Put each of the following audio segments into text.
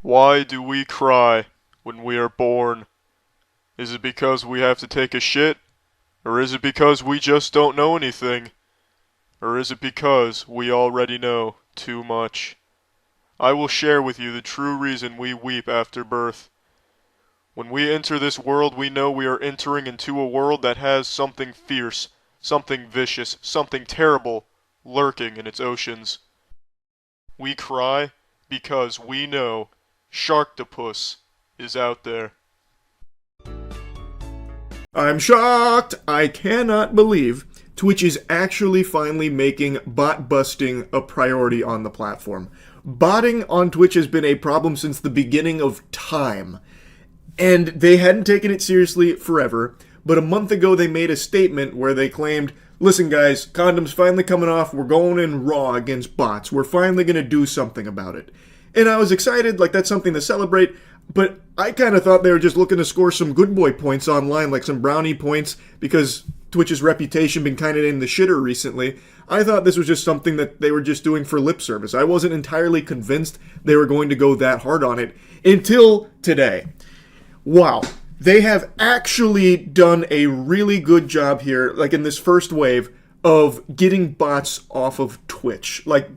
Why do we cry when we are born? Is it because we have to take a shit? Or is it because we just don't know anything? Or is it because we already know too much? I will share with you the true reason we weep after birth. When we enter this world, we know we are entering into a world that has something fierce, something vicious, something terrible lurking in its oceans. We cry because we know Sharktopus is out there. I'm shocked! I cannot believe Twitch is actually finally making bot busting a priority on the platform. Botting on Twitch has been a problem since the beginning of time, and they hadn't taken it seriously forever, but a month ago they made a statement where they claimed, listen guys, condom's finally coming off, we're going in raw against bots, we're finally gonna do something about it. And I was excited, like that's something to celebrate, but I kind of thought they were just looking to score some good boy points online, like some brownie points, because Twitch's reputation been kind of in the shitter recently. I thought this was just something that they were just doing for lip service. I wasn't entirely convinced they were going to go that hard on it until today. Wow. They have actually done a really good job here, like in this first wave, of getting bots off of Twitch. Like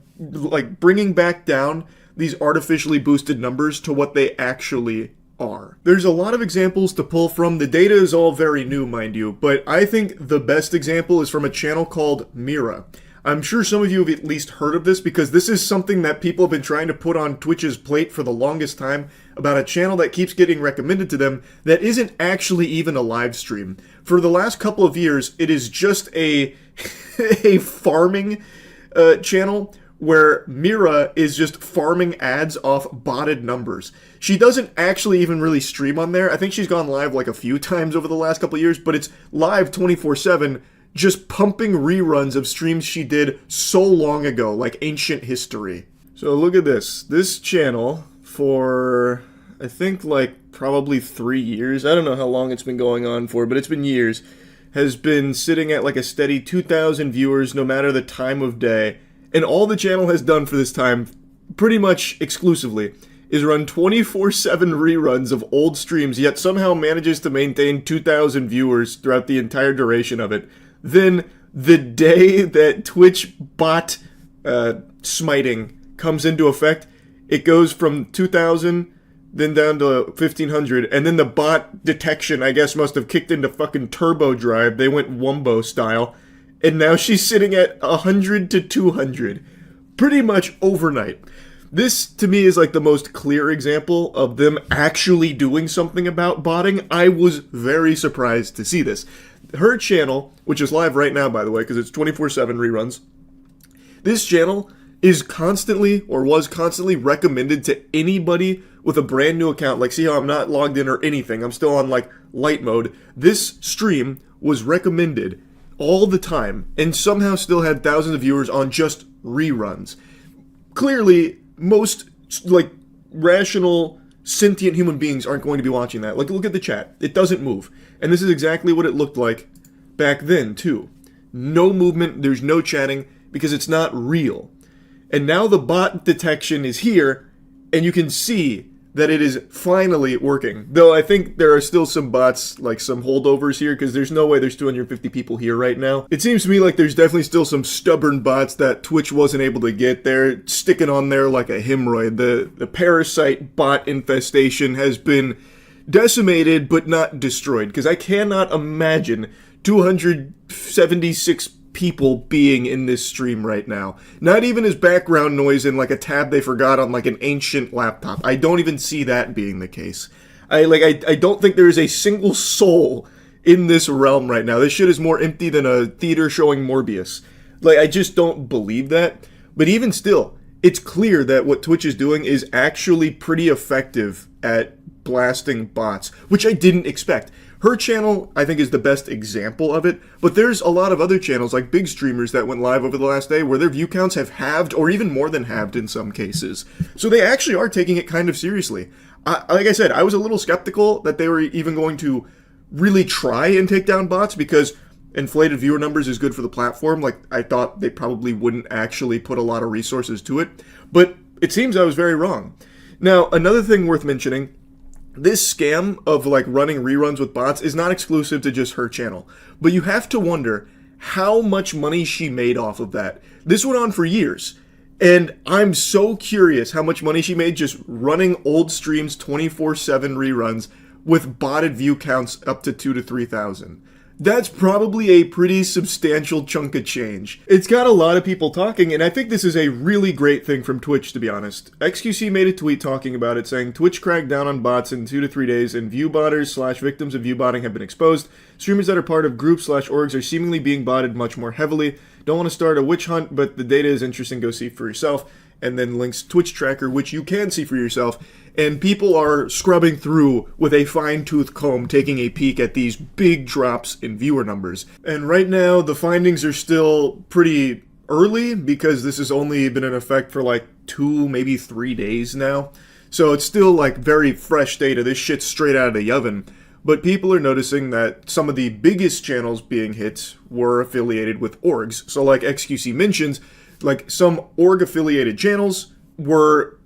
bringing back down these artificially boosted numbers to what they actually are. There's a lot of examples to pull from. The data is all very new, mind you, but I think the best example is from a channel called Mira. I'm sure some of you have at least heard of this because this is something that people have been trying to put on Twitch's plate for the longest time about a channel that keeps getting recommended to them that isn't actually even a live stream. For the last couple of years, it is just a farming channel where Mira is just farming ads off botted numbers. She doesn't actually even really stream on there. I think she's gone live like a few times over the last couple of years, but it's live 24/7, just pumping reruns of streams she did so long ago, like ancient history. So look at this. This channel, for I think like probably 3 years, I don't know how long it's been going on for, but it's been years, has been sitting at like a steady 2,000 viewers no matter the time of day. And all the channel has done for this time, pretty much exclusively, is run 24/7 reruns of old streams, yet somehow manages to maintain 2,000 viewers throughout the entire duration of it. Then, the day that Twitch bot smiting comes into effect, it goes from 2,000, then down to 1,500, and then the bot detection, I guess, must have kicked into fucking turbo drive. They went Wumbo style. And now she's sitting at 100 to 200, pretty much overnight. This, to me, is like the most clear example of them actually doing something about botting. I was very surprised to see this. Her channel, which is live right now, by the way, because it's 24/7 reruns, this channel is constantly, or was constantly, recommended to anybody with a brand new account. Like, see how I'm not logged in or anything. I'm still on, like, light mode. This stream was recommended all the time, and somehow still had thousands of viewers on just reruns. Clearly, most, like, rational, sentient human beings aren't going to be watching that. Like, look at the chat. It doesn't move. And this is exactly what it looked like back then, too. No movement, there's no chatting, because it's not real. And now the bot detection is here, and you can see that it is finally working. Though I think there are still some bots, like some holdovers here, because there's no way there's 250 people here right now. It seems to me like there's definitely still some stubborn bots that Twitch wasn't able to get there, sticking on there like a hemorrhoid. The parasite bot infestation has been decimated, but not destroyed, because I cannot imagine 276 people being in this stream right now. Not even as background noise in like a tab they forgot on like an ancient laptop. I don't even see that being the case. I don't think there is a single soul in this realm right now. This shit is more empty than a theater showing Morbius. Like, I just don't believe that. But even still, it's clear that what Twitch is doing is actually pretty effective at blasting bots, which I didn't expect. Her channel, I think, is the best example of it, but there's a lot of other channels, like big streamers that went live over the last day, where their view counts have halved, or even more than halved in some cases. So they actually are taking it kind of seriously. Like I said, I was a little skeptical that they were even going to really try and take down bots, because inflated viewer numbers is good for the platform. Like, I thought they probably wouldn't actually put a lot of resources to it, but it seems I was very wrong. Now, another thing worth mentioning, this scam of like running reruns with bots is not exclusive to just her channel, but you have to wonder how much money she made off of that. This went on for years, and I'm so curious how much money she made just running old streams 24/7 reruns with botted view counts up to 2,000 to 3,000. That's probably a pretty substantial chunk of change. It's got a lot of people talking, and I think this is a really great thing from Twitch, to be honest. XQC made a tweet talking about it, saying, Twitch cracked down on bots in 2 to 3 days, and view botters / victims of view botting have been exposed. Streamers that are part of groups / orgs are seemingly being botted much more heavily. Don't want to start a witch hunt, but the data is interesting, go see for yourself. And then links Twitch tracker, which you can see for yourself. And people are scrubbing through with a fine-tooth comb, taking a peek at these big drops in viewer numbers. And right now, the findings are still pretty early, because this has only been in effect for like 2, maybe 3 days now. So it's still like very fresh data. This shit's straight out of the oven. But people are noticing that some of the biggest channels being hit were affiliated with orgs. So like XQC mentions, like some org-affiliated channels were,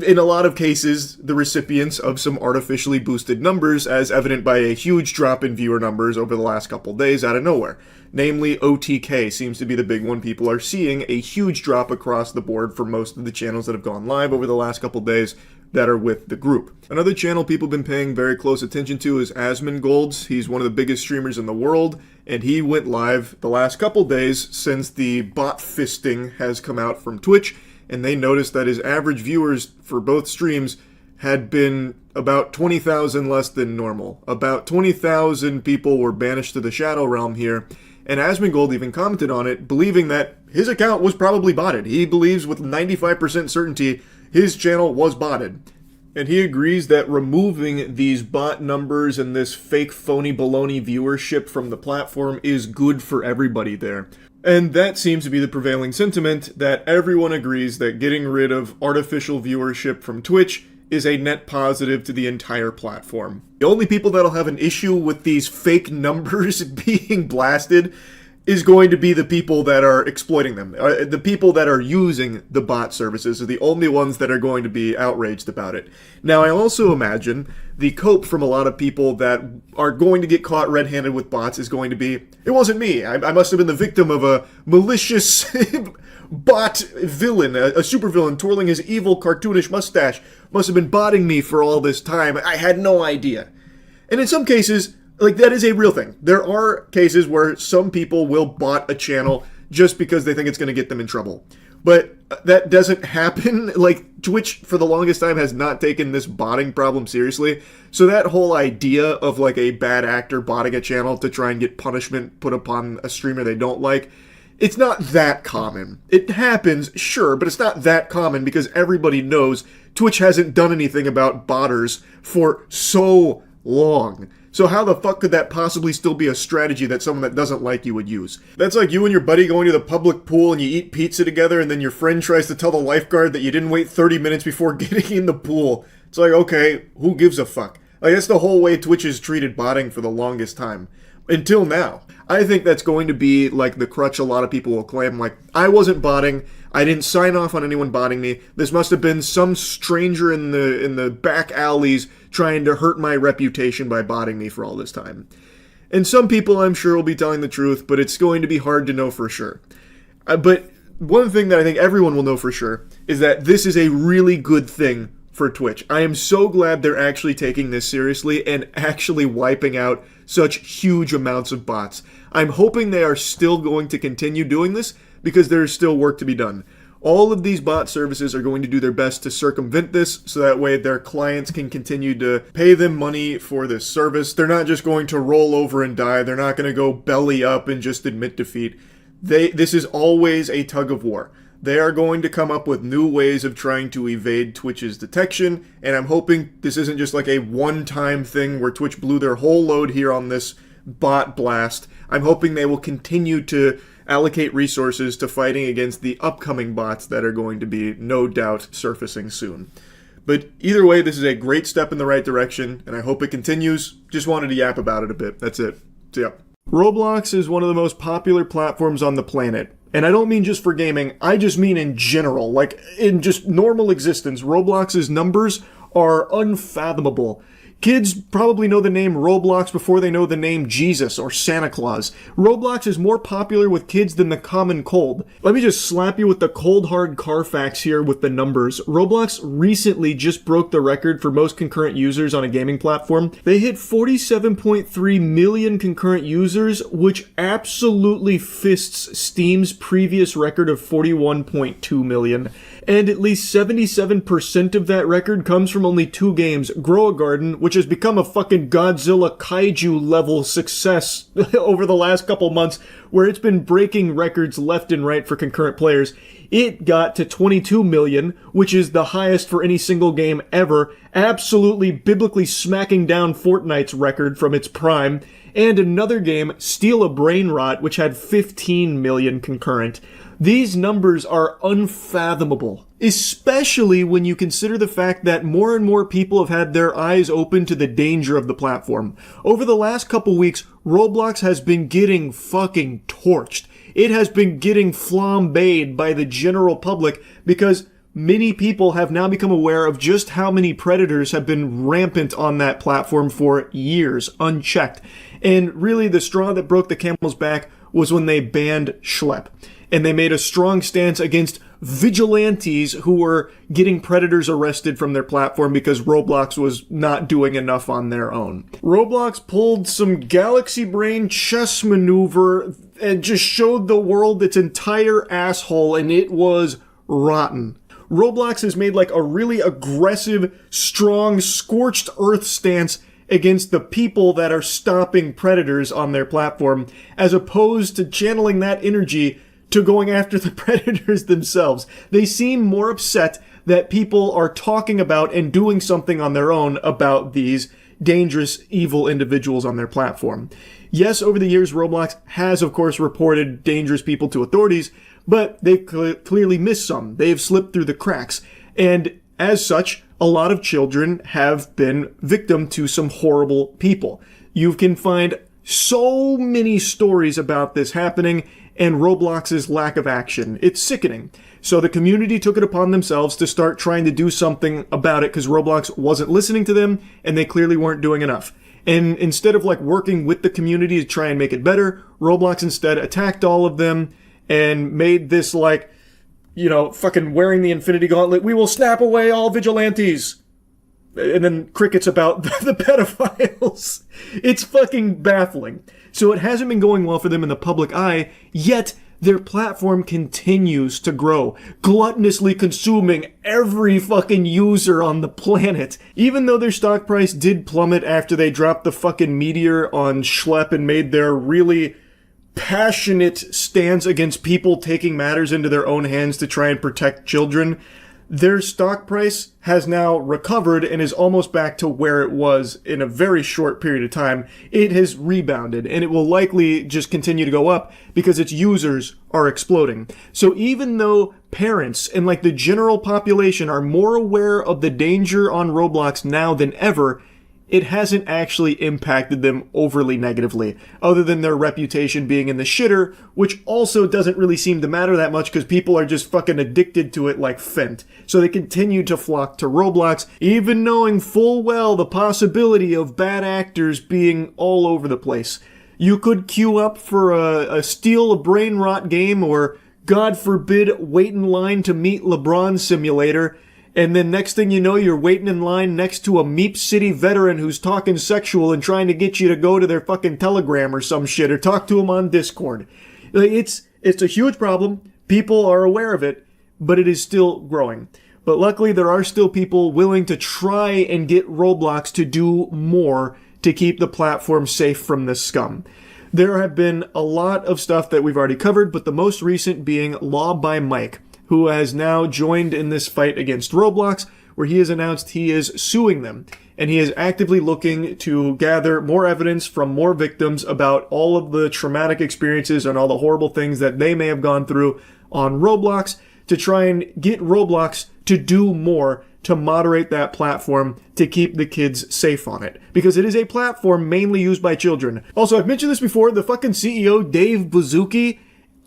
in a lot of cases, the recipients of some artificially boosted numbers, as evident by a huge drop in viewer numbers over the last couple days out of nowhere. Namely, OTK seems to be the big one. People are seeing a huge drop across the board for most of the channels that have gone live over the last couple days that are with the group. Another channel people have been paying very close attention to is Asmongold. He's one of the biggest streamers in the world, and he went live the last couple days since the bot fisting has come out from Twitch, and they noticed that his average viewers for both streams had been about 20,000 less than normal. About 20,000 people were banished to the Shadow Realm here, and Asmongold even commented on it, believing that his account was probably botted. He believes with 95% certainty his channel was botted. And he agrees that removing these bot numbers and this fake phony baloney viewership from the platform is good for everybody there. And that seems to be the prevailing sentiment, that everyone agrees that getting rid of artificial viewership from Twitch is a net positive to the entire platform. The only people that'll have an issue with these fake numbers being blasted is going to be the people that are exploiting them. The people that are using the bot services are the only ones that are going to be outraged about it. Now, I also imagine the cope from a lot of people that are going to get caught red-handed with bots is going to be, it wasn't me. I must have been the victim of a malicious bot villain, a supervillain twirling his evil cartoonish mustache. Must have been botting me for all this time. I had no idea. And in some cases, like, that is a real thing. There are cases where some people will bot a channel just because they think it's going to get them in trouble. But that doesn't happen. Like, Twitch, for the longest time, has not taken this botting problem seriously. So that whole idea of, like, a bad actor botting a channel to try and get punishment put upon a streamer they don't like, it's not that common. It happens, sure, but it's not that common because everybody knows Twitch hasn't done anything about botters for so long. So how the fuck could that possibly still be a strategy that someone that doesn't like you would use? That's like you and your buddy going to the public pool and you eat pizza together, and then your friend tries to tell the lifeguard that you didn't wait 30 minutes before getting in the pool. It's like, okay, who gives a fuck? Like, that's the whole way Twitch has treated botting for the longest time. Until now. I think that's going to be like the crutch a lot of people will claim. Like, I wasn't botting. I didn't sign off on anyone botting me. This must have been some stranger in the back alleys trying to hurt my reputation by botting me for all this time. And some people, I'm sure, will be telling the truth, but it's going to be hard to know for sure. But one thing that I think everyone will know for sure is that this is a really good thing for Twitch. I am so glad they're actually taking this seriously and actually wiping out such huge amounts of bots. I'm hoping they are still going to continue doing this because there is still work to be done. All of these bot services are going to do their best to circumvent this so that way their clients can continue to pay them money for this service. They're not just going to roll over and die. They're not going to go belly up and just admit defeat. This is always a tug of war. They are going to come up with new ways of trying to evade Twitch's detection, and I'm hoping this isn't just like a one-time thing where Twitch blew their whole load here on this bot blast. I'm hoping they will continue to allocate resources to fighting against the upcoming bots that are going to be, no doubt, surfacing soon. But either way, this is a great step in the right direction, and I hope it continues. Just wanted to yap about it a bit. That's it. So, yeah. Roblox is one of the most popular platforms on the planet. And I don't mean just for gaming, I just mean in general. Like, in just normal existence, Roblox's numbers are unfathomable. Kids probably know the name Roblox before they know the name Jesus or Santa Claus. Roblox is more popular with kids than the common cold. Let me just slap you with the cold hard Carfax here with the numbers. Roblox recently just broke the record for most concurrent users on a gaming platform. They hit 47.3 million concurrent users, which absolutely fists Steam's previous record of 41.2 million. And at least 77% of that record comes from only 2 games, Grow a Garden, which has become a fucking Godzilla kaiju level success over the last couple months, where it's been breaking records left and right for concurrent players. It got to 22 million, which is the highest for any single game ever, absolutely biblically smacking down Fortnite's record from its prime. And another game, Steal a Brain Rot, which had 15 million concurrent. These numbers are unfathomable, especially when you consider the fact that more and more people have had their eyes open to the danger of the platform. Over the last couple weeks, Roblox has been getting fucking torched. It has been getting flambéed by the general public because many people have now become aware of just how many predators have been rampant on that platform for years, unchecked. And really, the straw that broke the camel's back was when they banned Schlep. And they made a strong stance against vigilantes who were getting predators arrested from their platform because Roblox was not doing enough on their own. Roblox pulled some galaxy brain chess maneuver and just showed the world its entire asshole, and it was rotten. Roblox has made like a really aggressive, strong, scorched earth stance against the people that are stopping predators on their platform, as opposed to channeling that energy to going after the predators themselves. They seem more upset that people are talking about and doing something on their own about these dangerous, evil individuals on their platform. Yes, over the years, Roblox has, of course, reported dangerous people to authorities, but they've clearly missed some. They've slipped through the cracks. And as such, a lot of children have been victim to some horrible people. You can find so many stories about this happening, and Roblox's lack of action. It's sickening. So the community took it upon themselves to start trying to do something about it because Roblox wasn't listening to them and they clearly weren't doing enough. And instead of like working with the community to try and make it better, Roblox instead attacked all of them and made this like, you know, fucking wearing the Infinity Gauntlet, we will snap away all vigilantes. And then crickets about the pedophiles. It's fucking baffling. So it hasn't been going well for them in the public eye, yet their platform continues to grow, gluttonously consuming every fucking user on the planet. Even though their stock price did plummet after they dropped the fucking meteor on Schlep and made their really passionate stance against people taking matters into their own hands to try and protect children, their stock price has now recovered and is almost back to where it was in a very short period of time. It has rebounded, and it will likely just continue to go up because its users are exploding. So even though parents and like the general population are more aware of the danger on Roblox now than ever, it hasn't actually impacted them overly negatively, other than their reputation being in the shitter, which also doesn't really seem to matter that much because people are just fucking addicted to it like Fent. So they continue to flock to Roblox, even knowing full well the possibility of bad actors being all over the place. You could queue up for a Steal a Brain Rot game, or God forbid, wait in line to meet LeBron Simulator, and then next thing you know, you're waiting in line next to a Meep City veteran who's talking sexual and trying to get you to go to their fucking Telegram or some shit, or talk to him on Discord. It's a huge problem. People are aware of it, but it is still growing. But luckily, there are still people willing to try and get Roblox to do more to keep the platform safe from this scum. There have been a lot of stuff that we've already covered, but the most recent being Law by Mike, who has now joined in this fight against Roblox, where he has announced he is suing them. And he is actively looking to gather more evidence from more victims about all of the traumatic experiences and all the horrible things that they may have gone through on Roblox, to try and get Roblox to do more to moderate that platform to keep the kids safe on it. Because it is a platform mainly used by children. Also, I've mentioned this before, the fucking CEO, Dave Buzuki,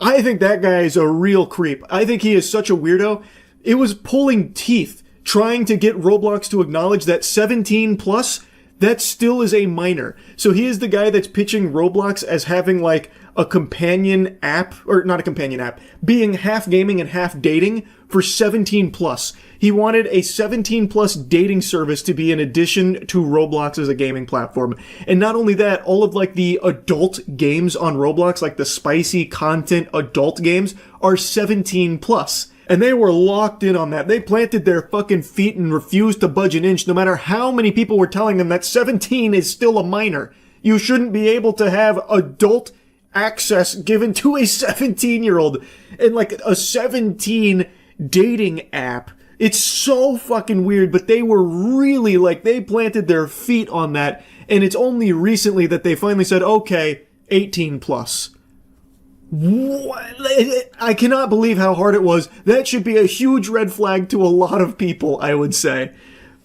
I think that guy is a real creep. I think he is such a weirdo. It was pulling teeth trying to get Roblox to acknowledge that 17 plus, that still is a minor. So he is the guy that's pitching Roblox as having like a companion app, or not a companion app, being half gaming and half dating for 17 plus. He wanted a 17 plus dating service to be in addition to Roblox as a gaming platform. And not only that, all of like the adult games on Roblox, like the spicy content adult games, are 17 plus. And they were locked in on that. They planted their fucking feet and refused to budge an inch, no matter how many people were telling them that 17 is still a minor. You shouldn't be able to have adult access given to a 17-year-old and like a 17 dating app. It's so fucking weird, but they were really like, they planted their feet on that. And it's only recently that they finally said, okay, 18 plus. What? I cannot believe how hard it was. That should be a huge red flag to a lot of people, I would say.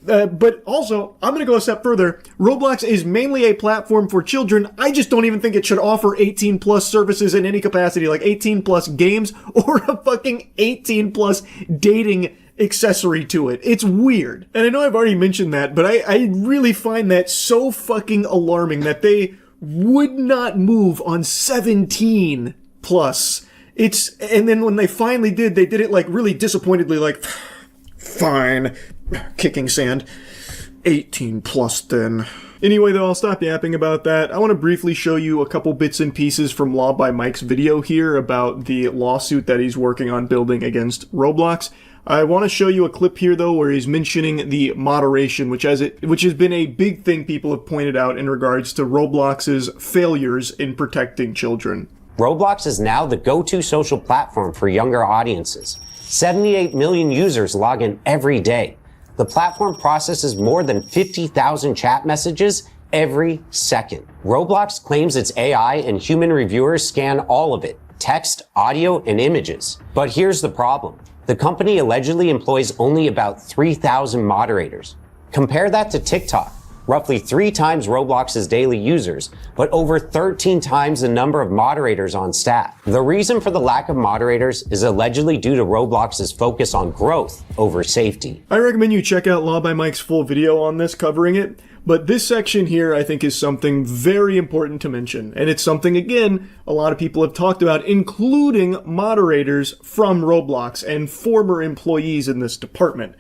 But also, I'm going to go a step further. Roblox is mainly a platform for children. I just don't even think it should offer 18 plus services in any capacity, like 18 plus games or a fucking 18 plus dating accessory to it. It's weird. And I know I've already mentioned that, but I really find that so fucking alarming that they would not move on 17 plus. And then when they finally did, they did it like really disappointedly, like, fine, kicking sand, 18 plus then. Anyway, though, I'll stop yapping about that. I want to briefly show you a couple bits and pieces from Law by Mike's video here about the lawsuit that he's working on building against Roblox. I want to show you a clip here, though, where he's mentioning the moderation, which has been a big thing people have pointed out in regards to Roblox's failures in protecting children. Roblox is now the go-to social platform for younger audiences. 78 million users log in every day. The platform processes more than 50,000 chat messages every second. Roblox claims its AI and human reviewers scan all of it, text, audio, and images. But here's the problem. The company allegedly employs only about 3,000 moderators. Compare that to TikTok, roughly 3 times Roblox's daily users, but over 13 times the number of moderators on staff. The reason for the lack of moderators is allegedly due to Roblox's focus on growth over safety. I recommend you check out Law by Mike's full video on this covering it, but this section here I think is something very important to mention, and it's something, again, a lot of people have talked about, including moderators from Roblox and former employees in this department.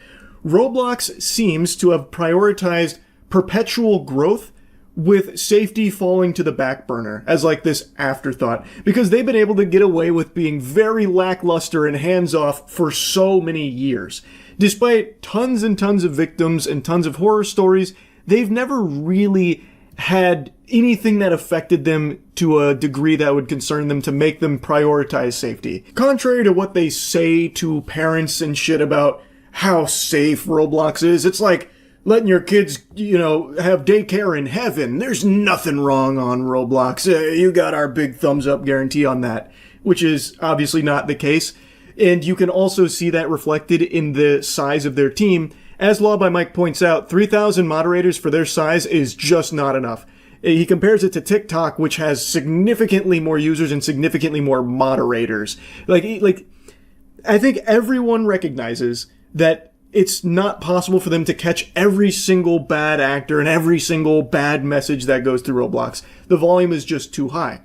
Roblox seems to have prioritized perpetual growth with safety falling to the back burner as like this afterthought, because they've been able to get away with being very lackluster and hands-off for so many years. Despite tons and tons of victims and tons of horror stories, they've never really had anything that affected them to a degree that would concern them to make them prioritize safety. Contrary to what they say to parents and shit about how safe Roblox is, it's like letting your kids, have daycare in heaven. There's nothing wrong on Roblox. You got our big thumbs up guarantee on that, which is obviously not the case. And you can also see that reflected in the size of their team. As Law by Mike points out, 3,000 moderators for their size is just not enough. He compares it to TikTok, which has significantly more users and significantly more moderators. Like, I think everyone recognizes that it's not possible for them to catch every single bad actor and every single bad message that goes through Roblox. The volume is just too high.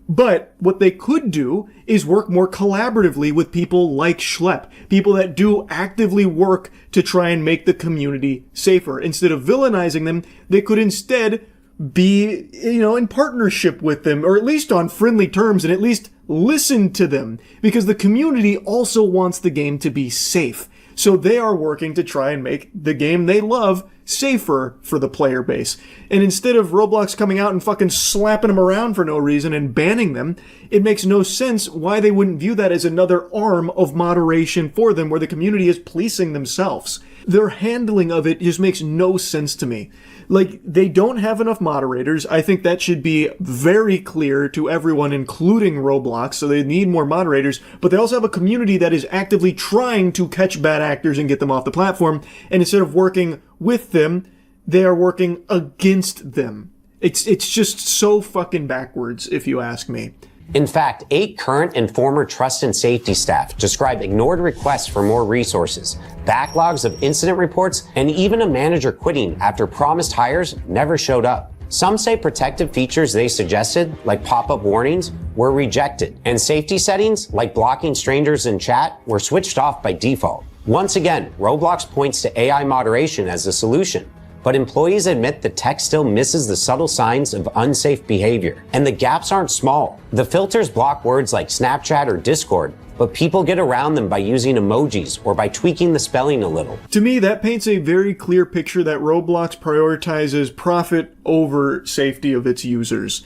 But what they could do is work more collaboratively with people like Schlepp, people that do actively work to try and make the community safer. Instead of villainizing them, they could instead be, in partnership with them, or at least on friendly terms, and at least listen to them, because the community also wants the game to be safe. So they are working to try and make the game they love safer for the player base. And instead of Roblox coming out and fucking slapping them around for no reason and banning them, it makes no sense why they wouldn't view that as another arm of moderation for them where the community is policing themselves. Their handling of it just makes no sense to me. Like, they don't have enough moderators. I think that should be very clear to everyone, including Roblox, so they need more moderators. But they also have a community that is actively trying to catch bad actors and get them off the platform. And instead of working with them, they are working against them. It's just so fucking backwards, if you ask me. In fact, 8 current and former trust and safety staff describe ignored requests for more resources, backlogs of incident reports, and even a manager quitting after promised hires never showed up. Some say protective features they suggested, like pop-up warnings, were rejected, and safety settings, like blocking strangers in chat, were switched off by default. Once again, Roblox points to AI moderation as the solution, but employees admit the tech still misses the subtle signs of unsafe behavior, and the gaps aren't small. The filters block words like Snapchat or Discord, but people get around them by using emojis or by tweaking the spelling a little. To me, that paints a very clear picture that Roblox prioritizes profit over safety of its users.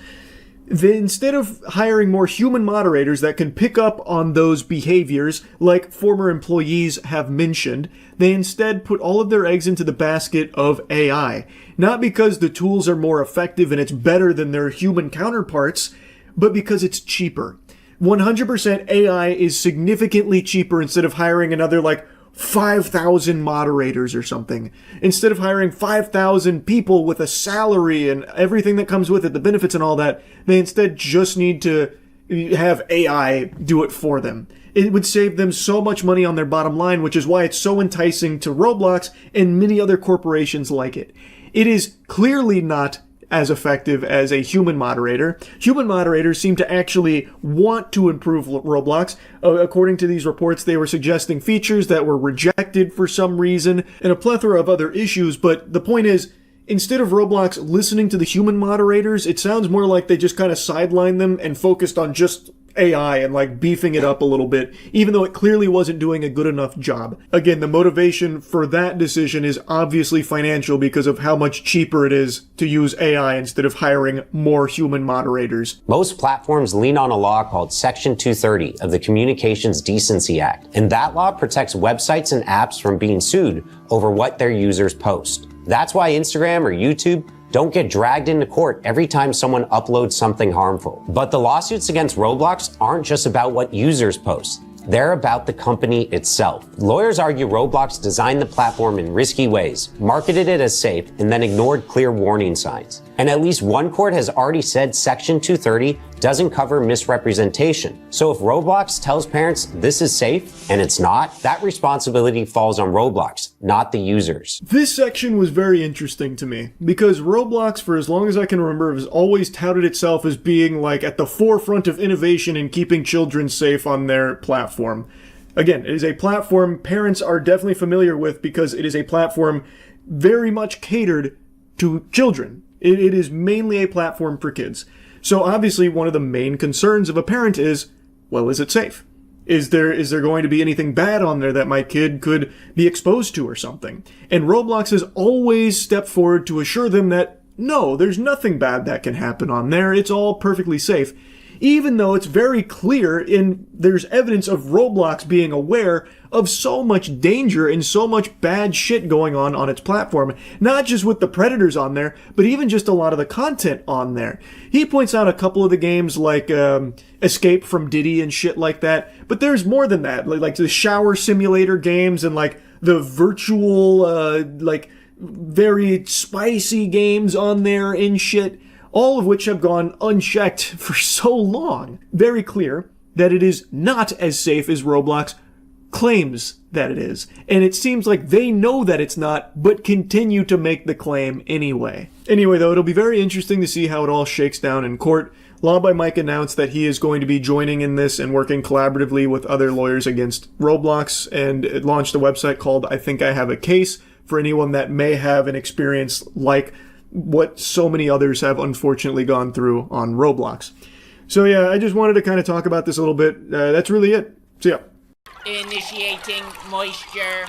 Instead of hiring more human moderators that can pick up on those behaviors, like former employees have mentioned, they instead put all of their eggs into the basket of AI. Not because the tools are more effective and it's better than their human counterparts, but because it's cheaper. 100% AI is significantly cheaper instead of hiring another 5,000 moderators or something. Instead of hiring 5,000 people with a salary and everything that comes with it, the benefits and all that, they instead just need to have AI do it for them. It would save them so much money on their bottom line, which is why it's so enticing to Roblox and many other corporations like it. It is clearly not as effective as a human moderator. Human moderators seem to actually want to improve Roblox. According to these reports, they were suggesting features that were rejected for some reason and a plethora of other issues, but the point is, instead of Roblox listening to the human moderators, it sounds more like they just kind of sidelined them and focused on just AI and beefing it up a little bit, even though it clearly wasn't doing a good enough job. Again, the motivation for that decision is obviously financial because of how much cheaper it is to use AI instead of hiring more human moderators. Most platforms lean on a law called Section 230 of the Communications Decency Act, and that law protects websites and apps from being sued over what their users post. That's why Instagram or YouTube don't get dragged into court every time someone uploads something harmful. But the lawsuits against Roblox aren't just about what users post. They're about the company itself. Lawyers argue Roblox designed the platform in risky ways, marketed it as safe, and then ignored clear warning signs. And at least one court has already said Section 230 doesn't cover misrepresentation. So if Roblox tells parents this is safe and it's not, that responsibility falls on Roblox, not the users. This section was very interesting to me because Roblox, for as long as I can remember, has always touted itself as being at the forefront of innovation and keeping children safe on their platform. Again, it is a platform parents are definitely familiar with because it is a platform very much catered to children. It is mainly a platform for kids. So obviously one of the main concerns of a parent is, well, is it safe? Is there going to be anything bad on there that my kid could be exposed to or something? And Roblox has always stepped forward to assure them that, no, there's nothing bad that can happen on there. It's all perfectly safe. Even though it's very clear there's evidence of Roblox being aware of so much danger and so much bad shit going on its platform, not just with the predators on there, but even just a lot of the content on there. He points out a couple of the games like Escape from Diddy and shit like that, but there's more than that, like the shower simulator games and the virtual very spicy games on there and shit. All of which have gone unchecked for so long. Very clear that it is not as safe as Roblox claims that it is. And it seems like they know that it's not, but continue to make the claim anyway. Anyway, though, it'll be very interesting to see how it all shakes down in court. Law by Mike announced that he is going to be joining in this and working collaboratively with other lawyers against Roblox, and it launched a website called I Think I Have a Case for anyone that may have an experience like what so many others have unfortunately gone through on Roblox. So yeah, I just wanted to kind of talk about this a little bit. That's really it. See ya. Initiating moisture.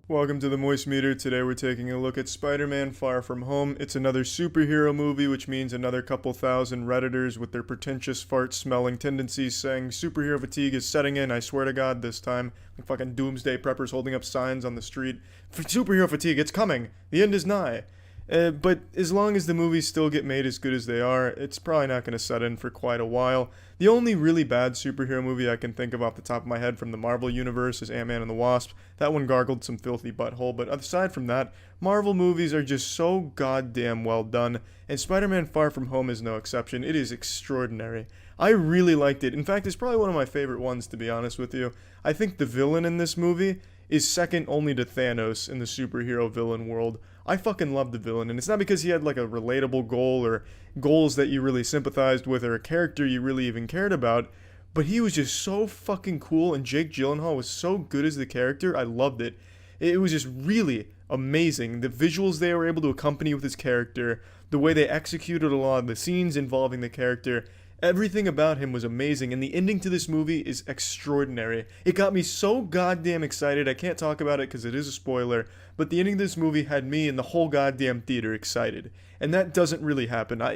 Welcome to the Moist Meter. Today we're taking a look at Spider-Man Far From Home. It's another superhero movie, which means another couple thousand Redditors with their pretentious fart-smelling tendencies saying superhero fatigue is setting in, I swear to God, this time. Like fucking doomsday preppers holding up signs on the street. Superhero fatigue, it's coming. The end is nigh. But as long as the movies still get made as good as they are, it's probably not going to set in for quite a while. The only really bad superhero movie I can think of off the top of my head from the Marvel Universe is Ant-Man and the Wasp. That one gargled some filthy butthole, but aside from that, Marvel movies are just so goddamn well done, and Spider-Man Far From Home is no exception. It is extraordinary. I really liked it. In fact, it's probably one of my favorite ones, to be honest with you. I think the villain in this movie is second only to Thanos in the superhero villain world. I fucking love the villain, and it's not because he had like a relatable goal or goals that you really sympathized with or a character you really even cared about, but he was just so fucking cool, and Jake Gyllenhaal was so good as the character. I loved it. It was just really amazing. The visuals they were able to accompany with his character, the way they executed a lot of the scenes involving the character, everything about him was amazing, and the ending to this movie is extraordinary. It got me so goddamn excited. I can't talk about it because it is a spoiler, but the ending of this movie had me and the whole goddamn theater excited. And that doesn't really happen. I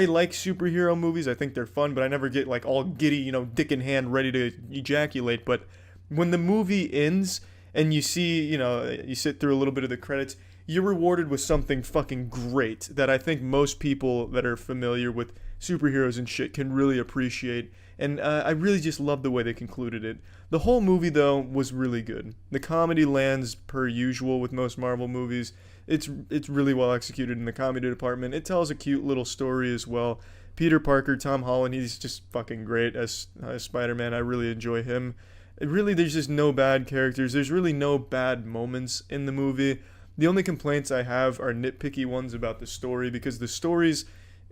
like superhero movies. I think they're fun, but I never get like all giddy, dick in hand, ready to ejaculate. But when the movie ends and you see, you sit through a little bit of the credits, you're rewarded with something fucking great that I think most people that are familiar with superheroes and shit can really appreciate. And I really just love the way they concluded it. The whole movie, though, was really good. The comedy lands per usual with most Marvel movies. It's really well executed in the comedy department. It tells a cute little story as well. Peter Parker, Tom Holland, he's just fucking great as Spider-Man. I really enjoy him. There's just no bad characters. There's really no bad moments in the movie. The only complaints I have are nitpicky ones about the story, because the story's,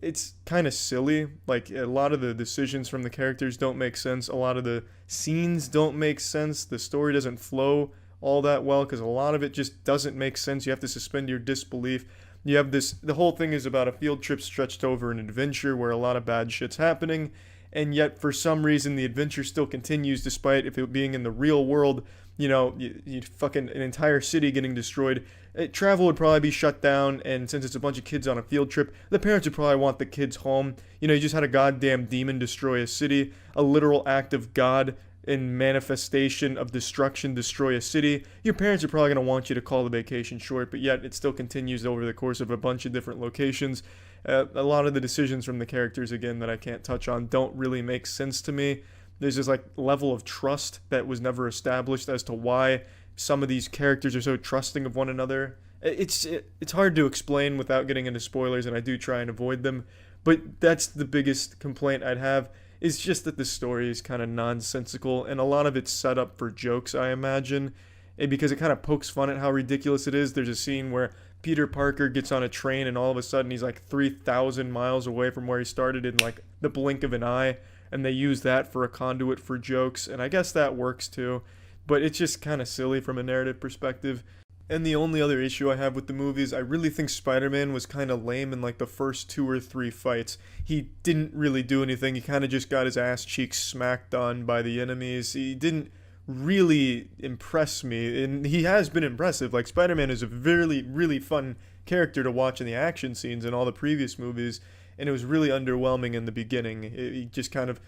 it's kind of silly. Like, a lot of the decisions from the characters don't make sense. A lot of the scenes don't make sense. The story doesn't flow all that well because a lot of it just doesn't make sense. You have to suspend your disbelief. You have the whole thing is about a field trip stretched over an adventure where a lot of bad shit's happening, and yet for some reason the adventure still continues despite if it being in the real world. You fucking an entire city getting destroyed. Travel would probably be shut down, and since it's a bunch of kids on a field trip, the parents would probably want the kids home. You just had a goddamn demon destroy a city, a literal act of God in manifestation of destruction destroy a city. Your parents are probably going to want you to call the vacation short, but yet it still continues over the course of a bunch of different locations. A lot of the decisions from the characters, again, that I can't touch on, don't really make sense to me. There's this level of trust that was never established as to why some of these characters are so trusting of one another. It's hard to explain without getting into spoilers, and I do try and avoid them. But that's the biggest complaint I'd have, is just that the story is kind of nonsensical, and a lot of it's set up for jokes, I imagine. And because it kind of pokes fun at how ridiculous it is. There's a scene where Peter Parker gets on a train, and all of a sudden he's 3,000 miles away from where he started in the blink of an eye. And they use that for a conduit for jokes, and I guess that works too, but it's just kind of silly from a narrative perspective. And the only other issue I have with the movie is I really think Spider-Man was kind of lame in the first 2 or 3 fights. He didn't really do anything. He kind of just got his ass cheeks smacked on by the enemies. He didn't really impress me, and he has been impressive. Spider-Man is a really, really fun character to watch in the action scenes in all the previous movies. And it was really underwhelming in the beginning. He just kind of,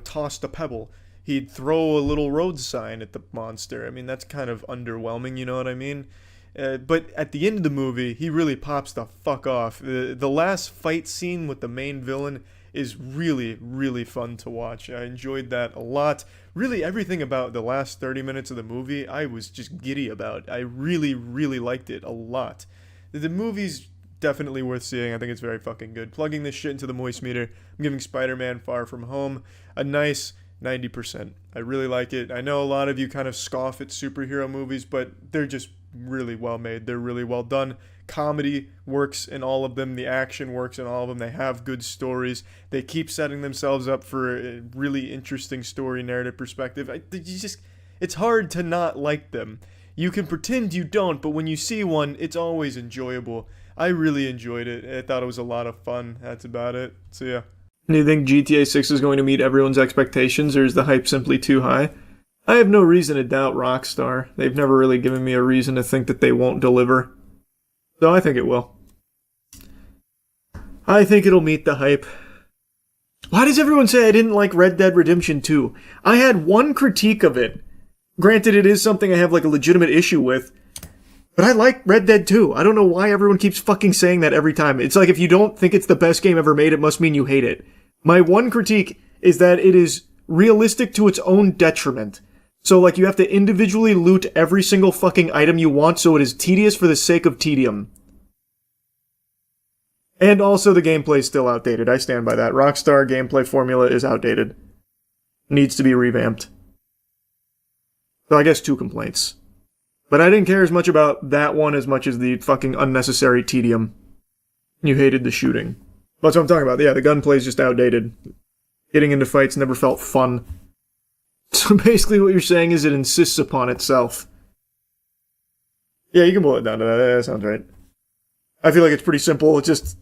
tossed a pebble. He'd throw a little road sign at the monster. I mean, that's kind of underwhelming, you know what I mean? But at the end of the movie, he really pops the fuck off. The last fight scene with the main villain is really, really fun to watch. I enjoyed that a lot. Really, everything about the last 30 minutes of the movie, I was just giddy about. I really, really liked it a lot. The movie's definitely worth seeing. I think it's very fucking good. Plugging this shit into the moist meter, I'm giving Spider-Man Far From Home a nice 90%. I really like it. I know a lot of you kind of scoff at superhero movies, but they're just really well made. They're really well done. Comedy works in all of them. The action works in all of them. They have good stories. They keep setting themselves up for a really interesting story narrative perspective. It's hard to not like them. You can pretend you don't, but when you see one, it's always enjoyable. I really enjoyed it. I thought it was a lot of fun. That's about it. So yeah. Do you think GTA 6 is going to meet everyone's expectations, or is the hype simply too high? I have no reason to doubt Rockstar. They've never really given me a reason to think that they won't deliver. So I think it will. I think it'll meet the hype. Why does everyone say I didn't like Red Dead Redemption 2? I had one critique of it. Granted, it is something I have a legitimate issue with. But I like Red Dead 2. I don't know why everyone keeps fucking saying that every time. It's like if you don't think it's the best game ever made, it must mean you hate it. My one critique is that it is realistic to its own detriment. So, like, you have to individually loot every single fucking item you want, so it is tedious for the sake of tedium. And also, the gameplay is still outdated. I stand by that. Rockstar gameplay formula is outdated. Needs to be revamped. So I guess 2 complaints. But I didn't care as much about that one as much as the fucking unnecessary tedium. You hated the shooting. That's what I'm talking about. Yeah, the gunplay is just outdated. Getting into fights never felt fun. So basically what you're saying is it insists upon itself. Yeah, you can boil it down to that. That sounds right. I feel like it's pretty simple. It's just,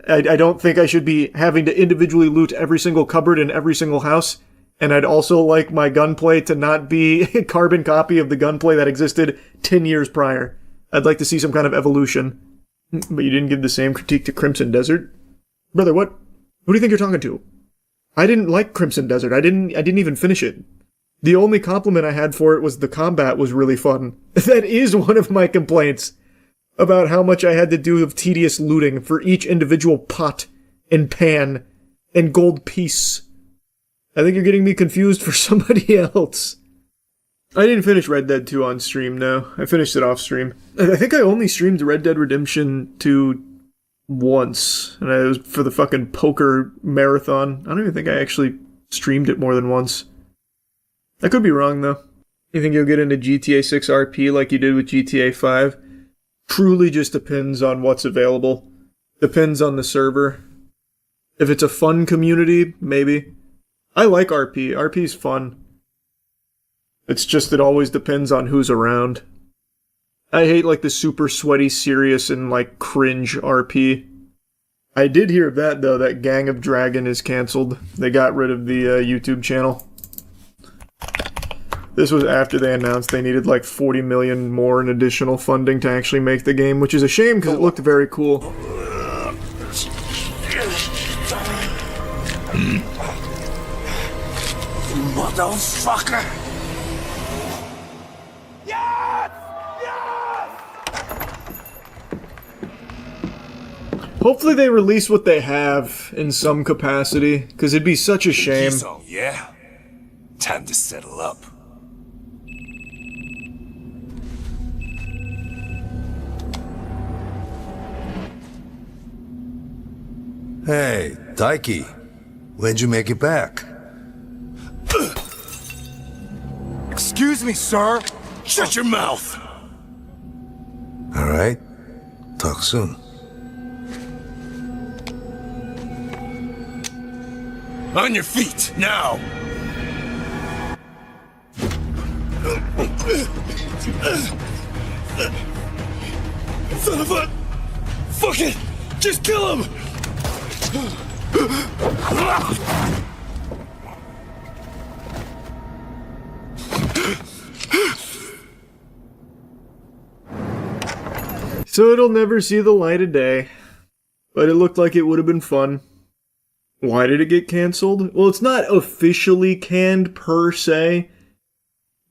I don't think I should be having to individually loot every single cupboard in every single house. And I'd also like my gunplay to not be a carbon copy of the gunplay that existed 10 years prior. I'd like to see some kind of evolution. But you didn't give the same critique to Crimson Desert? Brother, what? Who do you think you're talking to? I didn't like Crimson Desert. I didn't even finish it. The only compliment I had for it was the combat was really fun. That is one of my complaints about how much I had to do of tedious looting for each individual pot and pan and gold piece. I think you're getting me confused for somebody else. I didn't finish Red Dead 2 on stream, no. I finished it off stream. I think I only streamed Red Dead Redemption 2 once, and it was for the fucking poker marathon. I don't even think I actually streamed it more than once. I could be wrong, though. You think you'll get into GTA 6 RP like you did with GTA 5? Truly just depends on what's available. Depends on the server. If it's a fun community, maybe. I like RP. RP's fun. It's just it always depends on who's around. I hate like the super sweaty, serious, and like cringe RP. I did hear of that though, that Gang of Dragon is cancelled. They got rid of the YouTube channel. This was after they announced they needed like 40 million more in additional funding to actually make the game, which is a shame because it looked very cool. Motherfucker! Hopefully they release what they have in some capacity, because it'd be such a shame. So, yeah? Time to settle up. Hey, Taiki. When'd you make it back? Excuse me, sir. Shut your mouth. All right. Talk soon. On your feet, now. Son of a... Fuck it! Just kill him! So it'll never see the light of day, but it looked like it would have been fun. Why did it get canceled? Well, it's not officially canned per se,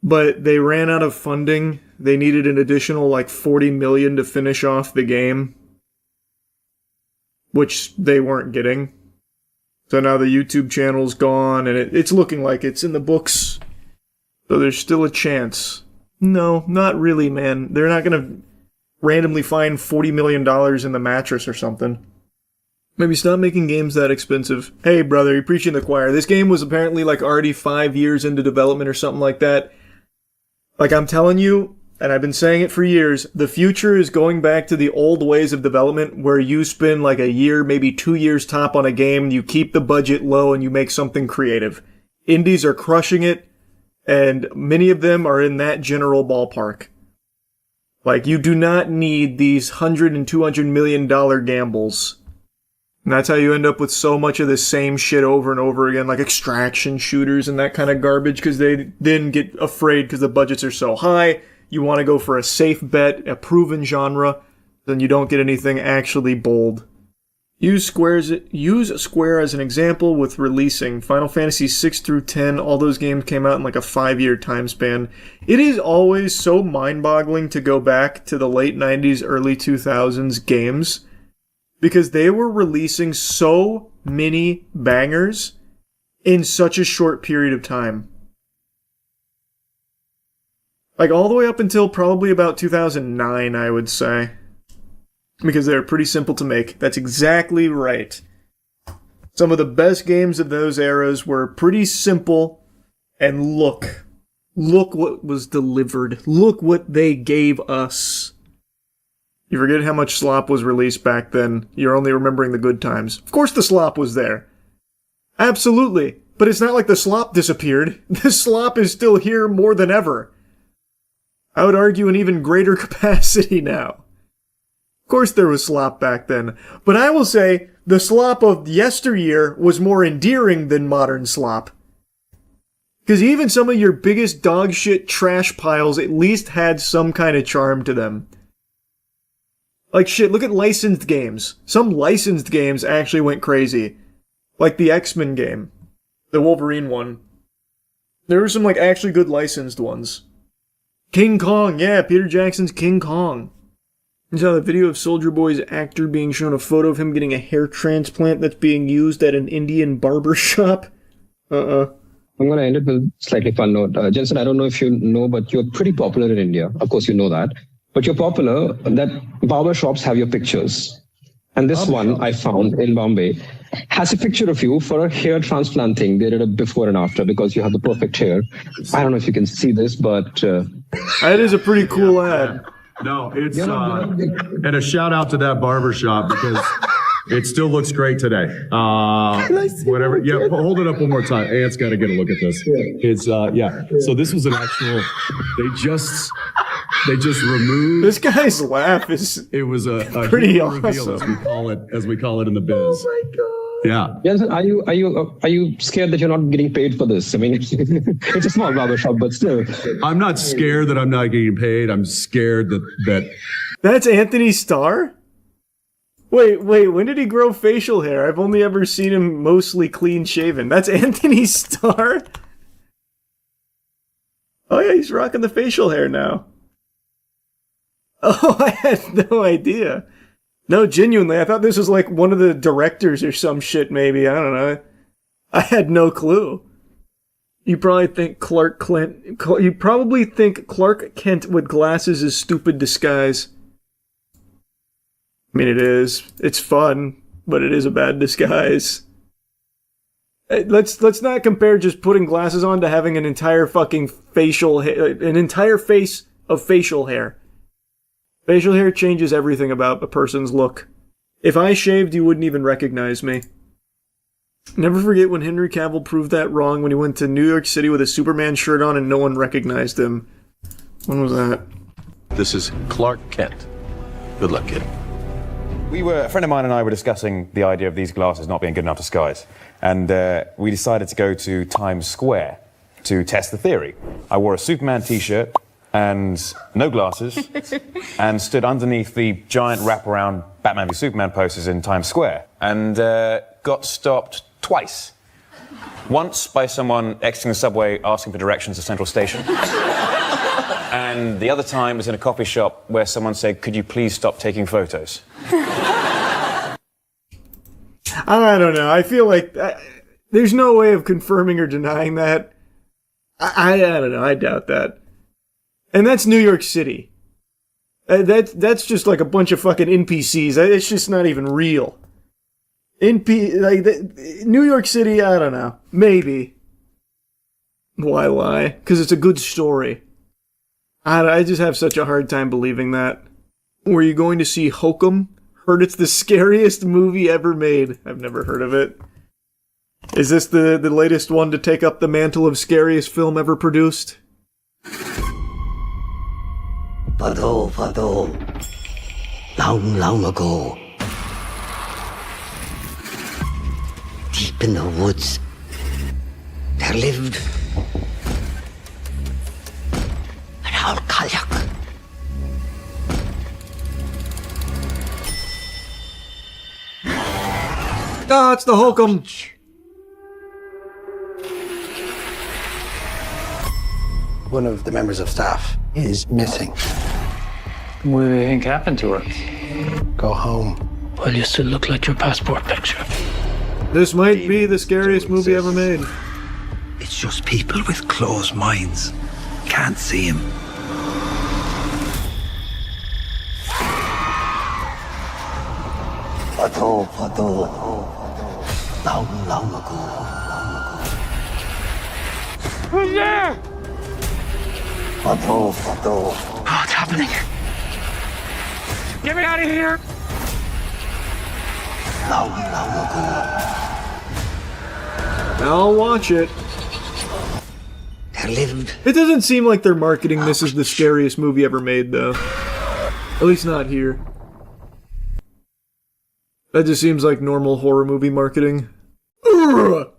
but they ran out of funding. They needed an additional like 40 million to finish off the game, which they weren't getting. So now the YouTube channel's gone, and it's looking like it's in the books. So there's still a chance. No, not really, man. They're not gonna randomly find $40 million in the mattress or something. Maybe stop making games that expensive. Hey, brother, you're preaching to the choir. This game was apparently like already 5 years into development or something like that. Like I'm telling you, and I've been saying it for years, the future is going back to the old ways of development where you spend like a year, maybe 2 years top on a game, you keep the budget low, and you make something creative. Indies are crushing it, and many of them are in that general ballpark. Like, you do not need these $100 and $200 million gambles. And that's how you end up with so much of the same shit over and over again, like extraction shooters and that kind of garbage, because they then get afraid because the budgets are so high. You want to go for a safe bet, a proven genre, then you don't get anything actually bold. Use Square as an example with releasing Final Fantasy 6 through 10. All those games came out in like a 5-year time span. It is always so mind-boggling to go back to the late 90s, early 2000s games because they were releasing so many bangers in such a short period of time. Like all the way up until probably about 2009, I would say. Because they're pretty simple to make. That's exactly right. Some of the best games of those eras were pretty simple. And look what was delivered. Look what they gave us. You forget how much slop was released back then. You're only remembering the good times. Of course the slop was there. Absolutely. But it's not like the slop disappeared. The slop is still here more than ever. I would argue an even greater capacity now. Of course there was slop back then, but I will say the slop of yesteryear was more endearing than modern slop. Because even some of your biggest dog shit trash piles at least had some kind of charm to them. Like shit, look at licensed games. Some licensed games actually went crazy. Like the X-Men game. The Wolverine one. There were some like actually good licensed ones. King Kong, yeah, Peter Jackson's King Kong. You saw the video of Soulja Boy's actor being shown a photo of him getting a hair transplant that's being used at an Indian barber shop? I'm going to end it with a slightly fun note. Jensen, I don't know if you know, but you're pretty popular in India. Of course, you know that. But you're popular that barber shops have your pictures. And this one I found in Bombay has a picture of you for a hair transplant thing. They did a before and after because you have the perfect hair. I don't know if you can see this, but... that is a pretty cool ad. No, it's and a shout out to that barbershop because it still looks great today. Whatever. Yeah, hold it up one more time. Ant's got to get a look at this. It's yeah. So this was an actual. They just removed. This guy's laugh is. It was a pretty awesome reveal, as we call it in the biz. Oh my god. Yeah. Jensen, are you scared that you're not getting paid for this? I mean, it's a small barbershop, but still. I'm not scared that I'm not getting paid. I'm scared that. That's Anthony Starr? Wait, when did he grow facial hair? I've only ever seen him mostly clean shaven. That's Anthony Starr? Oh yeah, he's rocking the facial hair now. Oh, I had no idea. No, genuinely, I thought this was like one of the directors or some shit, maybe. I don't know. I had no clue. You probably think Clark Kent with glasses is stupid disguise. I mean, it is. It's fun, but it is a bad disguise. Let's not compare just putting glasses on to having an entire fucking an entire face of facial hair. Facial hair changes everything about a person's look. If I shaved, you wouldn't even recognize me. Never forget when Henry Cavill proved that wrong when he went to New York City with a Superman shirt on and no one recognized him. When was that? This is Clark Kent. Good luck, kid. A friend of mine and I were discussing the idea of these glasses not being good enough disguise. And we decided to go to Times Square to test the theory. I wore a Superman t-shirt and no glasses, and stood underneath the giant wraparound Batman v Superman posters in Times Square, and got stopped twice. Once by someone exiting the subway asking for directions to Central Station, and the other time was in a coffee shop where someone said, "Could you please stop taking photos?" I don't know. I feel like there's no way of confirming or denying that. I don't know. I doubt that. And that's New York City. That's just like a bunch of fucking NPCs. It's just not even real. New York City, I don't know. Maybe. Why lie? Because it's a good story. I just have such a hard time believing that. Were you going to see Hokum? Heard it's the scariest movie ever made. I've never heard of it. Is this the latest one to take up the mantle of scariest film ever produced? Fado, long ago, deep in the woods, there lived an old Kalyak. Ah, it's the Holcomb. One of the members of staff is missing. What do you think happened to her? Go home. Well, you still look like your passport picture. This might be the scariest movie ever made. It's just people with closed minds. Can't see him. Long ago. Who's there? What's happening? Get me out of here! Long ago. I'll watch it. There lived. It doesn't seem like they're marketing this as the scariest movie ever made, though. At least not here. That just seems like normal horror movie marketing. Urgh!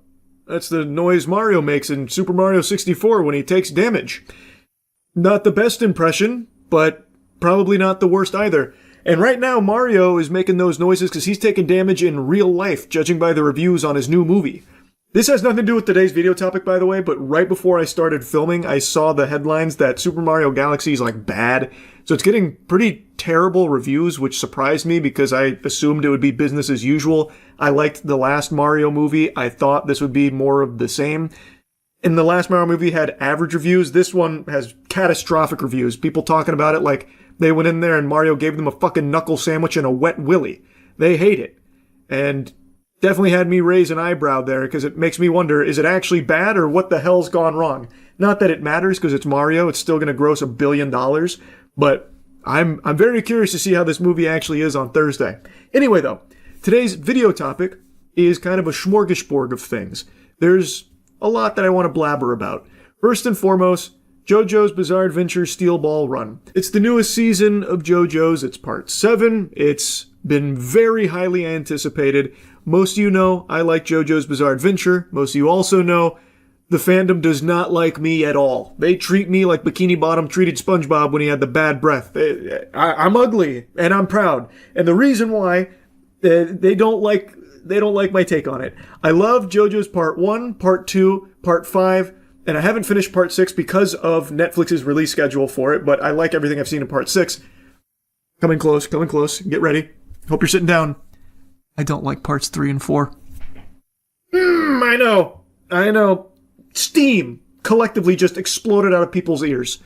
That's the noise Mario makes in Super Mario 64 when he takes damage. Not the best impression, but probably not the worst either. And right now, Mario is making those noises because he's taking damage in real life, judging by the reviews on his new movie. This has nothing to do with today's video topic, by the way, but right before I started filming, I saw the headlines that Super Mario Galaxy is, like, bad. So it's getting pretty terrible reviews, which surprised me because I assumed it would be business as usual. I liked the last Mario movie. I thought this would be more of the same. And the last Mario movie had average reviews. This one has catastrophic reviews. People talking about it like they went in there and Mario gave them a fucking knuckle sandwich and a wet willy. They hate it. And definitely had me raise an eyebrow there because it makes me wonder, is it actually bad or what the hell's gone wrong? Not that it matters because it's Mario. It's still going to gross $1 billion. But I'm very curious to see how this movie actually is on Thursday. Anyway, though, today's video topic is kind of a smorgasbord of things. There's a lot that I want to blabber about. First and foremost, JoJo's Bizarre Adventure Steel Ball Run. It's the newest season of JoJo's. It's part 7. It's been very highly anticipated. Most of you know I like JoJo's Bizarre Adventure. Most of you also know the fandom does not like me at all. They treat me like Bikini Bottom treated SpongeBob when he had the bad breath. I'm ugly, and I'm proud. And the reason why they don't like my take on it. I love JoJo's Part 1, Part 2, Part 5, and I haven't finished Part 6 because of Netflix's release schedule for it, but I like everything I've seen in Part 6. Coming close. Get ready. Hope you're sitting down. I don't like Parts 3 and 4. I know. Steam collectively just exploded out of people's ears.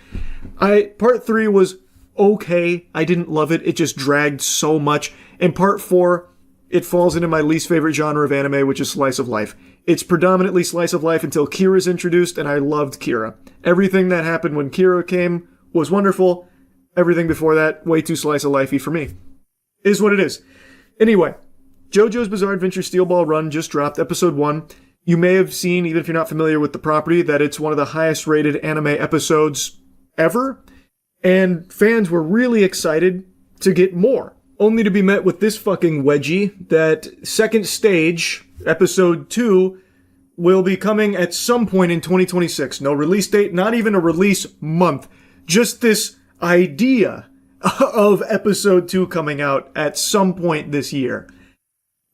Part 3 was okay. I didn't love it. It just dragged so much. And Part 4, it falls into my least favorite genre of anime, which is slice of life. It's predominantly slice of life until Kira's introduced, and I loved Kira. Everything that happened when Kira came was wonderful. Everything before that, way too slice of lifey for me. Is what it is. Anyway, JoJo's Bizarre Adventure Steel Ball Run just dropped, episode 1. You may have seen, even if you're not familiar with the property, that it's one of the highest rated anime episodes ever. And fans were really excited to get more. Only to be met with this fucking wedgie that second stage, episode 2, will be coming at some point in 2026. No release date, not even a release month. Just this idea of episode 2 coming out at some point this year.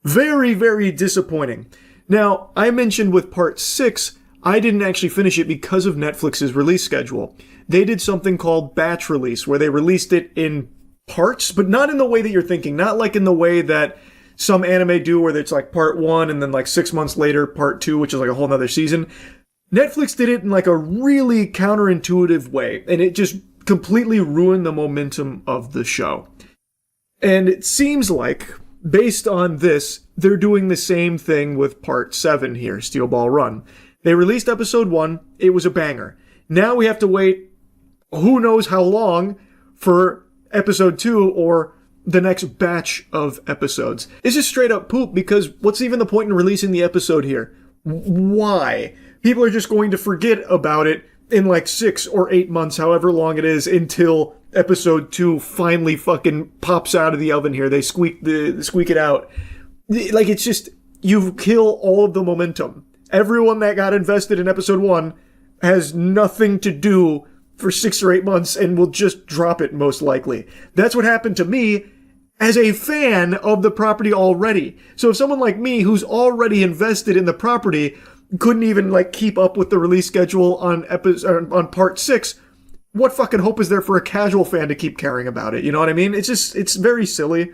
Very, very disappointing. Now, I mentioned with Part 6, I didn't actually finish it because of Netflix's release schedule. They did something called batch release, where they released it in parts, but not in the way that you're thinking. Not like in the way that some anime do, where it's like Part 1 and then like 6 months later, Part 2, which is like a whole nother season. Netflix did it in like a really counterintuitive way, and it just completely ruined the momentum of the show. And it seems like, based on this, they're doing the same thing with Part 7 here, Steel Ball Run. They released episode 1, it was a banger. Now we have to wait who knows how long for episode 2 or the next batch of episodes. It's just straight up poop because what's even the point in releasing the episode here? Why? People are just going to forget about it in like 6 or 8 months, however long it is, until episode 2 finally fucking pops out of the oven here. They squeak it out. Like, it's just, you kill all of the momentum. Everyone that got invested in episode 1 has nothing to do for 6 or 8 months and will just drop it most likely. That's what happened to me as a fan of the property already. So if someone like me, who's already invested in the property, couldn't even like keep up with the release schedule on part 6, what fucking hope is there for a casual fan to keep caring about it? You know what I mean? It's very silly.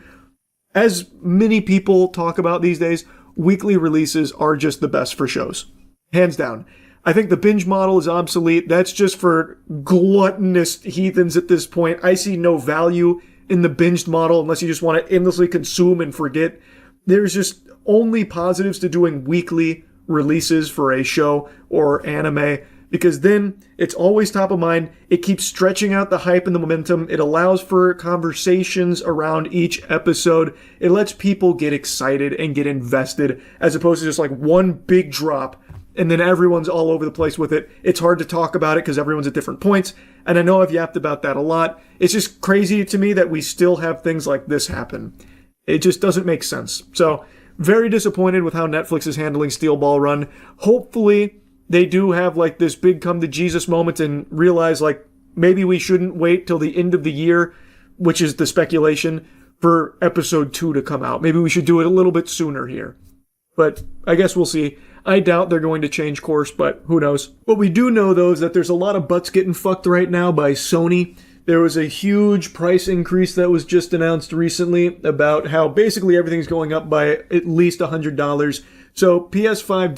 As many people talk about these days, weekly releases are just the best for shows. Hands down. I think the binge model is obsolete. That's just for gluttonous heathens at this point. I see no value in the binged model unless you just want to endlessly consume and forget. There's just only positives to doing weekly releases for a show or anime, because then it's always top of mind. It keeps stretching out the hype and the momentum. It allows for conversations around each episode. It lets people get excited and get invested, as opposed to just like one big drop and then everyone's all over the place with it. It's hard to talk about it because everyone's at different points. And I know I've yapped about that a lot. It's just crazy to me that we still have things like this happen. It just doesn't make sense. So, very disappointed with how Netflix is handling Steel Ball Run. Hopefully, they do have like this big come to Jesus moment and realize like maybe we shouldn't wait till the end of the year, which is the speculation, for episode 2 to come out. Maybe we should do it a little bit sooner here. But I guess we'll see. I doubt they're going to change course, but who knows. What we do know, though, is that there's a lot of butts getting fucked right now by Sony. There was a huge price increase that was just announced recently about how basically everything's going up by at least $100. So PS5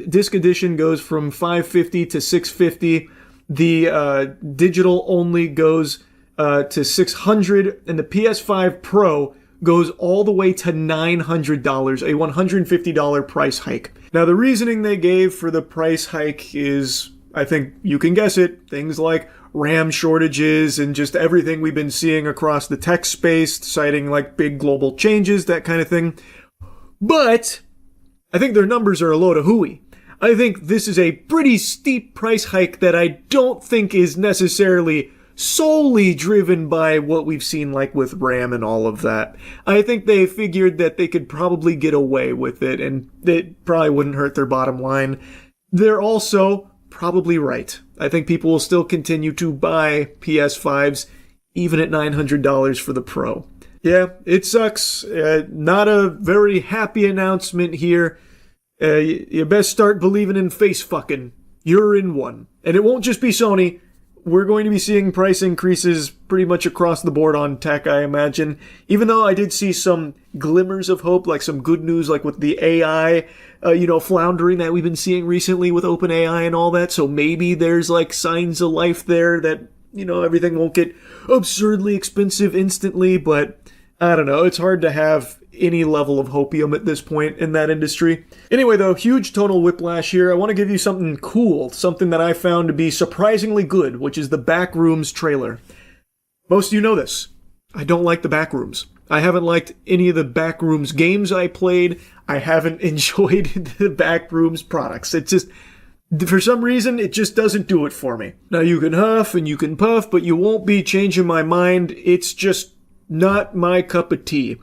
disc edition goes from $550 to $650. The digital only goes to $600, and the PS5 Pro goes all the way to $900, a $150 price hike. Now, the reasoning they gave for the price hike is, I think you can guess it, things like RAM shortages and just everything we've been seeing across the tech space, citing like big global changes, that kind of thing. But I think their numbers are a load of hooey. I think this is a pretty steep price hike that I don't think is necessarily solely driven by what we've seen like with RAM and all of that. I think they figured that they could probably get away with it and it probably wouldn't hurt their bottom line. They're also probably right. I think people will still continue to buy PS5s even at $900 for the Pro. Yeah, it sucks. Not a very happy announcement here. You best start believing in face fucking. You're in one. And it won't just be Sony. We're going to be seeing price increases pretty much across the board on tech, I imagine. Even though I did see some glimmers of hope, like some good news, like with the AI, floundering that we've been seeing recently with OpenAI and all that. So maybe there's like signs of life there that, everything won't get absurdly expensive instantly. But I don't know. It's hard to have any level of hopium at this point in that industry. Anyway, though, huge tonal whiplash here. I want to give you something cool, something that I found to be surprisingly good, which is the Backrooms trailer. Most of you know this. I don't like the Backrooms. I haven't liked any of the Backrooms games I played. I haven't enjoyed the Backrooms products. It's just, for some reason, it just doesn't do it for me. Now, you can huff and you can puff, but you won't be changing my mind. It's just not my cup of tea.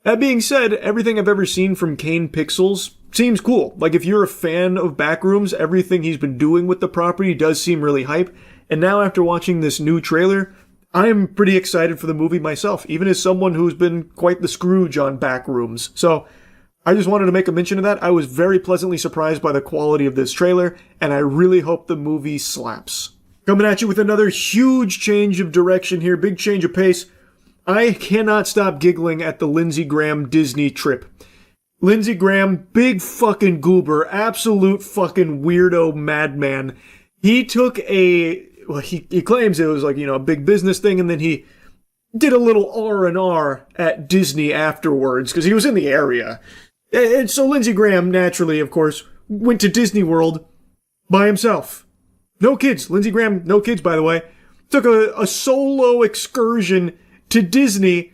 That being said, everything I've ever seen from Kane Pixels seems cool. Like, if you're a fan of Backrooms, everything he's been doing with the property does seem really hype. And now, after watching this new trailer, I'm pretty excited for the movie myself, even as someone who's been quite the Scrooge on Backrooms. So, I just wanted to make a mention of that. I was very pleasantly surprised by the quality of this trailer, and I really hope the movie slaps. Coming at you with another huge change of direction here, big change of pace. I cannot stop giggling at the Lindsey Graham Disney trip. Lindsey Graham, big fucking goober, absolute fucking weirdo madman. He took he claims it was like, a big business thing, and then he did a little R&R at Disney afterwards, because he was in the area. And so Lindsey Graham, naturally, of course, went to Disney World by himself. No kids. Lindsey Graham, no kids, by the way. Took a solo excursion to Disney,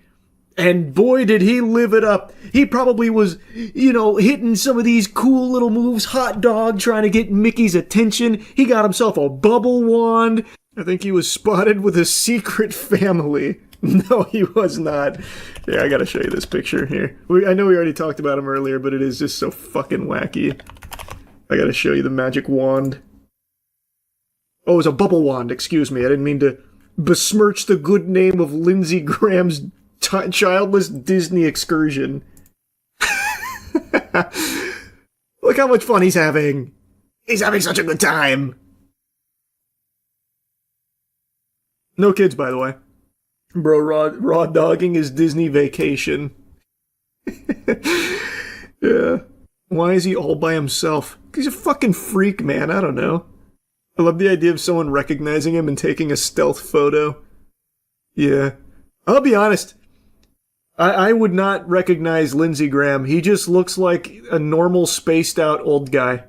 and boy did he live it up. He probably was, hitting some of these cool little moves, hot dog, trying to get Mickey's attention. He got himself a bubble wand. I think he was spotted with a secret family. No, he was not. Yeah, I gotta show you this picture here. I know we already talked about him earlier, but it is just so fucking wacky. I gotta show you the magic wand. Oh, it was a bubble wand, excuse me. I didn't mean to besmirch the good name of Lindsey Graham's childless Disney excursion. Look how much fun he's having. He's having such a good time. No kids, by the way. Bro, raw dogging his Disney vacation. Yeah. Why is he all by himself? He's a fucking freak, man. I don't know. I love the idea of someone recognizing him and taking a stealth photo. Yeah. I'll be honest. I would not recognize Lindsey Graham. He just looks like a normal spaced out old guy.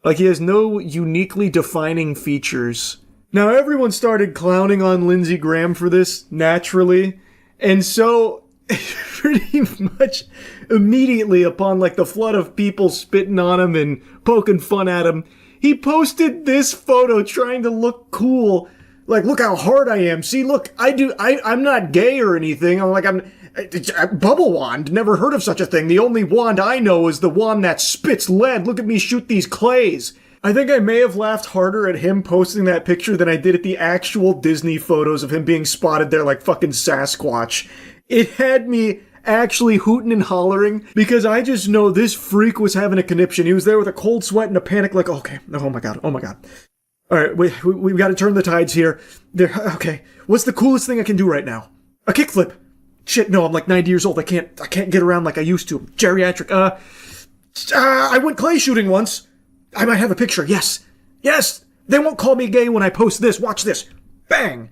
Like he has no uniquely defining features. Now everyone started clowning on Lindsey Graham for this, naturally. And so, pretty much immediately upon like the flood of people spitting on him and poking fun at him, he posted this photo trying to look cool. Like, look how hard I am. See, look, I'm not gay or anything. I'm bubble wand. Never heard of such a thing. The only wand I know is the wand that spits lead. Look at me shoot these clays. I think I may have laughed harder at him posting that picture than I did at the actual Disney photos of him being spotted there like fucking Sasquatch. It had me actually hooting and hollering because I just know this freak was having a conniption. He was there with a cold sweat and a panic like, okay, oh my god. All right, we've got to turn the tides here. Okay, what's the coolest thing I can do right now? A kickflip. Shit, no, I'm like 90 years old. I can't get around like I used to. Geriatric. I went clay shooting once. I might have a picture. Yes. They won't call me gay when I post this. Watch this. Bang.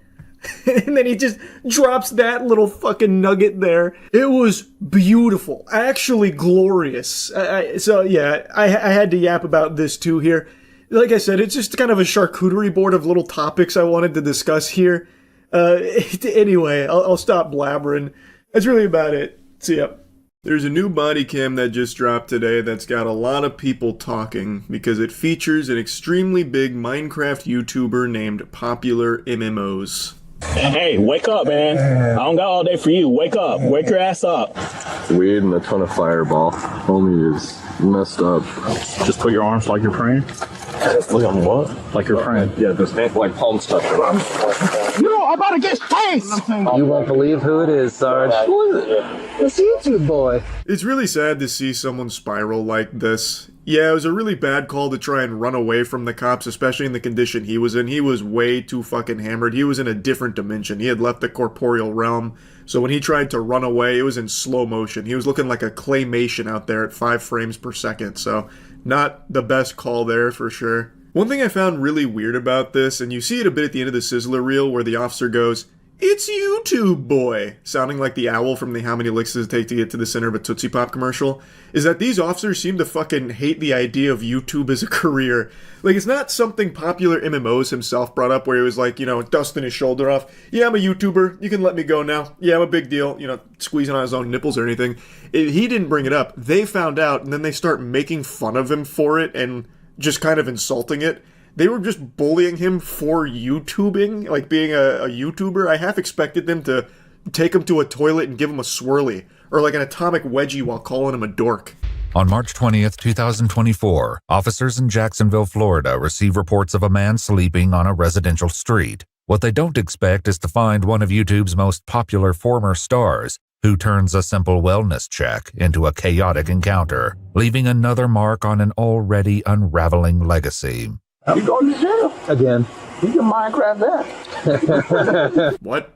And then he just drops that little fucking nugget there. It was beautiful. Actually glorious. So yeah, I had to yap about this too here. Like I said, it's just kind of a charcuterie board of little topics I wanted to discuss here. Anyway, I'll stop blabbering. That's really about it. See ya. There's a new Bodycam that just dropped today that's got a lot of people talking because it features an extremely big Minecraft YouTuber named Popular MMOs. Hey, wake up, man. I don't got all day for you. Wake up. Wake your ass up. Weed and a ton of fireball. Homie is messed up. Just put your arms like you're praying. Look on what? Like you're praying. Yeah, just like palm stuff. No, I'm about to get chased! You won't believe who it is, Sarge. Who is it? It's YouTube boy. It's really sad to see someone spiral like this. Yeah, it was a really bad call to try and run away from the cops, especially in the condition he was in. He was way too fucking hammered. He was in a different dimension. He had left the corporeal realm. So when he tried to run away, it was in slow motion. He was looking like a claymation out there at 5 frames per second. So not the best call there for sure. One thing I found really weird about this, and you see it a bit at the end of the Sizzler reel where the officer goes, "It's YouTube boy," sounding like the owl from the How Many Licks Does It Take to Get to the Center of a Tootsie Pop commercial, is that these officers seem to fucking hate the idea of YouTube as a career. Like, it's not something Popular MMOs himself brought up where he was like, dusting his shoulder off. Yeah, I'm a YouTuber. You can let me go now. Yeah, I'm a big deal. Squeezing on his own nipples or anything. He didn't bring it up. They found out, and then they start making fun of him for it and just kind of insulting it. They were just bullying him for YouTubing, like being a YouTuber. I half expected them to take him to a toilet and give him a swirly, or like an atomic wedgie while calling him a dork. On March 20th, 2024, officers in Jacksonville, Florida receive reports of a man sleeping on a residential street. What they don't expect is to find one of YouTube's most popular former stars, who turns a simple wellness check into a chaotic encounter, leaving another mark on an already unraveling legacy. You going to jail again? You can Minecraft that. What?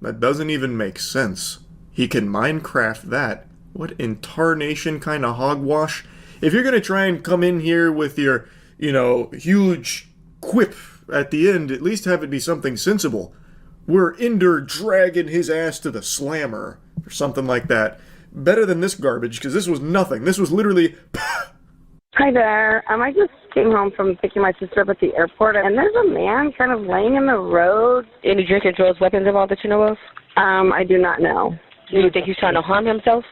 That doesn't even make sense. He can Minecraft that. What in tarnation kind of hogwash? If you're gonna try and come in here with your, huge quip at the end, at least have it be something sensible. We're Ender dragging his ass to the slammer, or something like that. Better than this garbage, because this was nothing. This was literally... Hi there. I just came home from picking my sister up at the airport, and there's a man kind of laying in the road. Any drink or drugs, weapons involved that you know of? I do not know. Do you think he's trying to harm himself?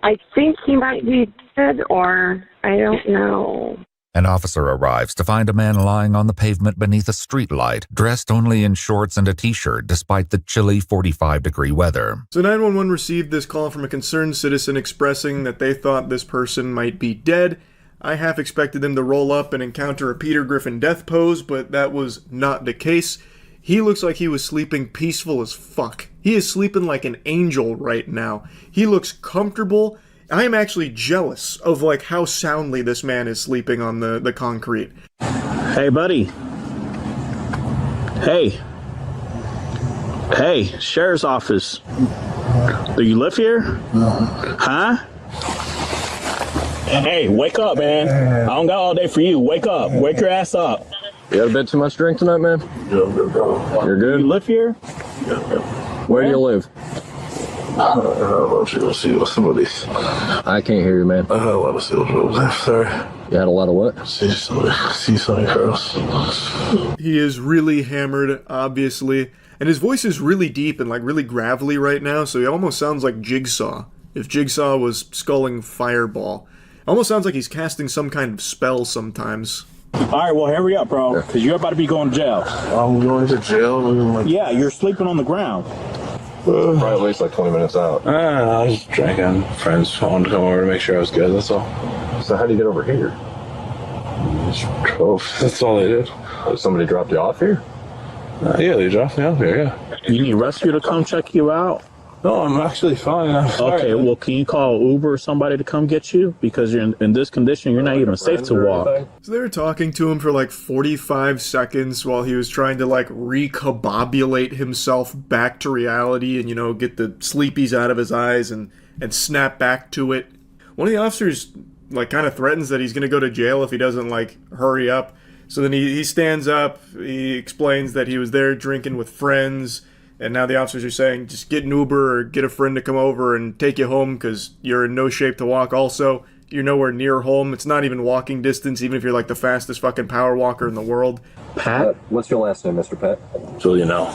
I think he might be dead, or I don't know. An officer arrives to find a man lying on the pavement beneath a streetlight, dressed only in shorts and a t-shirt despite the chilly 45-degree weather. So 911 received this call from a concerned citizen expressing that they thought this person might be dead. I half expected them to roll up and encounter a Peter Griffin death pose, but that was not the case. He looks like he was sleeping peaceful as fuck. He is sleeping like an angel right now. He looks comfortable. I am actually jealous of like how soundly this man is sleeping on the concrete. Hey, buddy. Hey, sheriff's office. Do you live here? Huh? Hey, wake up, man. I don't got all day for you. Wake up. Wake your ass up. You had a bit too much drink tonight, man? You're good? You live here? Where do you live? Let's see some of these. I can't hear you, man. I had a lot of seals over there, sorry. You had a lot of what? See something girls. He is really hammered, obviously. And his voice is really deep and like really gravelly right now, so he almost sounds like Jigsaw. If Jigsaw was sculling Fireball. Almost sounds like he's casting some kind of spell sometimes. Alright, well, hurry up, bro, because you're about to be going to jail. I'm going to jail? Yeah, you're sleeping on the ground. Probably at least like 20 minutes out. I was just drinking. Friends wanted to come over to make sure I was good, that's all. So how do you get over here? Just drove. That's all they did. Somebody dropped you off here? Yeah, they dropped me off here, yeah. You need rescue to come check you out? No, I'm actually fine. I'm sorry. Okay, well, can you call Uber or somebody to come get you? Because you're in this condition, you're not even safe to walk. So they were talking to him for like 45 seconds while he was trying to like recombobulate himself back to reality and, you know, get the sleepies out of his eyes and snap back to it. One of the officers like kind of threatens that he's going to go to jail if he doesn't like hurry up. So then he stands up, he explains that he was there drinking with friends. And now the officers are saying, just get an Uber or get a friend to come over and take you home because you're in no shape to walk. Also, you're nowhere near home. It's not even walking distance, even if you're like the fastest fucking power walker in the world. Pat? What's your last name, Mr. Pat? Julian L.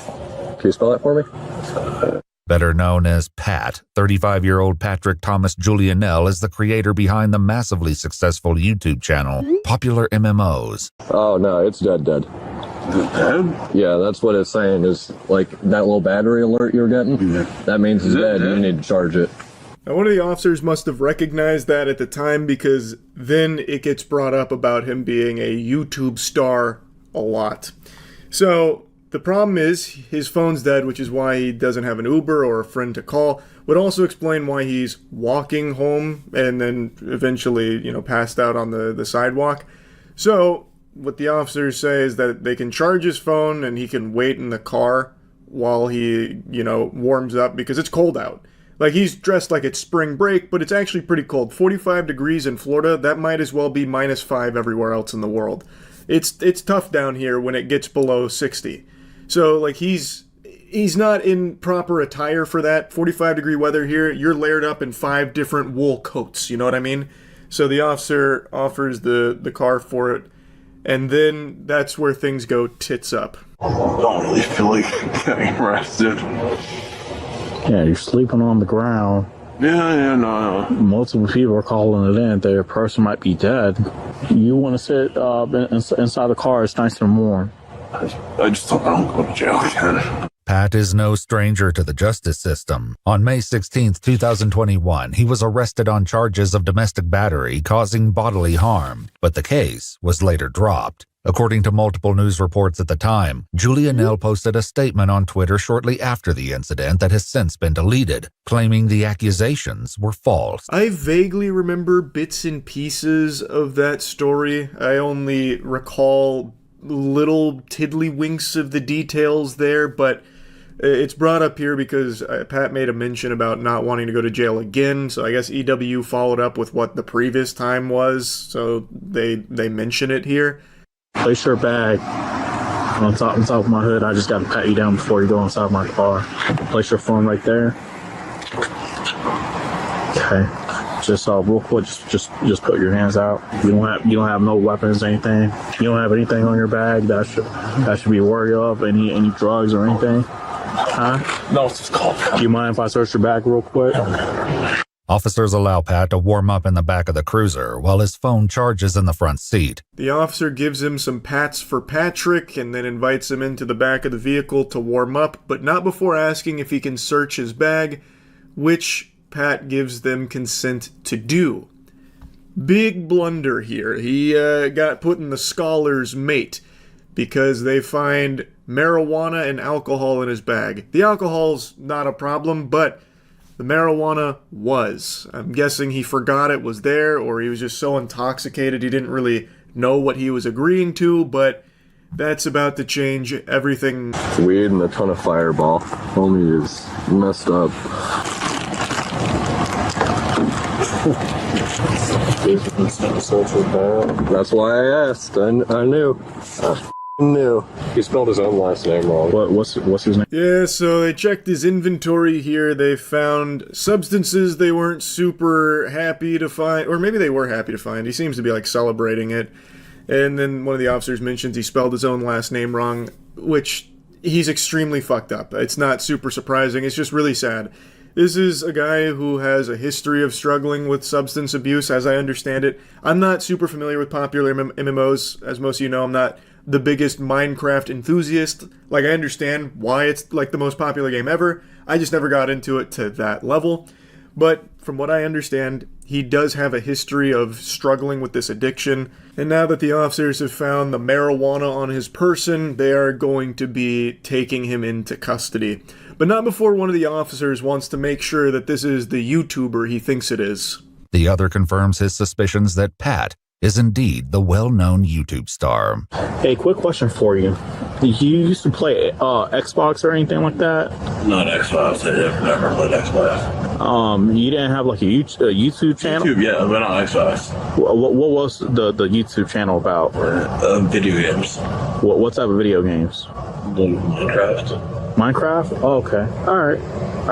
Can you spell that for me? Better known as Pat, 35-year-old Patrick Thomas Julianell is the creator behind the massively successful YouTube channel, Popular MMOs. Oh, no, it's dead. Dead? Yeah, that's what it's saying is, like, that little battery alert you're getting, that means it's dead and you need to charge it. Now, one of the officers must have recognized that at the time because then it gets brought up about him being a YouTube star a lot. So, the problem is his phone's dead, which is why he doesn't have an Uber or a friend to call. Would also explain why he's walking home and then eventually, you know, passed out on the sidewalk. So, what the officers say is that they can charge his phone and he can wait in the car while he, you know, warms up because it's cold out. Like, he's dressed like it's spring break, but it's actually pretty cold. 45 degrees in Florida, that might as well be -5 everywhere else in the world. It's tough down here when it gets below 60. So, like, he's not in proper attire for that. 45-degree weather here, you're layered up in 5 different wool coats, you know what I mean? So the officer offers the car for it. And then that's where things go tits up. I don't really feel like getting arrested. Yeah, you're sleeping on the ground. Yeah, no. Multiple people are calling it in. Their person might be dead. You want to sit inside the car. It's nice and warm. I just don't want to go to jail again. Pat is no stranger to the justice system. On May 16, 2021, he was arrested on charges of domestic battery causing bodily harm, but the case was later dropped. According to multiple news reports at the time, Julianell posted a statement on Twitter shortly after the incident that has since been deleted, claiming the accusations were false. I vaguely remember bits and pieces of that story. I only recall little tiddlywinks of the details there, but it's brought up here because Pat made a mention about not wanting to go to jail again, so I guess EW followed up with what the previous time was, so they mention it here. Place your bag on top of my hood. I just got to pat you down before you go inside my car. Place your phone right there. Okay. Just real quick, just put your hands out. You don't have no weapons or anything. You don't have anything on your bag that should be worried of. Any drugs or anything? Huh? No, it's just called. Do you mind if I search your bag real quick? Officers allow Pat to warm up in the back of the cruiser while his phone charges in the front seat. The officer gives him some pats for Patrick and then invites him into the back of the vehicle to warm up, but not before asking if he can search his bag, which Pat gives them consent to do. Big blunder here. He got put in the scholar's mate because they find marijuana and alcohol in his bag. The alcohol's not a problem, but the marijuana was. I'm guessing he forgot it was there, or he was just so intoxicated he didn't really know what he was agreeing to, but that's about to change everything. It's weed and a ton of Fireball. Homie is messed up. That's why I asked. I knew. I knew. He spelled his own last name wrong. What's his name? Yeah, so they checked his inventory here. They found substances they weren't super happy to find, or maybe they were happy to find. He seems to be like celebrating it. And then one of the officers mentions he spelled his own last name wrong, which he's extremely fucked up. It's not super surprising. It's just really sad. This is a guy who has a history of struggling with substance abuse, as I understand it. I'm not super familiar with popular MMOs. As most of you know, I'm not the biggest Minecraft enthusiast. Like, I understand why it's like the most popular game ever. I just never got into it to that level. But from what I understand, he does have a history of struggling with this addiction. And now that the officers have found the marijuana on his person, they are going to be taking him into custody. But not before one of the officers wants to make sure that this is the YouTuber he thinks it is. The other confirms his suspicions that Pat is indeed the well-known YouTube star. Hey, quick question for you. Did you used to play Xbox or anything like that? Not Xbox. I never played Xbox. You didn't have like a YouTube channel? YouTube, yeah, but not Xbox. What was the YouTube channel about? Video games. What type of video games? Minecraft. Minecraft? Oh, okay. All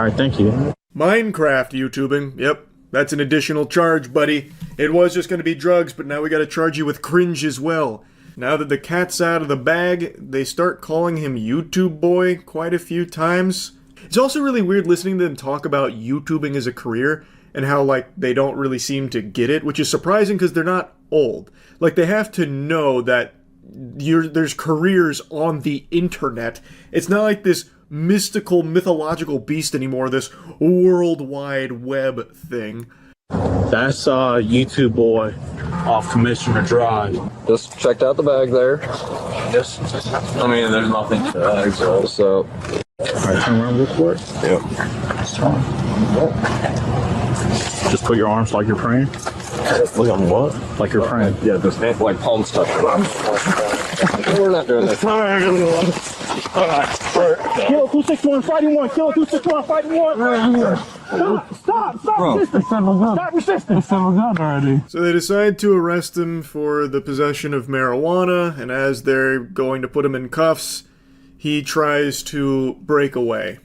right, thank you. Minecraft YouTubing. Yep, that's an additional charge, buddy. It was just going to be drugs, but now we got to charge you with cringe as well. Now that the cat's out of the bag, they start calling him YouTube Boy quite a few times. It's also really weird listening to them talk about YouTubing as a career and how, like, they don't really seem to get it, which is surprising because they're not old. Like, they have to know that there's careers on the internet. It's not like this mystical, mythological beast anymore, this World Wide Web thing. That's YouTube Boy off Commissioner Drive. Just checked out the bag there. Yes. I mean, there's nothing to bag, so. Alright, turn around real quick. Yep. Just put your arms like you're praying. Look on what? Like you're praying. Yeah, just like palms touching. We're not doing this. Alright. Kill 261 fighting one. Kill 261 fighting one. Stop resisting. Stop resisting. Already. So they decide to arrest him for the possession of marijuana, and as they're going to put him in cuffs, he tries to break away.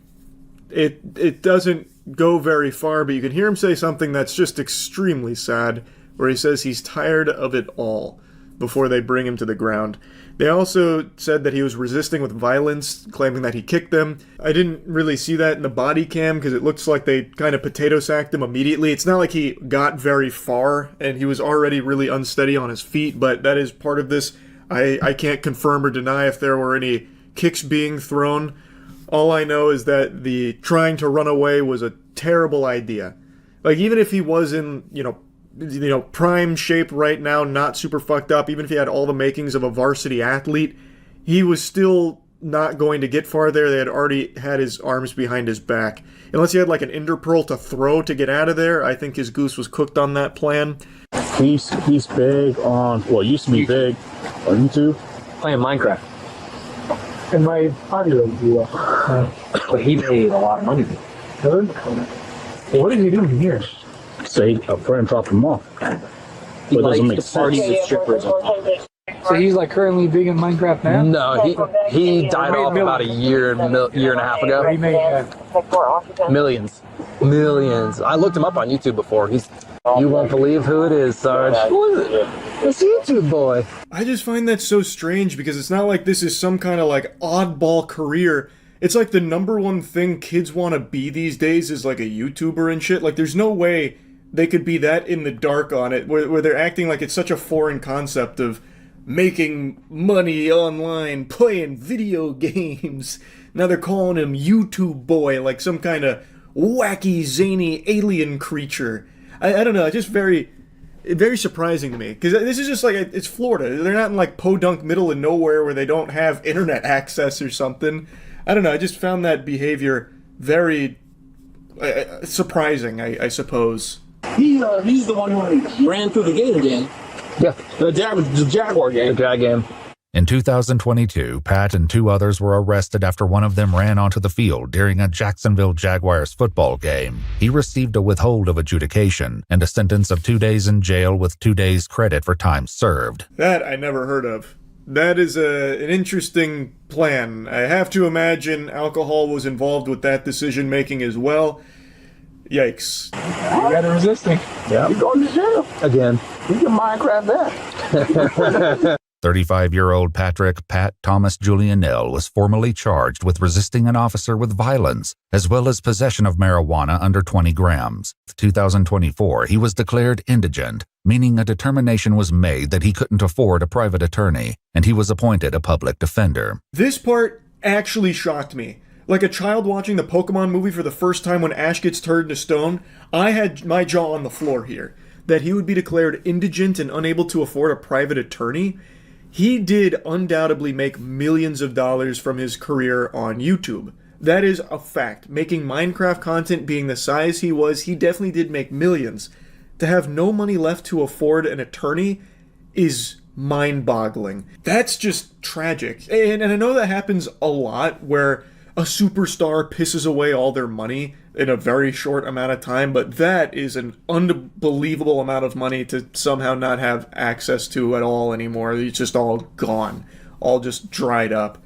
It doesn't go very far, but you can hear him say something that's just extremely sad, where he says he's tired of it all, before they bring him to the ground. They also said that he was resisting with violence, claiming that he kicked them. I didn't really see that in the body cam because it looks like they kind of potato sacked him immediately. It's not like he got very far and he was already really unsteady on his feet, but that is part of this. I can't confirm or deny if there were any kicks being thrown. All I know is that the trying to run away was a terrible idea. Like, even if he was in, prime shape right now, not super fucked up, even if he had all the makings of a varsity athlete, he was still not going to get far there. They had already had his arms behind his back. Unless he had like an ender pearl to throw to get out of there, I think his goose was cooked on that plan. He's big on, used to be big on YouTube. Playing Minecraft. And my audio blew up. But he made a lot of money. Good? What is he doing here? Say a friend dropped him off. He likes to party with strippers. So he's like currently big in Minecraft now? No, he died off about a year and a half ago. He made Millions. I looked him up on YouTube before. You won't believe who it is, Sarge. Who is it? It's YouTube Boy. I just find that so strange because it's not like this is some kind of like oddball career. It's like the number one thing kids want to be these days is like a YouTuber and shit. Like, there's no way they could be that in the dark on it, where they're acting like it's such a foreign concept of making money online, playing video games. Now they're calling him YouTube Boy, like some kind of wacky, zany alien creature. I don't know, it's just very... very surprising to me, because this is just like, it's Florida. They're not in like podunk middle of nowhere where they don't have internet access or something. I don't know, I just found that behavior very surprising, I suppose. He's the one who ran through the gate again. Yeah. The Jaguar game. The Jag game. In 2022, Pat and 2 others were arrested after one of them ran onto the field during a Jacksonville Jaguars football game. He received a withhold of adjudication and a sentence of 2 days in jail with 2 days credit for time served. That I never heard of. That is an interesting plan. I have to imagine alcohol was involved with that decision making as well. Yikes. You gotta resist me. Yeah. You're going to jail. Again. You can Minecraft that. 35-year-old Pat Thomas Julianell was formally charged with resisting an officer with violence, as well as possession of marijuana under 20 grams. In 2024, he was declared indigent, meaning a determination was made that he couldn't afford a private attorney, and he was appointed a public defender. This part actually shocked me. Like a child watching the Pokemon movie for the first time when Ash gets turned to stone, I had my jaw on the floor here. That he would be declared indigent and unable to afford a private attorney. He did undoubtedly make millions of dollars from his career on YouTube. That is a fact. Making Minecraft content being the size he was, he definitely did make millions. To have no money left to afford an attorney is mind-boggling. That's just tragic. And I know that happens a lot, where a superstar pisses away all their money in a very short amount of time, but that is an unbelievable amount of money to somehow not have access to at all anymore. It's just all gone. All just dried up.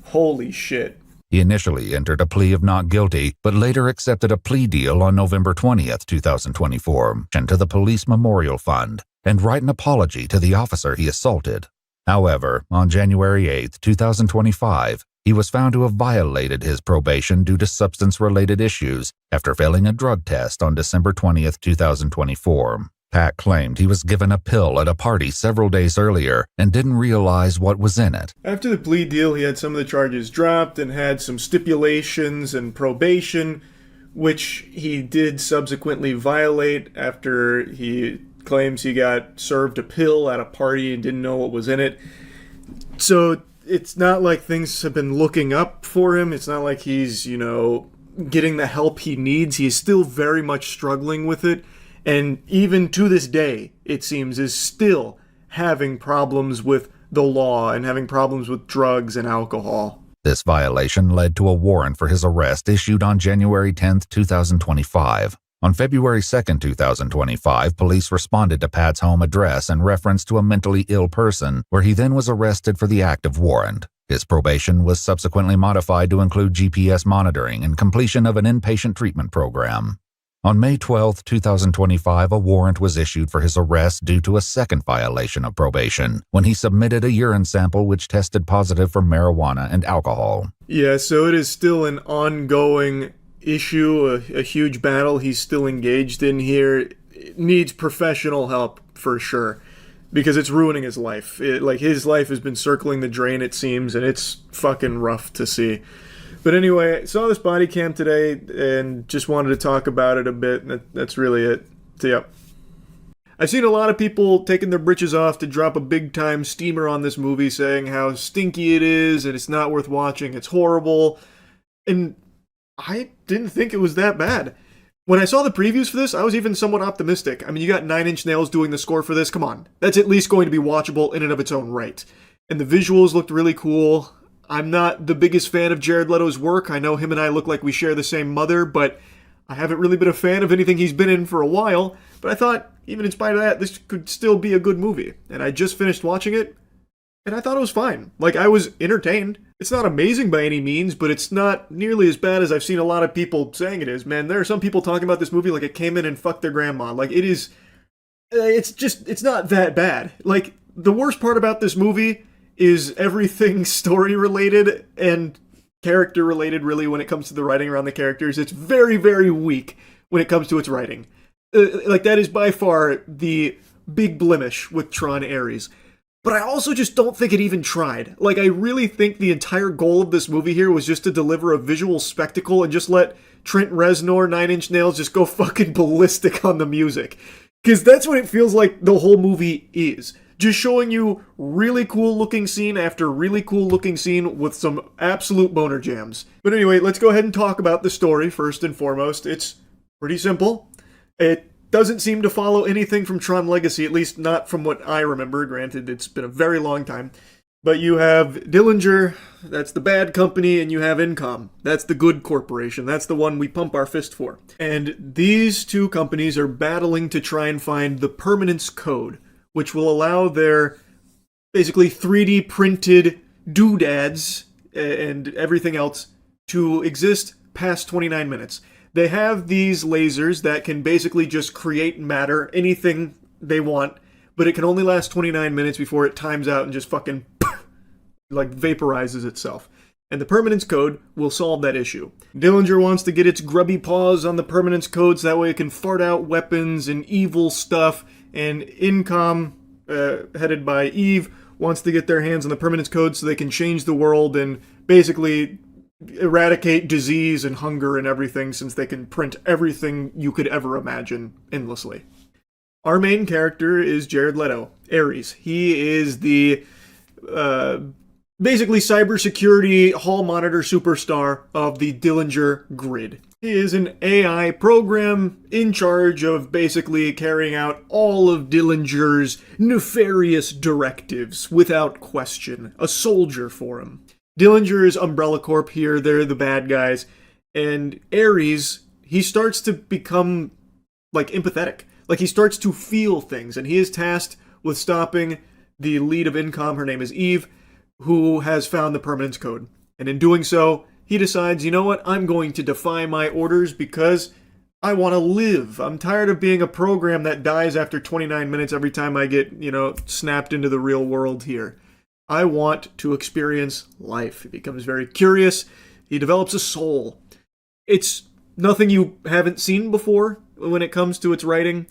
Holy shit. He initially entered a plea of not guilty, but later accepted a plea deal on November 20th, 2024, to the Police Memorial Fund, and write an apology to the officer he assaulted. However, on January 8th, 2025, he was found to have violated his probation due to substance-related issues after failing a drug test on December 20th, 2024. Pat claimed he was given a pill at a party several days earlier and didn't realize what was in it. After the plea deal, he had some of the charges dropped and had some stipulations and probation, which he did subsequently violate after he claims he got served a pill at a party and didn't know what was in it. So it's not like things have been looking up for him. It's not like he's, getting the help he needs. He is still very much struggling with it. And even to this day, it seems, is still having problems with the law and having problems with drugs and alcohol. This violation led to a warrant for his arrest issued on January 10, 2025. On February 2, 2025, police responded to Pat's home address in reference to a mentally ill person, where he then was arrested for the active warrant. His probation was subsequently modified to include GPS monitoring and completion of an inpatient treatment program. On May 12, 2025, a warrant was issued for his arrest due to a second violation of probation, when he submitted a urine sample which tested positive for marijuana and alcohol. Yeah, so it is still an ongoing issue, a huge battle he's still engaged in here. It needs professional help for sure, because it's ruining his life. His life has been circling the drain, it seems, and it's fucking rough to see. But anyway, I saw this body cam today and just wanted to talk about it a bit, and that's really it. So, yep. I've seen a lot of people taking their britches off to drop a big-time steamer on this movie, saying how stinky it is and it's not worth watching, it's horrible. And I didn't think it was that bad. When I saw the previews for this, I was even somewhat optimistic. I mean, you got Nine Inch Nails doing the score for this, come on. That's at least going to be watchable in and of its own right. And the visuals looked really cool. I'm not the biggest fan of Jared Leto's work. I know him and I look like we share the same mother, but I haven't really been a fan of anything he's been in for a while. But I thought, even in spite of that, this could still be a good movie. And I just finished watching it, and I thought it was fine. I was entertained. It's not amazing by any means, but it's not nearly as bad as I've seen a lot of people saying it is. Man, there are some people talking about this movie like it came in and fucked their grandma. It's not that bad. The worst part about this movie is everything story-related and character-related, really, when it comes to the writing around the characters. It's very, very weak when it comes to its writing. That is by far the big blemish with Tron Ares. But I also just don't think it even tried. I really think the entire goal of this movie here was just to deliver a visual spectacle and just let Trent Reznor, Nine Inch Nails, just go fucking ballistic on the music. Because that's what it feels like the whole movie is. Just showing you really cool looking scene after really cool looking scene with some absolute boner jams. But anyway, let's go ahead and talk about the story first and foremost. It's pretty simple. It doesn't seem to follow anything from Tron Legacy, at least not from what I remember. Granted, it's been a very long time. But you have Dillinger, that's the bad company, and you have Incom, that's the good corporation. That's the one we pump our fist for. And these two companies are battling to try and find the permanence code, which will allow their basically 3D printed doodads and everything else to exist past 29 minutes. They have these lasers that can basically just create matter, anything they want, but it can only last 29 minutes before it times out and just fucking like vaporizes itself. And the permanence code will solve that issue. Dillinger wants to get its grubby paws on the permanence code so that way it can fart out weapons and evil stuff. And Incom, headed by Eve, wants to get their hands on the permanence code so they can change the world and basically eradicate disease and hunger and everything, since they can print everything you could ever imagine endlessly. Our main character is Jared Leto, Ares. He is the basically cybersecurity hall monitor superstar of the Dillinger grid. He is an AI program in charge of basically carrying out all of Dillinger's nefarious directives without question. A soldier for him. Dillinger is Umbrella Corp here, they're the bad guys. And Ares, he starts to become, like, empathetic. Like, he starts to feel things, and he is tasked with stopping the lead of Incom, her name is Eve, who has found the permanence code. And in doing so, he decides, you know what, I'm going to defy my orders because I want to live. I'm tired of being a program that dies after 29 minutes every time I get, snapped into the real world here. I want to experience life. He becomes very curious. He develops a soul. It's nothing you haven't seen before when it comes to its writing,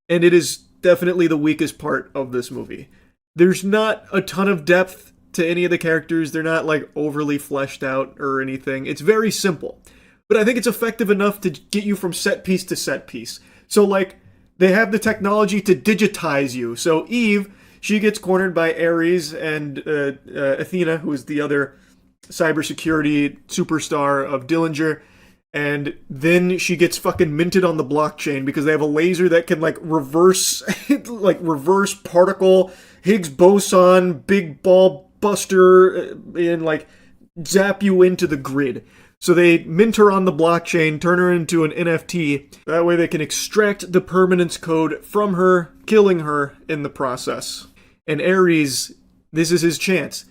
and it is definitely the weakest part of this movie. There's not a ton of depth to any of the characters. They're not like overly fleshed out or anything. It's very simple. But I think it's effective enough to get you from set piece to set piece. So like, they have the technology to digitize you. So Eve, she gets cornered by Ares and Athena, who is the other cybersecurity superstar of Dillinger. And then she gets fucking minted on the blockchain because they have a laser that can like reverse particle, Higgs boson, big ball buster, and like zap you into the grid. So they mint her on the blockchain, turn her into an NFT. That way they can extract the permanence code from her, killing her in the process. And Ares, this is his chance.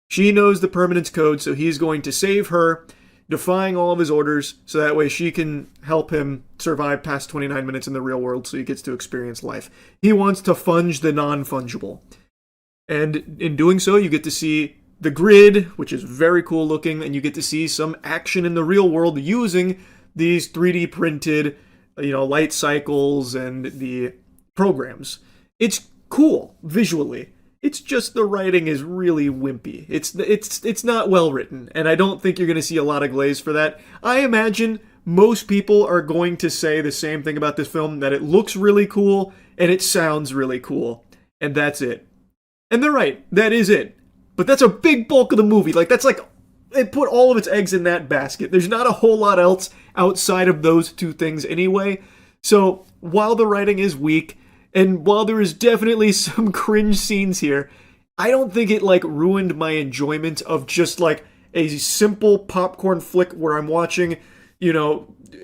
She knows the permanence code, so he's going to save her, defying all of his orders, so that way she can help him survive past 29 minutes in the real world so he gets to experience life. He wants to funge the non-fungible. And in doing so, you get to see the grid, which is very cool looking, and you get to see some action in the real world using these 3D printed, light cycles and the programs. It's cool visually. It's just the writing is really wimpy. It's not well written, and I don't think you're going to see a lot of glaze for that. I imagine most people are going to say the same thing about this film, that it looks really cool and it sounds really cool, and that's it. And they're right, that is it. But that's a big bulk of the movie. It put all of its eggs in that basket. There's not a whole lot else outside of those two things anyway. So, while the writing is weak, and while there is definitely some cringe scenes here, I don't think it ruined my enjoyment of just a simple popcorn flick where I'm watching,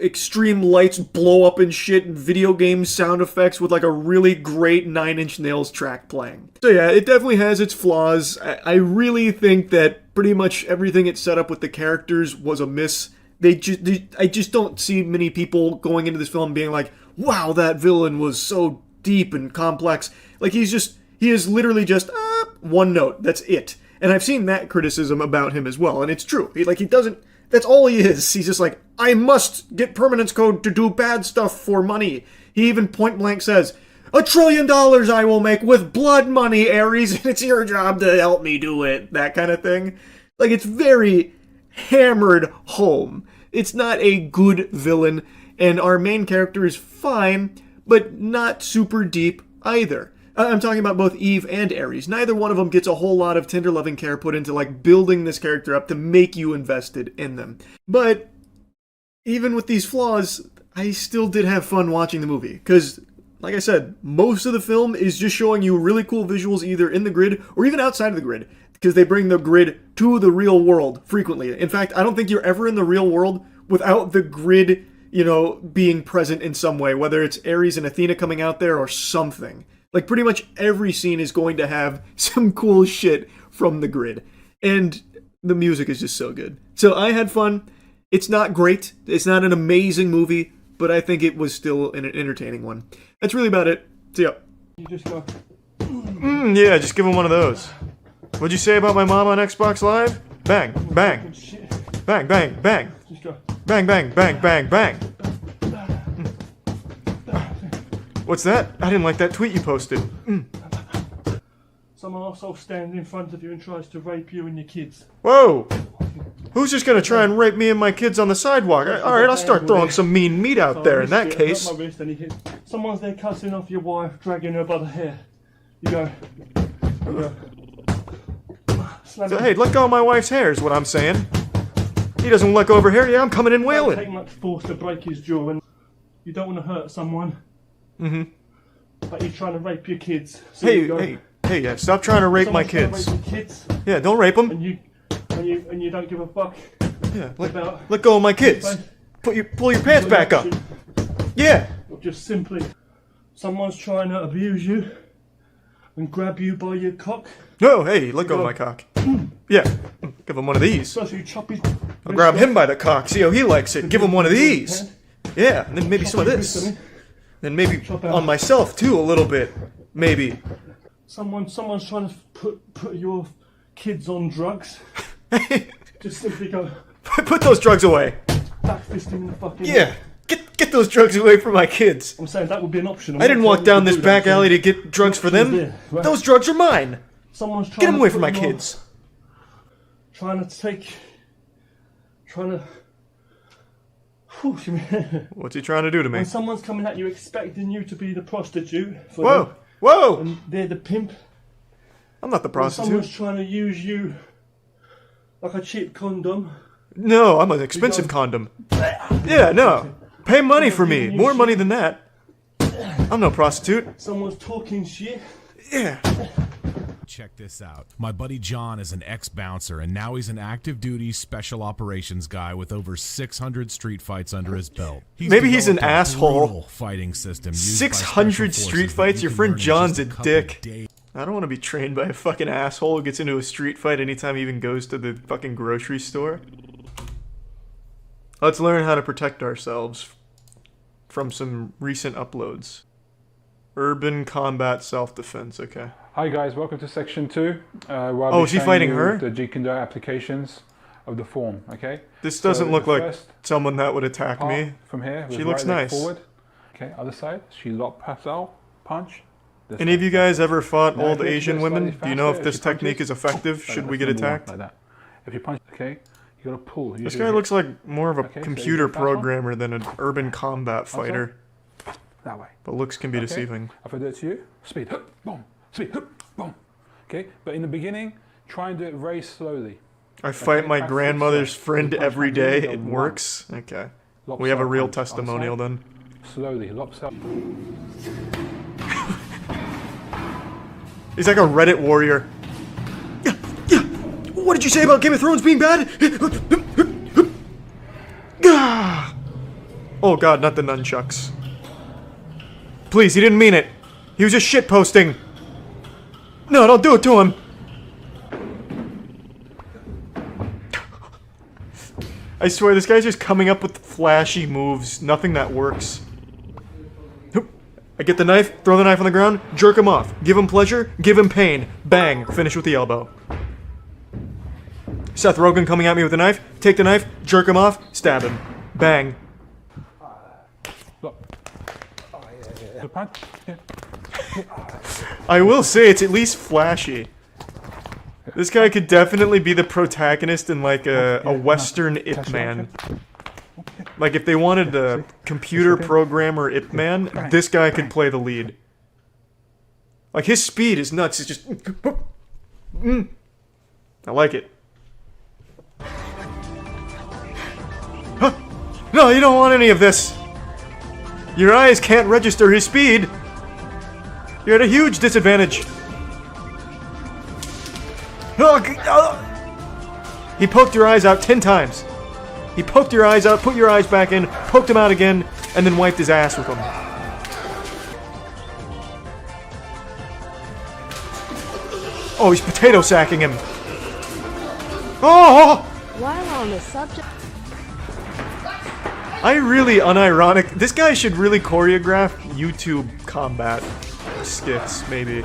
extreme lights blow up and shit and video game sound effects with a really great Nine Inch Nails track playing. So yeah, it definitely has its flaws. I really think that pretty much everything it set up with the characters was a miss. I just don't see many people going into this film being like, wow, that villain was so deep and complex. He is literally just one note. That's it. And I've seen that criticism about him as well, and it's true. He doesn't. That's all he is. He's just I must get permanence code to do bad stuff for money. He even point blank says, $1 trillion I will make with blood money, Ares, and it's your job to help me do it. That kind of thing. It's very hammered home. It's not a good villain, and our main character is fine, but not super deep either. I'm talking about both Eve and Ares. Neither one of them gets a whole lot of tender loving care put into like building this character up to make you invested in them. But even with these flaws, I still did have fun watching the movie. Because, like I said, most of the film is just showing you really cool visuals either in the grid or even outside of the grid. Because they bring the grid to the real world frequently. In fact, I don't think you're ever in the real world without the grid, being present in some way. Whether it's Ares and Athena coming out there or something. Like, pretty much every scene is going to have some cool shit from the grid. And the music is just so good. So I had fun. It's not great. It's not an amazing movie. But I think it was still an entertaining one. That's really about it. See ya. You just go. Yeah, just give him one of those. What'd you say about my mom on Xbox Live? Bang, bang. Bang, bang, bang. Just go. Bang, bang, bang, bang, bang. What's that? I didn't like that tweet you posted. Some arsehole stands in front of you and tries to rape you and your kids. Whoa! Who's just gonna try and rape me and my kids on the sidewalk? Alright, I'll start throwing some mean meat out there in that case. Someone's there cussing off your wife, dragging her by the hair. You go. So, hey, let go of my wife's hair is what I'm saying. He doesn't let go of her hair, yeah, I'm coming in wailing. It doesn't take much force to break his jaw, and you don't want to hurt someone. But he's trying to rape your kids. So Hey, yeah, stop trying to rape my kids. Yeah, don't rape them. And you don't give a fuck. Yeah, let go of my kids. Pull your pants back up. Yeah. Or just simply, someone's trying to abuse you and grab you by your cock. No, hey, let go of my cock. Yeah, give him one of these. So you chop his I'll grab him by the cock, see how he likes it. Give him one of these. Yeah, and then maybe some of this. Then maybe on myself too a little bit. Maybe. Someone's trying to put your kids on drugs. Just simply go. Put those drugs away. Back fisting the fucking. Yeah. Get those drugs away from my kids. I'm saying that would be an option. I didn't walk down this back alley to get drugs for them. Right? Those drugs are mine. Someone's trying get them away from my kids. Trying to. What's he trying to do to me? When someone's coming at you expecting you to be the prostitute. For Whoa! them, Whoa! And they're the pimp. I'm not the prostitute. Someone's trying to use you like a cheap condom. No, I'm an expensive condom. Yeah, no. Pay money for me. More money than that. I'm no prostitute. Someone's talking shit. Yeah. Check this out. My buddy John is an ex-bouncer, and now he's an active-duty special operations guy with over 600 street fights under his belt. Maybe he's an asshole. Fighting system. 600 street fights? Your friend John's a dick. I don't want to be trained by a fucking asshole who gets into a street fight anytime he even goes to the fucking grocery store. Let's learn how to protect ourselves from some recent uploads. Urban combat self-defense, okay. Hi guys, welcome to section 2. Oh, is he fighting her? The G-Kendo applications of the form, okay? This doesn't look like someone that would attack me. From here, she looks nice. Forward. Okay, other side. She lock pass out, punch. Any of you guys ever fought old Asian women? Do you know if this technique is effective? Should we get attacked? Like that. If you punch, okay, you gotta pull. This guy looks like more of a computer programmer than an urban combat fighter. That way. But looks can be deceiving. If I do it to you, speed, boom, speed, boom. Okay, but in the beginning, try and do it very slowly. I fight my grandmother's friend every day. It works. Okay. We have a real testimonial then. Slowly, lops up. He's like a Reddit warrior. Yeah. What did you say about Game of Thrones being bad? Oh god, not the nunchucks. Please, he didn't mean it. He was just shitposting. No, don't do it to him. I swear, this guy's just coming up with flashy moves. Nothing that works. I get the knife, throw the knife on the ground, jerk him off. Give him pleasure, give him pain. Bang, finish with the elbow. Seth Rogen coming at me with a knife, take the knife, jerk him off, stab him. Bang. I will say it's at least flashy. This guy could definitely be the protagonist in like a Western Ip Man. Like, if they wanted a computer programmer Ip Man, this guy could play the lead. Like, his speed is nuts. It's just... I like it. Huh? No, you don't want any of this. Your eyes can't register his speed. You're at a huge disadvantage. He poked your eyes out 10 times. He poked your eyes out, put your eyes back in, poked them out again, and then wiped his ass with them. Oh, he's potato sacking him. Oh! While on the subject... I really, unironic, this guy should really choreograph YouTube combat skits, maybe.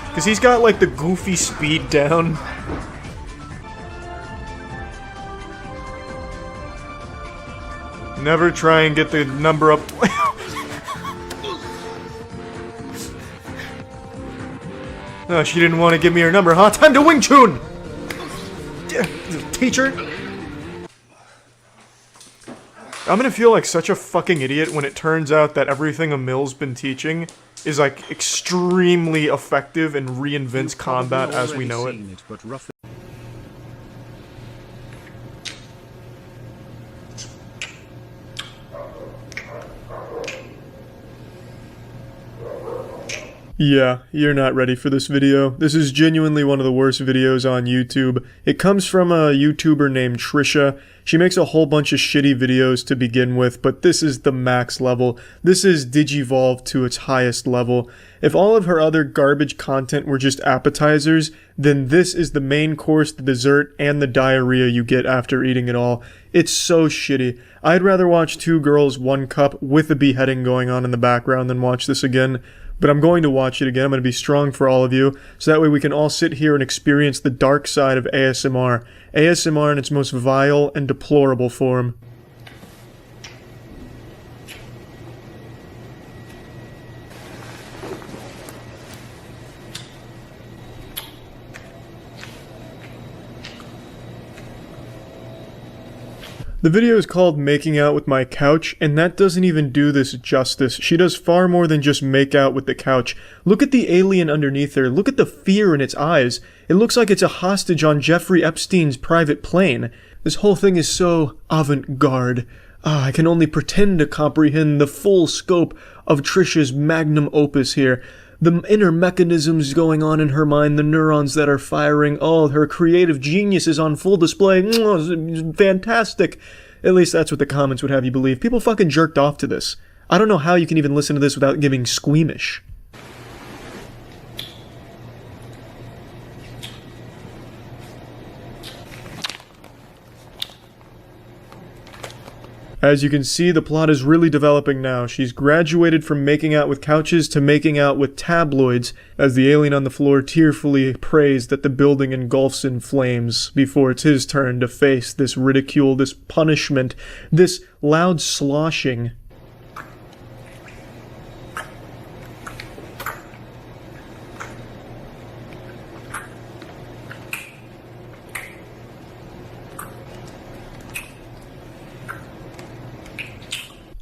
Because he's got, like, the goofy speed down. Never try and get the number up. Oh, she didn't want to give me her number, huh? Time to Wing Chun! Teacher? I'm gonna feel like such a fucking idiot when it turns out that everything Emil's been teaching is, like, extremely effective and reinvents combat as we know it. Yeah, you're not ready for this video. This is genuinely one of the worst videos on YouTube. It comes from a YouTuber named Trisha. She makes a whole bunch of shitty videos to begin with, but this is the max level. This is Digivolve to its highest level. If all of her other garbage content were just appetizers, then this is the main course, the dessert, and the diarrhea you get after eating it all. It's so shitty. I'd rather watch 2 Girls, 1 Cup with a beheading going on in the background than watch this again. But I'm going to watch it again. I'm going to be strong for all of you, so that way we can all sit here and experience the dark side of ASMR. ASMR in its most vile and deplorable form. The video is called Making Out with My Couch, and that doesn't even do this justice. She does far more than just make out with the couch. Look at the alien underneath her. Look at the fear in its eyes. It looks like it's a hostage on Jeffrey Epstein's private plane. This whole thing is so avant-garde. I can only pretend to comprehend the full scope of Trisha's magnum opus here. The inner mechanisms going on in her mind, the neurons that are firing, her creative genius is on full display. It's fantastic. At least that's what the comments would have you believe. People fucking jerked off to this. I don't know how you can even listen to this without getting squeamish. As you can see, the plot is really developing now. She's graduated from making out with couches to making out with tabloids, as the alien on the floor tearfully prays that the building engulfs in flames before it's his turn to face this ridicule, this punishment, this loud sloshing.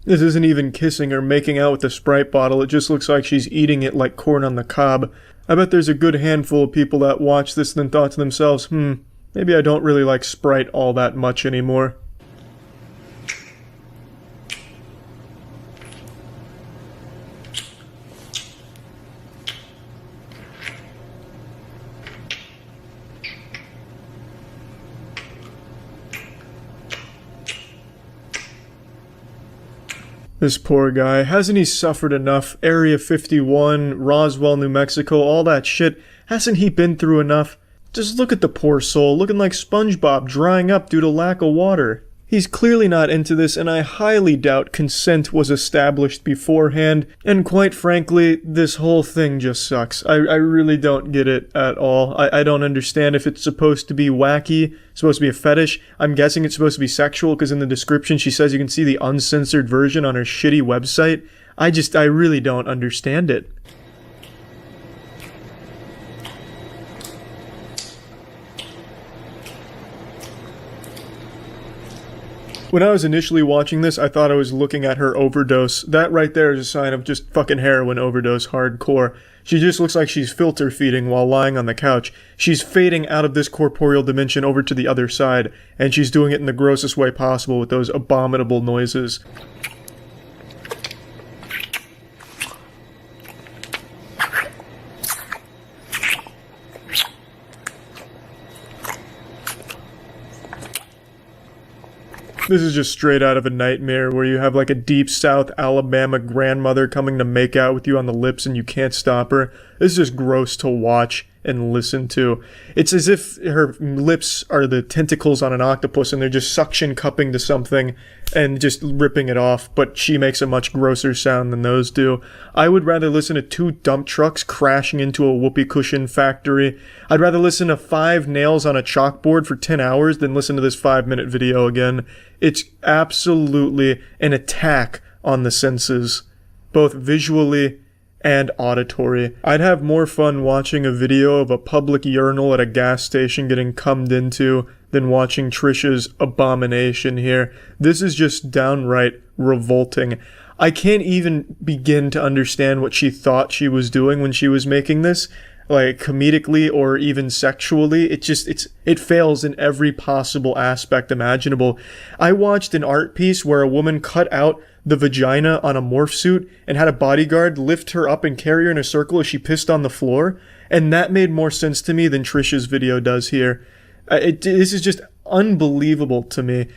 This isn't even kissing or making out with the Sprite bottle, it just looks like she's eating it like corn on the cob. I bet there's a good handful of people that watch this and then thought to themselves, maybe I don't really like Sprite all that much anymore. This poor guy, hasn't he suffered enough? Area 51, Roswell, New Mexico, all that shit. Hasn't he been through enough? Just look at the poor soul, looking like SpongeBob, drying up due to lack of water. He's clearly not into this, and I highly doubt consent was established beforehand, and quite frankly, this whole thing just sucks. I really don't get it at all. I don't understand if it's supposed to be wacky, supposed to be a fetish. I'm guessing it's supposed to be sexual, because in the description she says you can see the uncensored version on her shitty website. I really don't understand it. When I was initially watching this, I thought I was looking at her overdose. That right there is a sign of just fucking heroin overdose hardcore. She just looks like she's filter feeding while lying on the couch. She's fading out of this corporeal dimension over to the other side, and she's doing it in the grossest way possible with those abominable noises. This is just straight out of a nightmare where you have like a deep South Alabama grandmother coming to make out with you on the lips and you can't stop her. This is just gross to watch and listen to. It's as if her lips are the tentacles on an octopus and they're just suction cupping to something and just ripping it off, but she makes a much grosser sound than those do. I would rather listen to 2 dump trucks crashing into a whoopee cushion factory. I'd rather listen to 5 nails on a chalkboard for 10 hours than listen to this 5-minute video again. It's absolutely an attack on the senses, both visually and auditory. I'd have more fun watching a video of a public urinal at a gas station getting cummed into than watching Trisha's abomination here. This is just downright revolting. I can't even begin to understand what she thought she was doing when she was making this, like comedically or even sexually. It fails in every possible aspect imaginable. I watched an art piece where a woman cut out the vagina on a morph suit and had a bodyguard lift her up and carry her in a circle as she pissed on the floor, and that made more sense to me than Trisha's video does here. This is just unbelievable to me.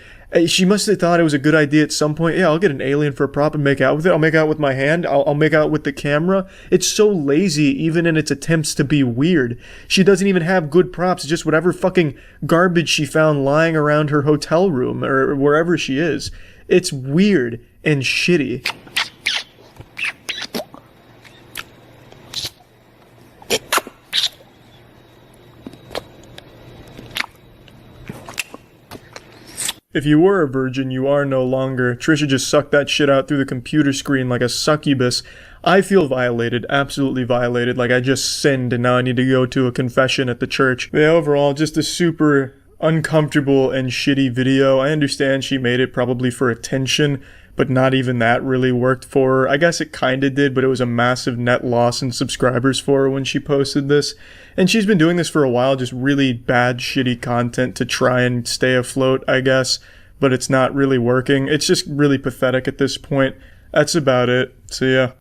She must have thought it was a good idea at some point. Yeah, I'll get an alien for a prop and make out with it. I'll make out with my hand. I'll make out with the camera. It's so lazy even in its attempts to be weird. She doesn't even have good props. It's just whatever fucking garbage she found lying around her hotel room or wherever she is. It's weird and shitty. If you were a virgin, you are no longer. Trisha just sucked that shit out through the computer screen like a succubus. I feel violated, absolutely violated, like I just sinned and now I need to go to a confession at the church. Yeah, overall, just a super uncomfortable and shitty video. I understand she made it probably for attention, but not even that really worked for her. I guess it kinda did, but it was a massive net loss in subscribers for her when she posted this. And she's been doing this for a while, just really bad, shitty content to try and stay afloat, I guess. But it's not really working. It's just really pathetic at this point. That's about it. So yeah.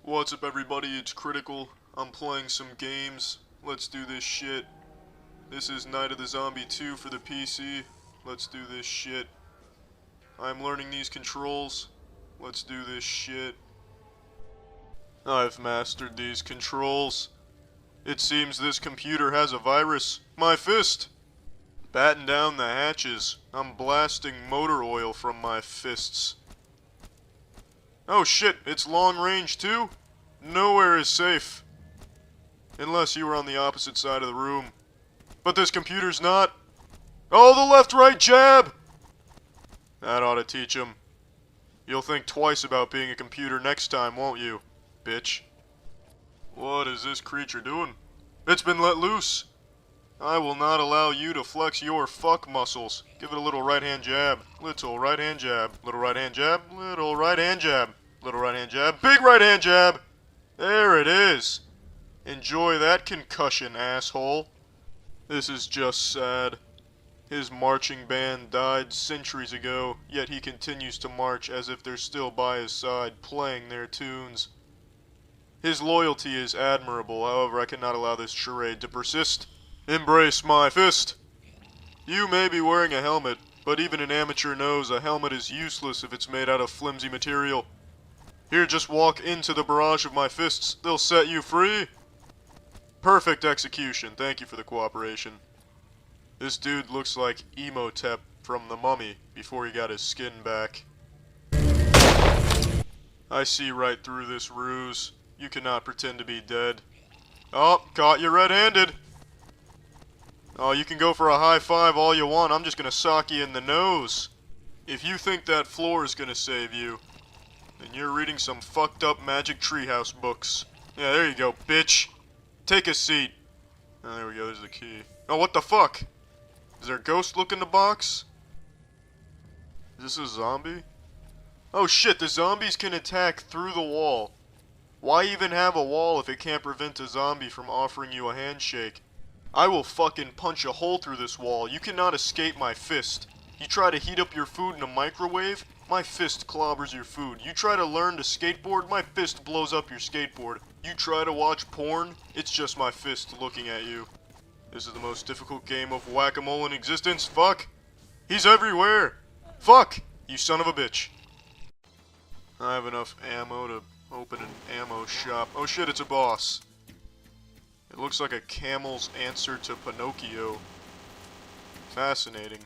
What's up everybody, it's Critical. I'm playing some games. Let's do this shit. This is Night of the Zombie 2 for the PC. Let's do this shit. I'm learning these controls. Let's do this shit. I've mastered these controls. It seems this computer has a virus. My fist! Batten down the hatches. I'm blasting motor oil from my fists. Oh shit, it's long range too? Nowhere is safe. Unless you were on the opposite side of the room. But this computer's not. Oh, the left-right jab! That ought to teach him. You'll think twice about being a computer next time, won't you, bitch? What is this creature doing? It's been let loose. I will not allow you to flex your fuck muscles. Give it a little right-hand jab. Little right-hand jab. Little right-hand jab. Little right-hand jab. Little right-hand jab. Big right-hand jab! There it is. Enjoy that concussion, asshole. This is just sad. His marching band died centuries ago, yet he continues to march as if they're still by his side, playing their tunes. His loyalty is admirable, however I cannot allow this charade to persist. Embrace my fist! You may be wearing a helmet, but even an amateur knows a helmet is useless if it's made out of flimsy material. Here, just walk into the barrage of my fists. They'll set you free. Perfect execution. Thank you for the cooperation. This dude looks like Emotep from The Mummy before he got his skin back. I see right through this ruse. You cannot pretend to be dead. Oh, caught you red-handed. Oh, you can go for a high five all you want. I'm just gonna sock you in the nose. If you think that floor is gonna save you, then you're reading some fucked up Magic Treehouse books. Yeah, there you go, bitch. Take a seat. Oh, there we go, there's the key. Oh, what the fuck? Is there a ghost look in the box? Is this a zombie? Oh shit, the zombies can attack through the wall. Why even have a wall if it can't prevent a zombie from offering you a handshake? I will fucking punch a hole through this wall. You cannot escape my fist. You try to heat up your food in a microwave, my fist clobbers your food. You try to learn to skateboard, my fist blows up your skateboard. You try to watch porn, it's just my fist looking at you. This is the most difficult game of whack-a-mole in existence. Fuck! He's everywhere! Fuck! You son of a bitch. I have enough ammo to open an ammo shop. Oh shit, it's a boss. It looks like a camel's answer to Pinocchio. Fascinating.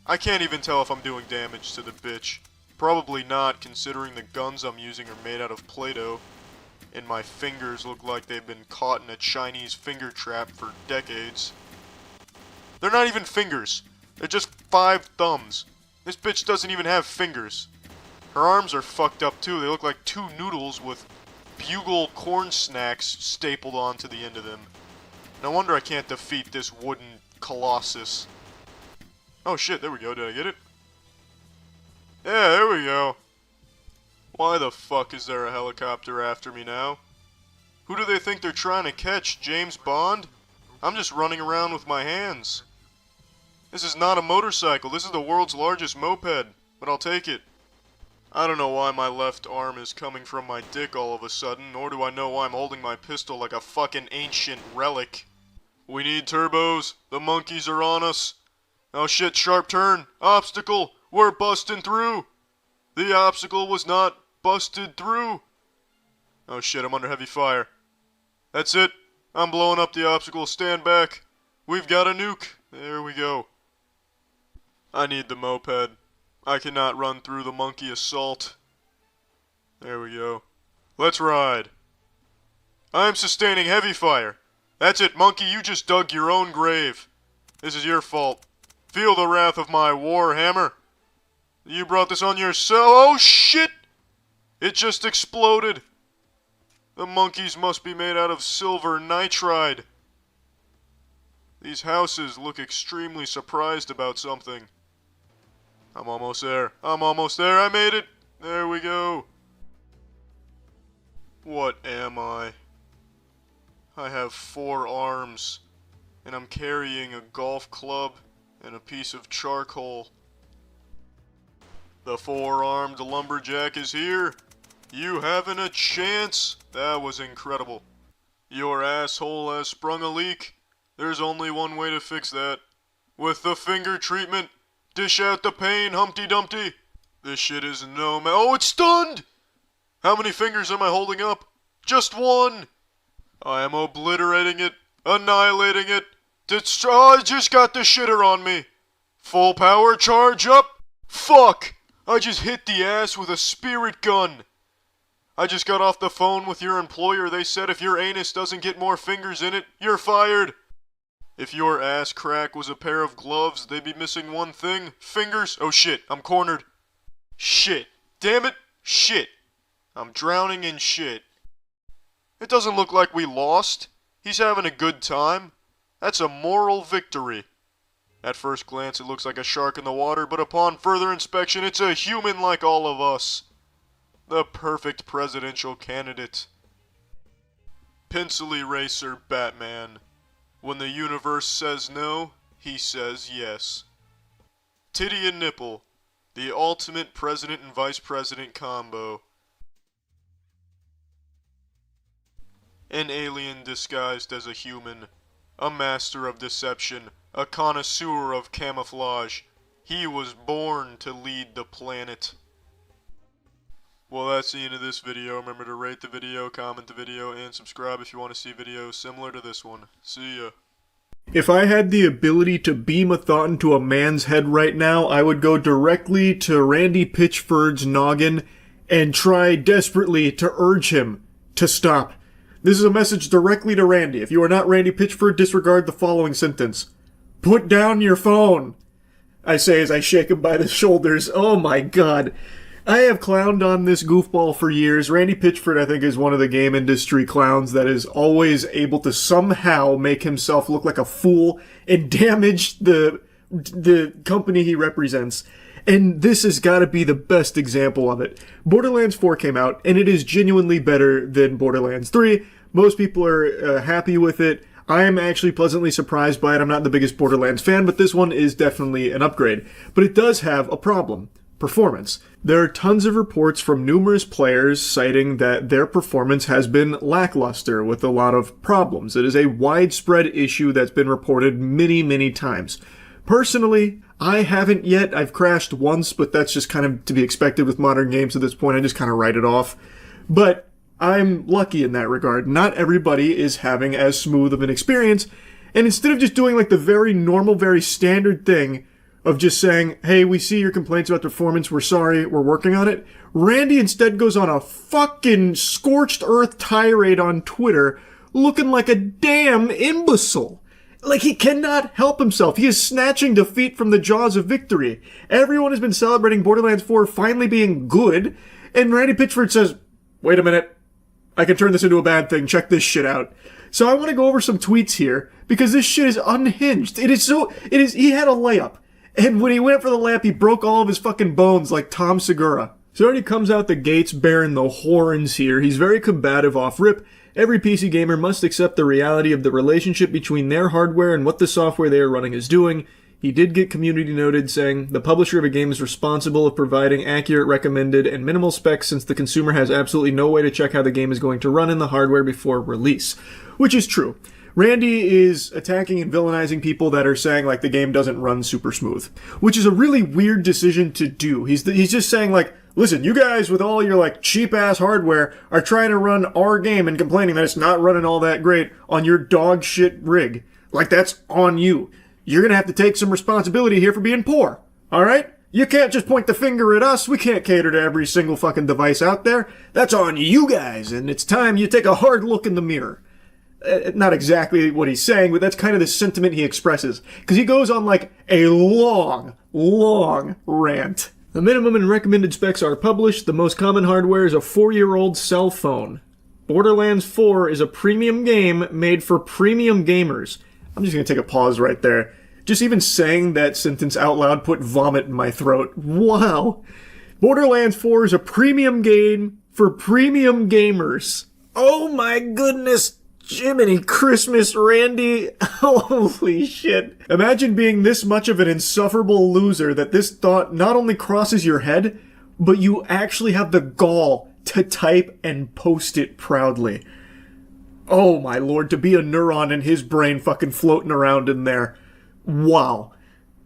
I can't even tell if I'm doing damage to the bitch. Probably not, considering the guns I'm using are made out of Play-Doh. And my fingers look like they've been caught in a Chinese finger trap for decades. They're not even fingers. They're just 5 thumbs. This bitch doesn't even have fingers. Her arms are fucked up too. They look like 2 noodles with Bugle corn snacks stapled onto the end of them. No wonder I can't defeat this wooden colossus. Oh shit, there we go. Did I get it? Yeah, there we go. Why the fuck is there a helicopter after me now? Who do they think they're trying to catch? James Bond? I'm just running around with my hands. This is not a motorcycle. This is the world's largest moped. But I'll take it. I don't know why my left arm is coming from my dick all of a sudden, nor do I know why I'm holding my pistol like a fucking ancient relic. We need turbos. The monkeys are on us. Oh shit, sharp turn. Obstacle. We're busting through. The obstacle was not busted through. Oh shit, I'm under heavy fire. That's it. I'm blowing up the obstacle. Stand back. We've got a nuke. There we go. I need the moped. I cannot run through the monkey assault. There we go. Let's ride. I'm sustaining heavy fire. That's it, monkey. You just dug your own grave. This is your fault. Feel the wrath of my war hammer. You brought this on yourself. Oh shit! It just exploded. The monkeys must be made out of silver nitride. These houses look extremely surprised about something. I'm almost there. I'm almost there. I made it. There we go. What am I? I have 4 arms. And I'm carrying a golf club and a piece of charcoal. The 4-armed lumberjack is here. You haven't a chance. That was incredible. Your asshole has sprung a leak. There's only one way to fix that. With the finger treatment. Dish out the pain, Humpty Dumpty. This shit is no ma- Oh, it's stunned! How many fingers am I holding up? Just 1. I am obliterating it. Annihilating it. Oh, I just got the shitter on me. Full power, charge up. Fuck! I just hit the ass with a spirit gun. I just got off the phone with your employer. They said if your anus doesn't get more fingers in it, you're fired. If your ass crack was a pair of gloves, they'd be missing one thing. Fingers. Oh shit, I'm cornered. Shit. Damn it. Shit. I'm drowning in shit. It doesn't look like we lost. He's having a good time. That's a moral victory. At first glance, it looks like a shark in the water, but upon further inspection, it's a human like all of us. The perfect presidential candidate. Pencil eraser Batman. When the universe says no, he says yes. Titty and nipple. The ultimate president and vice president combo. An alien disguised as a human. A master of deception. A connoisseur of camouflage. He was born to lead the planet. Well, that's the end of this video. Remember to rate the video, comment the video, and subscribe if you want to see videos similar to this one. See ya. If I had the ability to beam a thought into a man's head right now, I would go directly to Randy Pitchford's noggin and try desperately to urge him to stop. This is a message directly to Randy. If you are not Randy Pitchford, disregard the following sentence. Put down your phone, I say as I shake him by the shoulders. Oh my god. I have clowned on this goofball for years. Randy Pitchford, I think, is one of the game industry clowns that is always able to somehow make himself look like a fool and damage the company he represents. And this has got to be the best example of it. Borderlands 4 came out, and it is genuinely better than Borderlands 3. Most people are happy with it. I am actually pleasantly surprised by it. I'm not the biggest Borderlands fan, but this one is definitely an upgrade. But it does have a problem. Performance. There are tons of reports from numerous players citing that their performance has been lackluster with a lot of problems. It is a widespread issue that's been reported many, many times. Personally, I haven't yet. I've crashed once, but that's just kind of to be expected with modern games at this point. I just kind of write it off. But I'm lucky in that regard. Not everybody is having as smooth of an experience. And instead of just doing like the very normal, very standard thing of just saying, hey, we see your complaints about performance, we're sorry, we're working on it, Randy instead goes on a fucking scorched earth tirade on Twitter looking like a damn imbecile. Like, he cannot help himself. He is snatching defeat from the jaws of victory. Everyone has been celebrating Borderlands 4 finally being good, and Randy Pitchford says, wait a minute, I can turn this into a bad thing, check this shit out. So I want to go over some tweets here, because this shit is unhinged. He had a layup. And when he went for the layup, he broke all of his fucking bones like Tom Segura. So he comes out the gates bearing the horns here. He's very combative off rip. Every PC gamer must accept the reality of the relationship between their hardware and what the software they are running is doing. He did get community noted, saying, the publisher of a game is responsible of providing accurate, recommended, and minimal specs since the consumer has absolutely no way to check how the game is going to run in the hardware before release. Which is true. Randy is attacking and villainizing people that are saying, like, the game doesn't run super smooth. Which is a really weird decision to do. He's just saying, like, listen, you guys with all your, like, cheap-ass hardware are trying to run our game and complaining that it's not running all that great on your dog shit rig. Like, that's on you. You're gonna have to take some responsibility here for being poor. Alright? You can't just point the finger at us. We can't cater to every single fucking device out there. That's on you guys, and it's time you take a hard look in the mirror. Not exactly what he's saying, but that's kind of the sentiment he expresses. Because he goes on like a long, long rant. The minimum and recommended specs are published. The most common hardware is a 4-year-old cell phone. Borderlands 4 is a premium game made for premium gamers. I'm just going to take a pause right there. Just even saying that sentence out loud put vomit in my throat. Wow. Borderlands 4 is a premium game for premium gamers. Oh my goodness. Jiminy Christmas, Randy. Holy shit. Imagine being this much of an insufferable loser that this thought not only crosses your head, but you actually have the gall to type and post it proudly. Oh my lord, to be a neuron in his brain fucking floating around in there. Wow.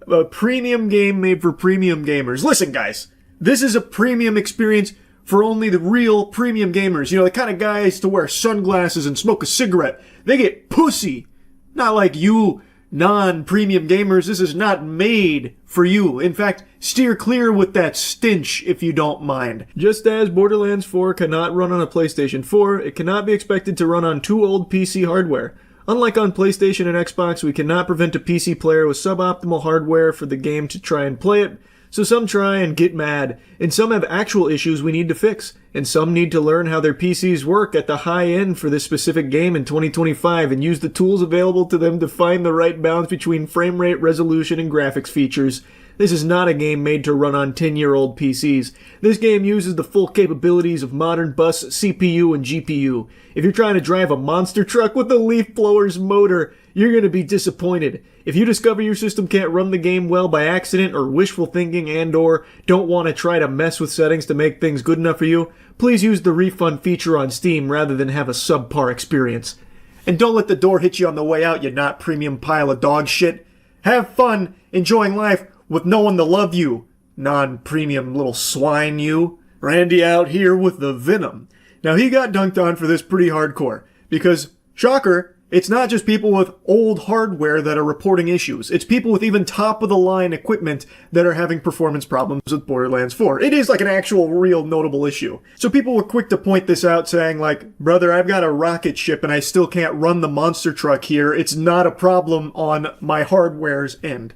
A premium game made for premium gamers. Listen, guys, this is a premium experience for only the real premium gamers. You know, the kind of guys to wear sunglasses and smoke a cigarette. They get pussy. Not like you non-premium gamers. This is not made for you. In fact, steer clear with that stench if you don't mind. Just as Borderlands 4 cannot run on a PlayStation 4, it cannot be expected to run on too old PC hardware. Unlike on PlayStation and Xbox, we cannot prevent a PC player with suboptimal hardware for the game to try and play it. So some try and get mad, and some have actual issues we need to fix, and some need to learn how their PCs work at the high end for this specific game in 2025 and use the tools available to them to find the right balance between frame rate, resolution, and graphics features. This is not a game made to run on 10-year-old PCs. This game uses the full capabilities of modern bus, CPU, and GPU. If you're trying to drive a monster truck with a leaf blower's motor, you're going to be disappointed. If you discover your system can't run the game well by accident or wishful thinking and or don't want to try to mess with settings to make things good enough for you, please use the refund feature on Steam rather than have a subpar experience. And don't let the door hit you on the way out, you not premium pile of dog shit. Have fun enjoying life with no one to love you, non-premium little swine you. Randy out here with the venom. Now he got dunked on for this pretty hardcore, because, shocker, it's not just people with old hardware that are reporting issues. It's people with even top-of-the-line equipment that are having performance problems with Borderlands 4. It is like an actual, real, notable issue. So people were quick to point this out, saying like, brother, I've got a rocket ship and I still can't run the monster truck here. It's not a problem on my hardware's end.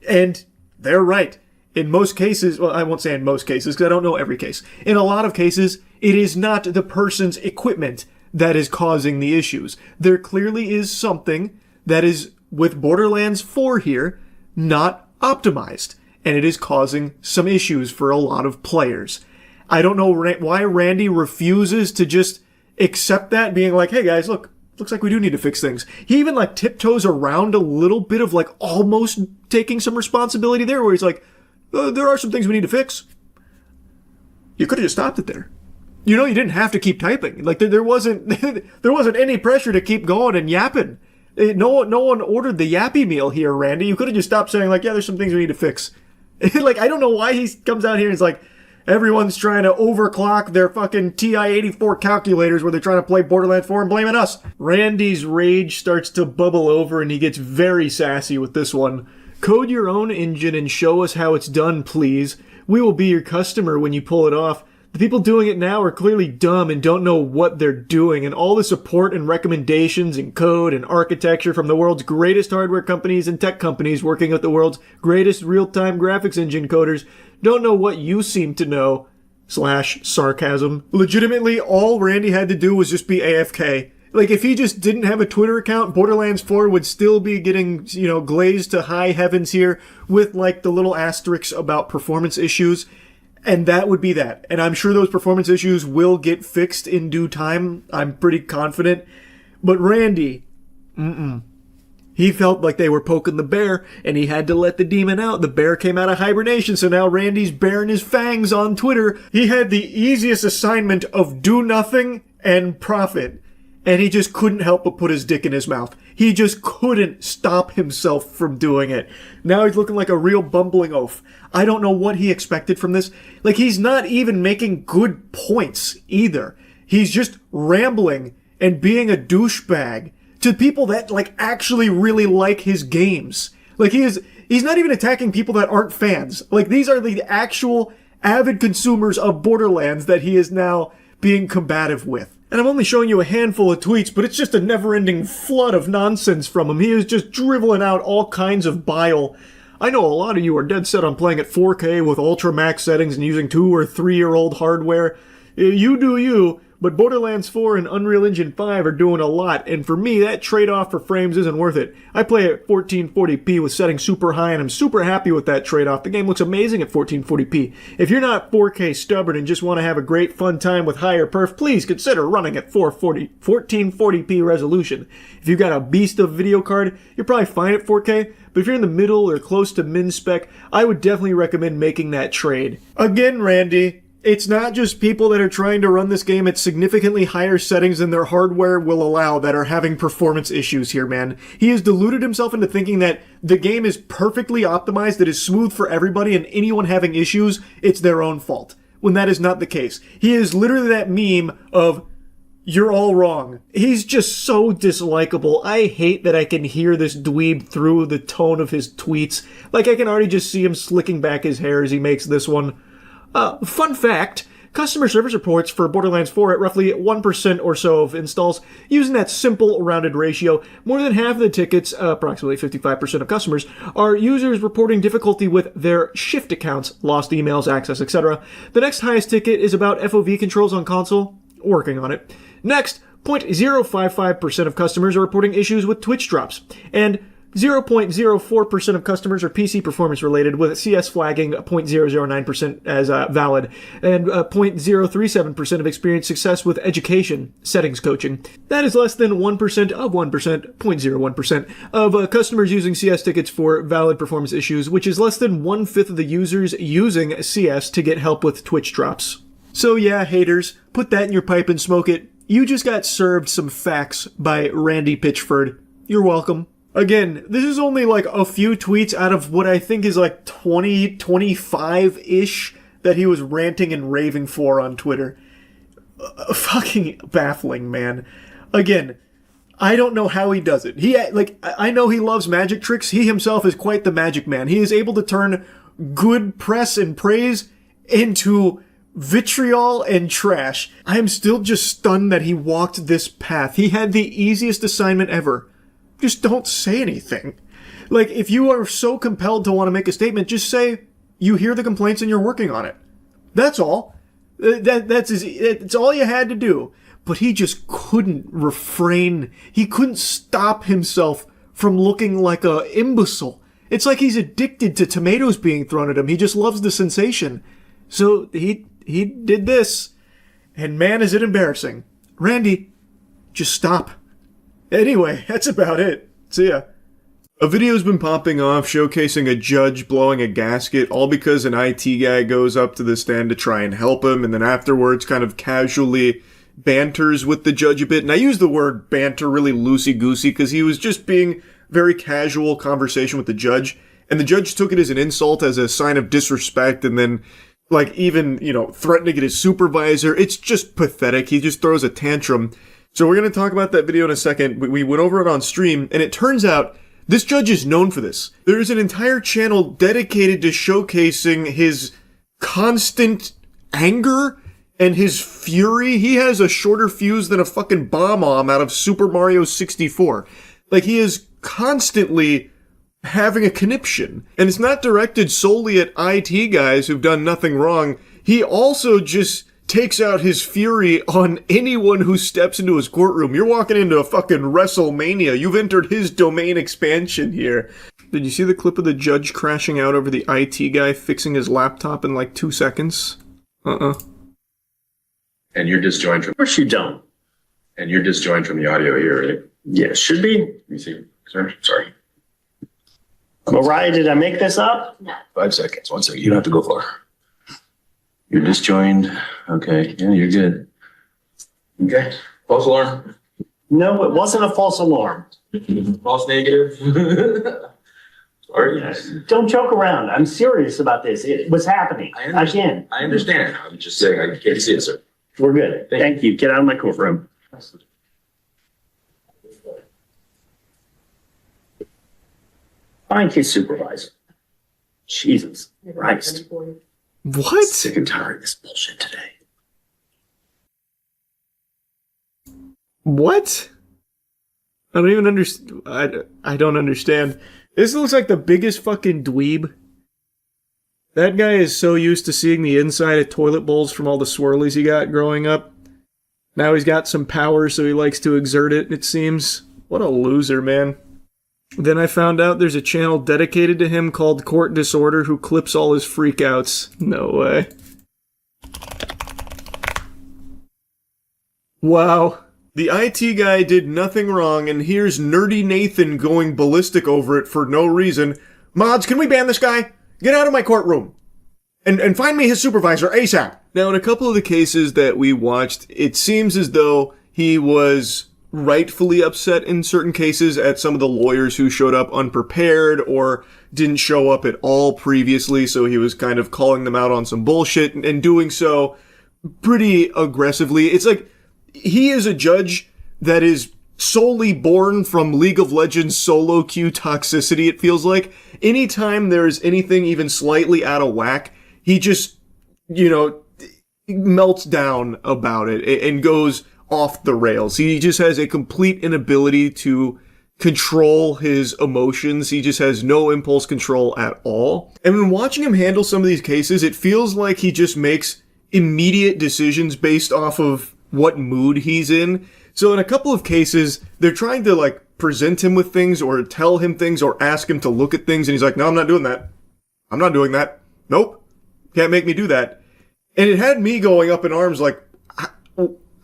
And they're right. In most cases, well, I won't say in most cases, because I don't know every case. In a lot of cases, it is not the person's equipment that is causing the issues. There clearly is something that is, with Borderlands 4 here, not optimized. and it is causing some issues for a lot of players. I don't know why Randy refuses to just accept that, being like, hey guys, look, looks like we do need to fix things. He even like tiptoes around a little bit of like almost taking some responsibility there, where he's like, there are some things we need to fix. You could have just stopped it there. You know, you didn't have to keep typing. Like there wasn't there wasn't any pressure to keep going and yapping. No one ordered the yappy meal here, Randy. You could have just stopped saying like, yeah, there's some things we need to fix. Like, I don't know why he comes out here and is like, everyone's trying to overclock their fucking TI-84 calculators where they're trying to play Borderlands 4 and blaming us. Randy's rage starts to bubble over and he gets very sassy with this one. Code your own engine and show us how it's done, please. We will be your customer when you pull it off. The people doing it now are clearly dumb and don't know what they're doing, and all the support and recommendations and code and architecture from the world's greatest hardware companies and tech companies working with the world's greatest real-time graphics engine coders don't know what you seem to know. /sarcasm. Legitimately, all Randy had to do was just be AFK. Like, if he just didn't have a Twitter account, Borderlands 4 would still be getting, glazed to high heavens here with, like, the little asterisks about performance issues. And that would be that. And I'm sure those performance issues will get fixed in due time. I'm pretty confident. But Randy, he felt like they were poking the bear, and he had to let the demon out. The bear came out of hibernation, so now Randy's baring his fangs on Twitter. He had the easiest assignment of do nothing and profit. And he just couldn't help but put his dick in his mouth. He just couldn't stop himself from doing it. Now he's looking like a real bumbling oaf. I don't know what he expected from this. Like, he's not even making good points either. He's just rambling and being a douchebag to people that, like, actually really like his games. Like, he's not even attacking people that aren't fans. Like, these are the actual avid consumers of Borderlands that he is now being combative with. And I'm only showing you a handful of tweets, but it's just a never-ending flood of nonsense from him. He is just driveling out all kinds of bile. I know a lot of you are dead set on playing at 4K with ultra max settings and using 2 or 3-year-old hardware. You do you, but Borderlands 4 and Unreal Engine 5 are doing a lot, and for me, that trade-off for frames isn't worth it. I play at 1440p with settings super high, and I'm super happy with that trade-off. The game looks amazing at 1440p. If you're not 4K stubborn and just want to have a great fun time with higher perf, please consider running at 1440p resolution. If you've got a beast of video card, you're probably fine at 4K, but if you're in the middle or close to min spec, I would definitely recommend making that trade. Again, Randy, it's not just people that are trying to run this game at significantly higher settings than their hardware will allow that are having performance issues here, man. He has deluded himself into thinking that the game is perfectly optimized, that is smooth for everybody, and anyone having issues, it's their own fault. When that is not the case. He is literally that meme of, you're all wrong. He's just so dislikable. I hate that I can hear this dweeb through the tone of his tweets. Like, I can already just see him slicking back his hair as he makes this one. Fun fact, customer service reports for Borderlands 4 at roughly 1% or so of installs. Using that simple rounded ratio, more than half of the tickets, approximately 55% of customers, are users reporting difficulty with their shift accounts, lost emails, access, etc. The next highest ticket is about FOV controls on console. Working on it. Next, 0.055% of customers are reporting issues with Twitch drops, and 0.04% of customers are PC performance related, with CS flagging 0.009% as valid, and 0.037% of experienced success with education settings coaching. That is less than 1% of 1%, 0.01% of customers using CS tickets for valid performance issues, which is less than 1/5 of the users using CS to get help with Twitch drops. So yeah, haters, put that in your pipe and smoke it. You just got served some facts by Randy Pitchford. You're welcome. Again, this is only like a few tweets out of what I think is like 20, 25-ish that he was ranting and raving for on Twitter. Fucking baffling, man. Again, I don't know how he does it. I know he loves magic tricks. He himself is quite the magic man. He is able to turn good press and praise into vitriol and trash. I am still just stunned that he walked this path. He had the easiest assignment ever. Just don't say anything. Like, if you are so compelled to want to make a statement, just say you hear the complaints and you're working on it. That's all. It's all you had to do. But he just couldn't refrain. He couldn't stop himself from looking like a imbecile. It's like he's addicted to tomatoes being thrown at him. He just loves the sensation. So he did this. And man, is it embarrassing. Randy, just stop. Anyway, that's about it. See ya. A video's been popping off showcasing a judge blowing a gasket, all because an IT guy goes up to the stand to try and help him, and then afterwards kind of casually banters with the judge a bit. And I use the word banter really loosey-goosey because he was just being very casual conversation with the judge, and the judge took it as an insult, as a sign of disrespect, and then like even, threatening at his supervisor. It's just pathetic. He just throws a tantrum. So we're going to talk about that video in a second. We went over it on stream, and it turns out this judge is known for this. There's an entire channel dedicated to showcasing his constant anger and his fury. He has a shorter fuse than a fucking bomb-omb out of Super Mario 64. Like, he is constantly having a conniption. And it's not directed solely at IT guys who've done nothing wrong. He also just takes out his fury on anyone who steps into his courtroom. You're walking into a fucking WrestleMania. You've entered his domain expansion here. Did you see the clip of the judge crashing out over the IT guy fixing his laptop in like 2 seconds? And you're disjoined from... Of course you don't. And you're disjoined from the audio here, right? Yeah, should be. Let me see. Sorry. Mariah, did I make this up? No. 5 seconds. 1 second. You don't have to go far. You're disjoined. Okay. Yeah, you're good. Okay. False alarm. No, it wasn't a false alarm. False negative. Sorry. Don't joke around. I'm serious about this. It was happening. Again. I understand. I'm just saying I can't see it, sir. We're good. Thank you. Get out of my courtroom. Find his supervisor. Jesus Christ. What? Sick and tired of this bullshit today. What? I don't even understand. I don't understand. This looks like the biggest fucking dweeb. That guy is so used to seeing the inside of toilet bowls from all the swirlies he got growing up. Now he's got some power, so he likes to exert it, it seems. What a loser, man. Then I found out there's a channel dedicated to him called Court Disorder who clips all his freakouts. No way. Wow. The IT guy did nothing wrong, and here's Nerdy Nathan going ballistic over it for no reason. Mods, can we ban this guy? Get out of my courtroom. And find me his supervisor ASAP. Now, in a couple of the cases that we watched, it seems as though he was rightfully upset in certain cases at some of the lawyers who showed up unprepared or didn't show up at all previously, so he was kind of calling them out on some bullshit and doing so pretty aggressively. It's like he is a judge that is solely born from League of Legends solo queue toxicity, it feels like. Anytime there's anything even slightly out of whack, he just, melts down about it and goes off the rails. He just has a complete inability to control his emotions. He just has no impulse control at all. And when watching him handle some of these cases, it feels like he just makes immediate decisions based off of what mood he's in. So in a couple of cases, they're trying to present him with things or tell him things or ask him to look at things, and he's like, no, I'm not doing that. I'm not doing that. Nope. Can't make me do that. And it had me going up in arms like,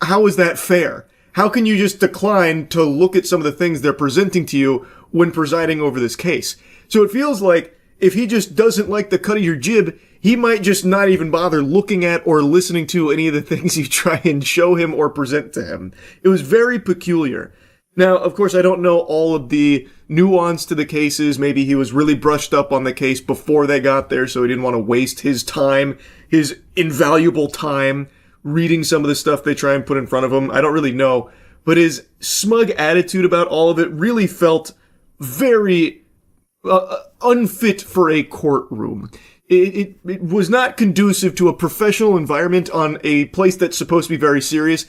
how is that fair? How can you just decline to look at some of the things they're presenting to you when presiding over this case? So it feels like if he just doesn't like the cut of your jib, he might just not even bother looking at or listening to any of the things you try and show him or present to him. It was very peculiar. Now, of course, I don't know all of the nuance to the cases. Maybe he was really brushed up on the case before they got there, so he didn't want to waste his time, his invaluable time, reading some of the stuff they try and put in front of him. I don't really know. But his smug attitude about all of it really felt very unfit for a courtroom. It was not conducive to a professional environment on a place that's supposed to be very serious.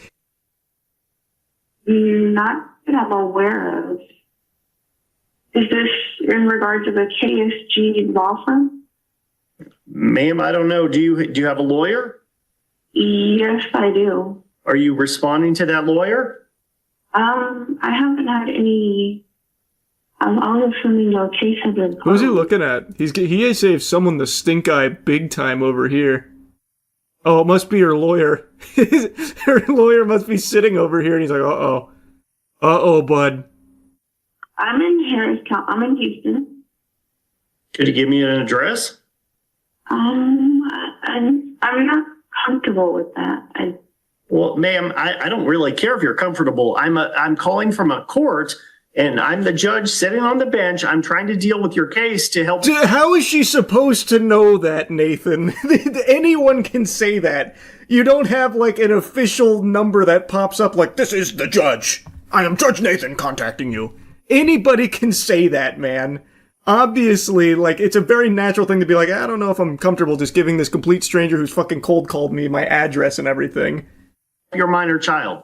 Not that I'm aware of. Is this in regard to the KSG law firm? Ma'am, I don't know. Do you have a lawyer? Yes, I do. Are you responding to that lawyer? I haven't had any I'm assuming your case has been Who's he closed. looking at? He saved someone the stink eye big time over here. Oh, it must be her lawyer. Her lawyer must be sitting over here, and he's like, uh oh, bud. I'm in Harris County. I'm in Houston. Could you give me an address? I'm not comfortable with that. Well, ma'am, I don't really care if you're comfortable. I'm calling from a court, and I'm the judge sitting on the bench. I'm trying to deal with your case to help. How is she supposed to know that, Nathan? Anyone can say that. You don't have, like, an official number that pops up like, this is the judge. I am Judge Nathan contacting you. Anybody can say that, man. Obviously, like, it's a very natural thing to be like, I don't know if I'm comfortable just giving this complete stranger who's fucking cold called me my address and everything. Your minor child.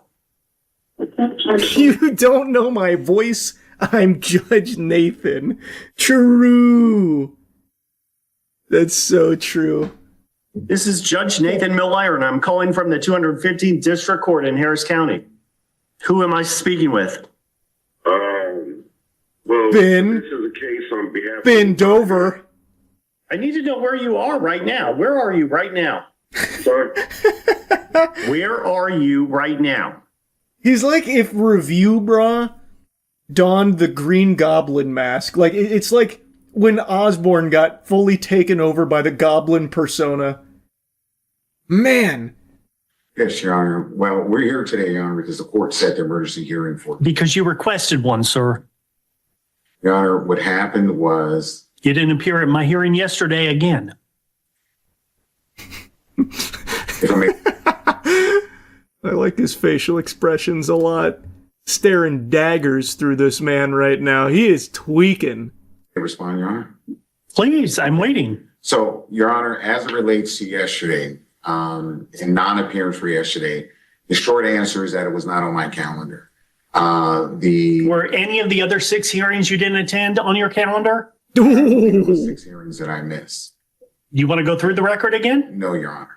You don't know my voice? I'm Judge Nathan. True. That's so true. This is Judge Nathan Miller, and I'm calling from the 215th District Court in Harris County. Who am I speaking with? Well, Ben. this is a case on behalf Ben Dover. I need to know where you are right now. Where are you right now? Sorry. Where are you right now? He's like if Review Brah donned the Green Goblin mask. Like, it's like when Osborn got fully taken over by the Goblin persona. Man. Yes, Your Honor. Well, we're here today, Your Honor, because the court set the emergency hearing for. Because you requested one, sir. Your Honor, what happened was... You didn't appear at my hearing yesterday again. If I may... I like his facial expressions a lot. Staring daggers through this man right now. He is tweaking. Respond, Your Honor. Please, I'm waiting. So, Your Honor, as it relates to yesterday, in non-appearance for yesterday, the short answer is that it was not on my calendar. Were any of the other 6 hearings you didn't attend on your calendar? It was 6 hearings that I missed. You want to go through the record again? No, Your Honor.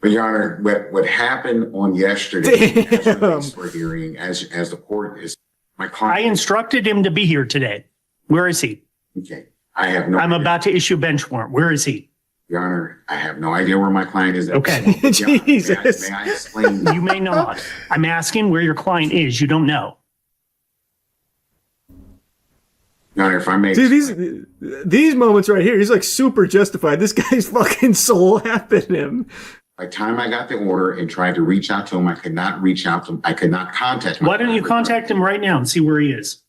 But Your Honor, what happened on yesterday as it relates for hearing, as the court is, my client. I instructed him to be here today. Where is he? Okay, I have no. I'm about to issue a bench warrant. Where is he? Your Honor, I have no idea where my client is. Okay. Jesus. May I explain? You may not. I'm asking where your client is. You don't know. Your Honor, if I may. See, these moments right here, he's like super justified. This guy's fucking slapping him. By the time I got the order and tried to reach out to him, I could not reach out to him. I could not contact him. Why don't you contact him right now and see where he is?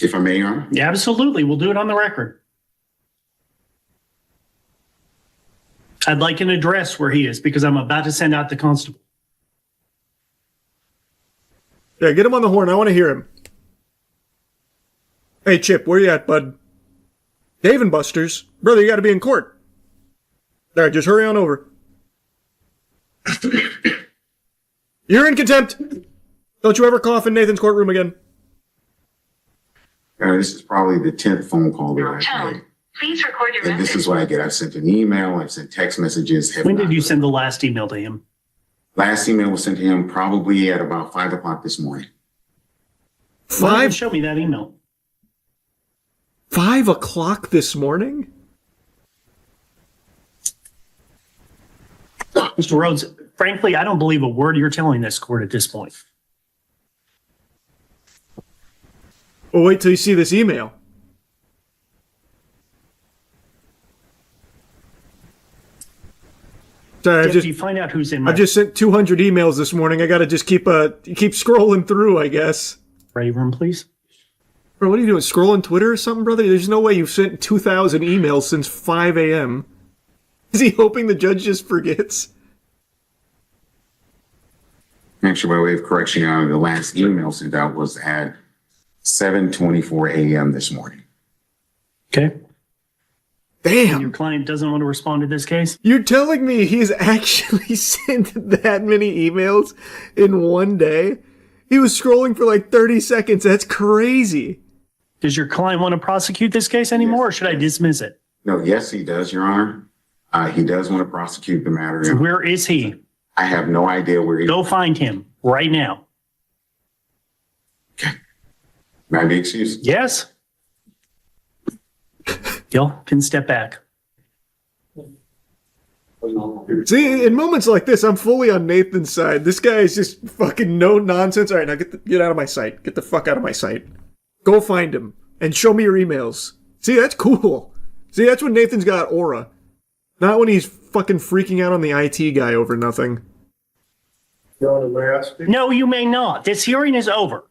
If I may, Your Honor? Yeah, absolutely. We'll do it on the record. I'd like an address where he is because I'm about to send out the constable. Yeah, get him on the horn. I want to hear him. Hey, Chip, where you at, bud? Dave and Buster's. Brother, you got to be in court. All right, just hurry on over. You're in contempt. Don't you ever cough in Nathan's courtroom again. This is probably the 10th phone call that I've made. Please record your And this is what I get. I've sent an email. I've sent text messages. When did you send the last email to him? Last email was sent to him probably at about 5 o'clock this morning. 5? Show me that email. 5 o'clock this morning? Mr. Rhodes, frankly, I don't believe a word you're telling this court at this point. Well, wait till you see this email. Sorry, Did you find out who's in my... I've just sent 200 emails this morning. I gotta just keep scrolling through, I guess. Ready room, please. Bro, what are you doing? Scrolling Twitter or something, brother? There's no way you've sent 2,000 emails since 5 a.m. Is he hoping the judge just forgets? Actually, by way of correction, Your Honor, the last email sent out was at 7:24 a.m. this morning. Okay. Damn. And your client doesn't want to respond to this case? You're telling me he's actually sent that many emails in one day? He was scrolling for like 30 seconds. That's crazy. Does your client want to prosecute this case anymore, or should I dismiss it? No, yes, he does, Your Honor. He does want to prosecute the matter. Where is he? I have no idea where he is. Go find him right now. May I be excused? Yes. Y'all can step back. See, in moments like this, I'm fully on Nathan's side. This guy is just fucking no nonsense. All right, now get out of my sight. Get the fuck out of my sight. Go find him and show me your emails. See, that's cool. See, that's when Nathan's got aura. Not when he's fucking freaking out on the IT guy over nothing. No, you may not. This hearing is over.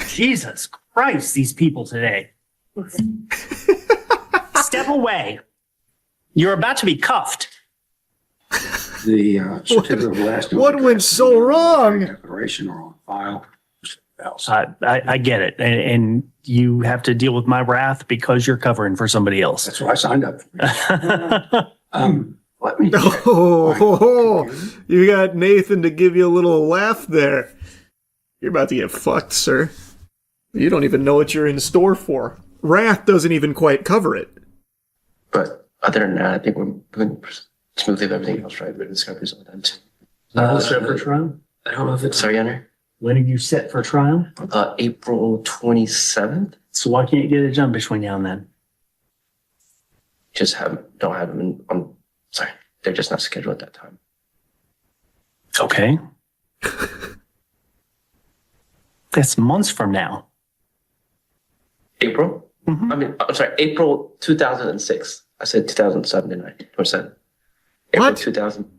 Jesus Christ, these people today. Step away. You're about to be cuffed. The certificate of last What went so wrong? declaration are on file. I get it. And you have to deal with my wrath because you're covering for somebody else. That's what I signed up for. Let me check. You got Nathan to give you a little laugh there. You're about to get fucked, sir. You don't even know what you're in store for. Wrath doesn't even quite cover it. But other than that, I think we're moving smoothly with everything else, right? With discoveries all that too. Set for trial? I don't know if it's sorry, Henry. When are you set for trial? April 27th. So why can't you get it done between now and then? Just don't have them on. Sorry, they're just not scheduled at that time. Okay. That's months from now. April? Mm-hmm. I mean, I'm sorry, April 2006. I said 2007, didn't I? Or said April 2000.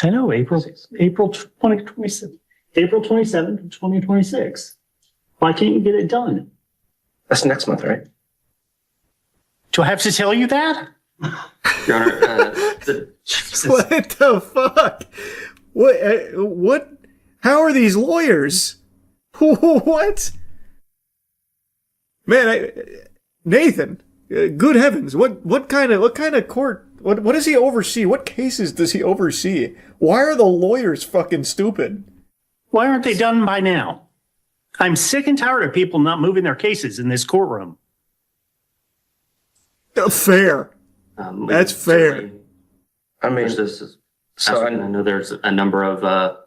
I know, April 2027. April 27th, 2026. Why can't you get it done? That's next month, right? Do I have to tell you that? Your Honor, What the fuck? What? How are these lawyers? What? Man, Nathan, good heavens, what kind of court? What does he oversee? What cases does he oversee? Why are the lawyers fucking stupid? Why aren't they done by now? I'm sick and tired of people not moving their cases in this courtroom. Fair. That's fair. I mean, I know there's a number of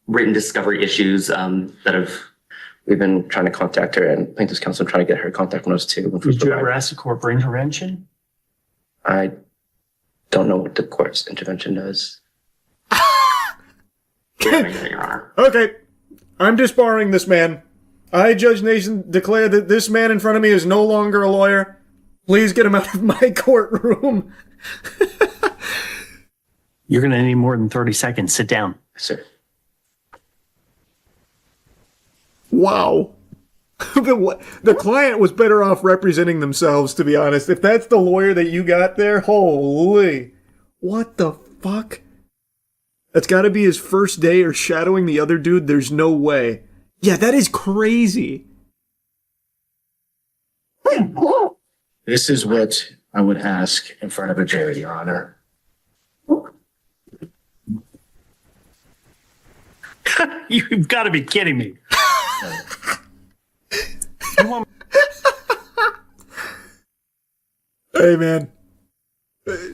written discovery issues that we've been trying to contact her, and plaintiff's counsel trying to get her contact notes too. Did you ever ask the court for intervention? I don't know what the court's intervention does. Your Honor. Okay, I'm disbarring this man. I, Judge Nathan, declare that this man in front of me is no longer a lawyer. Please get him out of my courtroom. You're going to need more than 30 seconds. Sit down. Yes, sir. Wow. The client was better off representing themselves, to be honest. If that's the lawyer that you got there, holy. What the fuck? That's got to be his first day or shadowing the other dude. There's no way. Yeah, that is crazy. This is what I would ask in front of a jury, Your Honor. You've got to be kidding me. Hey, man.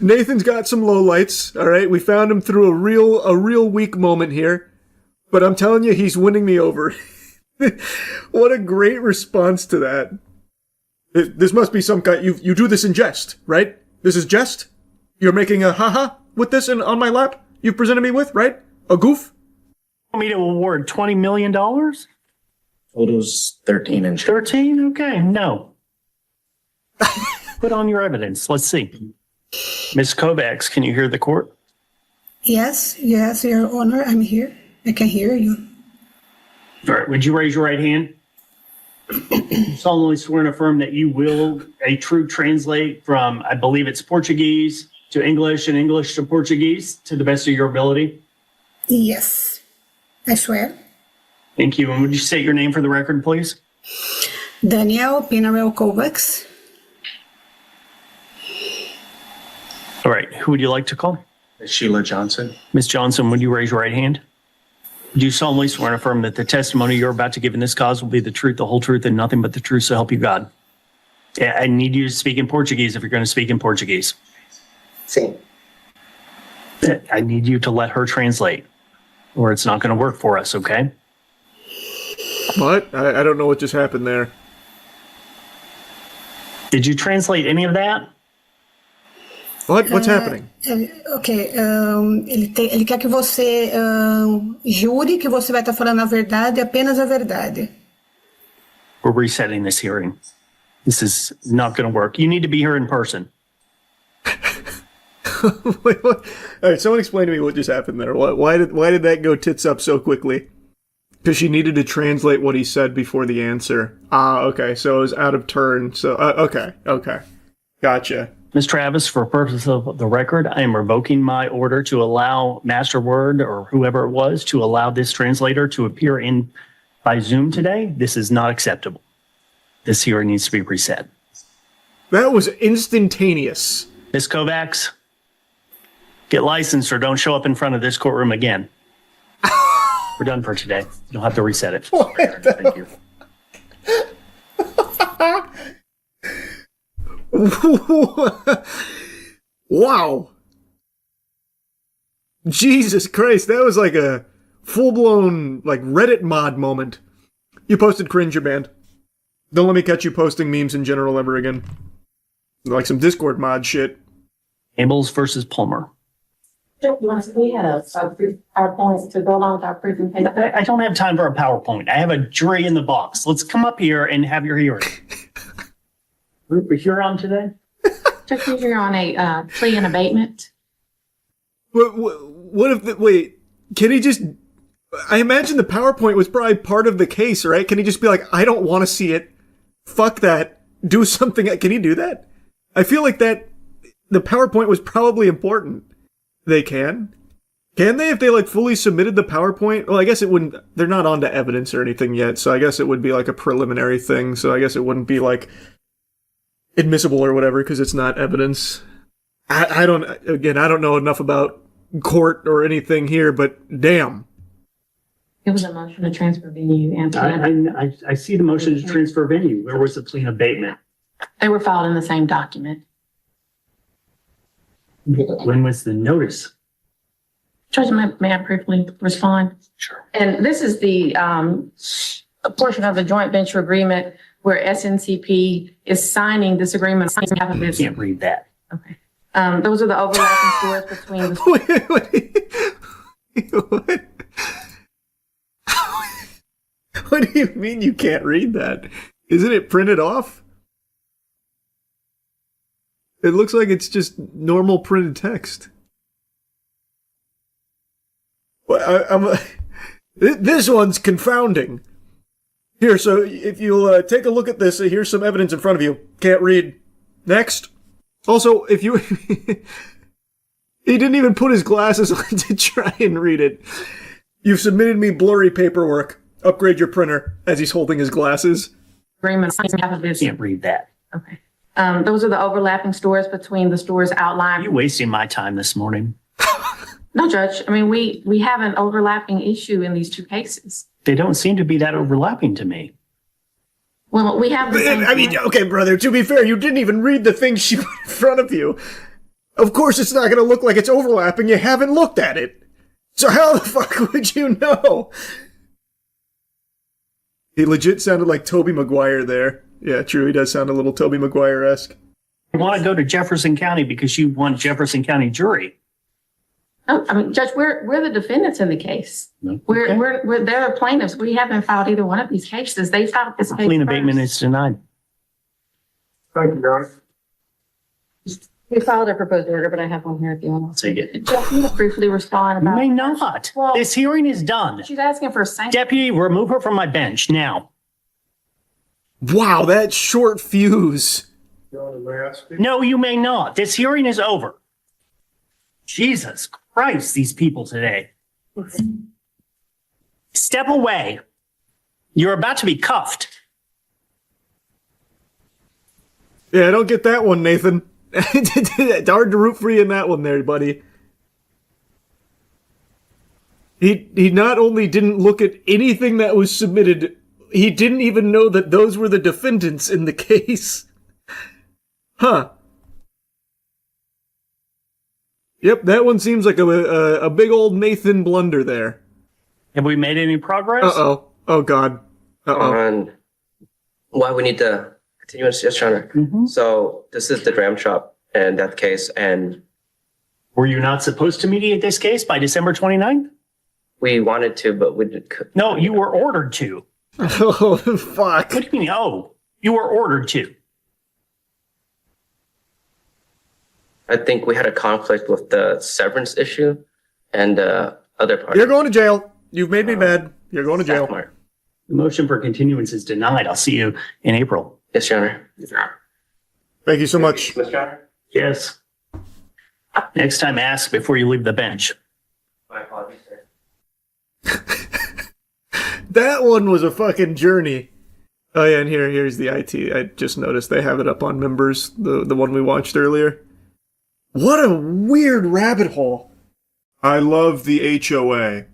Nathan's got some lowlights, all right? We found him through a real weak moment here. But I'm telling you, he's winning me over. What a great response to that. This must be some kind... You do this in jest, right? This is jest? You're making a haha with this on my lap? You've presented me with, right? A goof? You want me to award $20 million? Photos 13 and 13? Okay, no. Put on your evidence. Let's see. Ms. Kovacs, can you hear the court? Yes, Your Honor, I'm here. I can hear you. All right, would you raise your right hand? Solemnly swear and affirm that you will a true translate from, I believe it's Portuguese to English and English to Portuguese to the best of your ability? Yes, I swear. Thank you. And would you state your name for the record, please? Danielle Pinarel Kovacs. All right, who would you like to call? Sheila Johnson. Ms. Johnson, would you raise your right hand? Do you solemnly swear and affirm that the testimony you're about to give in this cause will be the truth, the whole truth, and nothing but the truth, so help you God? Yeah, I need you to speak in Portuguese if you're going to speak in Portuguese. Sim. I need you to let her translate, or it's not going to work for us, okay? What? I don't know what just happened there. Did you translate any of that? What? What's happening? Ok, ele quer que você jure que você vai estar falando a verdade, apenas a verdade. We're resetting this hearing. This is not going to work. You need to be here in person. Wait, what? All right, someone explain to me what just happened there. Why did that go tits up so quickly? Because she needed to translate what he said before the answer. Ah, okay, so it was out of turn. So, okay, gotcha. Ms. Travis, for purpose of the record, I am revoking my order to allow Master Word or whoever it was to allow this translator to appear in by Zoom today. This is not acceptable. This hearing needs to be reset. That was instantaneous. Ms. Kovacs, get licensed or don't show up in front of this courtroom again. We're done for today. You'll have to reset it. Thank you. Wow. Jesus Christ, that was like a full-blown like Reddit mod moment. You posted cringe, you're banned. Don't let me catch you posting memes in general ever again. Like some Discord mod shit. Abels versus Palmer. We had a PowerPoint to go along with our presentation. I don't have time for a PowerPoint. I have a jury in the box. Let's come up here and have your hearing. We're here on today? Just because you're on a plea and abatement. What if wait, can he just... I imagine the PowerPoint was probably part of the case, right? Can he just be like, I don't want to see it. Fuck that. Do something. Can he do that? I feel like that the PowerPoint was probably important. They can? Can they if they like fully submitted the PowerPoint? Well, I guess it wouldn't... They're not onto evidence or anything yet, so I guess it would be like a preliminary thing, so I guess it wouldn't be like admissible or whatever because it's not evidence. I don't know enough about court or anything here, but damn. It was a motion to transfer venue and I see the motion to transfer venue. Where was the plea and abatement? they were filed in the same document. When was the notice? Judge, may I briefly respond? Sure. And this is the a portion of the joint venture agreement where SNCP is signing this agreement on behalf of this. I can't read that. Okay. Those are the overlapping stores between the... What? What do you mean you can't read that? Isn't it printed off? It looks like it's just normal printed text. Well, this one's confounding. Here, so if you'll take a look at this, here's some evidence in front of you. Can't read. Next. Also, if you... He didn't even put his glasses on to try and read it. You've submitted me blurry paperwork. Upgrade your printer as he's holding his glasses. Agreement on behalf of this. Can't read that. Okay. Those are the overlapping stores between the stores outlined. You're wasting my time this morning. No, Judge. I mean, we have an overlapping issue in these two cases. They don't seem to be that overlapping to me. Well, we have the same... I mean, okay, brother, to be fair, you didn't even read the thing she put in front of you. Of course it's not going to look like it's overlapping. You haven't looked at it. So how the fuck would you know? He legit sounded like Tobey Maguire there. Yeah, true, he does sound a little Tobey Maguire-esque. You want to go to Jefferson County because you want Jefferson County jury. Oh, I mean, Judge, we're the defendants in the case. No. We're they're plaintiffs. We haven't filed either one of these cases. They filed this case Plea and first. abatement is denied. Thank you, Your Honor. We filed a proposed order, but I have one here if you want to Take it. Judge, can you briefly respond You about... may not. Well, This hearing is done. she's asking for a sanction. Deputy, remove her from my bench now. Wow, that short fuse. Your Honor, may I speak? No, you may not. This hearing is over. Jesus Christ, these people today. Step away. You're about to be cuffed. Yeah, I don't get that one, Nathan. It's hard to root for you in that one there, buddy. He not only didn't look at anything that was submitted, he didn't even know that those were the defendants in the case. Huh. Yep, that one seems like a big old Nathan blunder there. Have we made any progress? Uh-oh. Oh, God. on why we need the continuance, yes, Your Honor. So this is the dram shop and that case, and Were you not supposed to mediate this case by December 29th? we wanted to, but we did. No, you were ordered to. Oh, fuck. What do you mean, oh? You were ordered to. I think we had a conflict with the severance issue and other parties. You're going to jail. You've made me mad. You're going to jail. The motion for continuance is denied. I'll see you in April. Yes, Your Honor. Yes, Your Honor. Thank you so much. Mr. Honor? Yes. Next time, ask before you leave the bench. My apologies, sir. That one was a fucking journey. Oh yeah, and here's the IT. I just noticed they have it up on members, the one we watched earlier. What a weird rabbit hole. I love the HOA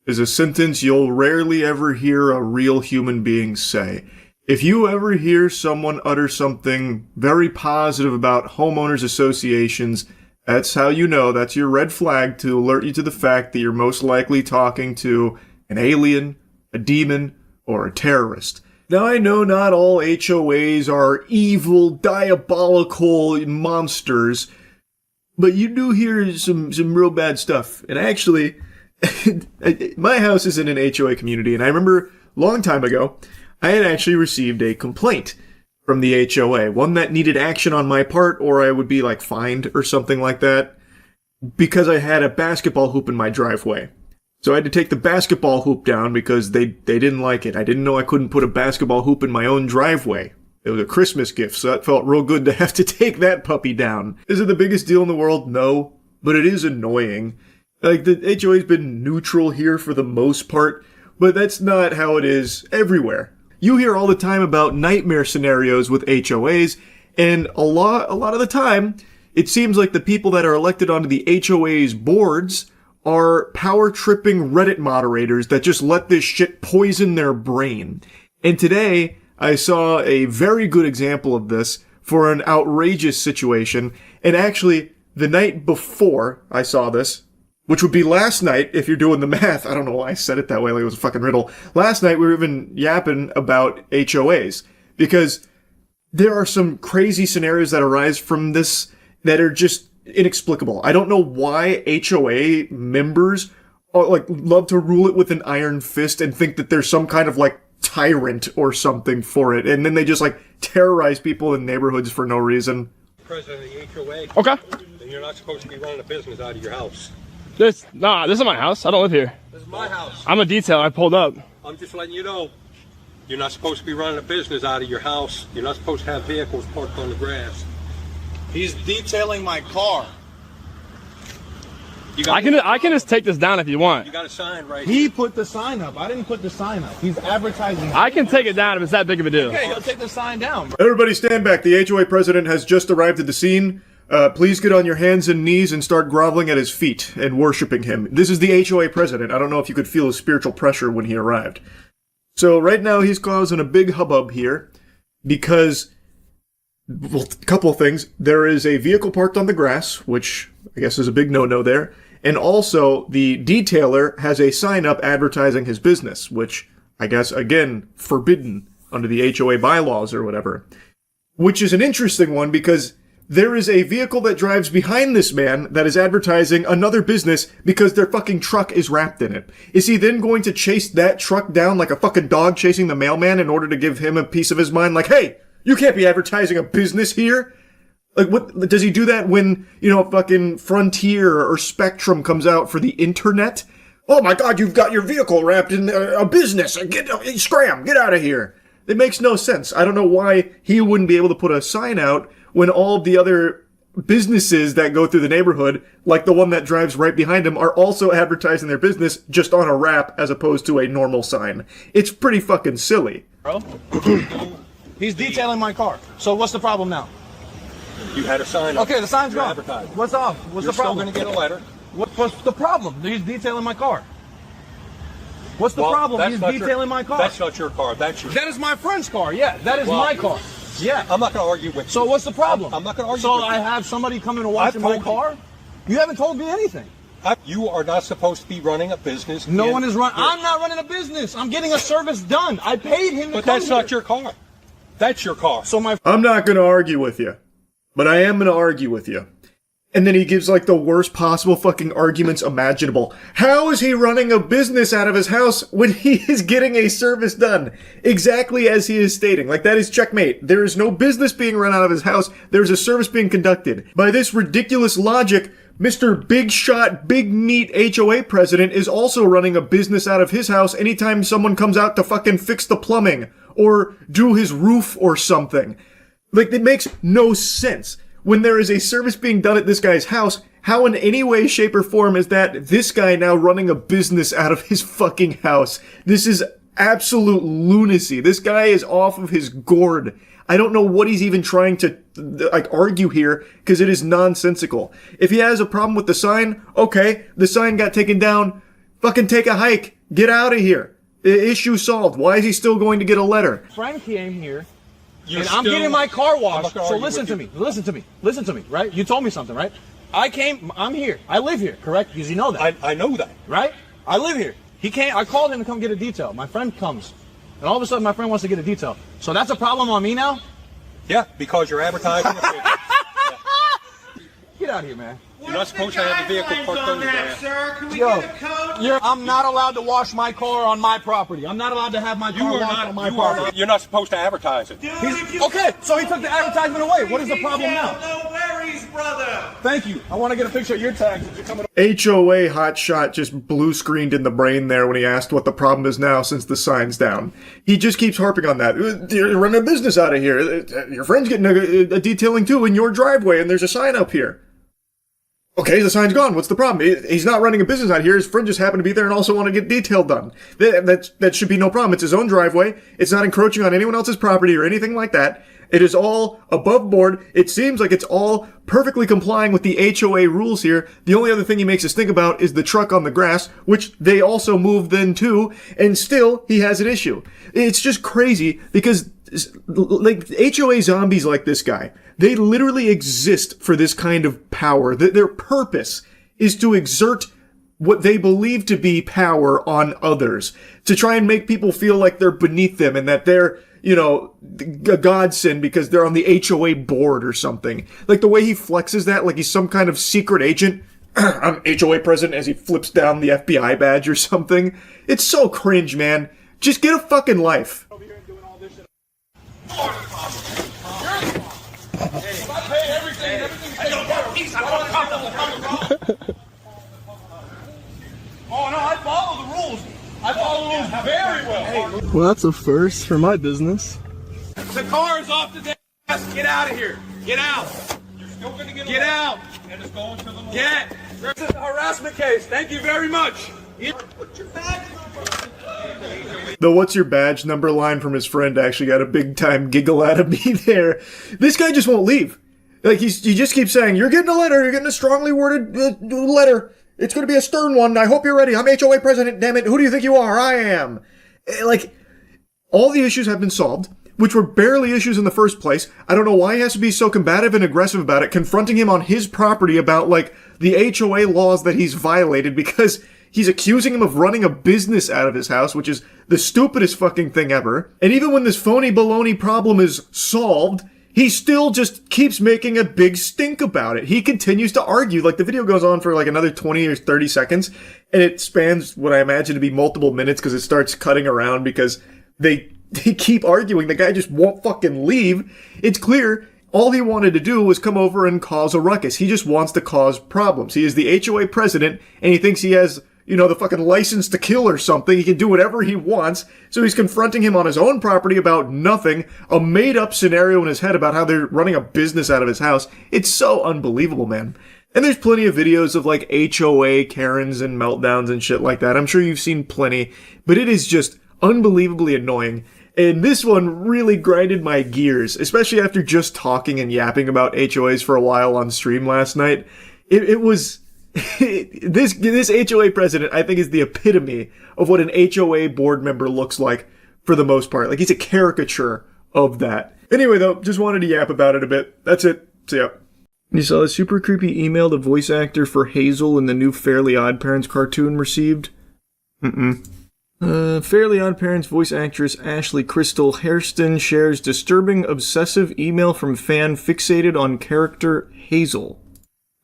is a sentence you'll rarely ever hear a real human being say. If you ever hear someone utter something very positive about homeowners associations, that's how you know, that's your red flag to alert you to the fact that you're most likely talking to an alien, a demon, or a terrorist. Now, I know not all HOAs are evil, diabolical monsters, but you do hear some real bad stuff. And actually, my house is in an HOA community, and I remember a long time ago, I had actually received a complaint from the HOA, one that needed action on my part, or I would be like fined or something like that, because I had a basketball hoop in my driveway. So I had to take the basketball hoop down because they didn't like it. I didn't know I couldn't put a basketball hoop in my own driveway. It was a Christmas gift, so that felt real good to have to take that puppy down. Is it the biggest deal in the world? No, but it is annoying. Like, the HOA's been neutral here for the most part, but that's not how it is everywhere. You hear all the time about nightmare scenarios with HOAs, and a lot of the time, it seems like the people that are elected onto the HOA's boards are power-tripping Reddit moderators that just let this shit poison their brain. And today, I saw a very good example of this for an outrageous situation, and actually, the night before I saw this, which would be last night, if you're doing the math. I don't know why I said it that way, like it was a fucking riddle. Last night, we were even yapping about HOAs, because there are some crazy scenarios that arise from this that are just inexplicable. I don't know why HOA members love to rule it with an iron fist and think that there's some kind of tyrant or something for it, and then they just terrorize people in neighborhoods for no reason. President of the HOA. Okay. Then you're not supposed to be running a business out of your house. This is my house. I don't live here. This is my house. I'm a detail. I pulled up. I'm just letting you know. You're not supposed to be running a business out of your house. You're not supposed to have vehicles parked on the grass. He's detailing my car. I can just take this down if you want. You got a sign right He here. put the sign up. I didn't put the sign up. He's advertising. I can take it down if it's that big of a deal. Okay, he'll take the sign down, bro. Everybody stand back. The HOA president has just arrived at the scene. Please get on your hands and knees and start groveling at his feet and worshiping him. This is the HOA president. I don't know if you could feel his spiritual pressure when he arrived. So right now he's causing a big hubbub here because, well, a couple of things. There is a vehicle parked on the grass, which I guess is a big no-no there. And also the detailer has a sign up advertising his business, which I guess, again, forbidden under the HOA bylaws or whatever. Which is an interesting one because there is a vehicle that drives behind this man that is advertising another business because their fucking truck is wrapped in it. Is he then going to chase that truck down like a fucking dog chasing the mailman in order to give him a piece of his mind? Like, hey, you can't be advertising a business here. Like, what does he do that when, fucking Frontier or Spectrum comes out for the internet? Oh my God, you've got your vehicle wrapped in a business. Scram, get out of here. It makes no sense. I don't know why he wouldn't be able to put a sign out when all of the other businesses that go through the neighborhood, like the one that drives right behind him, are also advertising their business just on a wrap as opposed to a normal sign. It's pretty fucking silly. Bro, he's detailing my car. So what's the problem now? You had a sign up. Okay, the sign's You're gone. advertising. What's off? What's You're the problem? still going to get a letter. What's the problem? He's detailing my car. What's the problem? He's detailing my car. That's not your car. That's yours. That is my friend's car. Yeah, that is my car. Yeah. I'm not going to argue with you. So what's the problem? I'm not going to argue so with you. I have somebody coming to watch my car? You haven't told me anything. You are not supposed to be running a business. No one is running. I'm not running a business. I'm getting a service done. I paid him to But come that's not your car. That's your car. So I'm not going to argue with you, but I am going to argue with you. And then he gives like the worst possible fucking arguments imaginable. How is he running a business out of his house when he is getting a service done? Exactly as he is stating. Like, that is checkmate. There is no business being run out of his house. There's a service being conducted. By this ridiculous logic, Mr. Big Shot, Big Meat HOA president is also running a business out of his house anytime someone comes out to fucking fix the plumbing or do his roof or something. Like, it makes no sense. When there is a service being done at this guy's house, how in any way, shape, or form is that this guy now running a business out of his fucking house? This is absolute lunacy. This guy is off of his gourd. I don't know what he's even trying to, like, argue here, because it is nonsensical. If he has a problem with the sign, okay, the sign got taken down, fucking take a hike, get out of here. Issue solved. Why is he still going to get a letter? Frank came here. And I'm getting my car washed, so listen to me, right? You told me something, right? I'm here, I live here, correct? Because you know that. I know that. Right? I live here. I called him to come get a detail. My friend comes, and all of a sudden my friend wants to get a detail. So that's a problem on me now? Yeah, because you're advertising. Get out of here, man. You're not supposed to have the vehicle parked on the grass. I'm not allowed to wash my car on my property. I'm not allowed to have my car washed on my property. You're not supposed to advertise it. Okay, so he took the advertisement away. What is the problem now? No worries, brother. Thank you. I want to get a picture of your tags. HOA hotshot just blue screened in the brain there when he asked what the problem is now since the sign's down. He just keeps harping on that. You're running a business out of here. Your friend's getting a detailing too in your driveway and there's a sign up here. Okay, the sign's gone. What's the problem? He's not running a business out here. His friend just happened to be there and also want to get detail done. That should be no problem. It's his own driveway. It's not encroaching on anyone else's property or anything like that. It is all above board. It seems like it's all perfectly complying with the HOA rules here. The only other thing he makes us think about is the truck on the grass, which they also moved then too, and still he has an issue. It's just crazy because, like, HOA zombies like this guy, they literally exist for this kind of power. Their purpose is to exert what they believe to be power on others, to try and make people feel like they're beneath them and that they're, you know, a godsend because they're on the HOA board or something. Like the way he flexes that, like he's some kind of secret agent. I'm HOA president as he flips down the FBI badge or something. It's so cringe, man. Just get a fucking life. Oh no, I follow the rules. I follow the rules very well. Well, that's a first for my business. The car is off the desk. Get out of here. Get out. You're still going to Get out. And it's going to the law. Get. This is a harassment case. Thank you very much. Put your badge The what's your badge number line from his friend actually got a big time giggle out of me there. This guy just won't leave. Like he just keeps saying, you're getting a letter, you're getting a strongly worded letter. It's going to be a stern one. I hope you're ready. I'm HOA president, damn it. Who do you think you are? I am. Like, all the issues have been solved, which were barely issues in the first place. I don't know why he has to be so combative and aggressive about it, confronting him on his property about, like, the HOA laws that he's violated because he's accusing him of running a business out of his house, which is the stupidest fucking thing ever. And even when this phony baloney problem is solved, he still just keeps making a big stink about it. He continues to argue. Like, the video goes on for like another 20 or 30 seconds, and it spans what I imagine to be multiple minutes because it starts cutting around because they keep arguing. The guy just won't fucking leave. It's clear all he wanted to do was come over and cause a ruckus. He just wants to cause problems. He is the HOA president, and he thinks he has, you know, the fucking license to kill or something. He can do whatever he wants. So he's confronting him on his own property about nothing. A made-up scenario in his head about how they're running a business out of his house. It's so unbelievable, man. And there's plenty of videos of, like, HOA Karens and meltdowns and shit like that. I'm sure you've seen plenty. But it is just unbelievably annoying. And this one really grinded my gears, especially after just talking and yapping about HOAs for a while on stream last night. It was... this HOA president, I think, is the epitome of what an HOA board member looks like for the most part. Like, he's a caricature of that. Anyway, though, just wanted to yap about it a bit. That's it. See ya. You saw the super creepy email the voice actor for Hazel in the new Fairly OddParents cartoon received? Fairly OddParents voice actress Ashley Crystal Hairston shares disturbing obsessive email from fan fixated on character Hazel.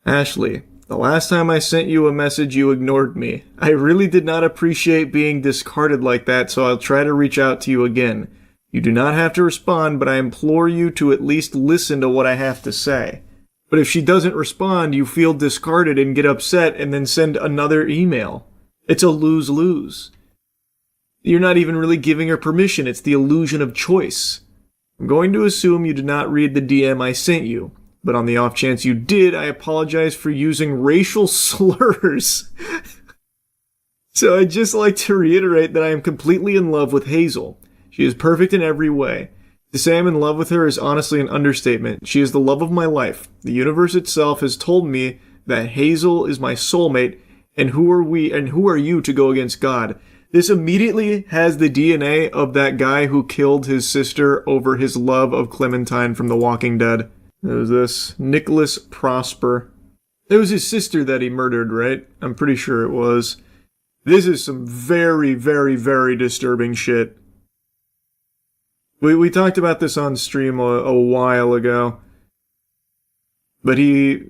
Ashley, the last time I sent you a message you ignored me. I really did not appreciate being discarded like that, so I'll try to reach out to you again. You do not have to respond, but I implore you to at least listen to what I have to say. But if she doesn't respond, you feel discarded and get upset and then send another email. It's a lose-lose. You're not even really giving her permission. It's the illusion of choice. I'm going to assume you did not read the DM I sent you. But on the off chance you did, I apologize for using racial slurs. So I'd just like to reiterate that I am completely in love with Hazel. She is perfect in every way. To say I'm in love with her is honestly an understatement. She is the love of my life. The universe itself has told me that Hazel is my soulmate, and who are you to go against God? This immediately has the DNA of that guy who killed his sister over his love of Clementine from The Walking Dead. It was this Nicholas Prosper. It was his sister that he murdered, right? I'm pretty sure it was. This is some very, very, very disturbing shit. We talked about this on stream a while ago. But he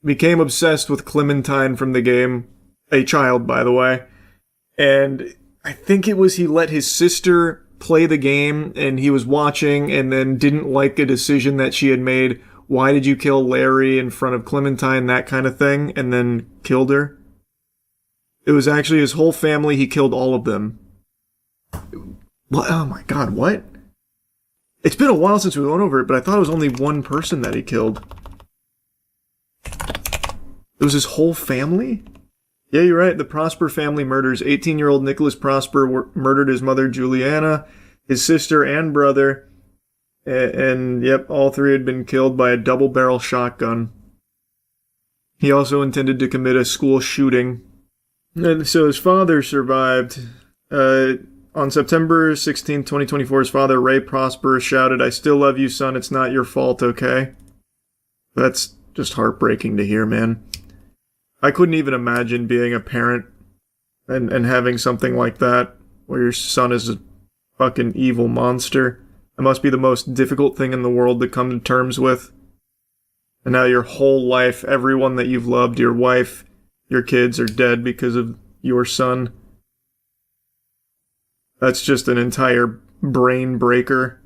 became obsessed with Clementine from the game. A child, by the way. And I think it was he let his sister play the game and he was watching and then didn't like a decision that she had made. Why did you kill Larry in front of Clementine? That kind of thing. And then killed her. It was actually his whole family. He killed all of them. What? Oh my god, what? It's been a while since we went over it, but I thought it was only one person that he killed. It was his whole family? Yeah, you're right. The Prosper family murders. 18-year-old Nicholas Prosper murdered his mother, Juliana, his sister, and brother. And yep, all three had been killed by a double-barrel shotgun. He also intended to commit a school shooting. And so his father survived. On September 16, 2024, his father, Ray Prosper, shouted, "I still love you, son. It's not your fault, okay?" That's just heartbreaking to hear, man. I couldn't even imagine being a parent and having something like that, where your son is a fucking evil monster. It must be the most difficult thing in the world to come to terms with. And now your whole life, everyone that you've loved, your wife, your kids are dead because of your son. That's just an entire brain breaker.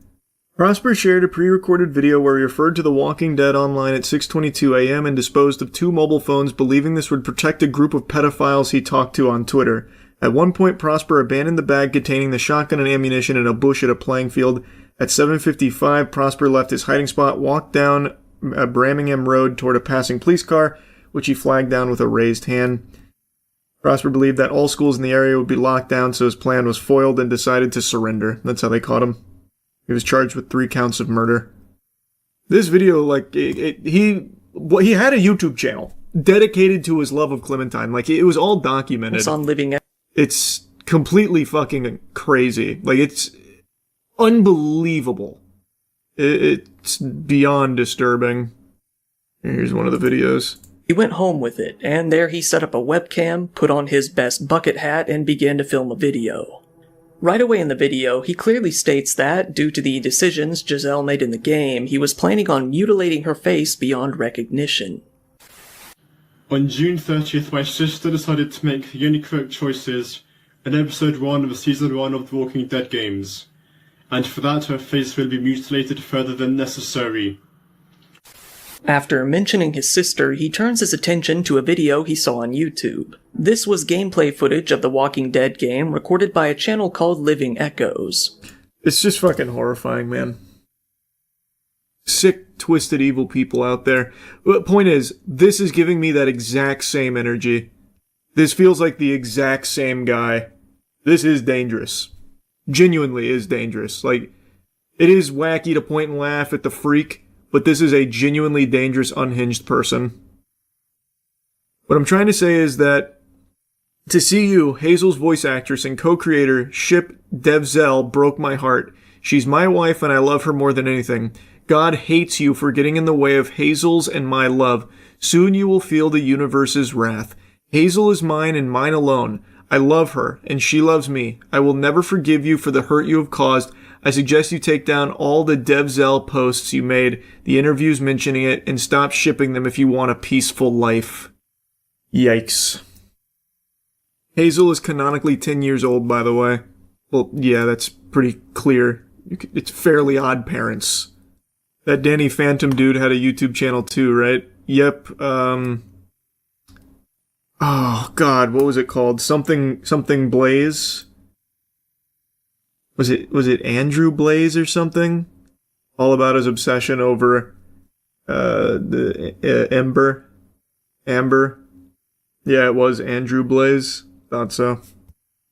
Prosper shared a pre-recorded video where he referred to The Walking Dead online at 6:22 a.m. and disposed of 2 mobile phones, believing this would protect a group of pedophiles he talked to on Twitter. At one point, Prosper abandoned the bag containing the shotgun and ammunition in a bush at a playing field. At 7:55, Prosper left his hiding spot, walked down Birmingham Road toward a passing police car, which he flagged down with a raised hand. Prosper believed that all schools in the area would be locked down, so his plan was foiled and decided to surrender. That's how they caught him. He was charged with 3 counts of murder. This video, like, he had a YouTube channel dedicated to his love of Clementine. Like, it was all documented. It's on Living. It's completely fucking crazy. Like, it's unbelievable. It's beyond disturbing. Here's one of the videos. He went home with it, and there he set up a webcam, put on his best bucket hat, and began to film a video. Right away in the video, he clearly states that, due to the decisions Giselle made in the game, he was planning on mutilating her face beyond recognition. On June 30th, my sister decided to make the only correct choices in episode 1 of season 1 of The Walking Dead games, and for that her face will be mutilated further than necessary. After mentioning his sister, he turns his attention to a video he saw on YouTube. This was gameplay footage of the Walking Dead game recorded by a channel called Living Echoes. It's just fucking horrifying, man. Sick, twisted, evil people out there. The point is, this is giving me that exact same energy. This feels like the exact same guy. This is dangerous. Genuinely is dangerous. Like, it is wacky to point and laugh at the freak, but this is a genuinely dangerous, unhinged person. What I'm trying to say is that to see you, Hazel's voice actress and co-creator, ship Devzel broke my heart. She's my wife and I love her more than anything. God hates you for getting in the way of Hazel's and my love. Soon you will feel the universe's wrath. Hazel is mine and mine alone. I love her, and she loves me. I will never forgive you for the hurt you have caused. I suggest you take down all the DevZell posts you made, the interviews mentioning it, and stop shipping them if you want a peaceful life. Yikes. Hazel is canonically 10 years old, by the way. Well, yeah, that's pretty clear. It's Fairly Odd Parents. That Danny Phantom dude had a YouTube channel too, right? Yep, oh god, what was it called? Something Blaze? Was it Andrew Blaze or something? All about his obsession over the Amber. Yeah, it was Andrew Blaze. Thought so.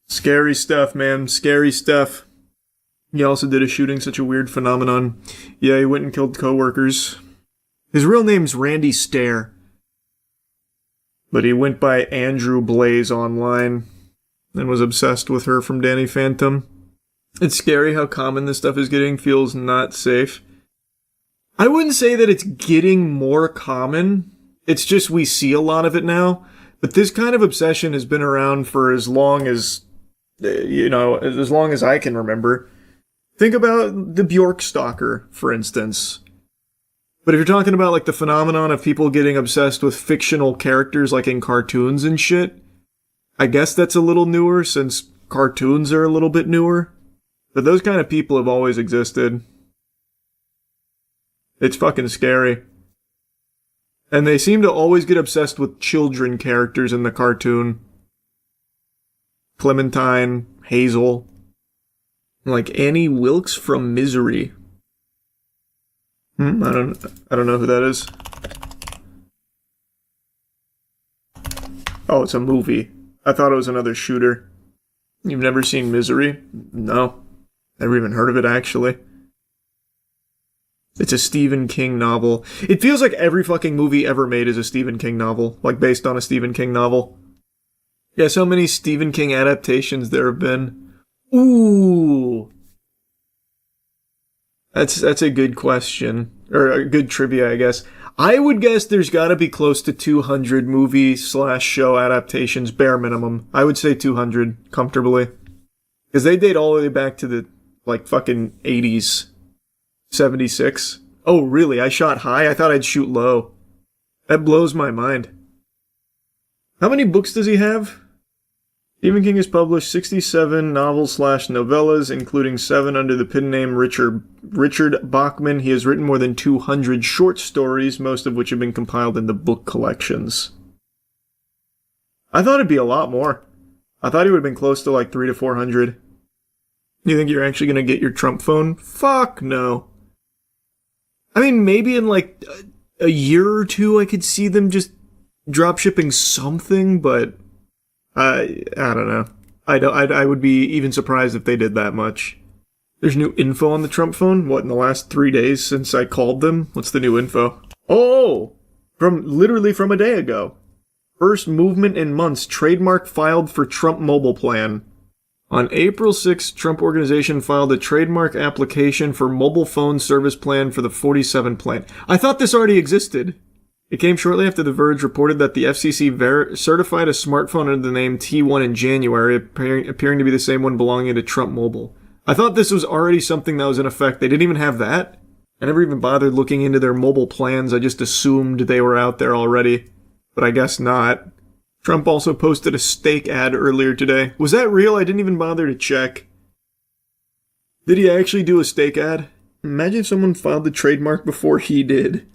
Scary stuff, man. Scary stuff. He also did a shooting, such a weird phenomenon. Yeah, he went and killed coworkers. His real name's Randy Stair. But he went by Andrew Blaze online and was obsessed with her from Danny Phantom. It's scary how common this stuff is getting. Feels not safe. I wouldn't say that it's getting more common. It's just we see a lot of it now. But this kind of obsession has been around for as long as, as long as I can remember. Think about the Bjork stalker, for instance. But if you're talking about like the phenomenon of people getting obsessed with fictional characters like in cartoons and shit, I guess that's a little newer since cartoons are a little bit newer. But those kind of people have always existed. It's fucking scary. And they seem to always get obsessed with children characters in the cartoon. Clementine, Hazel, like Annie Wilkes from Misery. I don't know who that is. Oh, it's a movie. I thought it was another shooter. You've never seen Misery? No. Never even heard of it, actually. It's a Stephen King novel. It feels like every fucking movie ever made is a Stephen King novel. Like, based on a Stephen King novel. Guess how many Stephen King adaptations there have been? Ooh! That's a good question. Or a good trivia, I guess. I would guess there's gotta be close to 200 movie/show adaptations, bare minimum. I would say 200, comfortably. Because they date all the way back to the, like, fucking 80s. 76. Oh, really? I shot high? I thought I'd shoot low. That blows my mind. How many books does he have? Stephen King has published 67 novels/novellas, including 7 under the pen name Richard Bachman. He has written more than 200 short stories, most of which have been compiled into book collections. I thought it'd be a lot more. I thought he would have been close to like 300 to 400. You think you're actually going to get your Trump phone? Fuck no. I mean, maybe in like a year or two I could see them just drop shipping something, but I don't know. I would be even surprised if they did that much. There's new info on the Trump phone? What, in the last 3 days since I called them? What's the new info? Oh! Literally from a day ago. First movement in months. Trademark filed for Trump mobile plan. On April 6th, Trump Organization filed a trademark application for mobile phone service plan for the 47 plan. I thought this already existed. It came shortly after The Verge reported that the FCC certified a smartphone under the name T1 in January, appearing to be the same one belonging to Trump Mobile. I thought this was already something that was in effect. They didn't even have that. I never even bothered looking into their mobile plans. I just assumed they were out there already. But I guess not. Trump also posted a steak ad earlier today. Was that real? I didn't even bother to check. Did he actually do a steak ad? Imagine if someone filed the trademark before he did.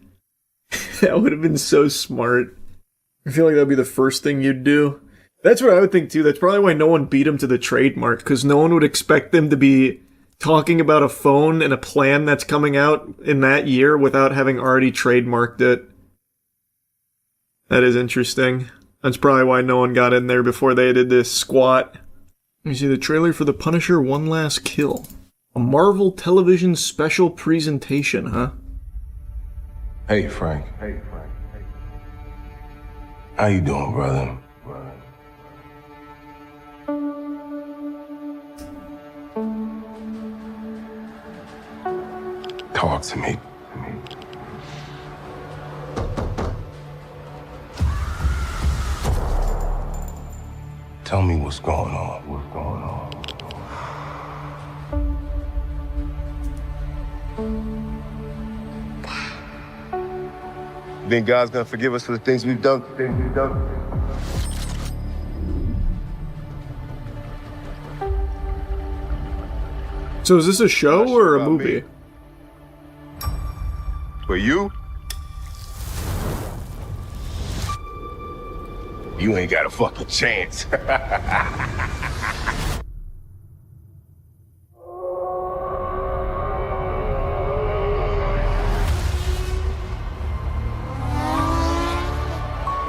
That would have been so smart. I feel like that would be the first thing you'd do. That's what I would think too. That's probably why no one beat him to the trademark, because no one would expect them to be talking about a phone and a plan that's coming out in that year without having already trademarked it. That is interesting. That's probably why no one got in there before they did this squat. You see the trailer for The Punisher: One Last Kill. A Marvel Television special presentation, huh? Hey, Frank. How you doing, brother? Talk to me. Tell me what's going on. What's going on? Think God's gonna forgive us for the things we've done? So is this a show or a movie? For you? You ain't got a fucking chance.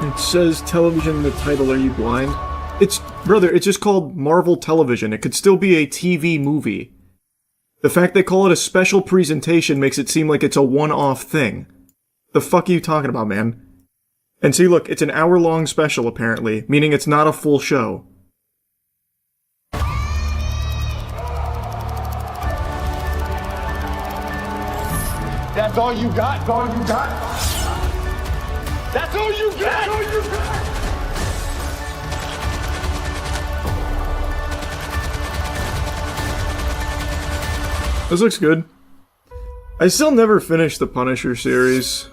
It says television in the title. Are you blind? Brother, it's just called Marvel Television. It could still be a TV movie. The fact they call it a special presentation makes it seem like it's a one-off thing. The fuck are you talking about, man? And see, look, it's an hour-long special, apparently, meaning it's not a full show. That's all you got? That's all you got? That's all you got? That's all you got? This looks good. I still never finished the Punisher series.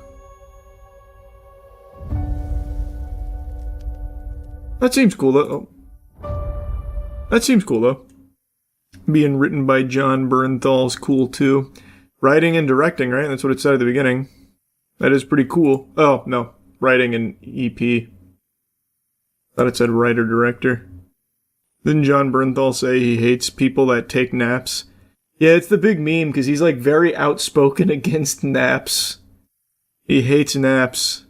That seems cool, though. That seems cool, though. Being written by Jon Bernthal's cool, too. Writing and directing, right? That's what it said at the beginning. That is pretty cool. Oh, no. Writing and EP. Thought it said writer-director. Didn't Jon Bernthal say he hates people that take naps? Yeah, it's the big meme, because he's, like, very outspoken against naps. He hates naps.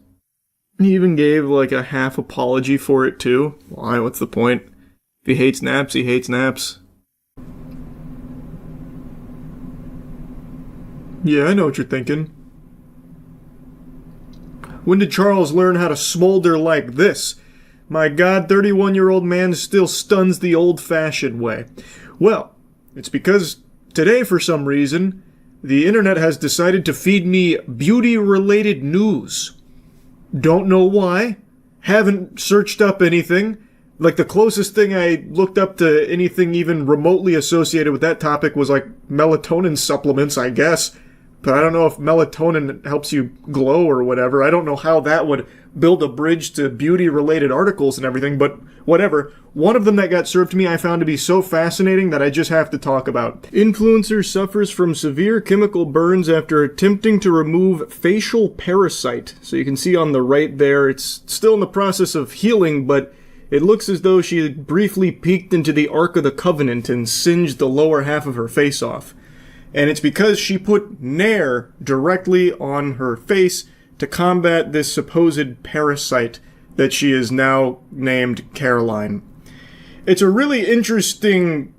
He even gave, like, a half apology for it, too. Why? What's the point? If he hates naps, he hates naps. Yeah, I know what you're thinking. When did Charles learn how to smolder like this? My God, 31-year-old man still stuns the old-fashioned way. Well, it's because today, for some reason, the internet has decided to feed me beauty-related news. Don't know why. Haven't searched up anything. Like, the closest thing I looked up to anything even remotely associated with that topic was, like, melatonin supplements, I guess. But I don't know if melatonin helps you glow or whatever. I don't know how that would build a bridge to beauty-related articles and everything, but whatever. One of them that got served to me I found to be so fascinating that I just have to talk about. Influencer suffers from severe chemical burns after attempting to remove facial parasite. So you can see on the right there, it's still in the process of healing, but it looks as though she briefly peeked into the Ark of the Covenant and singed the lower half of her face off. And it's because she put Nair directly on her face to combat this supposed parasite that she is now named Caroline. It's a really interesting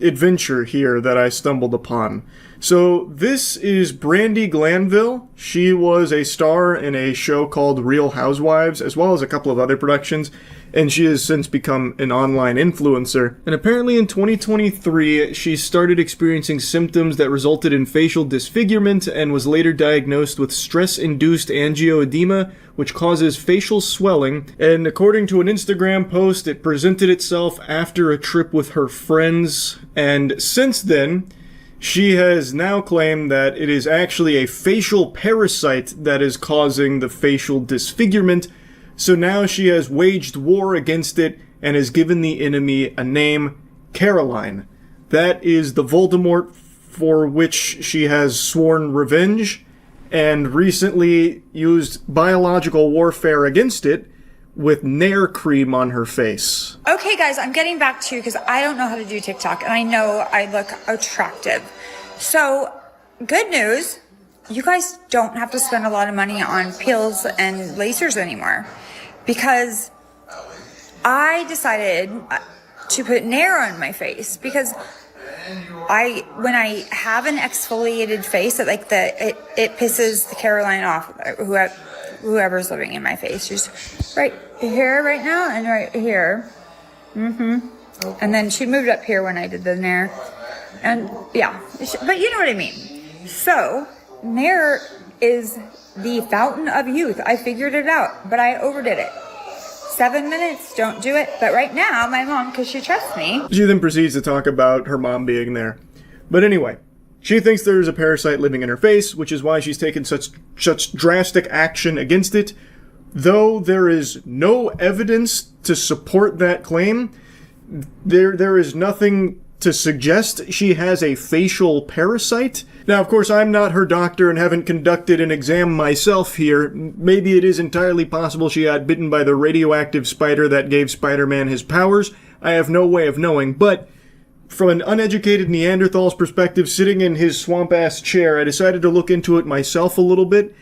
adventure here that I stumbled upon. So this is Brandi Glanville. She was a star in a show called Real Housewives, as well as a couple of other productions, and she has since become an online influencer. And apparently in 2023, she started experiencing symptoms that resulted in facial disfigurement and was later diagnosed with stress-induced angioedema, which causes facial swelling. And according to an Instagram post, it presented itself after a trip with her friends. And since then, she has now claimed that it is actually a facial parasite that is causing the facial disfigurement. So now she has waged war against it and has given the enemy a name, Caroline. That is the Voldemort for which she has sworn revenge and recently used biological warfare against it with Nair cream on her face. Okay, guys, I'm getting back to you because I don't know how to do TikTok and I know I look attractive. So, good news, you guys don't have to spend a lot of money on peels and lasers anymore because I decided to put Nair on my face because when I have an exfoliated face, it pisses the Caroline off, whoever's living in my face. She's right here right now and right here. And then she moved up here when I did the Nair. And yeah, but you know what I mean. So, Nair is the fountain of youth. I figured it out, but I overdid it. 7 minutes, don't do it. But right now, my mom, because she trusts me. She then proceeds to talk about her mom being there. But anyway, she thinks there is a parasite living in her face, which is why she's taken such drastic action against it. Though there is no evidence to support that claim, there is nothing to suggest she has a facial parasite. Now, of course, I'm not her doctor and haven't conducted an exam myself here. Maybe it is entirely possible she got bitten by the radioactive spider that gave Spider-Man his powers. I have no way of knowing, but from an uneducated Neanderthal's perspective, sitting in his swamp-ass chair, I decided to look into it myself a little bit.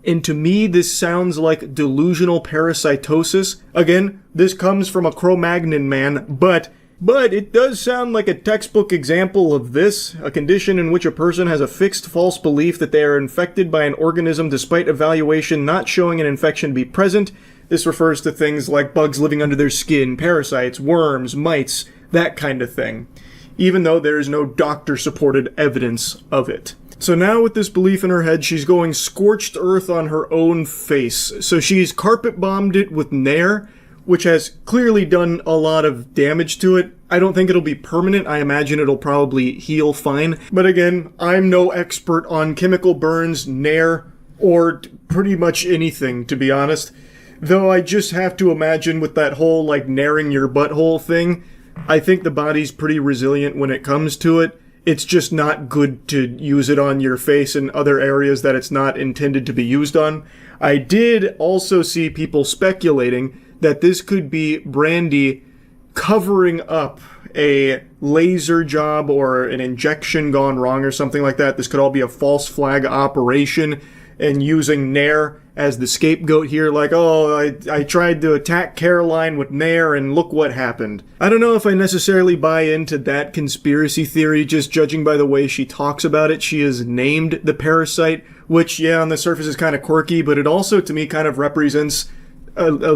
And to me, this sounds like delusional parasitosis. Again, this comes from a Cro-Magnon man, but it does sound like a textbook example of this, a condition in which a person has a fixed false belief that they are infected by an organism despite evaluation not showing an infection be present. This refers to things like bugs living under their skin, parasites, worms, mites, that kind of thing, even though there is no doctor-supported evidence of it. So now with this belief in her head, she's going scorched earth on her own face. So she's carpet bombed it with Nair, which has clearly done a lot of damage to it. I don't think it'll be permanent. I imagine it'll probably heal fine. But again, I'm no expert on chemical burns, Nair, or pretty much anything, to be honest. Though I just have to imagine with that whole, like, Nairing your butthole thing, I think the body's pretty resilient when it comes to it. It's just not good to use it on your face and other areas that it's not intended to be used on. I did also see people speculating that this could be Brandy covering up a laser job or an injection gone wrong or something like that. This could all be a false flag operation, and using Nair as the scapegoat here, like, oh, I tried to attack Caroline with Nair and look what happened. I don't know if I necessarily buy into that conspiracy theory, just judging by the way she talks about it. She is named the parasite, which, yeah, on the surface is kind of quirky, but it also, to me, kind of represents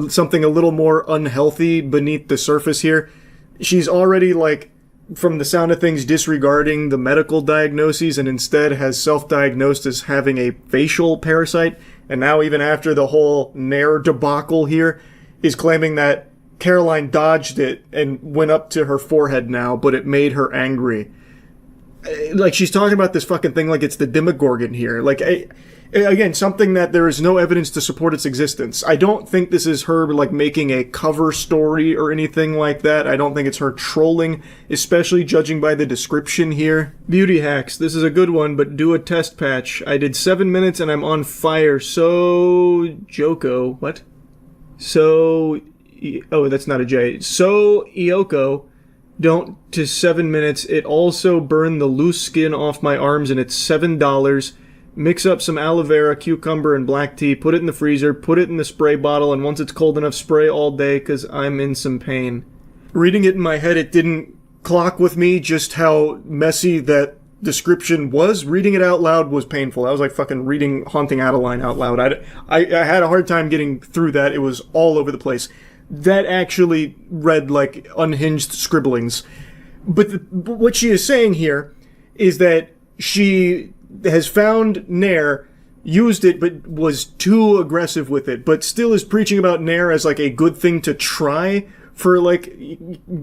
something a little more unhealthy beneath the surface here. She's already, like, from the sound of things, disregarding the medical diagnoses and instead has self-diagnosed as having a facial parasite. And now, even after the whole Nair debacle here, is claiming that Caroline dodged it and went up to her forehead now, but it made her angry. Like, she's talking about this fucking thing like it's the Demogorgon here. Like, again, something that there is no evidence to support its existence. I don't think this is her, like, making a cover story or anything like that. I don't think it's her trolling, especially judging by the description here. Beauty hacks. This is a good one, but do a test patch. I did 7 minutes and I'm on fire. So, Joko. What? So, oh, that's not a J. So, Ioko. Don't to 7 minutes. It also burned the loose skin off my arms and it's $7. Mix up some aloe vera, cucumber, and black tea, put it in the freezer, put it in the spray bottle, and once it's cold enough, spray all day, because I'm in some pain. Reading it in my head, it didn't clock with me just how messy that description was. Reading it out loud was painful. I was like fucking reading Haunting Adeline out loud. I had a hard time getting through that. It was all over the place. That actually read like unhinged scribblings. But what she is saying here is that she has found Nair, used it, but was too aggressive with it, but still is preaching about Nair as like a good thing to try for like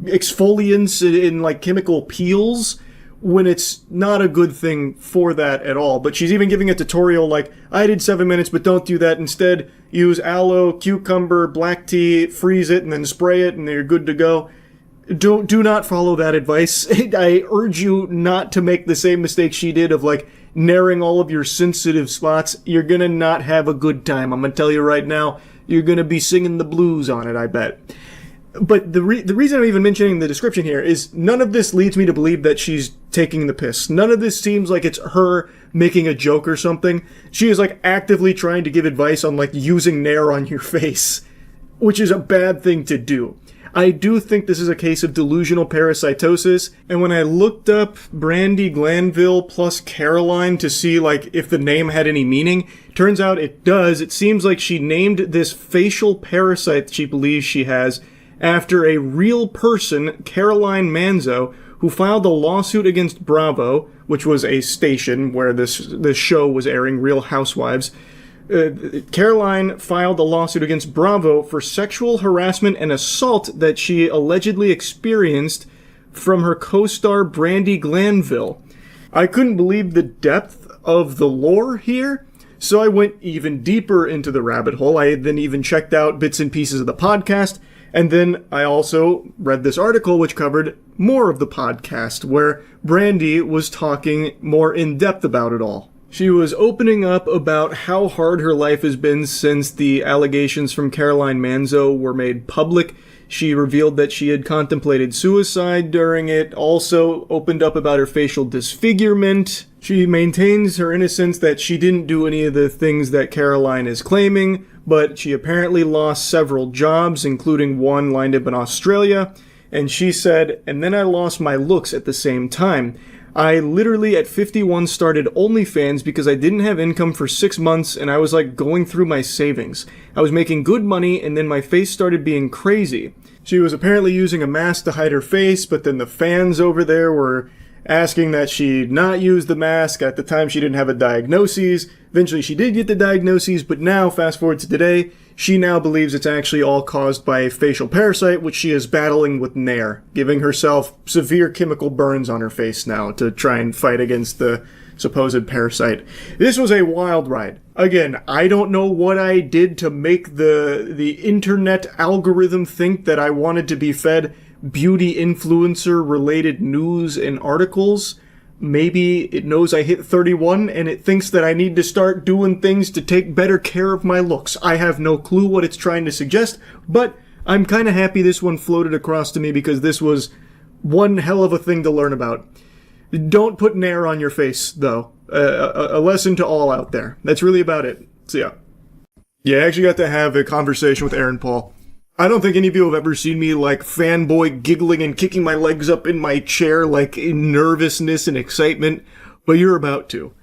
exfoliants in like chemical peels, when it's not a good thing for that at all. But she's even giving a tutorial like, I did 7 minutes, but don't do that. Instead, use aloe, cucumber, black tea, freeze it, and then spray it, and you're good to go. Do not follow that advice. I urge you not to make the same mistake she did of like narrowing all of your sensitive spots. You're gonna not have a good time. I'm gonna tell you right now, you're gonna be singing the blues on it, I bet. But the reason I'm even mentioning the description here is none of this leads me to believe that she's taking the piss. None of this seems like it's her making a joke or something. She is like actively trying to give advice on like using Nair on your face, which is a bad thing to do. I do think this is a case of delusional parasitosis, and when I looked up Brandy Glanville plus Caroline to see like if the name had any meaning, turns out it does. It seems like she named this facial parasite she believes she has after a real person, Caroline Manzo, who filed a lawsuit against Bravo, which was a station where this show was airing, Real Housewives. Caroline filed a lawsuit against Bravo for sexual harassment and assault that she allegedly experienced from her co-star Brandi Glanville. I couldn't believe the depth of the lore here, so I went even deeper into the rabbit hole. I then even checked out bits and pieces of the podcast, and then I also read this article which covered more of the podcast, where Brandi was talking more in depth about it all. She was opening up about how hard her life has been since the allegations from Caroline Manzo were made public. She revealed that she had contemplated suicide during it, also opened up about her facial disfigurement. She maintains her innocence, that she didn't do any of the things that Caroline is claiming, but she apparently lost several jobs, including one lined up in Australia. And she said, and then I lost my looks at the same time. I literally at 51 started OnlyFans because I didn't have income for 6 months and I was like going through my savings. I was making good money and then my face started being crazy. She was apparently using a mask to hide her face, but then the fans over there were asking that she not use the mask. At the time she didn't have a diagnosis. Eventually she did get the diagnoses, but now, fast forward to today, she now believes it's actually all caused by a facial parasite, which she is battling with Nair, giving herself severe chemical burns on her face now to try and fight against the supposed parasite. This was a wild ride. Again, I don't know what I did to make the internet algorithm think that I wanted to be fed beauty influencer related news and articles. Maybe it knows I hit 31 and it thinks that I need to start doing things to take better care of my looks. I have no clue what it's trying to suggest, but I'm kind of happy this one floated across to me because this was one hell of a thing to learn about. Don't put Nair on your face, though. A lesson to all out there. That's really about it. So yeah. Yeah, I actually got to have a conversation with Aaron Paul. I don't think any of you have ever seen me like fanboy giggling and kicking my legs up in my chair like in nervousness and excitement, but you're about to.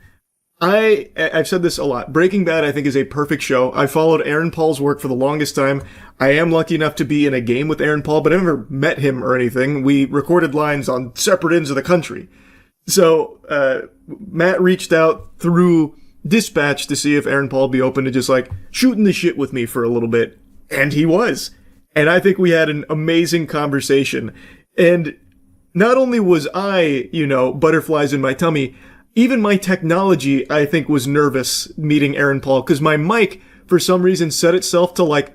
I've said this a lot. Breaking Bad, I think, is a perfect show. I followed Aaron Paul's work for the longest time. I am lucky enough to be in a game with Aaron Paul, but I never met him or anything. We recorded lines on separate ends of the country. So, Matt reached out through Dispatch to see if Aaron Paul would be open to just like shooting the shit with me for a little bit. And he was. And I think we had an amazing conversation. And not only was I, butterflies in my tummy, even my technology, I think, was nervous meeting Aaron Paul, because my mic, for some reason, set itself to like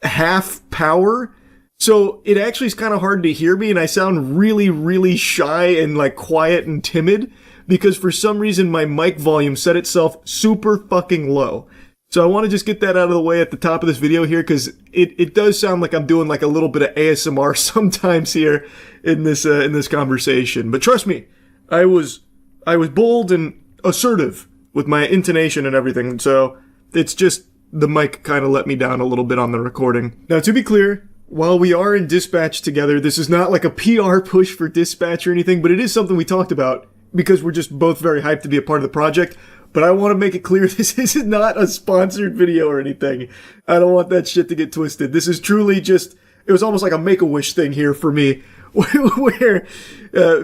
half power. So it actually is kind of hard to hear me, and I sound really, really shy and like quiet and timid, because for some reason my mic volume set itself super fucking low. So I want to just get that out of the way at the top of this video here, because it does sound like I'm doing like a little bit of ASMR sometimes here in this conversation. But trust me, I was bold and assertive with my intonation and everything. So it's just the mic kind of let me down a little bit on the recording. Now, to be clear, while we are in Dispatch together, this is not like a PR push for Dispatch or anything, but it is something we talked about because we're just both very hyped to be a part of the project. But I want to make it clear, this is not a sponsored video or anything. I don't want that shit to get twisted. This is truly just, it was almost like a Make-A-Wish thing here for me, where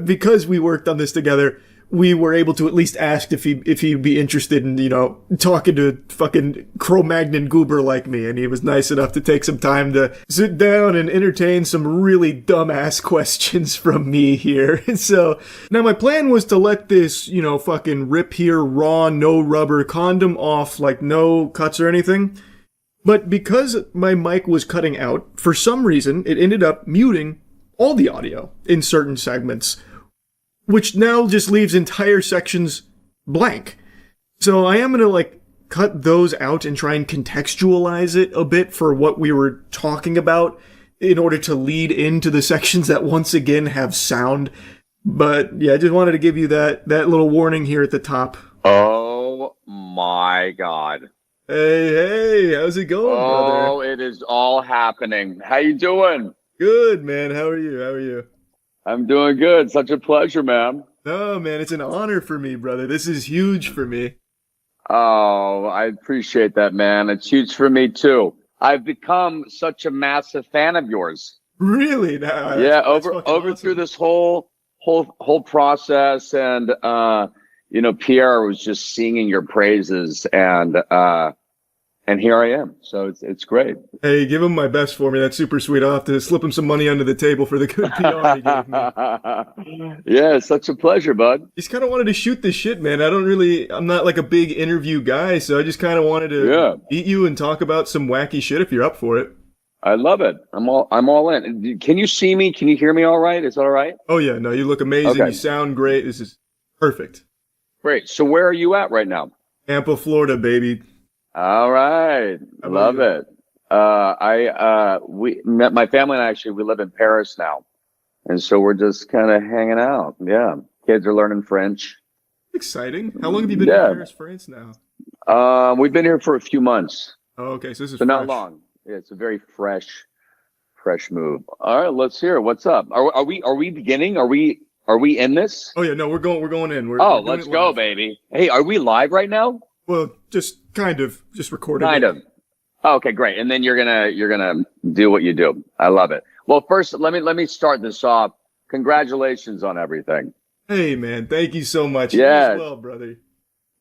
because we worked on this together, we were able to at least ask if he'd be interested in, talking to a fucking Cro-Magnon goober like me. And he was nice enough to take some time to sit down and entertain some really dumbass questions from me here. And so now my plan was to let this, fucking rip here raw, no rubber condom off, like no cuts or anything. But because my mic was cutting out, for some reason, it ended up muting all the audio in certain segments, which now just leaves entire sections blank. So I am going to cut those out and try and contextualize it a bit for what we were talking about in order to lead into the sections that once again have sound. But yeah, I just wanted to give you that little warning here at the top. Oh my God. Hey, how's it going, brother? Oh, it is all happening. How you doing? Good, man. How are you? I'm doing good. Such a pleasure, man. No, man, it's an honor for me, brother. This is huge for me. Oh, I appreciate that, man. It's huge for me, too. I've become such a massive fan of yours. Really? No, yeah, over through this whole process, and Pierre was just singing your praises, and and here I am. So it's great. Hey, give him my best for me. That's super sweet. I'll have to slip him some money under the table for the good PR he gave me. Yeah, it's such a pleasure, bud. Just kind of wanted to shoot this shit, man. I'm not like a big interview guy, so I just kind of wanted to meet you and talk about some wacky shit if you're up for it. I love it. I'm all in. Can you see me? Can you hear me all right? Is that all right? Oh yeah, no, you look amazing. Okay. You sound great. This is perfect. Great. So where are you at right now? Tampa, Florida, baby. All right. Love it. My family and I we live in Paris now. And so we're just kind of hanging out. Yeah. Kids are learning French. Exciting. How long have you been in Paris, France now? We've been here for a few months. Oh, okay. So this is so not long. Yeah, it's a very fresh move. All right, let's hear it. What's up? Are we beginning? Are we in this? Oh yeah, no, we're going in. We're let's go, baby. Hey, are we live right now? Well, just kind of, just recording. Kind of. Okay, great. And then you're gonna do what you do. I love it. Well, first, let me start this off. Congratulations on everything. Hey, man, thank you so much. Yeah. You as well, brother.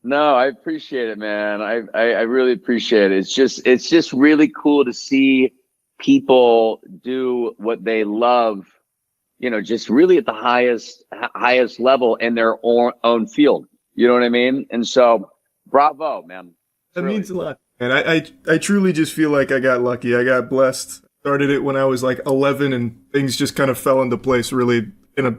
No, I appreciate it, man. I really appreciate it. It's just really cool to see people do what they love, just really at the highest level in their own field. You know what I mean? And so, bravo, man. That means a lot. And I truly just feel like I got lucky. I got blessed. Started it when I was like 11 and things just kind of fell into place really in a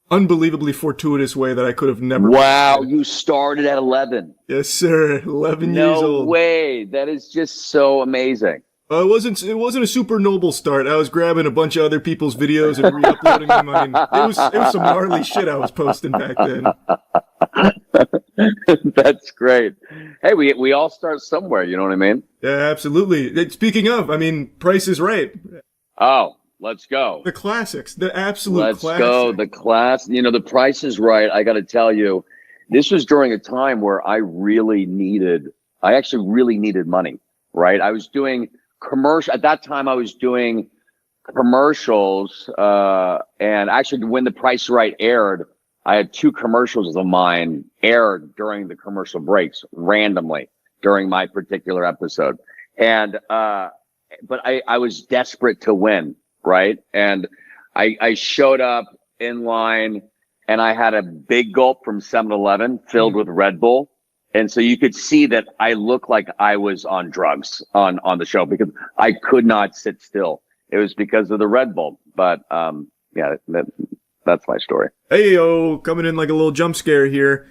unbelievably fortuitous way that I could have never. Wow, you started at 11. Yes, sir. 11 years old. No way. That is just so amazing. It wasn't a super noble start. I was grabbing a bunch of other people's videos and re-uploading them. I mean, it was some gnarly shit I was posting back then. That's great. Hey, we all start somewhere, you know what I mean? Yeah, absolutely. Speaking of, I mean, Price is Right. Oh, let's go. The classics, the absolute classics. Let's go. The class, the Price is Right. I got to tell you, this was during a time where I actually really needed money, right? I was doing at that time I was doing commercials, and actually when The Price is Right aired, I had 2 commercials of mine aired during the commercial breaks randomly during my particular episode. And, but I was desperate to win, right? And I showed up in line and I had a big gulp from 7-Eleven filled with Red Bull. And so you could see that I looked like I was on drugs on the show because I could not sit still. It was because of the Red Bull. But, yeah, that's my story. Hey, yo, coming in like a little jump scare here.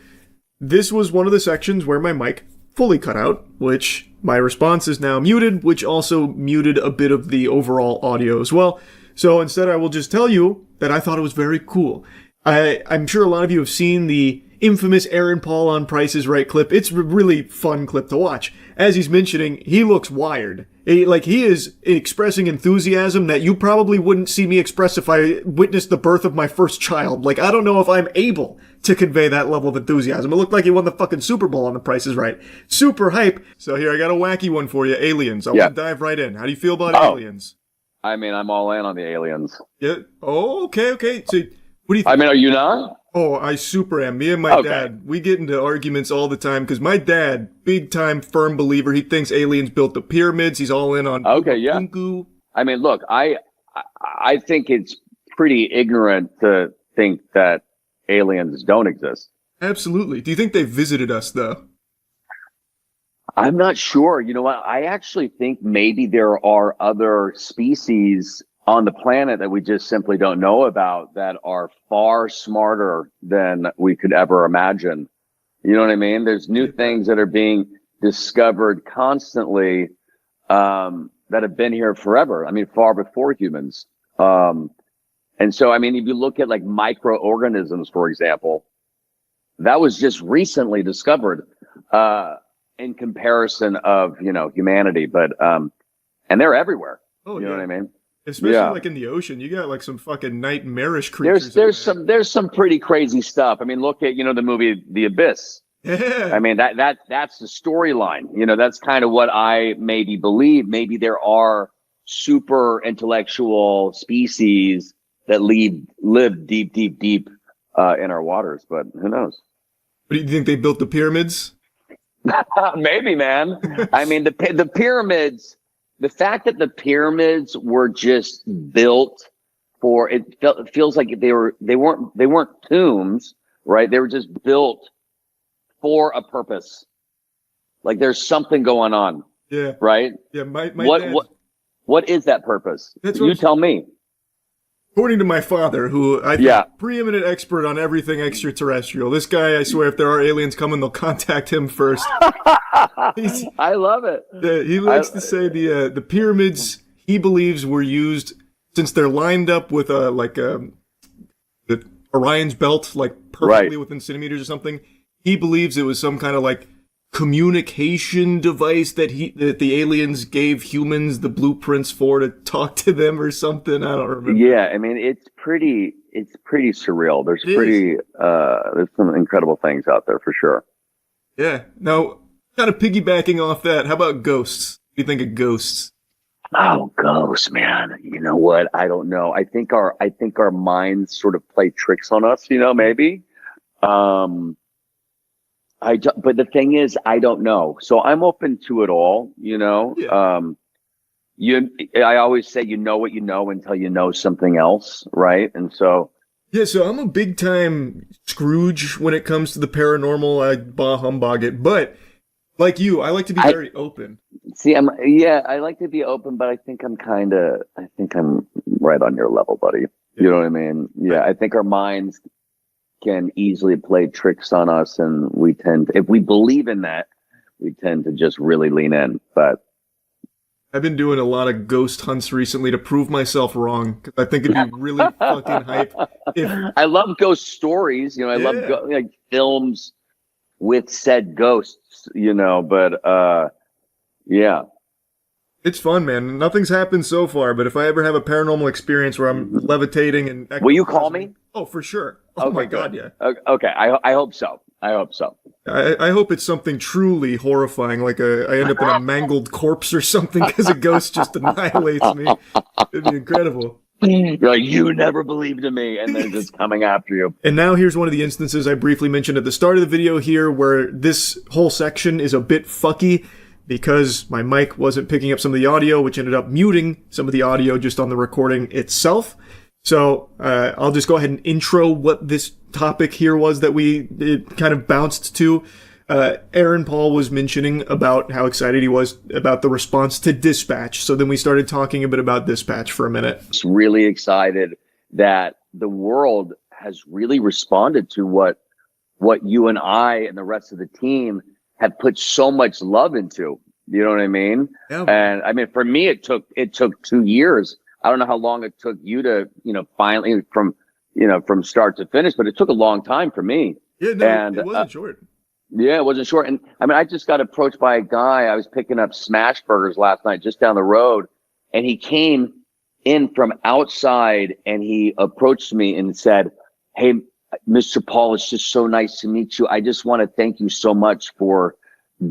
This was one of the sections where my mic fully cut out, which my response is now muted, which also muted a bit of the overall audio as well. So instead, I will just tell you that I thought it was very cool. I'm sure a lot of you have seen the infamous Aaron Paul on Price is Right clip. It's a really fun clip to watch. As he's mentioning, he looks wired. He is expressing enthusiasm that you probably wouldn't see me express if I witnessed the birth of my first child. I don't know if I'm able to convey that level of enthusiasm. It looked like he won the fucking Super Bowl on The Price is Right. Super hype. So here, I got a wacky one for you. Aliens. I want to dive right in. How do you feel about aliens? I mean, I'm all in on the aliens. Yeah. Oh, okay. So, what do you think? I mean, are you not? Oh, I super am. Me and my dad, we get into arguments all the time because my dad, big time firm believer, he thinks aliens built the pyramids. He's all in on Kunku. I mean, look, I think it's pretty ignorant to think that aliens don't exist. Absolutely. Do you think they visited us though? I'm not sure. You know what? I actually think maybe there are other species on the planet that we just simply don't know about that are far smarter than we could ever imagine. You know what I mean? There's new things that are being discovered constantly, that have been here forever. I mean, far before humans. And so, I mean, if you look at like microorganisms, for example, that was just recently discovered, in comparison of, humanity, but, and they're everywhere. Oh, you know what I mean? Especially like in the ocean, you got like some fucking nightmarish creatures. There's some pretty crazy stuff. I mean, look at, the movie The Abyss. Yeah. I mean, that's the storyline. That's kind of what I maybe believe. Maybe there are super intellectual species that live deep, deep, deep, in our waters, but who knows? What do you think they built the pyramids? Maybe, man. I mean, the pyramids, the fact that the pyramids were just built for it, feels like they weren't tombs, right? They were just built for a purpose. Like there's something going on. Yeah. Right? Yeah, my dad, what is that purpose? That's You tell me. According to my father, who I think preeminent expert on everything extraterrestrial. This guy, I swear, if there are aliens coming, they'll contact him first. I love it. He likes to say the pyramids he believes were used since they're lined up with the Orion's belt, like perfectly within centimeters or something. He believes it was some kind of like communication device that the aliens gave humans the blueprints for to talk to them or something. I don't remember. Yeah, I mean it's pretty surreal. There's there's some incredible things out there for sure. Yeah. Now, kind of piggybacking off that, how about ghosts? What do you think of ghosts? Oh, ghosts, man. You know what? I don't know. I think our minds sort of play tricks on us, maybe. But the thing is, I don't know. So I'm open to it all, Yeah. I always say, you know what you know until you know something else, right? And so. Yeah, so I'm a big time Scrooge when it comes to the paranormal. I bah humbug it, but like you, I like to be very open. See, I like to be open, but I think I'm right on your level, buddy. You know what I mean? Yeah, I think our minds can easily play tricks on us, and we tend to, if we believe in that, we tend to just really lean in. But I've been doing a lot of ghost hunts recently to prove myself wrong, because I think it'd be really fucking hype. I love ghost stories, I love like films with said ghosts, but yeah. It's fun, man. Nothing's happened so far, but if I ever have a paranormal experience where I'm levitating and... Will you call me? Oh, for sure. Oh, my God, yeah. Okay, I hope so. I hope so. I hope it's something truly horrifying, like I end up in a mangled corpse or something because a ghost just annihilates me. It'd be incredible. You're like, you never believed in me, and then just coming after you. And now here's one of the instances I briefly mentioned at the start of the video here, where this whole section is a bit fucky, because my mic wasn't picking up some of the audio, which ended up muting some of the audio just on the recording itself. So I'll just go ahead and intro what this topic here was that it kind of bounced to. Aaron Paul was mentioning about how excited he was about the response to Dispatch. So then we started talking a bit about Dispatch for a minute. Just really excited that the world has really responded to what you and I and the rest of the team have put so much love into. You know what I mean? Yeah. And I mean, for me, it took 2 years. I don't know how long it took you to, finally from start to finish, but it took a long time for me. Yeah, no, it wasn't short. Yeah, it wasn't short. And I mean, I just got approached by a guy. I was picking up smash burgers last night just down the road, and he came in from outside and he approached me and said, "Hey, Mr. Paul, it's just so nice to meet you. I just want to thank you so much for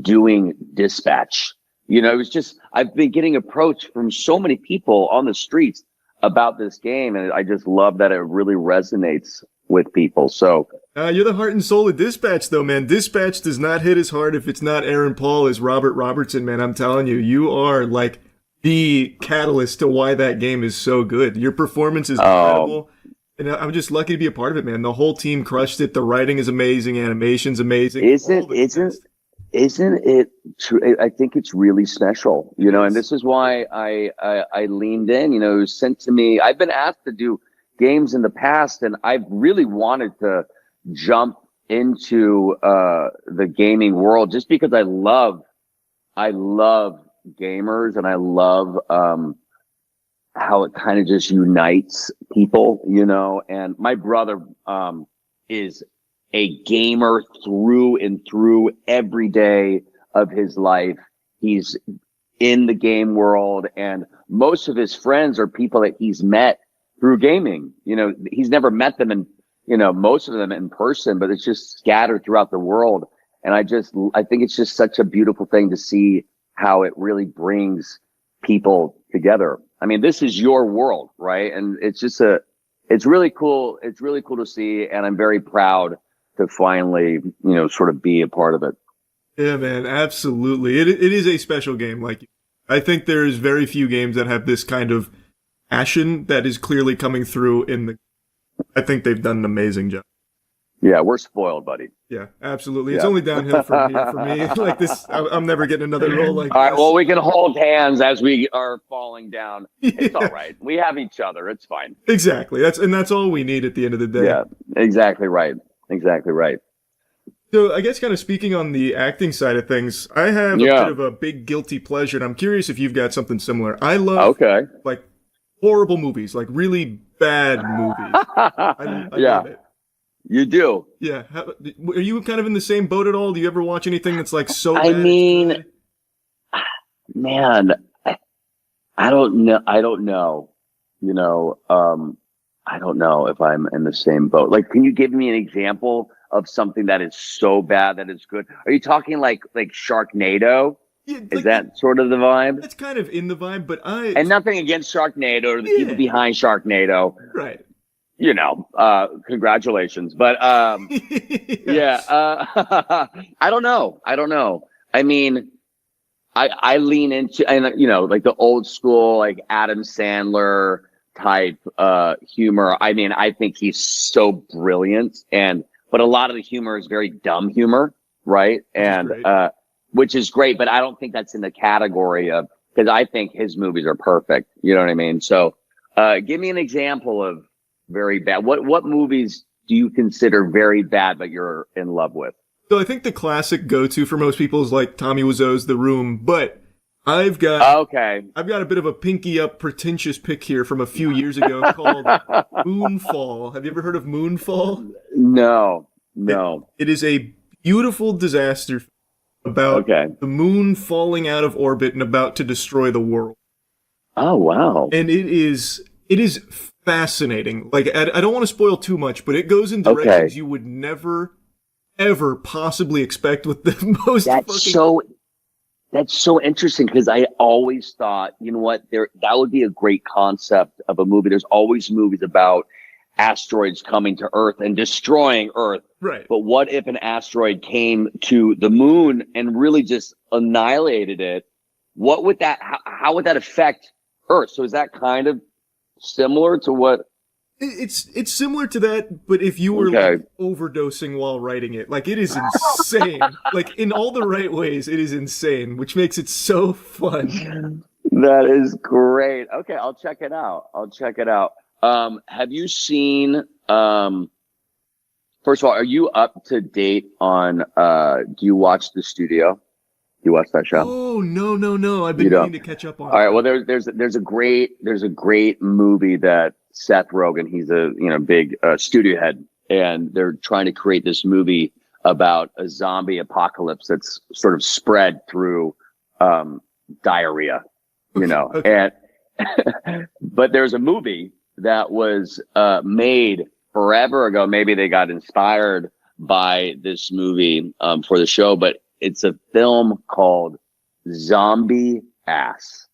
doing Dispatch." It was just, I've been getting approached from so many people on the streets about this game, and I just love that it really resonates with people. So you're the heart and soul of Dispatch, though, man. Dispatch does not hit as hard if it's not Aaron Paul as Robert Robertson, man. I'm telling you, you are like the catalyst to why that game is so good. Your performance is incredible. And I'm just lucky to be a part of it, man. The whole team crushed it. The writing is amazing. Animation's amazing. Isn't it true? I think it's really special, and this is why I leaned in. It was sent to me. I've been asked to do games in the past, and I've really wanted to jump into the gaming world just because I love gamers, and I love how it kind of just unites people, and my brother is a gamer through and through every day of his life. He's in the game world, and most of his friends are people that he's met through gaming. He's never met them in, most of them in person, but it's just scattered throughout the world. And I think it's just such a beautiful thing to see how it really brings people together. I mean, this is your world, right? And it's just it's really cool. It's really cool to see. And I'm very proud to finally, sort of be a part of it. Yeah, man, absolutely. It is a special game. Like, I think there's very few games that have this kind of passion that is clearly coming through in the. I think they've done an amazing job. Yeah, we're spoiled, buddy. Yeah, absolutely. It's Yeah. only downhill from here for me. Like this, I'm never getting another role like All right, this. well, we can hold hands as we are falling down. It's all right. We have each other. It's fine. Exactly. That's all we need at the end of the day. Yeah, exactly right. Exactly right. So I guess kind of speaking on the acting side of things, I have a bit of a big guilty pleasure, and I'm curious if you've got something similar. I love like horrible movies, like really bad movies. I love it. You do. Yeah. Are you kind of in the same boat at all? Do you ever watch anything that's like so bad? I mean, man, I don't know. I don't know. You know, I don't know if I'm in the same boat. Like, can you give me an example of something that is so bad that it's good? Are you talking like Sharknado? Yeah, is that sort of the vibe? That's kind of in the vibe, but And nothing against Sharknado or the people behind Sharknado. Right. You know, congratulations. But yeah, I don't know. I mean, I lean into, and you know, like the old school, like Adam Sandler type humor. I mean, I think he's so brilliant, but a lot of the humor is very dumb humor, right? And which is great, but I don't think that's in the category of, because I think his movies are perfect. You know what I mean? So give me an example of very bad. What movies do you consider very bad but you're in love with? So I think the classic go-to for most people is like Tommy Wiseau's The Room, but I've got a bit of a pinky up pretentious pick here from a few years ago called Moonfall. Have you ever heard of Moonfall? No. It is a beautiful disaster about the moon falling out of orbit and about to destroy the world. Oh, wow. And it is fascinating. Like, I don't want to spoil too much, but it goes in directions you would never, ever possibly expect with the most That's so interesting, because I always thought, you know what, that would be a great concept of a movie. There's always movies about asteroids coming to Earth and destroying Earth. Right. But what if an asteroid came to the moon and really just annihilated it? What would that, how would that affect Earth? So is that kind of similar to what? It's similar to that, but if you were like overdosing while writing it, like it is insane. Like in all the right ways, it is insane, which makes it so fun. That is great. Okay, I'll check it out. Have you seen? First of all, are you up to date on? Do you watch The Studio? You watch that show? Oh no! I've been meaning to catch up on. All right. Well, there's a great movie that Seth Rogen, he's a big studio head, and they're trying to create this movie about a zombie apocalypse that's sort of spread through diarrhea, and but there's a movie that was made forever ago. Maybe they got inspired by this movie for the show, but it's a film called Zombie Ass.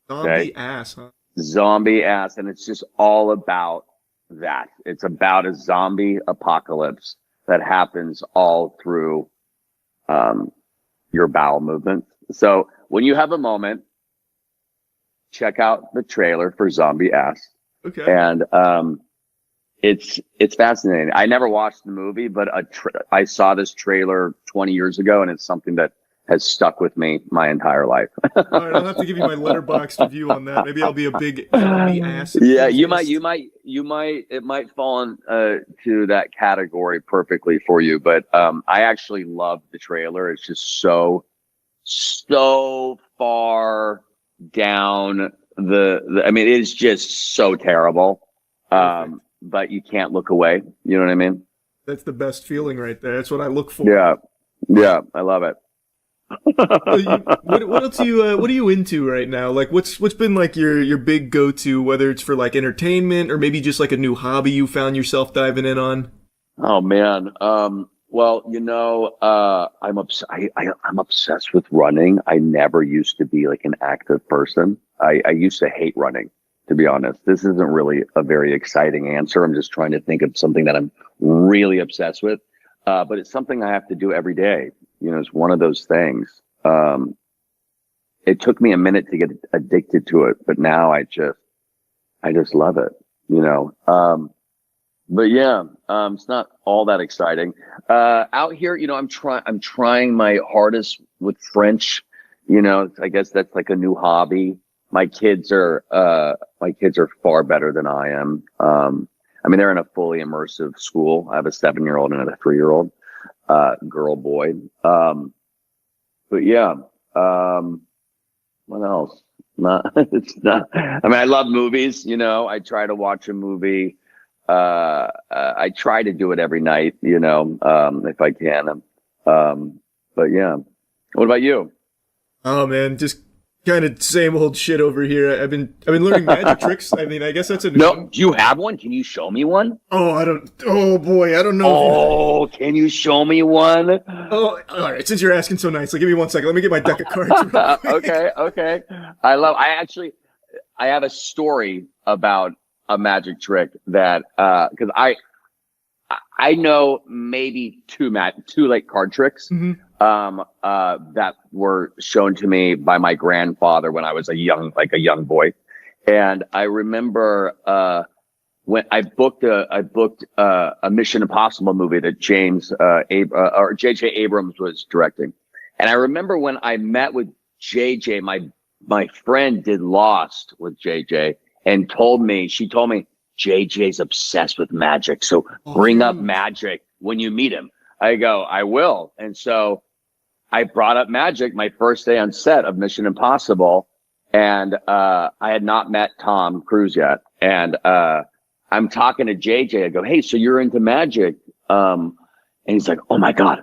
Zombie Ass, huh? Zombie Ass, and it's just all about that. It's about a zombie apocalypse that happens all through your bowel movement. So when you have a moment, check out the trailer for Zombie Ass. Okay. And it's fascinating. I never watched the movie, but I saw this trailer 20 years ago, and it's something that has stuck with me my entire life. All right, I'll have to give you my letterboxd review on that. Maybe I'll be a big zombie ass. Yeah, you might. It might fall to that category perfectly for you. But I actually love the trailer. It's just so far down the. I mean, it's just so terrible. But you can't look away. You know what I mean? That's the best feeling right there. That's what I look for. Yeah, I love it. What else what are you into right now? Like what's been like your big go-to, whether it's for like entertainment or maybe just like a new hobby you found yourself diving in on? Oh man. Well, I'm obsessed with running. I never used to be like an active person. I used to hate running, to be honest. This isn't really a very exciting answer. I'm just trying to think of something that I'm really obsessed with. But it's something I have to do every day. You know, it's one of those things. It took me a minute to get addicted to it, but now I just love it, you know. But yeah, it's not all that exciting. Out here, you know, I'm trying my hardest with French. You know, I guess that's like a new hobby. My kids are far better than I am. I mean, they're in a fully immersive school. I have a 7-year-old and a 3-year-old, girl, boy. But yeah, what else? It's not, I mean, I love movies, you know, I try to watch a movie. I try to do it every night, you know, if I can. But yeah. What about you? Oh man, just kind of same old shit over here. I've been learning magic tricks. I mean, I guess that's a new one. Do you have one? Can you show me one? Oh boy, I don't know. Oh, can you show me one? Oh, all right. Since you're asking so nicely, give me 1 second. Let me get my deck of cards. Real quick. Okay. I have a story about a magic trick that, cause I know maybe two like card tricks, that were shown to me by my grandfather when I was a young boy. And I remember, when I booked a Mission Impossible movie that J.J. Abrams was directing. And I remember when I met with J.J., my friend did Lost with J.J. and she told me, JJ's obsessed with magic. So bring up magic when you meet him. I go, I will. And so I brought up magic my first day on set of Mission Impossible. And, I had not met Tom Cruise yet. And, I'm talking to JJ. I go, hey, so you're into magic. And he's like, oh my God.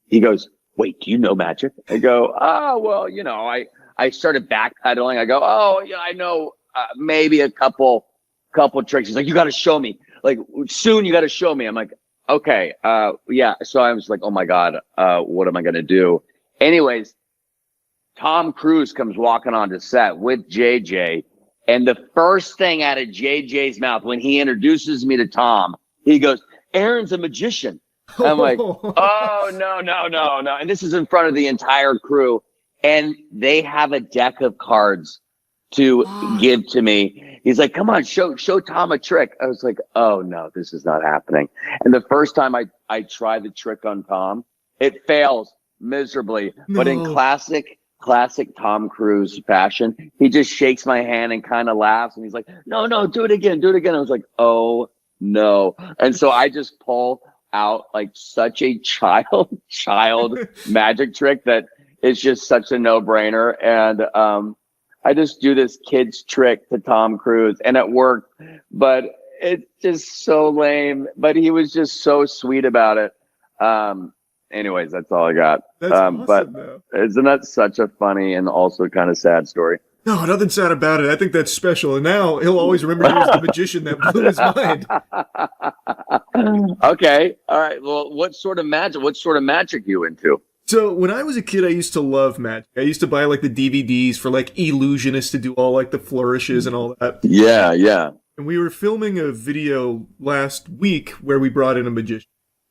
He goes, wait, do you know magic? I go, oh, well, you know, I started backpedaling. I go, oh, yeah, I know, maybe a couple tricks. He's like, you got to show me. Like, soon you got to show me. I'm like, okay. Yeah. So I was like, oh my God, what am I going to do? Anyways, Tom Cruise comes walking onto set with JJ. And the first thing out of JJ's mouth when he introduces me to Tom, he goes, Aaron's a magician. I'm like, oh, no. And this is in front of the entire crew. And they have a deck of cards to give to me. He's like, come on, show Tom a trick. I was like, oh no, this is not happening. And the first time I tried the trick on Tom, it fails miserably. No. But in classic Tom Cruise fashion, he just shakes my hand and kind of laughs. And he's like, no, do it again. I was like, oh no. And so I just pull out like such a child magic trick that is just such a no-brainer. And, I just do this kid's trick to Tom Cruise and it worked, but it's just so lame, but he was just so sweet about it. Anyways, that's all I got. That's awesome, but though. Isn't that such a funny and also kind of sad story? No, nothing sad about it. I think that's special. And now he'll always remember you as the magician that blew his mind. Okay. All right. Well, what sort of magic you into? So when I was a kid, I used to love magic. I used to buy like the DVDs for like illusionists to do all like the flourishes and all that. Yeah. And we were filming a video last week where we brought in a magician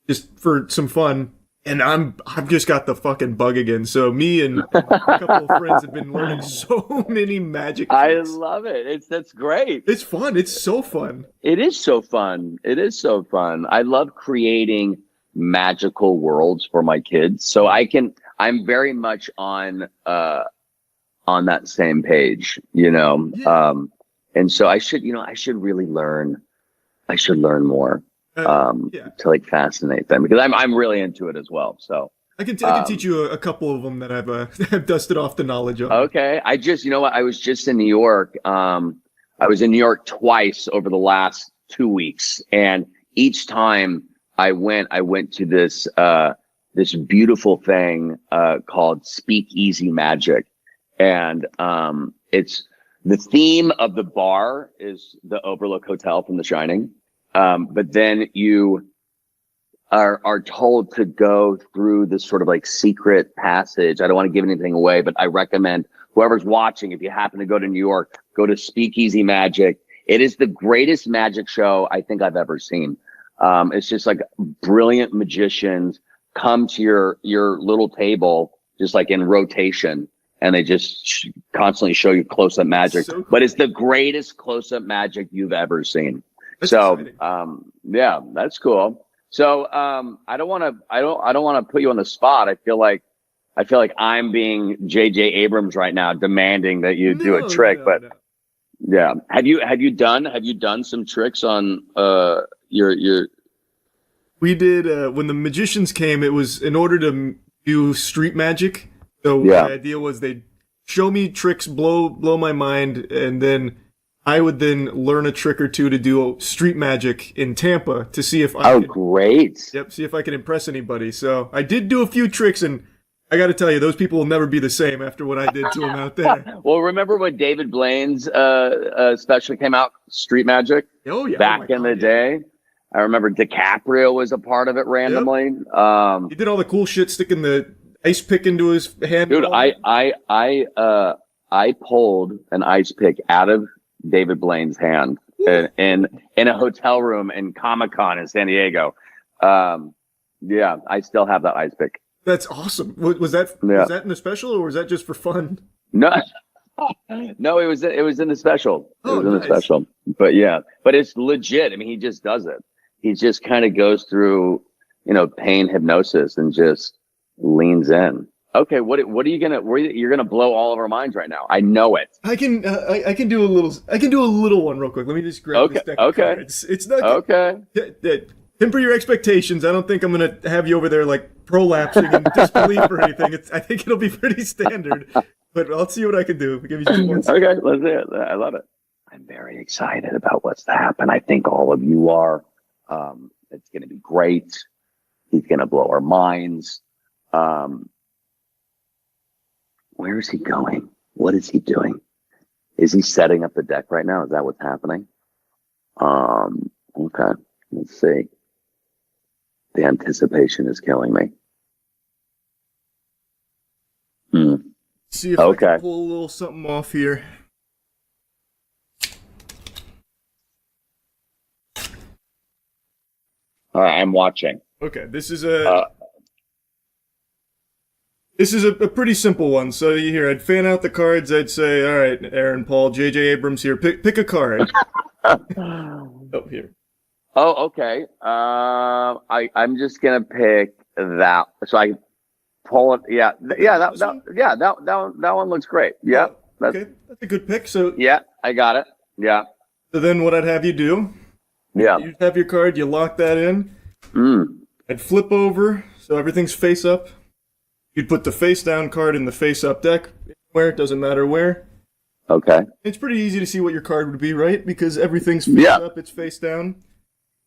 just for some fun. And I've just got the fucking bug again. So me and a couple of friends have been learning so many magic tricks. I love it. That's great. It's fun. It's so fun. It is so fun. I love creating magical worlds for my kids. So I'm very much on that same page, you know? Yeah. And so I should really learn more, to like fascinate them because I'm really into it as well. So I can teach you a couple of them that I've dusted off the knowledge of. Okay. You know what? I was just in New York. I was in New York twice over the last 2 weeks. And each time I went to this beautiful thing, called Speakeasy Magic. And, it's the theme of the bar is the Overlook Hotel from The Shining. But then you are told to go through this sort of like secret passage. I don't want to give anything away, but I recommend whoever's watching, if you happen to go to New York, go to Speakeasy Magic. It is the greatest magic show I think I've ever seen. It's just like brilliant magicians come to your little table just like in rotation, and they just constantly show you close-up magic. So cool. But it's the greatest close-up magic you've ever seen. That's exciting. Yeah, that's cool. So I don't want to put you on the spot. I feel like I'm being J.J. Abrams right now, demanding that you do a trick. But yeah, have you done some tricks on your? We did when the magicians came. It was in order to do street magic. So the idea was they'd show me tricks, blow my mind, and then I would then learn a trick or two to do street magic in Tampa to see if I great. Yep, see if I can impress anybody. So I did do a few tricks, and I got to tell you, those people will never be the same after what I did to them out there. Well, remember when David Blaine's special came out, Street Magic? Oh, yeah. Back in the day. I remember DiCaprio was a part of it randomly. Yep. He did all the cool shit, sticking the ice pick into his hand. Dude, I pulled an ice pick out of David Blaine's hand in a hotel room in Comic-Con in San Diego. Yeah, I still have that ice pick. That's awesome. Was that in the special, or was that just for fun? No, no, it was in the special. Oh, it was in the special. But yeah, but it's legit. I mean, he just does it. He just kind of goes through, pain hypnosis and just leans in. Okay, what are you gonna? You're gonna blow all of our minds right now. I know it. I can do a little one real quick. Let me just grab this deck of cards. It's not okay. Temper your expectations. I don't think I'm gonna have you over there like prolapsing in disbelief or anything. I think it'll be pretty standard. But I'll see what I can do. Give you just 1 second. Okay, let's do it. I love it. I'm very excited about what's to happen. I think all of you are. It's gonna be great. He's gonna blow our minds. Where is he going? What is he doing? Is he setting up the deck right now? Is that what's happening? Okay, let's see. The anticipation is killing me. See if I can pull a little something off here. All right, I'm watching. Okay, this is a pretty simple one. So here, I'd fan out the cards. I'd say, all right, Aaron, Paul, J.J. Abrams here. Pick a card. Here. Oh, okay. I'm just gonna pick that. So I pull it. Yeah. That one looks great. Yeah. That's a good pick. So yeah, I got it. Yeah. So then, what I'd have you do? Yeah. You'd have your card. You lock that in. I'd flip over so everything's face up. You'd put the face down card in the face up deck. Where it doesn't matter where. Okay. It's pretty easy to see what your card would be, right? Because everything's face up, it's face down.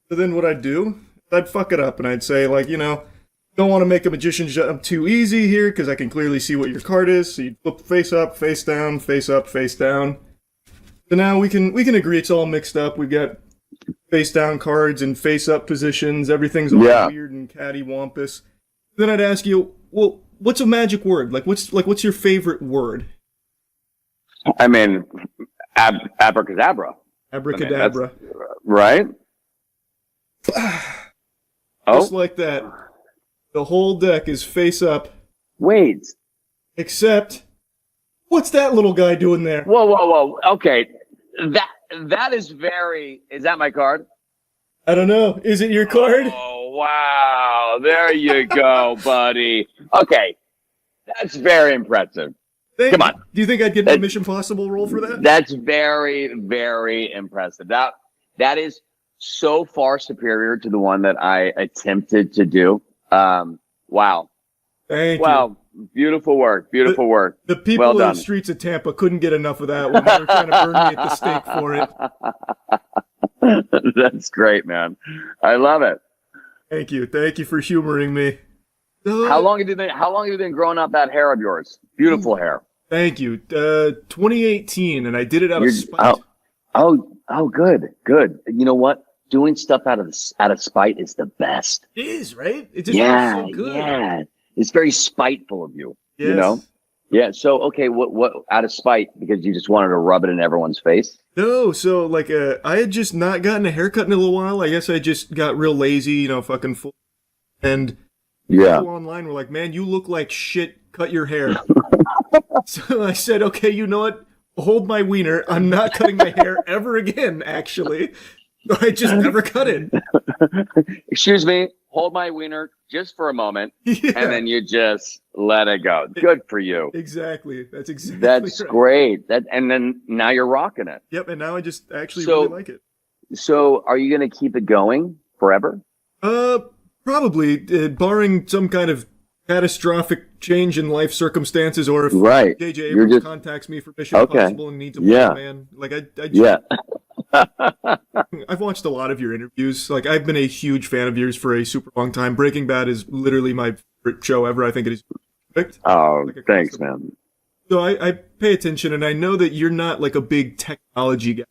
So then what I'd do, I'd fuck it up and I'd say, like, don't want to make a magician jump too easy here because I can clearly see what your card is. So you flip face up, face down, face up, face down. So now we can agree it's all mixed up. We've got face down cards and face up positions. Everything's all weird and cattywampus. Then I'd ask you, well, what's a magic word? What's your favorite word? I mean, abracadabra. Abracadabra. Right? Just like that. The whole deck is face up. Wait. Except, what's that little guy doing there? Whoa. Okay. That is is that my card? I don't know. Is it your card? Oh, wow. There you go, buddy. Okay. That's very impressive. Come on. Do you think I'd get a Mission Impossible roll for that? That's very, very impressive. That is so far superior to the one that I attempted to do. Wow. Thank you. Wow. Beautiful work. Beautiful work. The people in the streets of Tampa couldn't get enough of that when they were trying to burn me at the stake for it. That's great, man. I love it. Thank you. Thank you for humoring me. How long have you been growing out that hair of yours? Beautiful hair. Thank you. 2018, and I did it out of spite. Oh, good. You know what? Doing stuff out of spite is the best. It is, right? It just feels so good. Yeah. It's very spiteful of you. Yes. Yeah. So, okay, what out of spite because you just wanted to rub it in everyone's face? No. So, I had just not gotten a haircut in a little while. I guess I just got real lazy, fucking full. And Yeah. People online were like, man, you look like shit. Cut your hair. So I said, okay, you know what? Hold my wiener. I'm not cutting my hair ever again, actually. I just never cut it. Excuse me, hold my wiener just for a moment, and then you just let it go. Good for you. Exactly. That's exactly That's right. great. And then now you're rocking it. Yep, and now I just actually really like it. So are you going to keep it going forever? Probably, barring some kind of catastrophic change in life circumstances, or if Right. J.J. You're Abrams just- contacts me for Mission Okay. Impossible and needs a Yeah. man. Like, Yeah. I've watched a lot of your interviews. Like, I've been a huge fan of yours for a super long time. Breaking Bad is literally my favorite show ever. I think it is perfect. Oh, thanks, man. So I pay attention, and I know that you're not like a big technology guy.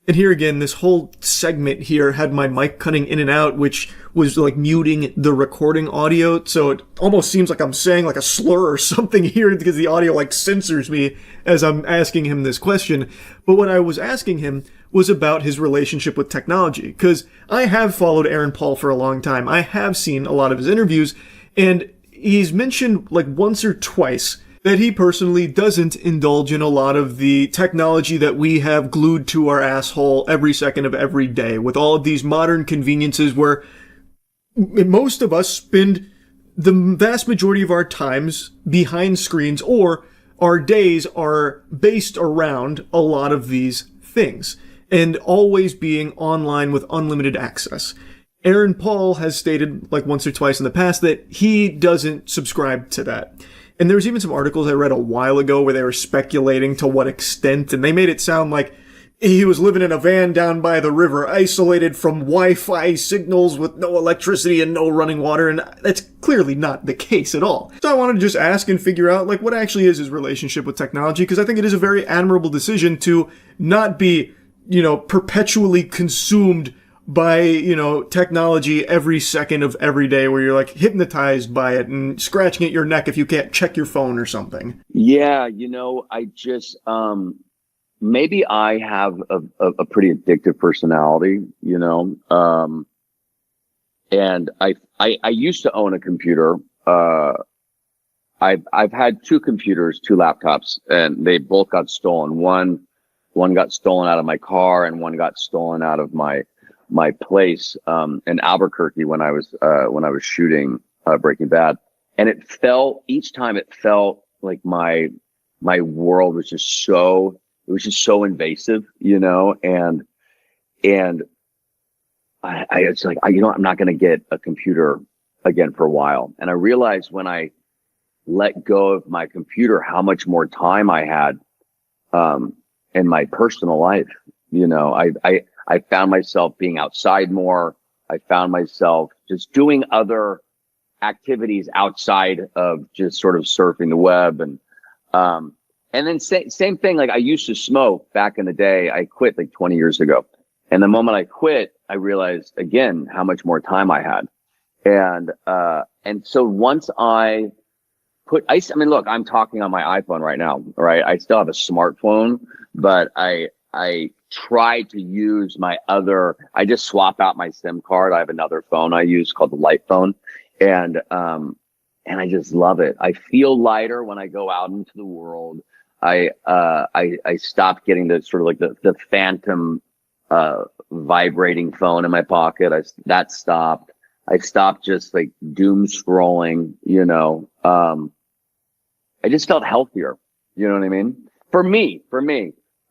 And here again, this whole segment here had my mic cutting in and out, which was like muting the recording audio. So it almost seems like I'm saying like a slur or something here because the audio like censors me as I'm asking him this question. But what I was asking him was about his relationship with technology, because I have followed Aaron Paul for a long time. I have seen a lot of his interviews, and he's mentioned like once or twice that he personally doesn't indulge in a lot of the technology that we have glued to our asshole every second of every day, with all of these modern conveniences where most of us spend the vast majority of our times behind screens, or our days are based around a lot of these things, and always being online with unlimited access. Aaron Paul has stated like once or twice in the past that he doesn't subscribe to that. And there was even some articles I read a while ago where they were speculating to what extent, and they made it sound like he was living in a van down by the river, isolated from Wi-Fi signals with no electricity and no running water, and that's clearly not the case at all. So I wanted to just ask and figure out like what actually is his relationship with technology, because I think it is a very admirable decision to not be, perpetually consumed by, technology every second of every day, where you're like hypnotized by it and scratching at your neck if you can't check your phone or something. Yeah, I just maybe I have a pretty addictive personality, and I used to own a computer. I've had two computers, two laptops, and they both got stolen. One got stolen out of my car, and one got stolen out of my place in Albuquerque when I was shooting Breaking Bad, and each time it felt like my world was just so invasive, and it's like I'm not going to get a computer again for a while. And I realized when I let go of my computer how much more time I had in my personal life. I found myself being outside more. I found myself just doing other activities outside of just sort of surfing the web. And then same thing, like I used to smoke back in the day. I quit like 20 years ago. And the moment I quit, I realized again how much more time I had. And so once I mean, look, I'm talking on my iPhone right now, right? I still have a smartphone, but I try to use I just swap out my SIM card. I have another phone I use called the Light phone. And I just love it. I feel lighter when I go out into the world. I stopped getting the sort of like the phantom, vibrating phone in my pocket. That stopped. I stopped just like doom scrolling, I just felt healthier. You know what I mean? For me.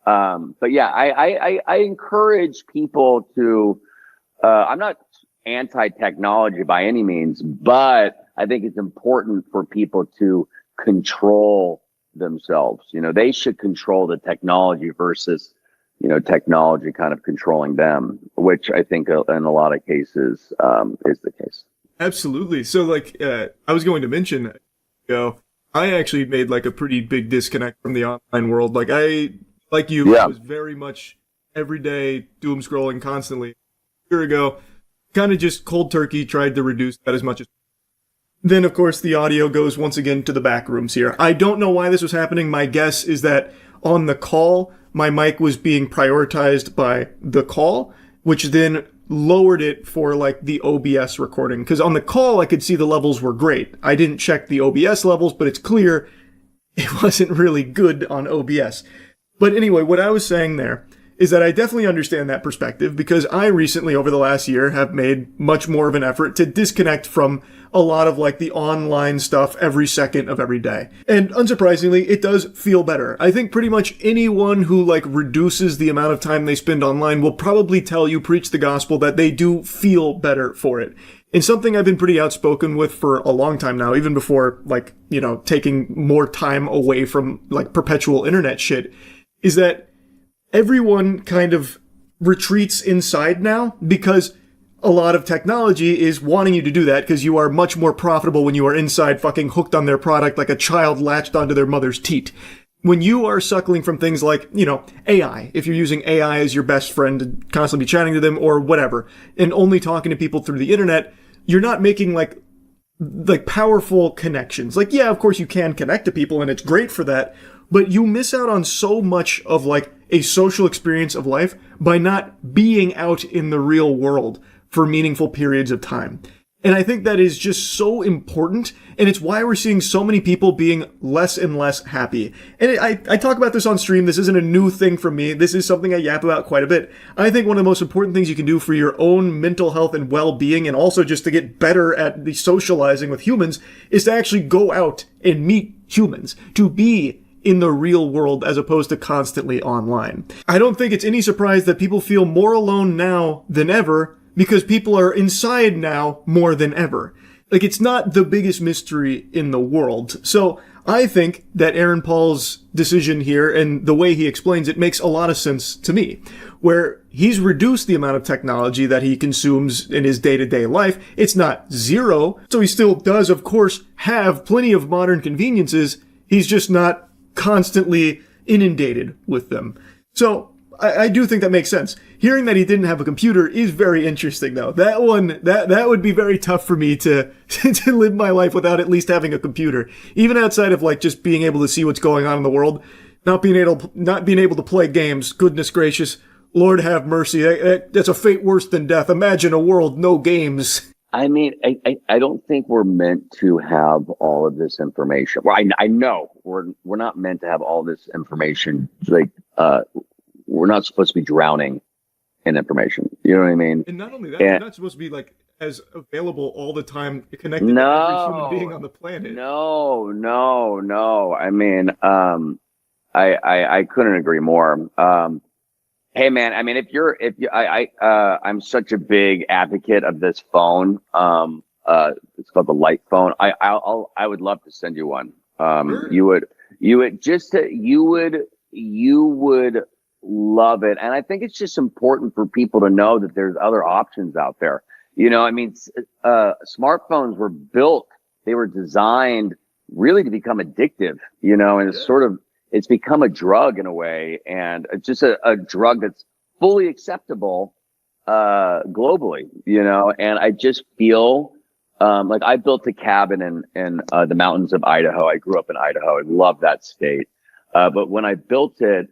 But yeah, I encourage people to, I'm not anti-technology by any means, but I think it's important for people to control themselves. They should control the technology versus, technology kind of controlling them, which I think in a lot of cases, is the case. Absolutely. So like, I was going to mention, I actually made like a pretty big disconnect from the online world. Like I was very much every day doom scrolling constantly. A year ago, kind of just cold turkey tried to reduce that as much as. Then of course the audio goes once again to the back rooms here. I don't know why this was happening. My guess is that on the call, my mic was being prioritized by the call, which then lowered it for like the OBS recording, because on the call I could see the levels were great. I didn't check the OBS levels, but it's clear it wasn't really good on OBS. But anyway, what I was saying there is that I definitely understand that perspective, because I recently, over the last year, have made much more of an effort to disconnect from a lot of like the online stuff every second of every day. And unsurprisingly, it does feel better. I think pretty much anyone who like reduces the amount of time they spend online will probably tell you, preach the gospel, that they do feel better for it. And something I've been pretty outspoken with for a long time now, even before like, you know, taking more time away from like perpetual internet shit, is that everyone kind of retreats inside now, because a lot of technology is wanting you to do that, because you are much more profitable when you are inside fucking hooked on their product like a child latched onto their mother's teat. When you are suckling from things like, you know, AI, if you're using AI as your best friend and constantly be chatting to them or whatever, and only talking to people through the internet, you're not making like powerful connections. Like, yeah, of course you can connect to people and it's great for that, but you miss out on so much of like a social experience of life by not being out in the real world for meaningful periods of time. And I think that is just so important, and it's why we're seeing so many people being less and less happy. And I talk about this on stream. This isn't a new thing for me. This is something I yap about quite a bit. I think one of the most important things you can do for your own mental health and well-being, and also just to get better at the socializing with humans, is to actually go out and meet humans, to be in the real world as opposed to constantly online. I don't think it's any surprise that people feel more alone now than ever, because people are inside now more than ever. Like, it's not the biggest mystery in the world. So I think that Aaron Paul's decision here and the way he explains it makes a lot of sense to me, where he's reduced the amount of technology that he consumes in his day-to-day life. It's not zero. So he still does, of course, have plenty of modern conveniences. He's just not constantly inundated with them. So I do think that makes sense. Hearing that he didn't have a computer is very interesting, though. That would be very tough for me to to live my life without at least having a computer. Even outside of like just being able to see what's going on in the world, not being able to play games. Goodness gracious, Lord have mercy. That's a fate worse than death. Imagine a world no games. I mean, I don't think we're meant to have all of this information. Well, I know we're not meant to have all this information. Like, we're not supposed to be drowning in information. You know what I mean? And not only that, we're not supposed to be like as available all the time, connected to every human being on the planet. No. I mean, I couldn't agree more. Hey man, I mean, I'm such a big advocate of this phone. It's called the Light phone. I would love to send you one. Sure. You would love it. And I think it's just important for people to know that there's other options out there. You know, I mean, smartphones were built, they were designed really to become addictive, you know, and it's become a drug in a way, and just a drug that's fully acceptable, globally, you know, and I just feel, like I built a cabin in the mountains of Idaho. I grew up in Idaho. I love that state. But when I built it,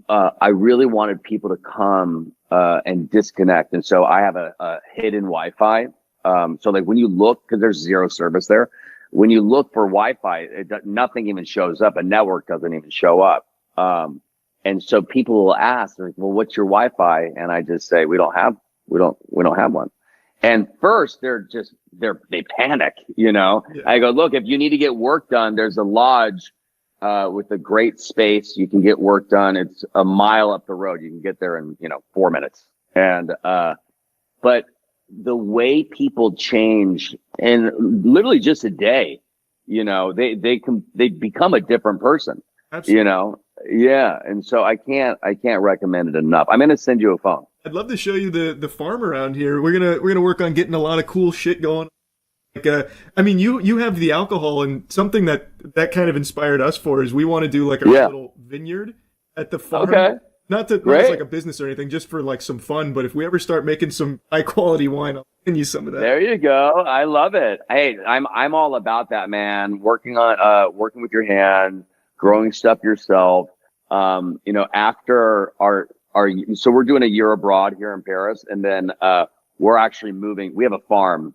I really wanted people to come and disconnect. And so I have a hidden Wi-Fi. So like when you look, because there's zero service there, when you look for Wi-Fi, nothing even shows up. A network doesn't even show up. And so people will ask, like, well, what's your Wi-Fi? And I just say, we don't have one. And first they panic, you know. Yeah. I go, look, if you need to get work done, there's a lodge with a great space. You can get work done. It's a mile up the road. You can get there in, 4 minutes. And, but the way people change in literally just a day, you know, they become a different person. Absolutely. You know? Yeah. And so I can't recommend it enough. I'm going to send you a phone. I'd love to show you the farm around here. We're going to work on getting a lot of cool shit going. Like, I mean, you have the alcohol, and something that kind of inspired us for is we want to do like a little vineyard at the farm. Okay. Not as like a business or anything, just for like some fun. But if we ever start making some high quality wine, I'll send you some of that. There you go. I love it. Hey, I'm all about that, man. Working with your hands, growing stuff yourself. After our so we're doing a year abroad here in Paris, and then we're actually moving. We have a farm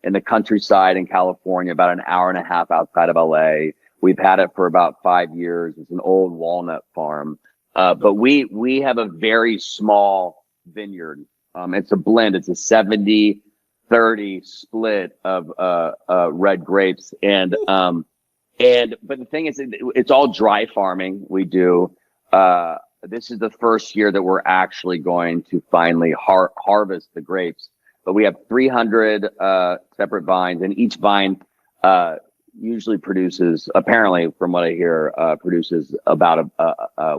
in the countryside in California, about an hour and a half outside of LA. We've had it for about 5 years. It's an old walnut farm, but we have a very small vineyard. It's a blend. It's a 70-30 split of red grapes, but the thing is, it's all dry farming. We do. This is the first year that we're actually going to finally harvest the grapes. But we have 300 separate vines, and each vine usually produces, apparently, from what I hear, produces about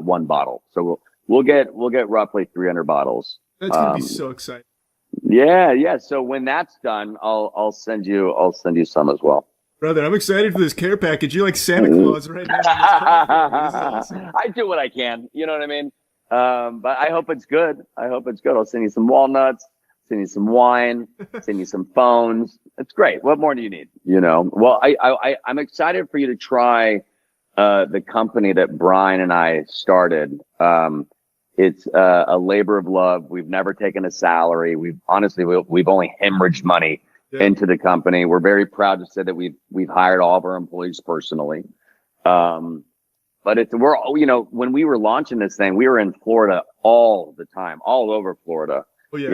one bottle. So we'll get roughly 300 bottles. That's gonna be so exciting. Yeah. So when that's done, I'll send you some as well. Brother, I'm excited for this care package. You're like Santa Claus right now. Awesome. I do what I can. You know what I mean? But I hope it's good. I'll send you some walnuts, send you some wine, send you some phones. It's great. What more do you need? You know? Well, I'm excited for you to try the company that Brian and I started. It's a labor of love. We've never taken a salary. We've only hemorrhaged money into the company. We're very proud to say that we've hired all of our employees personally. But when we were launching this thing, we were in Florida all the time, all over Florida. Oh, yeah.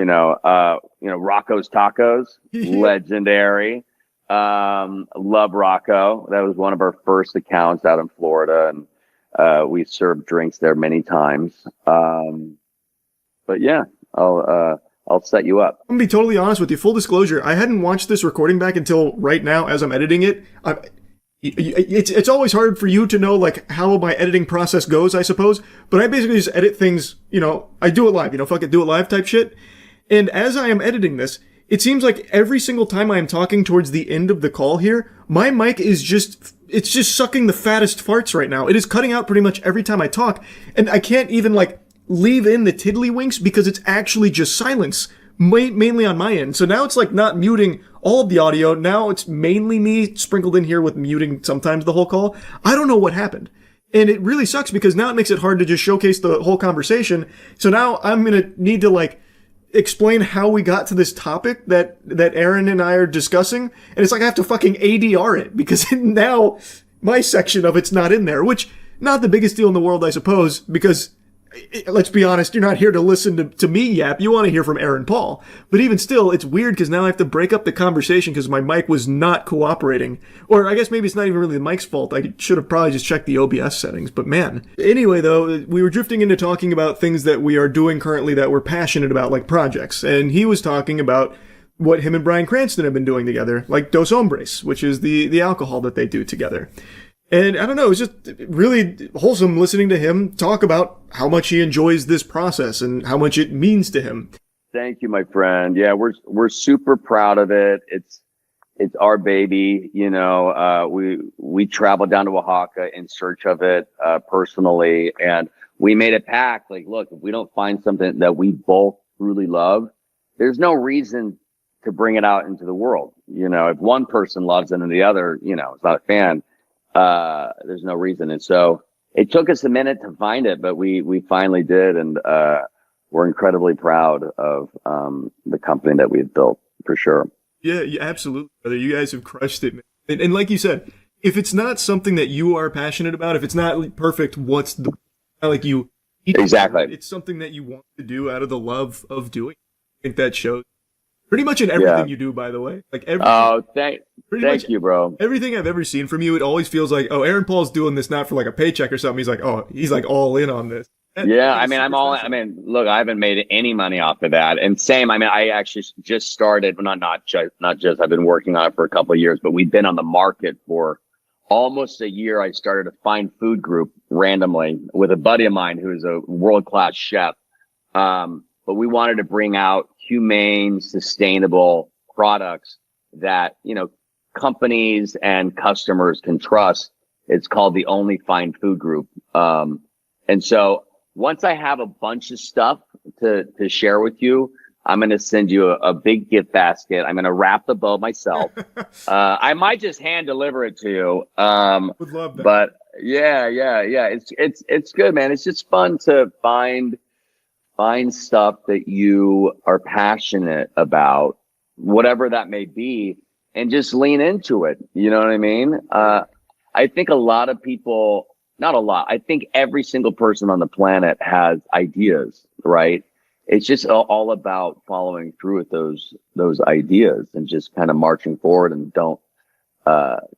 Rocco's Tacos, legendary. Love Rocco. That was one of our first accounts out in Florida, and we served drinks there many times. But yeah, I'll set you up. I'm gonna be totally honest with you. Full disclosure, I hadn't watched this recording back until right now as I'm editing it. It's always hard for you to know like how my editing process goes, I suppose. But I basically just edit things, I do it live, fuck it, do it live type shit. And as I am editing this, it seems like every single time I am talking towards the end of the call here, my mic is just sucking the fattest farts right now. It is cutting out pretty much every time I talk. And I can't even leave in the tiddlywinks because it's actually just silence, mainly on my end. So now it's not muting all of the audio. Now it's mainly me sprinkled in here with muting sometimes the whole call. I don't know what happened. And it really sucks because now it makes it hard to just showcase the whole conversation. So now I'm going to need to explain how we got to this topic that Aaron and I are discussing. And it's like I have to fucking ADR it because now my section of it's not in there, which not the biggest deal in the world, I suppose, because let's be honest, you're not here to listen to me yap. You want to hear from Aaron Paul. But even still, it's weird because now I have to break up the conversation because my mic was not cooperating. Or I guess maybe it's not even really the mic's fault. I should have probably just checked the OBS settings. But man. Anyway, though, we were drifting into talking about things that we are doing currently that we're passionate about, like projects. And he was talking about what him and Bryan Cranston have been doing together, like Dos Hombres, which is the alcohol that they do together. And I don't know, it was just really wholesome listening to him talk about how much he enjoys this process and how much it means to him. Thank you, my friend. Yeah, we're super proud of it. It's our baby. We traveled down to Oaxaca in search of it personally, and we made a pact. Look, if we don't find something that we both truly love, there's no reason to bring it out into the world. If one person loves it and the other, is not a fan. There's no reason. And so it took us a minute to find it, but we finally did. And, we're incredibly proud of, the company that we've built for sure. Yeah, absolutely, brother. You guys have crushed it, man. And like you said, if it's not something that you are passionate about, if it's not perfect, what's the, exactly. It's something that you want to do out of the love of doing. I think that shows pretty much in everything you do, by the way. Thank you, bro. Everything I've ever seen from you, it always feels like, oh, Aaron Paul's doing this not for a paycheck or something. He's all in on this. Yeah, look, I haven't made any money off of that. And same, I actually just started, not just, I've been working on it for a couple of years, but we've been on the market for almost a year. I started a fine food group randomly with a buddy of mine who's a world-class chef. But we wanted to bring out humane, sustainable products that, companies and customers can trust. It's called the Only Fine Food Group. And so once I have a bunch of stuff to share with you, I'm going to send you a big gift basket. I'm going to wrap the bow myself. I might just hand deliver it to you. Would love that. But yeah. It's good, man. It's just fun to find find stuff that you are passionate about, whatever that may be, and just lean into it. You know what I mean? I think a lot of people, not a lot, I think every single person on the planet has ideas, right? It's just all about following through with those ideas and just kind of marching forward, and don't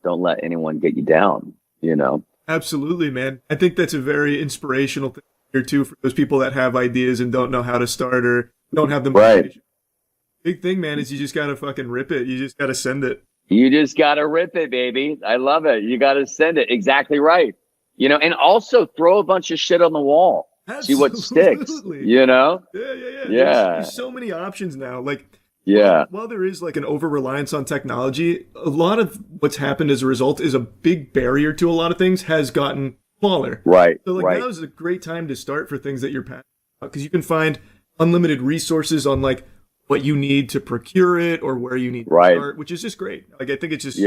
let anyone get you down, you know? Absolutely, man. I think that's a very inspirational thing here too for those people that have ideas and don't know how to start or don't have the motivation. Right. Big thing, man, is you just gotta fucking rip it. You just gotta send it. You just gotta rip it, baby. I love it. You gotta send it. Exactly right. You know, and also throw a bunch of shit on the wall. See what sticks. You know? Yeah. There's so many options now. Like, while there is like an over reliance on technology, a lot of what's happened as a result is a big barrier to a lot of things has gotten smaller. Right. So like now is a great time to start for things that you're passionate about, because you can find unlimited resources on like what you need to procure it or where you need to start, which is just great. Like I think it's just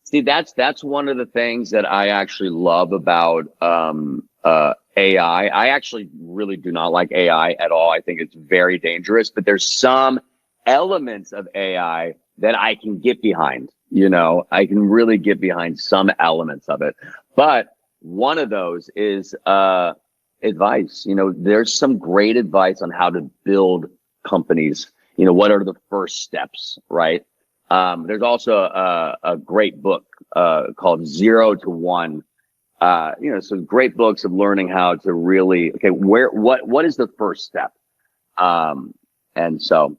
See, that's one of the things that I actually love about AI. I actually really do not like AI at all. I think it's very dangerous, but there's some elements of AI that I can get behind. You know, I can really get behind some elements of it. But one of those is advice. You know, there's some great advice on how to build companies. You know, what are the first steps, right? There's also a great book called 0 to 1. You know, some great books of learning how to really, what is the first step? And so,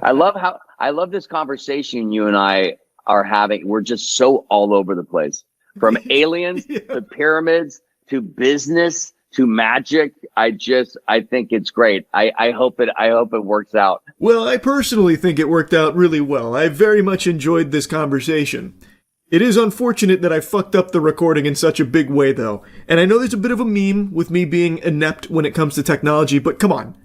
I love this conversation you and I are having. We're just so all over the place, from aliens to pyramids to business to magic. I think it's great. I hope it works out. Well, I personally think it worked out really well. I very much enjoyed this conversation. It is unfortunate that I fucked up the recording in such a big way, though. And I know there's a bit of a meme with me being inept when it comes to technology, but come on.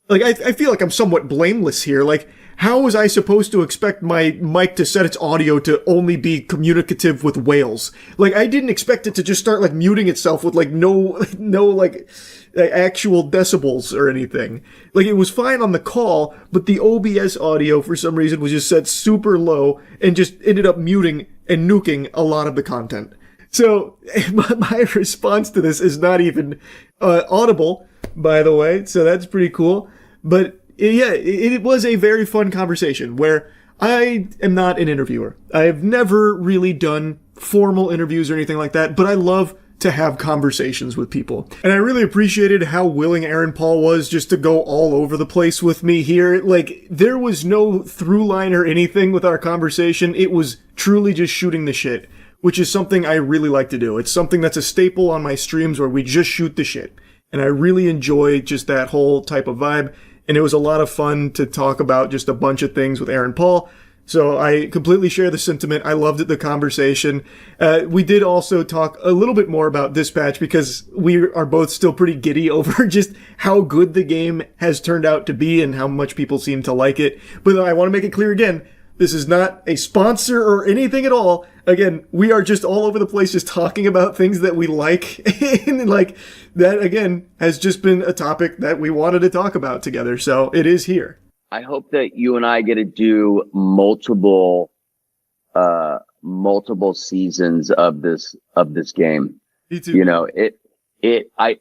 Like, I feel like I'm somewhat blameless here. Like, how was I supposed to expect my mic to set its audio to only be communicative with whales? Like, I didn't expect it to just start, like, muting itself with, like, no, like, actual decibels or anything. Like, it was fine on the call, but the OBS audio, for some reason, was just set super low and just ended up muting and nuking a lot of the content. So, my response to this is not even audible, by the way, so that's pretty cool. But yeah, it was a very fun conversation where I am not an interviewer. I have never really done formal interviews or anything like that, but I love to have conversations with people. And I really appreciated how willing Aaron Paul was just to go all over the place with me here. Like, there was no through line or anything with our conversation. It was truly just shooting the shit, which is something I really like to do. It's something that's a staple on my streams where we just shoot the shit. And I really enjoy just that whole type of vibe. And it was a lot of fun to talk about just a bunch of things with Aaron Paul. So I completely share the sentiment. I loved the conversation. We did also talk a little bit more about Dispatch because we are both still pretty giddy over just how good the game has turned out to be and how much people seem to like it. But I want to make it clear again, this is not a sponsor or anything at all. Again, we are just all over the place just talking about things that we like. And like that, again, has just been a topic that we wanted to talk about together. So it is here. I hope that you and I get to do multiple seasons of this game. Me too. You know, I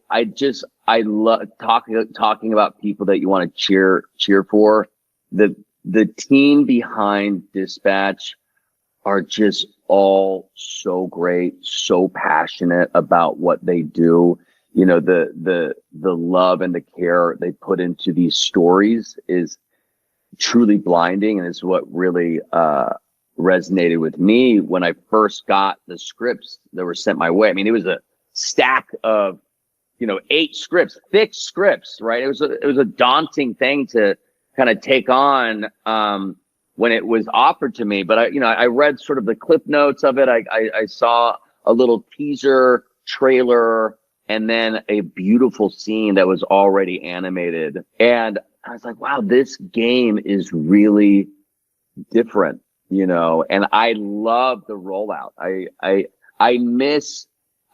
love talking about people that you want to cheer for. The team behind Dispatch are just all so great, so passionate about what they do. You know, the love and the care they put into these stories is truly blinding, and it's what really resonated with me when I first got the scripts that were sent my way. I mean, it was a stack of, 8 scripts, thick scripts, right? It was a daunting thing to kind of take on when it was offered to me. But I read sort of the clip notes of it. I saw a little teaser trailer and then a beautiful scene that was already animated. And I was like, wow, this game is really different, and I love the rollout. I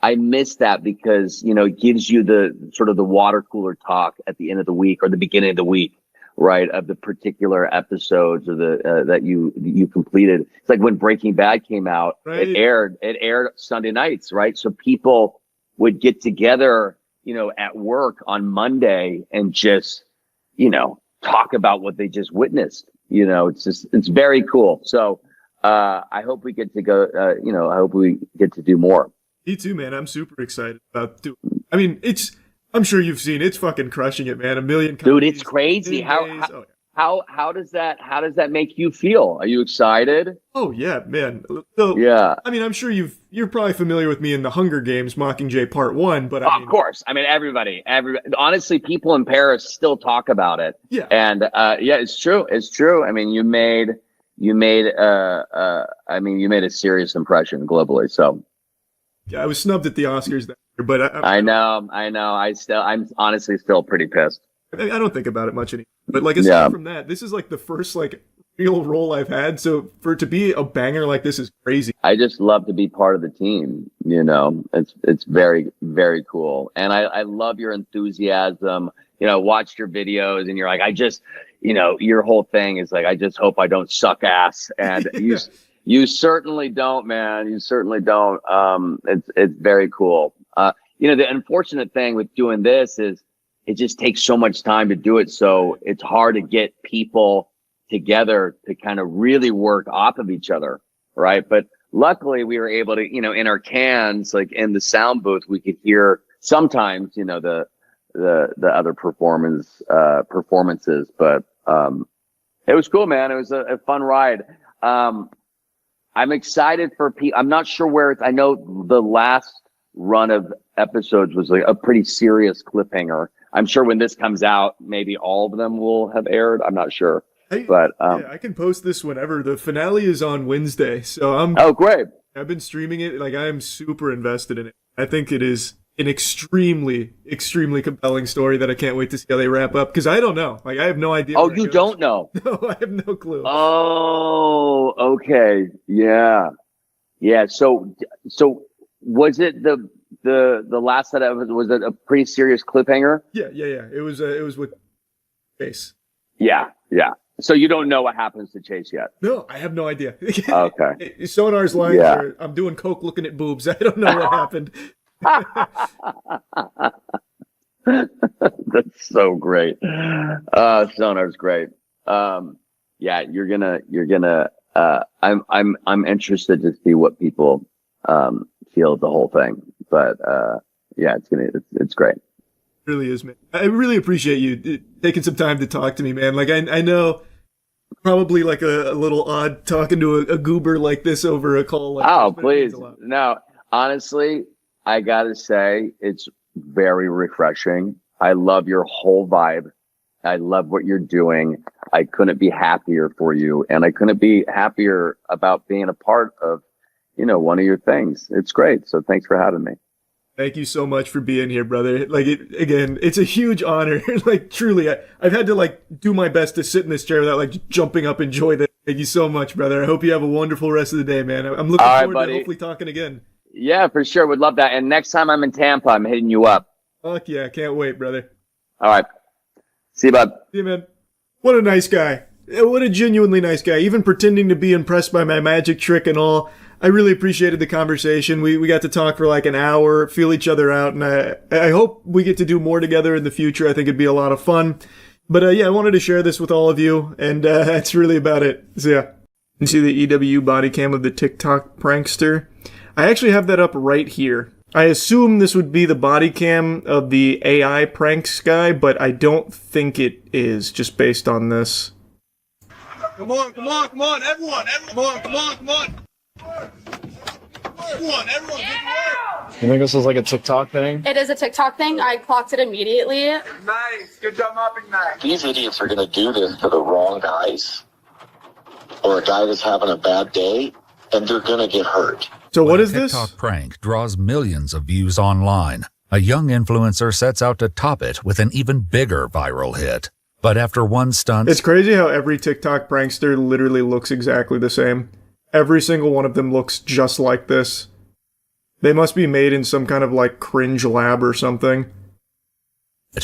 I miss that because, it gives you the sort of the water cooler talk at the end of the week or the beginning of the week, right? Of the particular episodes or that you completed. It's like when Breaking Bad came out, Right. it aired Sunday nights, right? So people would get together, at work on Monday and just, talk about what they just witnessed. It's very cool. So, I hope we get to go, I hope we get to do more. Me too, man. I'm super excited about doing. I mean, I'm sure you've seen it's fucking crushing it, man. 1 million. Dude, it's crazy. How does that make you feel? Are you excited? Oh yeah, man. So, yeah. I mean, I'm sure you're probably familiar with me in the Hunger Games Mockingjay Part 1, but of course. I mean, everybody. Honestly, people in Paris still talk about it. Yeah. And yeah, it's true. It's true. I mean, you made a serious impression globally. So. Yeah, I was snubbed at the Oscars that year, but I know. I'm honestly still pretty pissed. I don't think about it much anymore. But aside from that, this is like the first real role I've had. So for it to be a banger like this is crazy. I just love to be part of the team. It's very, very cool. And I love your enthusiasm. Watched your videos and you're like, your whole thing is like, I just hope I don't suck ass. And you certainly don't, man. You certainly don't. It's very cool. The unfortunate thing with doing this is it just takes so much time to do it. So it's hard to get people together to kind of really work off of each other. Right. But luckily we were able to, in our cans, like in the sound booth, we could hear sometimes, the other performances. But, it was cool, man. It was a fun ride. I'm excited for people. I'm not sure where I know the last run of episodes was like a pretty serious cliffhanger. I'm sure when this comes out, maybe all of them will have aired. I'm not sure. But I can post this whenever. The finale is on Wednesday, so Oh, great! I've been streaming it. I am super invested in it. I think it is an extremely, extremely compelling story that I can't wait to see how they wrap up. Because I don't know. I have no idea. Oh, you don't know? No, I have no clue. Oh, okay, yeah. So was it the last that was it a pretty serious cliffhanger? Yeah. It was with Chase. Yeah. So you don't know what happens to Chase yet? No, I have no idea. Okay. Sonar's lines are, I'm doing coke looking at boobs. I don't know what happened. That's so great. Sonar's great. Yeah, you're gonna I'm interested to see what people feel of the whole thing. But yeah, it's great. It really is, man. I really appreciate you taking some time to talk to me, man. I know probably like a little odd talking to a goober like this over a call. Oh, please. No, honestly, I gotta say it's very refreshing. I love your whole vibe. I love what you're doing. I couldn't be happier for you, and I couldn't be happier about being a part of, one of your things. It's great. So thanks for having me. Thank you so much for being here, brother. Again, it's a huge honor. Truly, I've had to do my best to sit in this chair without jumping up and enjoy this. Thank you so much, brother. I hope you have a wonderful rest of the day, man. I'm looking forward to hopefully talking again. Yeah, for sure. Would love that. And next time I'm in Tampa, I'm hitting you up. Fuck yeah. Can't wait, brother. All right. See you, bud. See you, man. What a nice guy. What a genuinely nice guy. Even pretending to be impressed by my magic trick and all. I really appreciated the conversation. We got to talk for an hour, feel each other out, and I hope we get to do more together in the future. I think it'd be a lot of fun. But yeah, I wanted to share this with all of you, and that's really about it. So yeah. You see the EW body cam of the TikTok prankster? I actually have that up right here. I assume this would be the body cam of the AI pranks guy, but I don't think it is, just based on this. Come on, everyone. Come on. Everyone, good work. You think this is like a TikTok thing? It is a TikTok thing. I clocked it immediately. Nice. Good job mopping that. These idiots are going to do this to the wrong guys, or a guy that's having a bad day, and they're going to get hurt. So what is this? A TikTok prank draws millions of views online. A young influencer sets out to top it with an even bigger viral hit. But after one stunt... It's crazy how every TikTok prankster literally looks exactly the same. Every single one of them looks just like this. They must be made in some kind of like cringe lab or something.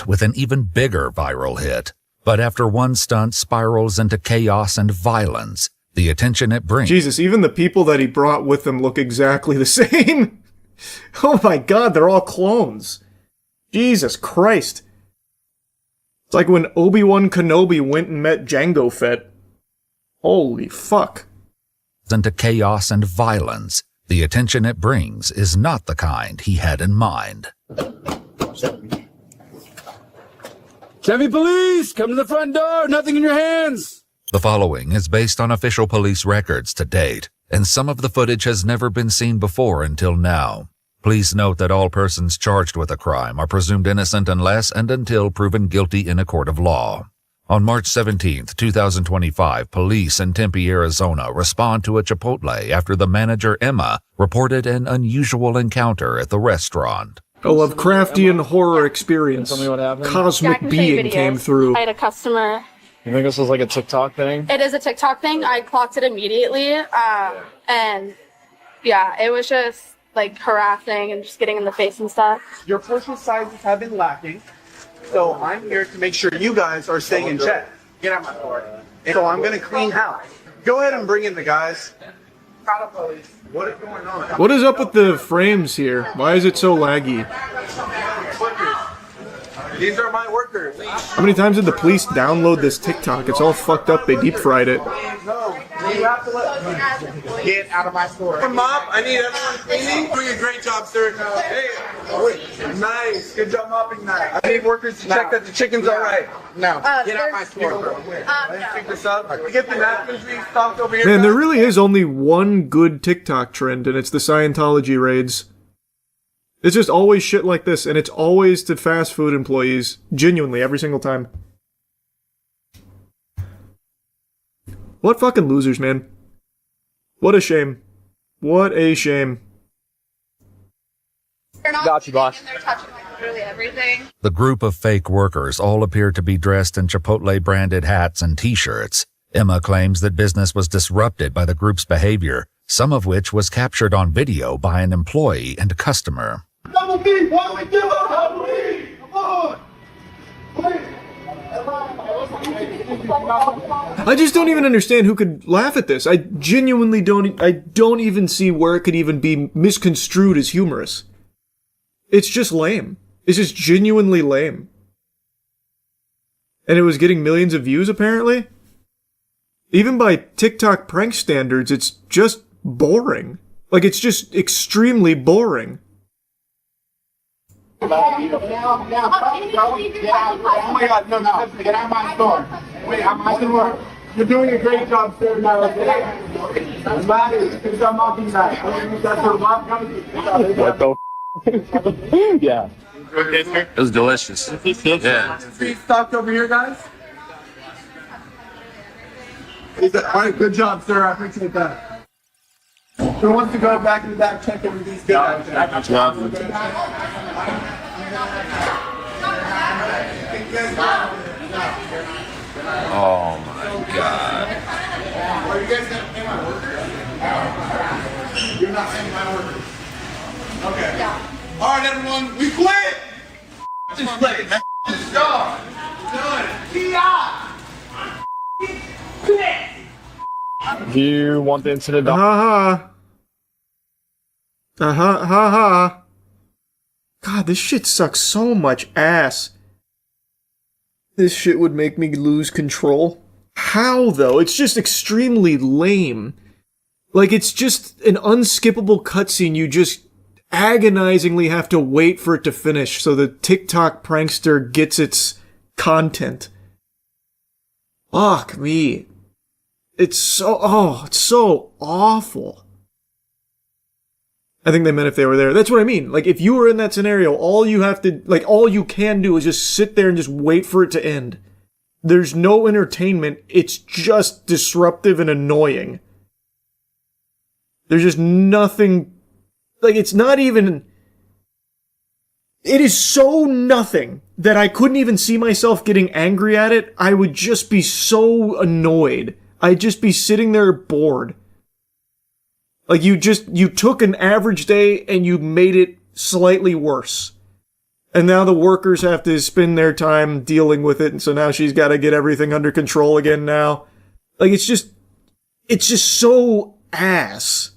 With an even bigger viral hit. But after one stunt spirals into chaos and violence, the attention it brings... Jesus, even the people that he brought with him look exactly the same. Oh my god, they're all clones. Jesus Christ. It's like when Obi-Wan Kenobi went and met Jango Fett. Holy fuck. ...into chaos and violence, the attention it brings is not the kind he had in mind. Chevy police, come to the front door, nothing in your hands. The following is based on official police records to date, and some of the footage has never been seen before until now. Please note that all persons charged with a crime are presumed innocent unless and until proven guilty in a court of law. On March 17, 2025, police in Tempe, Arizona respond to a Chipotle after the manager, Emma, reported an unusual encounter at the restaurant. A Lovecraftian horror experience. Tell me what happened. Cosmic being came through. I had a customer. You think this was like a TikTok thing? It is a TikTok thing. I clocked it immediately. And yeah, it was just like harassing and just getting in the face and stuff. Your portion sizes have been lacking, so I'm here to make sure you guys are staying in check. Get out my door. So I'm gonna clean house. Go ahead and bring in the guys. What is going on? What is up with the frames here? Why is it so laggy? These are my workers. How many times did the police download this TikTok? It's all fucked up. They deep fried it. No, you have to let get out of my store. Mop, I need everyone cleaning. Doing a great job, sir. Hey, nice. Good job mopping that. I need workers to check that the chicken's all right. No, get out of my store. Let's pick this up. Get the napkins restocked over here. Man, there really is only one good TikTok trend, and it's the Scientology raids. It's just always shit like this, and it's always to fast food employees. Genuinely, every single time. What fucking losers, man. What a shame. What a shame. Got you, boss. They're touching like literally everything. The group of fake workers all appear to be dressed in Chipotle-branded hats and t-shirts. Emma claims that business was disrupted by the group's behavior, some of which was captured on video by an employee and customer. Double B, what do we do? Double B, come on. I just don't even understand who could laugh at this. I genuinely don't even see where it could even be misconstrued as humorous. It's just lame. It's just genuinely lame. And it was getting millions of views, apparently? Even by TikTok prank standards, it's just boring. Like, it's just extremely boring. Oh my God, no, get out of my store. Wait, I'm my store. You're doing a great job, sir. Now, good job mopping that. What the yeah. It was delicious. Yeah. Stocked over here, guys. All right, good job, sir. I appreciate that. Who wants to go back in the back, check everything's good? Oh my God. Are you guys gonna pay my workers? You're not paying my workers. Okay. Yeah. All right, everyone, we quit. Just play. Let's go. Do you want the incident? Ha ha. God, this shit sucks so much ass. This shit would make me lose control. How, though? It's just extremely lame. Like, it's just an unskippable cutscene you just agonizingly have to wait for it to finish so the TikTok prankster gets its content. Fuck me. It's so awful. I think they meant if they were there. That's what I mean. Like, if you were in that scenario, all you can do is just sit there and just wait for it to end. There's no entertainment. It's just disruptive and annoying. There's just nothing. Like, it's not even. It is so nothing that I couldn't even see myself getting angry at it. I would just be so annoyed. I'd just be sitting there bored. Like, you took an average day and you made it slightly worse. And now the workers have to spend their time dealing with it, and so now she's got to get everything under control again now. Like, it's just so ass.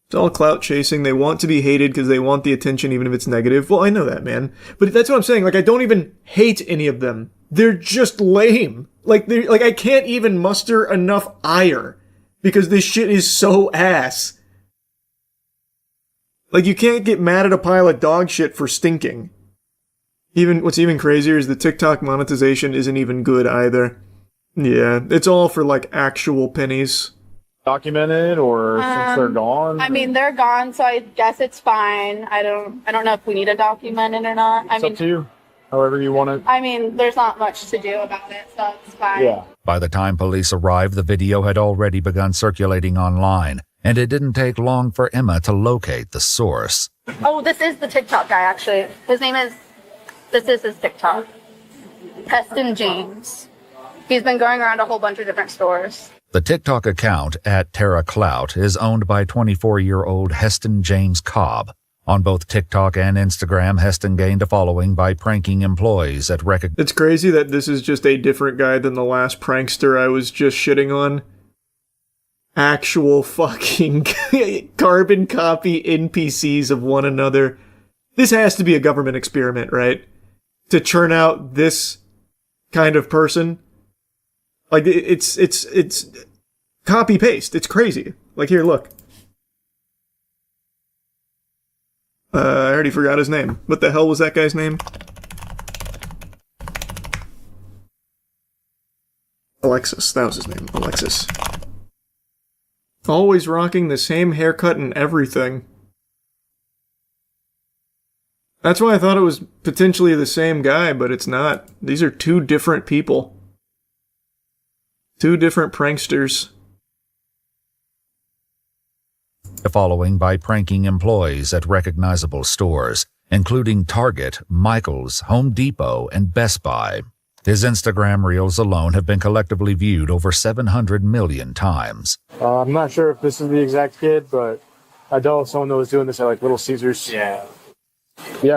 It's all clout chasing. They want to be hated because they want the attention even if it's negative. Well, I know that, man. But that's what I'm saying. Like, I don't even hate any of them. They're just lame. Like, I can't even muster enough ire because this shit is so ass. Like, you can't get mad at a pile of dog shit for stinking. What's even crazier is the TikTok monetization isn't even good either. Yeah, it's all for, like, actual pennies. Documented, or since they're gone? I mean, they're gone, so I guess it's fine. I don't know if we need to document it or not. It's up to you. However you want it. I mean, there's not much to do about it, so it's fine. Yeah. By the time police arrived, the video had already begun circulating online, and it didn't take long for Emma to locate the source. Oh, this is the TikTok guy, actually. This is his TikTok. Heston James. He's been going around a whole bunch of different stores. The TikTok account @TerraClout is owned by 24-year-old Heston James Cobb. On both TikTok and Instagram, Heston gained a following by pranking employees at It's crazy that this is just a different guy than the last prankster I was just shitting on. Actual fucking carbon copy NPCs of one another. This has to be a government experiment, right? To churn out this kind of person. Like, it's copy paste. It's crazy. Like, here, look. I already forgot his name. What the hell was that guy's name? Alexis. That was his name. Alexis. Always rocking the same haircut and everything. That's why I thought it was potentially the same guy, but it's not. These are two different people. Two different pranksters. The following by pranking employees at recognizable stores, including Target, Michaels, Home Depot, and Best Buy. His Instagram reels alone have been collectively viewed over 700 million times. I'm not sure if this is the exact kid, but I know someone that was doing this at like Little Caesars. Yeah,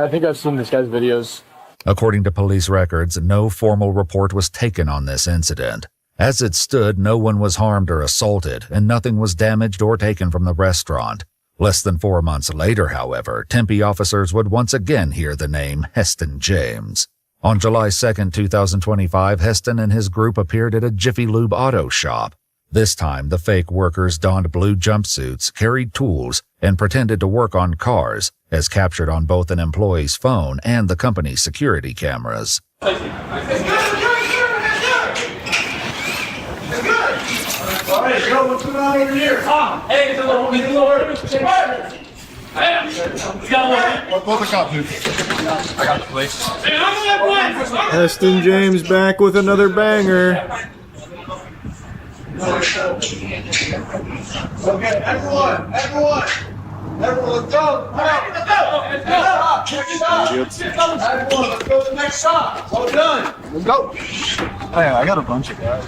I think I've seen this guy's videos. According to police records, no formal report was taken on this incident. As it stood, no one was harmed or assaulted, and nothing was damaged or taken from the restaurant. Less than 4 months later, however, Tempe officers would once again hear the name Heston James. On July 2, 2025, Heston and his group appeared at a Jiffy Lube auto shop. This time, the fake workers donned blue jumpsuits, carried tools, and pretended to work on cars, as captured on both an employee's phone and the company's security cameras. All right, yo, what's going on over here? Hey, it's a little early. Both the cops, dude. I got the police. Heston James back with another banger. Okay, everyone, let's go. Everyone, let's go to the next shop. All done. Let's go. Hey, I got a bunch of guys.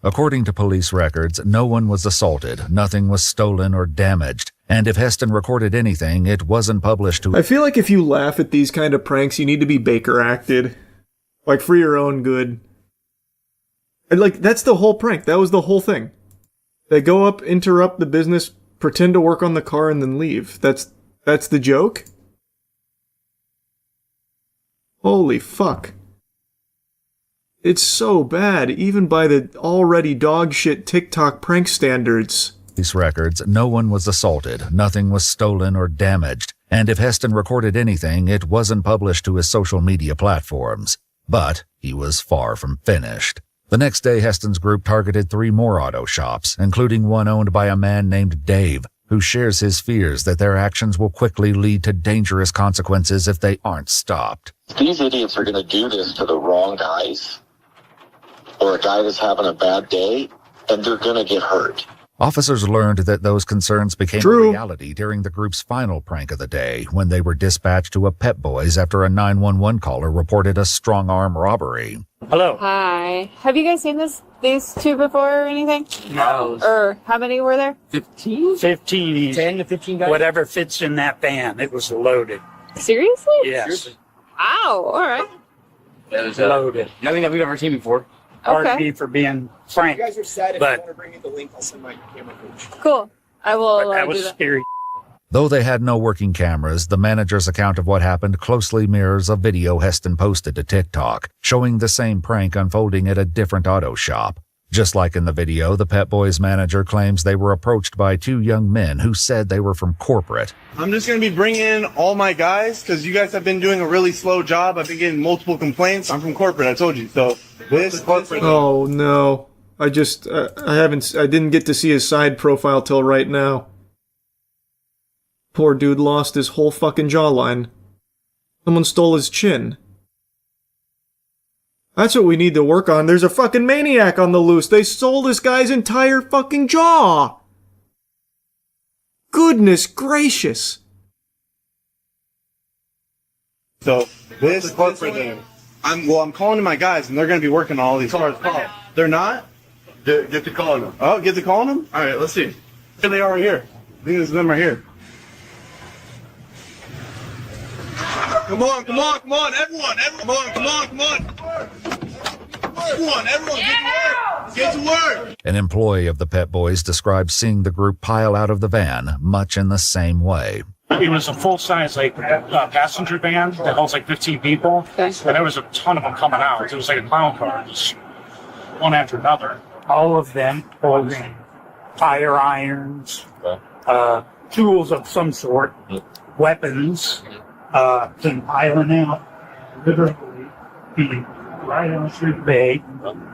According to police records, no one was assaulted, nothing was stolen or damaged, and if Heston recorded anything, it wasn't published to... I feel like if you laugh at these kind of pranks, you need to be Baker acted. Like, for your own good. And like, that's the whole prank. That was the whole thing. They go up, interrupt the business, pretend to work on the car, and then leave. That's the joke? Holy fuck. It's so bad, even by the already dogshit TikTok prank standards. These records, no one was assaulted, nothing was stolen or damaged, and if Heston recorded anything, it wasn't published to his social media platforms. But he was far from finished. The next day, Heston's group targeted 3 more auto shops, including one owned by a man named Dave, who shares his fears that their actions will quickly lead to dangerous consequences if they aren't stopped. These idiots are going to do this to the wrong guys, or a guy that's having a bad day, and they're going to get hurt. Officers learned that those concerns became a reality during the group's final prank of the day when they were dispatched to a Pep Boys after a 911 caller reported a strong-arm robbery. Hello. Hi. Have you guys seen these two before or anything? No. Or how many were there? 15? 15. 10 to 15 guys? Whatever fits in that van. It was loaded. Seriously? Yes. Ow, all right. It was loaded. Nothing that we've ever seen before. Pardon me for being frank. You guys are sad. If but you want to bring me the link, I'll send my camera coach. Cool. I will that do was that. scary. Though they had no working cameras, the manager's account of what happened closely mirrors a video Heston posted to TikTok, showing the same prank unfolding at a different auto shop. Just like in the video, the Pep Boys manager claims they were approached by two young men who said they were from corporate. I'm just going to be bringing in all my guys because you guys have been doing a really slow job. I've been getting multiple complaints. I'm from corporate, I told you. So this corporate. Oh no. I didn't get to see his side profile till right now. Poor dude lost his whole fucking jawline. Someone stole his chin. That's what we need to work on. There's a fucking maniac on the loose. They stole this guy's entire fucking jaw. Goodness gracious. So this corporate thing. I'm calling to my guys and they're going to be working on all these cars. They're not? Get to calling them. Oh, get to calling them? All right, let's see. Here they are right here. I think this is them right here. Come on, everyone, everyone, get to work. An employee of the Pep Boys described seeing the group pile out of the van much in the same way. It was a full-size passenger van that holds 15 people, and there was a ton of them coming out. It was like a clown car, just one after another. All of them holding tire irons, tools of some sort, weapons, came piling out, literally right on Street Bay,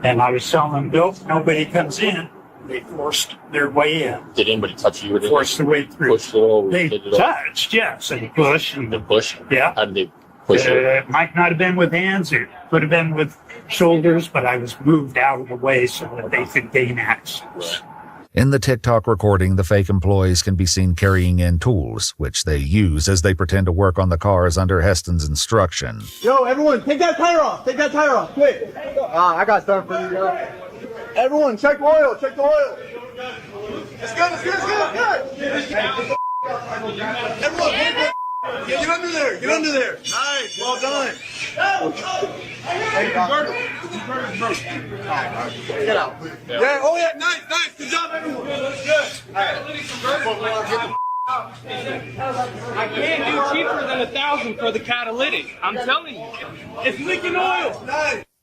and I was telling them, nope, nobody comes in. They forced their way in. Did anybody touch you? Forced their way through. Push it They touched, yes, and push. And push? Yeah. How did they push it? It might not have been with hands, it could have been with shoulders, but I was moved out of the way so that they could gain access. In the TikTok recording, the fake employees can be seen carrying in tools, which they use as they pretend to work on the cars under Heston's instruction. Yo, everyone, take that tire off, quick. I got stuff for you, yo. Everyone, check the oil, It's good. Everyone, get under there. Nice, well done. Get out. Yeah, oh yeah, nice, good job, everyone. I can't do cheaper than 1,000 for the catalytic. I'm telling you, it's leaking oil.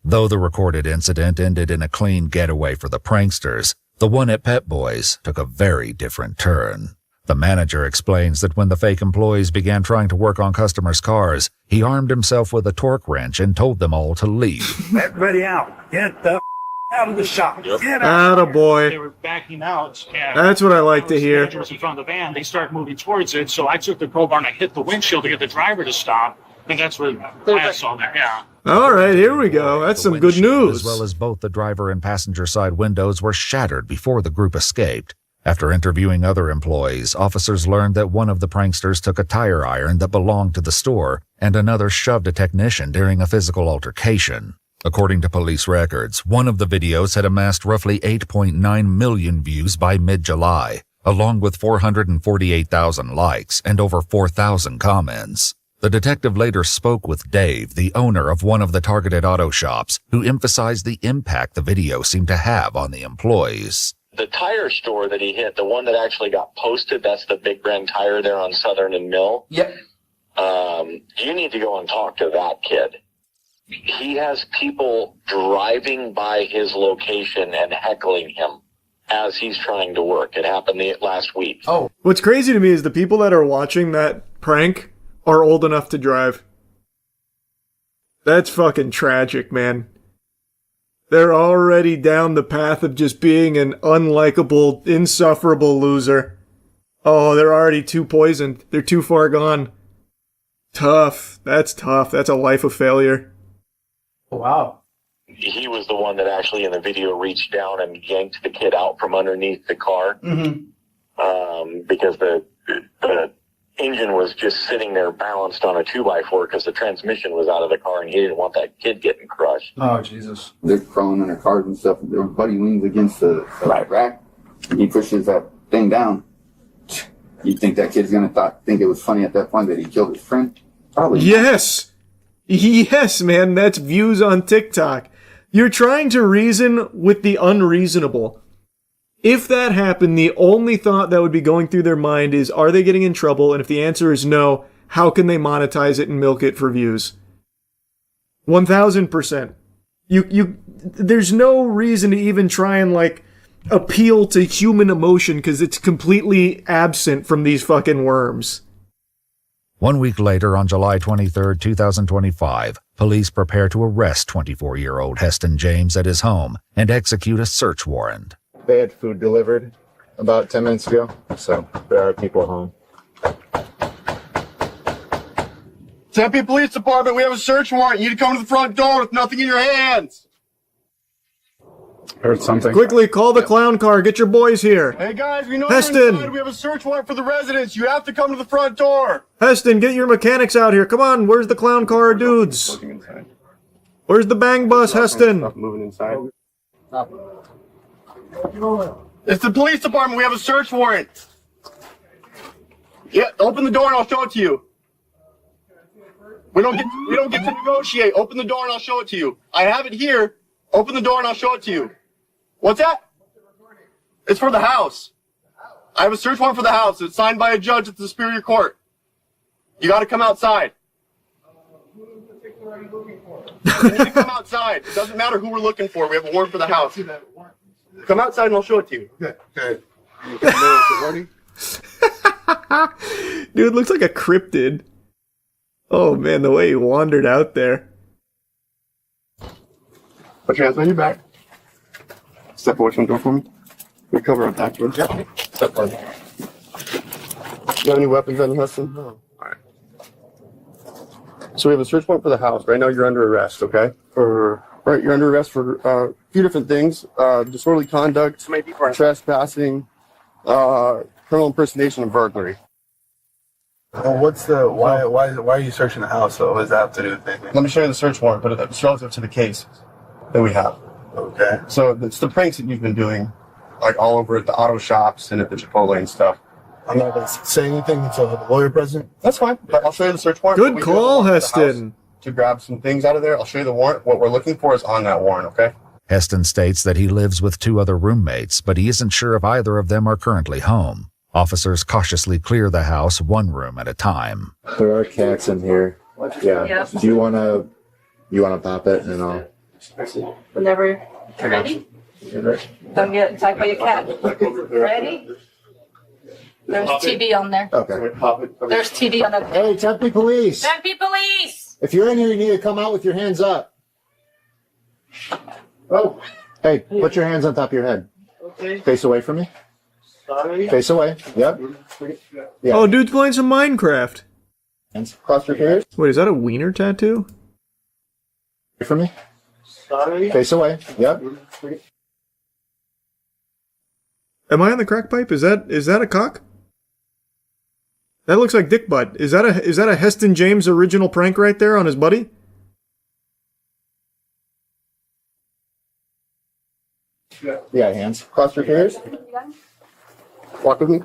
Though the recorded incident ended in a clean getaway for the pranksters, the one at Pep Boys took a very different turn. The manager explains that when the fake employees began trying to work on customers' cars, he armed himself with a torque wrench and told them all to leave. Everybody out. Get the out of the shop. Get out. Attaboy. They were backing out. And That's what I like to hear. The was in front of the van. They started moving towards it, so I took the crowbar and I hit the windshield to get the driver to stop. And that's what I saw there, yeah. All right, here we go. That's some good news. As well as both the driver and passenger side windows were shattered before the group escaped. After interviewing other employees, officers learned that one of the pranksters took a tire iron that belonged to the store, and another shoved a technician during a physical altercation. According to police records, one of the videos had amassed roughly 8.9 million views by mid-July, along with 448,000 likes and over 4,000 comments. The detective later spoke with Dave, the owner of one of the targeted auto shops, who emphasized the impact the video seemed to have on the employees. The tire store that he hit, the one that actually got posted, that's the Big Brand Tire there on Southern and Mill. Yep. You need to go and talk to that kid. He has people driving by his location and heckling him as he's trying to work. It happened last week. Oh. What's crazy to me is the people that are watching that prank are old enough to drive. That's fucking tragic, man. They're already down the path of just being an unlikable, insufferable loser. Oh, they're already too poisoned. They're too far gone. Tough. That's tough. That's a life of failure. Wow. he was the one that actually in the video reached down and yanked the kid out from underneath the car. Because the engine was just sitting there balanced on a 2x4 because the transmission was out of the car and he didn't want that kid getting crushed. Oh, Jesus. They're crawling under cars and stuff. Their buddy leans against the rack. He pushes that thing down. You'd think that kid's gonna think it was funny at that point that he killed his friend? Probably. Yes! Yes, man, that's views on TikTok. You're trying to reason with the unreasonable. If that happened, the only thought that would be going through their mind is, are they getting in trouble? And if the answer is no, how can they monetize it and milk it for views? 1000%. There's no reason to even try and, like, appeal to human emotion because it's completely absent from these fucking worms. 1 week later, on July 23, 2025, police prepare to arrest 24-year-old Heston James at his home and execute a search warrant. They had food delivered about 10 minutes ago, so there are people home. Tempe Police Department, we have a search warrant. You need to come to the front door with nothing in your hands. Heard something. Quickly, call the clown car. Get your boys here. Hey guys, we know Heston. you're inside. We have a search warrant for the residents. You have to come to the front door. Heston, get your mechanics out here. Come on, where's the clown car dudes? Where's the bang bus, Heston? Moving inside. It's the police department. We have a search warrant. Yeah, open the door and I'll show it to you. We don't get to negotiate. Open the door and I'll show it to you. I have it here. Open the door and I'll show it to you. What's that? It's for the house. I have a search warrant for the house. It's signed by a judge at the Superior Court. You got to come outside. You need to come outside. It doesn't matter who we're looking for. We have a warrant for the house. Come outside and I'll show it to you. Okay. Dude, looks like a cryptid. Oh man, the way he wandered out there. Put your hands on your back. Step away from the door for me. We cover up back door. Yep. Step forward. You have any weapons on you, Hudson? No. Alright. So we have a search warrant for the house. Right now you're under arrest, okay? You're under arrest for a few different things. Disorderly conduct, trespassing, criminal impersonation, and burglary. Well, why are you searching the house though? What does that have to do with anything? Let me show you the search warrant, but it's relative to the case that we have. Okay. So it's the pranks that you've been doing, like all over at the auto shops and at the Chipotle and stuff. I'm not going to say anything until I have a lawyer present. That's fine, but I'll show you the search warrant. Good call, Heston. To grab some things out of there, I'll show you the warrant. What we're looking for is on that warrant, okay? Heston states that he lives with 2 other roommates, but he isn't sure if either of them are currently home. Officers cautiously clear the house 1 room at a time. There are cats in here. Yeah. Yep. Do you wanna pop it and I'll... Whenever you're ready. Don't get attacked by your cat. Ready? There's TV on there. Okay. There's TV on there. Hey, Tempe Police! Tempe Police! If you're in here, you need to come out with your hands up. Oh. Hey, put your hands on top of your head. Okay. Face away from me. Sorry. Face away. Yep. Yeah. Oh, dude's playing some Minecraft. Hands cross your fingers. Wait, is that a wiener tattoo? Away from me. Sorry. Face away. Yep. Am I on the crack pipe? Is that a cock? That looks like dick butt. Is that a Heston James original prank right there on his buddy? Yeah, hands. Cross your fingers. Walk with me.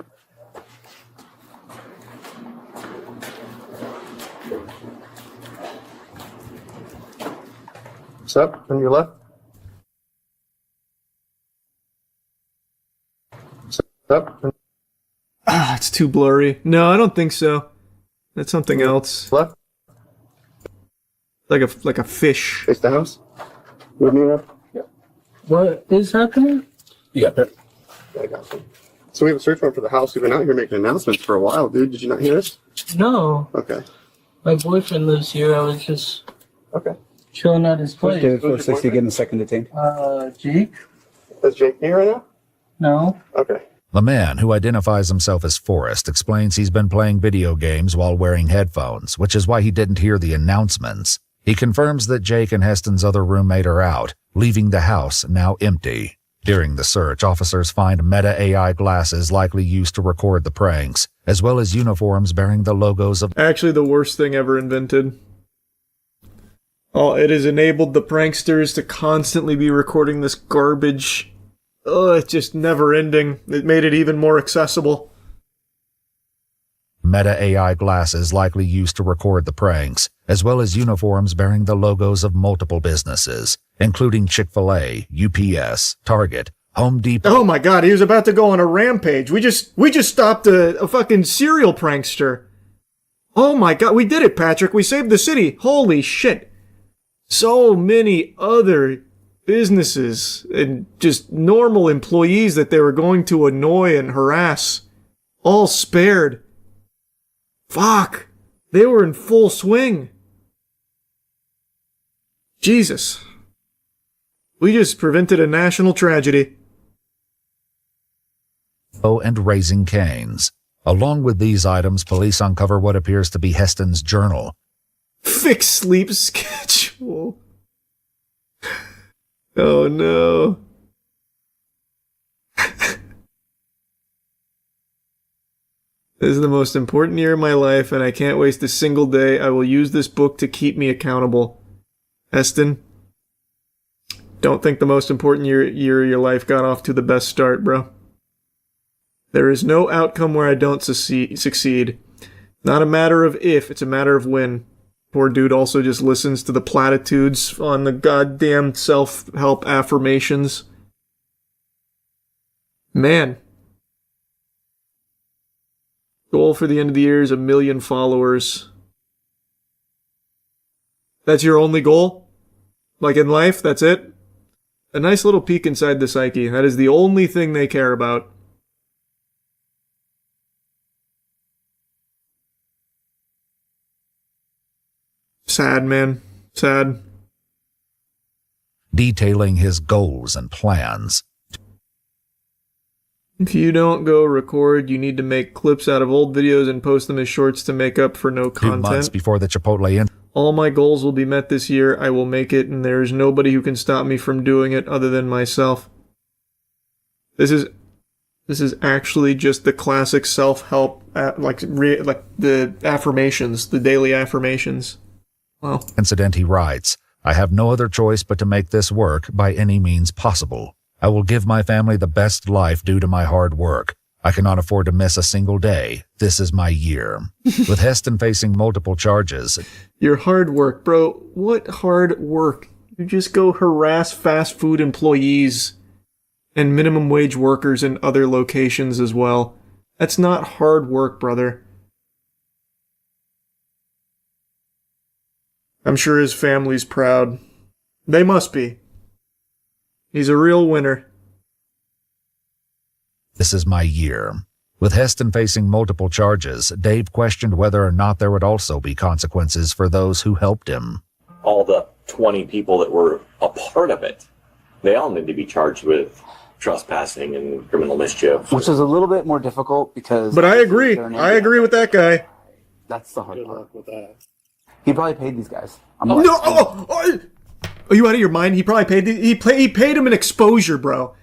Step on your left. Step. Ah, it's too blurry. No, I don't think so. That's something else. Left. Like a fish. Face the house. With me up. Yeah. What is happening? You got that? Yeah, I got you. So we have a search warrant for the house. We've been out here making announcements for a while, dude. Did you not hear us? No. Okay. My boyfriend lives here. I was just chilling at his place. 460 getting second detained. Jake? Is Jake here right now? No. Okay. The man, who identifies himself as Forrest, explains he's been playing video games while wearing headphones, which is why he didn't hear the announcements. He confirms that Jake and Heston's other roommate are out, leaving the house now empty. During the search, officers find Meta AI glasses likely used to record the pranks, as well as uniforms bearing the logos of— Actually, the worst thing ever invented. Oh, it has enabled the pranksters to constantly be recording this garbage. Ugh, it's just never ending. It made it even more accessible. Meta AI glasses likely used to record the pranks, as well as uniforms bearing the logos of multiple businesses, including Chick-fil-A, UPS, Target, Home Depot. Oh my god, he was about to go on a rampage. We just stopped a fucking serial prankster. Oh my god, we did it, Patrick. We saved the city. Holy shit. So many other businesses and just normal employees that they were going to annoy and harass, all spared. Fuck. They were in full swing. Jesus. We just prevented a national tragedy. And Raising Cane's. Along with these items, police uncover what appears to be Heston's journal. Fixed sleep schedule. Oh no. This is the most important year of my life, and I can't waste a single day. I will use this book to keep me accountable. Heston, don't think the most important year of your life got off to the best start, bro. There is no outcome where I don't succeed. Not a matter of if, it's a matter of when. Poor dude also just listens to the platitudes on the goddamn self-help affirmations. Man. Goal for the end of the year is 1 million followers. That's your only goal? Like in life, that's it? A nice little peek inside the psyche. That is the only thing they care about. Sad, man. Sad. Detailing his goals and plans. If you don't go record, you need to make clips out of old videos and post them as shorts to make up for no 2 months content. before the Chipotle All my goals will be met this year. I will make it, and there is nobody who can stop me from doing it other than myself. This is actually just the classic self-help, like the affirmations, the daily affirmations. Wow. incident, he writes, I have no other choice but to make this work by any means possible. I will give my family the best life due to my hard work. I cannot afford to miss a single day. This is my year. With Heston facing multiple charges. Your hard work, bro. What hard work? You just go harass fast food employees and minimum wage workers in other locations as well. That's not hard work, brother. I'm sure his family's proud. They must be. He's a real winner. This is my year. With Heston facing multiple charges, Dave questioned whether or not there would also be consequences for those who helped him. All the 20 people that were a part of it, they all need to be charged with trespassing and criminal mischief. Which is a little bit more difficult because... But I agree. I agree with that guy. That's the hard part. With that. He probably paid these guys. Are you out of your mind? He probably paid he paid him an exposure, bro.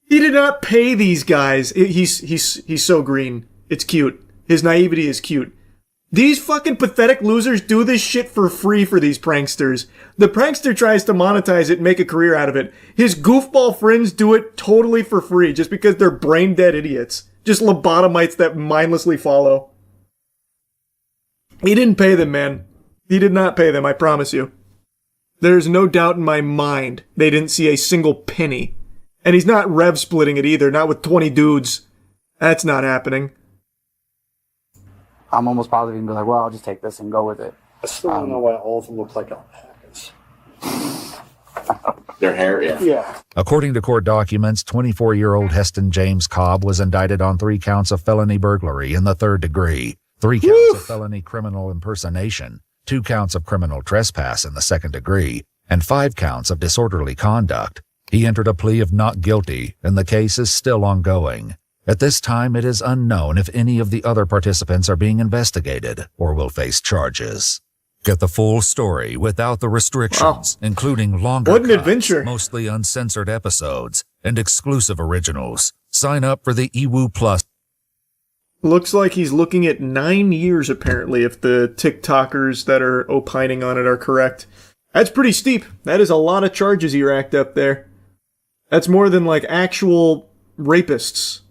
He did not pay these guys. He's so green. It's cute. His naivety is cute. These fucking pathetic losers do this shit for free for these pranksters. The prankster tries to monetize it and make a career out of it. His goofball friends do it totally for free just because they're brain dead idiots. Just lobotomites that mindlessly follow. He didn't pay them, man. He did not pay them, I promise you. There's no doubt in my mind they didn't see a single penny. And he's not rev splitting it either, not with 20 dudes. That's not happening. I'm almost positive he'd be like, well, I'll just take this and go with it. I still don't know why all of them look like alpacas. Their hair, Yeah. According to court documents, 24-year-old Heston James Cobb was indicted on 3 counts of felony burglary in the 3rd degree, 3 counts of felony criminal impersonation, 2 counts of criminal trespass in the 2nd degree, and 5 counts of disorderly conduct. He entered a plea of not guilty, and the case is still ongoing. At this time, it is unknown if any of the other participants are being investigated or will face charges. Get the full story without the restrictions, including longer What an cuts, adventure. mostly uncensored episodes, and exclusive originals. Sign up for the EWU Plus. Looks like he's looking at 9 years, apparently, if the TikTokers that are opining on it are correct. That's pretty steep. That is a lot of charges he racked up there. That's more than, like, actual rapists.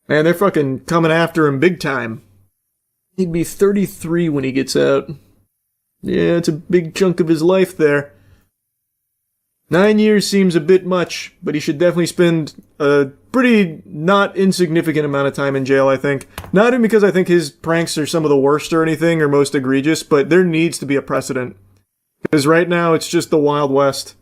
Man, they're fucking coming after him big time. He'd be 33 when he gets out. Yeah, it's a big chunk of his life there. 9 years seems a bit much, but he should definitely spend a pretty not insignificant amount of time in jail, I think. Not even because I think his pranks are some of the worst or anything, or most egregious, but there needs to be a precedent. Because right now, it's just the Wild West.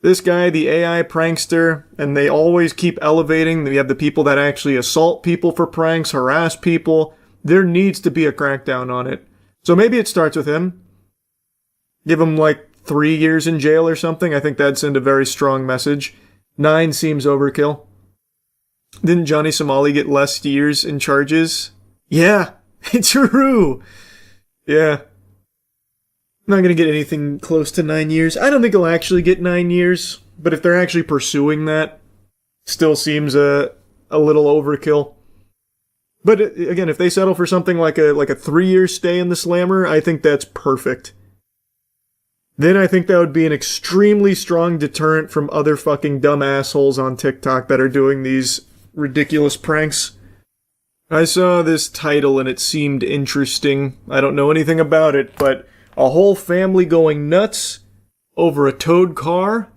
This guy, the AI prankster, and they always keep elevating. We have the people that actually assault people for pranks, harass people. There needs to be a crackdown on it. So maybe it starts with him. Give him like 3 years in jail or something. I think that'd send a very strong message. 9 seems overkill. Didn't Johnny Somali get less years in charges? Yeah, it's true. Yeah. Not gonna get anything close to 9 years. I don't think he'll actually get 9 years, but if they're actually pursuing that, still seems a little overkill. But again, if they settle for something like a 3-year stay in the slammer, I think that's perfect. Then I think that would be an extremely strong deterrent from other fucking dumb assholes on TikTok that are doing these ridiculous pranks. I saw this title and it seemed interesting. I don't know anything about it, but a whole family going nuts over a towed car?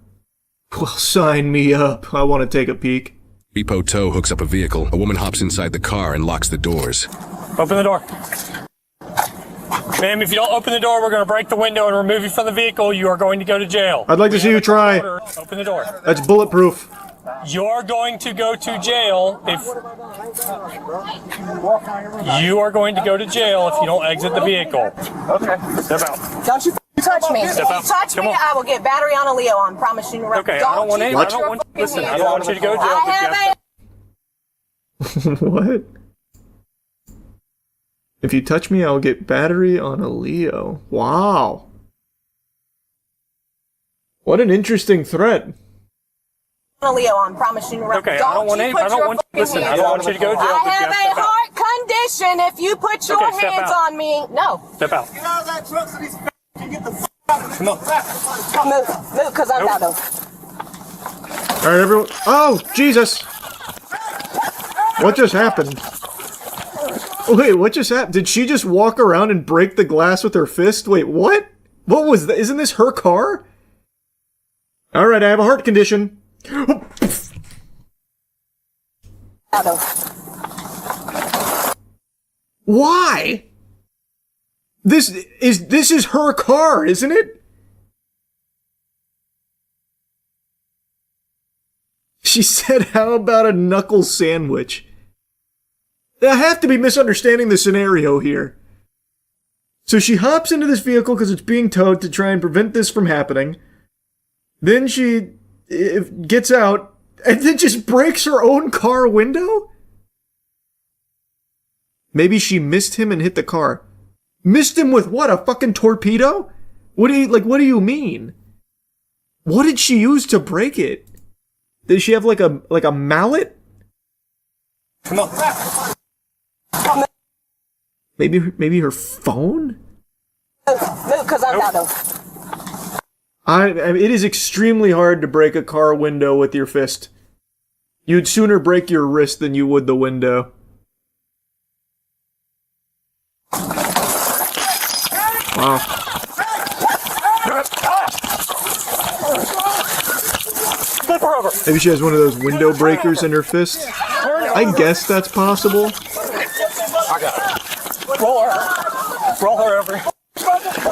Well, sign me up. I want to take a peek. Repo Tow hooks up a vehicle. A woman hops inside the car and locks the doors. Open the door. Ma'am, if you don't open the door, we're going to break the window and remove you from the vehicle. You are going to go to jail. I'd like to see you try. Open the door. That's bulletproof. You're going to go to jail if... You are going to go to jail if you don't exit the vehicle. Okay. Step out. Don't you touch me. If Step you out. touch me, Come on. I will get battery on a Leo. I promise you. Okay, I don't want any... I don't want... Listen, I don't want you to go to jail. I have What? If you touch me, I'll get battery on a Leo. Wow. What an interesting threat. a Leo. I promise you. Okay, I don't want any... I don't want... Listen, I don't want you to go to jail. I have a heart condition. If you put your step hands out. on me, no. Step out. Get out of that truck so these can get the out. Come on. Move, because I'm out of. Alright, everyone. Oh, Jesus! What just happened? Wait, what just happened? Did she just walk around and break the glass with her fist? Wait, what? What was that? Isn't this her car? Alright, I have a heart condition. Why? This is her car, isn't it? She said, how about a knuckle sandwich? I have to be misunderstanding the scenario here. So she hops into this vehicle because it's being towed to try and prevent this from happening. Then she gets out and then just breaks her own car window? Maybe she missed him and hit the car. Missed him with what? A fucking torpedo? What do you mean? What did she use to break it? Did she have like a mallet? Come on. Maybe her phone? Move, because I'm out of. I mean, it is extremely hard to break a car window with your fist. You'd sooner break your wrist than you would the window. Wow. Flip her over. Maybe she has one of those window breakers in her fist. I guess that's possible. I got it. Roll her. Roll her over.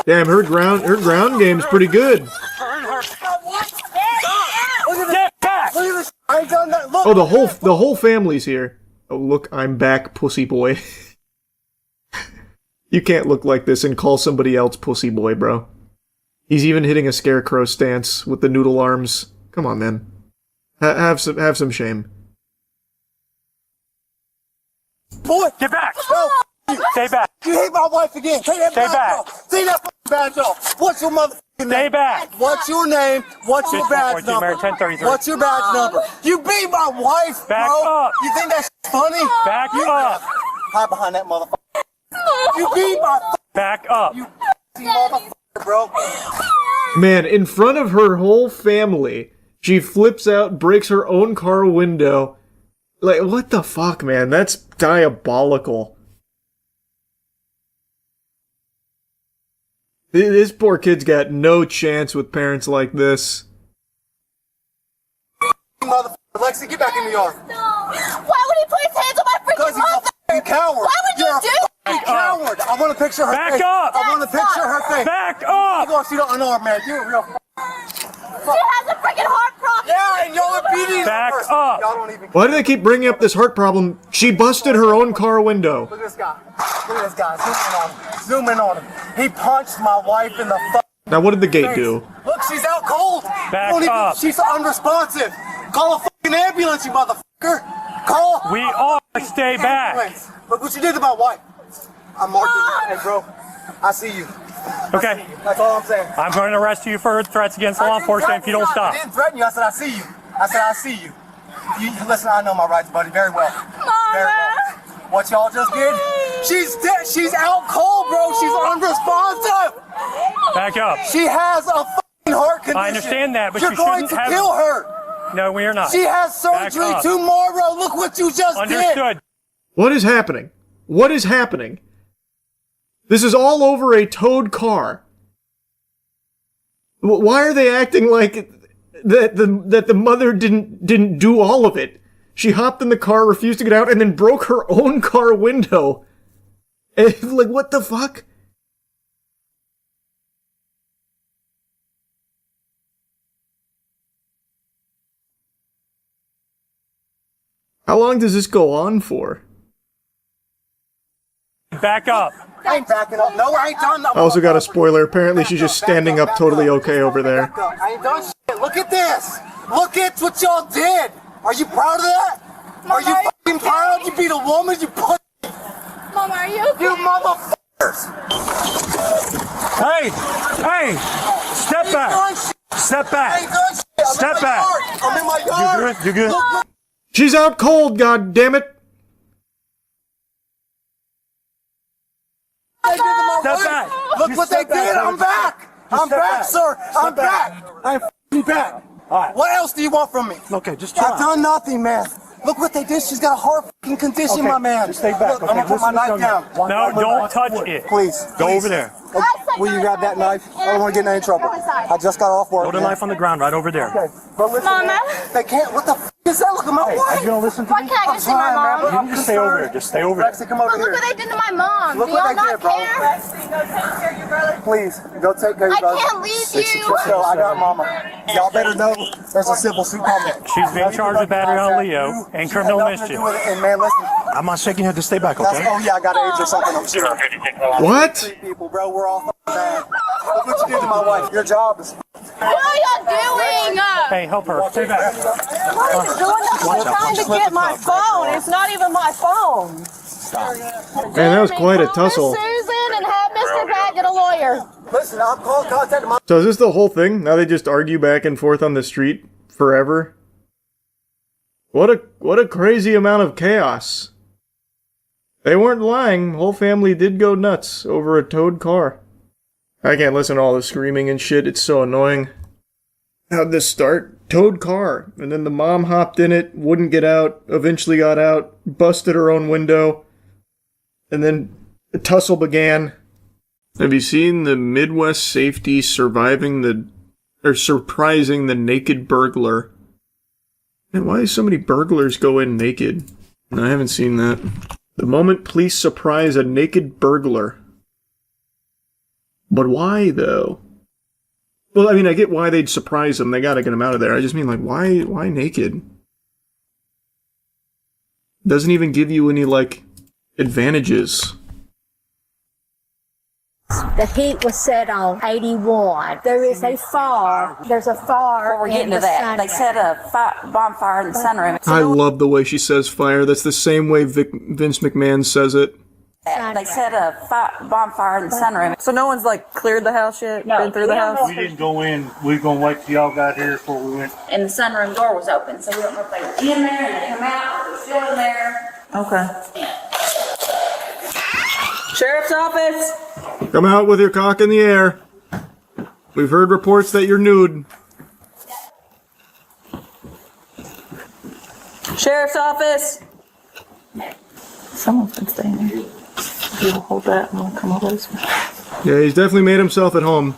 Damn, her ground game's pretty good. Get back! Oh, the whole family's here. Oh, look, I'm back, pussy boy. You can't look like this and call somebody else pussy boy, bro. He's even hitting a scarecrow stance with the noodle arms. Come on, man. Have some shame. Boy, get back! No. you. Stay back. You hate my wife again. Take that Stay badge back. off. Take that badge off. What's your motherfucking name? Stay back. What's your name? What's your badge number? 1033. What's your badge number? You beat my wife, Back bro. up. You think that's funny? Back up. Hide behind that motherfucker. You beat my Back up. you motherfucker, bro. Man, in front of her whole family, she flips out, breaks her own car window. Like, what the fuck, man? That's diabolical. This poor kid's got no chance with parents like this. Motherfucker, Lexi, get back in the yard. Why would he put his hands on my freaking mother? You coward. Why would you do You coward. I want to picture her Back face. up. I want to picture her face. Back up. You gonna see the unarmed man. You're a real She has a freaking heart problem. Yeah, and y'all are beating Back her. up. Y'all don't even Why do they keep bringing up this heart problem? She busted her own car window. Look at this guy. Look at this guy. Zoom in on him. He punched my wife in the Now, what did the gate do? Look, she's out cold. Back Don't even- up. She's unresponsive. Call a fucking ambulance, you motherfucker. Call. We are. Stay back. Ambulance. Look what you did to my wife. I'm marking. Hey, bro. I see you. Okay. That's all I'm saying. I'm going to arrest you for threats against law enforcement if you don't stop. I didn't threaten you. I said I see you. I said I see you. Listen, I know my rights, buddy, very well. Very well. What y'all just did? She's dead. She's out cold, bro. She's unresponsive. Back up. She has a fucking heart condition. I understand that, but you're you going shouldn't to have... kill her. No, we are not. She has Back surgery up. tomorrow. Look what you just did. Understood. What is happening? What is happening? This is all over a towed car. Why are they acting like that the mother didn't do all of it? She hopped in the car, refused to get out, and then broke her own car window. And, like, what the fuck? How long does this go on for? Back up. I ain't backing up. No, I ain't done nothing. I also got a spoiler. Apparently she's just standing up totally okay over there. I ain't done shit. Look at this. Look at what y'all did. Are you proud of that? Are you fucking proud? You beat a woman, you pussy. Mama, are you okay? You motherfuckers. Hey! Hey! Step back! Step I ain't back! done shit. Step back! I'm in my yard. You good? Look, She's out cold, god damn it! they did to my Step wife. back. Look You what they step back, did. I'm brother. back. I'm step back, back. sir. I'm Step back. back. I'm f***ing back. All right. What else do you want from me? Okay, just I've done nothing, man. Look what they did. She's got a heart fucking condition, Okay, my man. just stay back, Look, I'm okay? gonna put my Listen, knife down. No, don't touch it. Please. Go please. over there. Will you grab that knife? I don't want to get in any trouble. I just got off work. Throw the man. knife on the ground right over there. Okay. But listen, Mama? man, they can't. What the f is that? Look at my Hey, wife. you gonna listen to Why me? can't I go see my mom? You can just stay over there. Just stay over there. Lexi, come over But look here. what they did to my mom. Look Do what y'all they not did, bro. care? Please, go take care of I your brother. can't leave you. So I got mama. Y'all better know there's a civil suit coming. She's being charged with battery on Leo and criminal mischief. And man, listen. I'm not shaking you to stay back, That's, okay? oh yeah, I got AIDS or something. I'm sure. What? People, bro, we're all fucking mad. Look what you did to my wife. Your job is. What are y'all doing? Hey, help her. Stay back. What are you doing? I'm trying to get my phone. It's not even my phone. Man, that was quite a tussle. Susan and have Mr. Pat get a lawyer. Listen, I'll call contact my. So is this the whole thing? Now they just argue back and forth on the street forever? What a crazy amount of chaos. They weren't lying. Whole family did go nuts over a towed car. I can't listen to all the screaming and shit. It's so annoying. How'd this start? Towed car. And then the mom hopped in it, wouldn't get out, eventually got out, busted her own window. And then a tussle began. Have you seen the Midwest safety surprising the naked burglar? Man, why do so many burglars go in naked? I haven't seen that. The moment police surprise a naked burglar. But why, though? Well, I mean, I get why they'd surprise him. They gotta get him out of there. I just mean, like, why naked? Doesn't even give you any, like, advantages. The heat was set on 81. There is a fire. There's a fire. Before we're getting to that, they set a bonfire in the sunroom. I love the way she says fire. That's the same way Vince McMahon says it. They set a bonfire in the sunroom. So no one's like cleared the house yet? Been through the house? We didn't go in. We were going to wait till y'all got here before we went. And the sunroom door was open, so we don't know if they were in there and they come out, or they're still in there. Okay. Sheriff's office. Come out with your cock in the air. We've heard reports that you're nude. Sheriff's office. Someone's been staying here. You will hold that and we'll come over this way. Yeah, he's definitely made himself at home.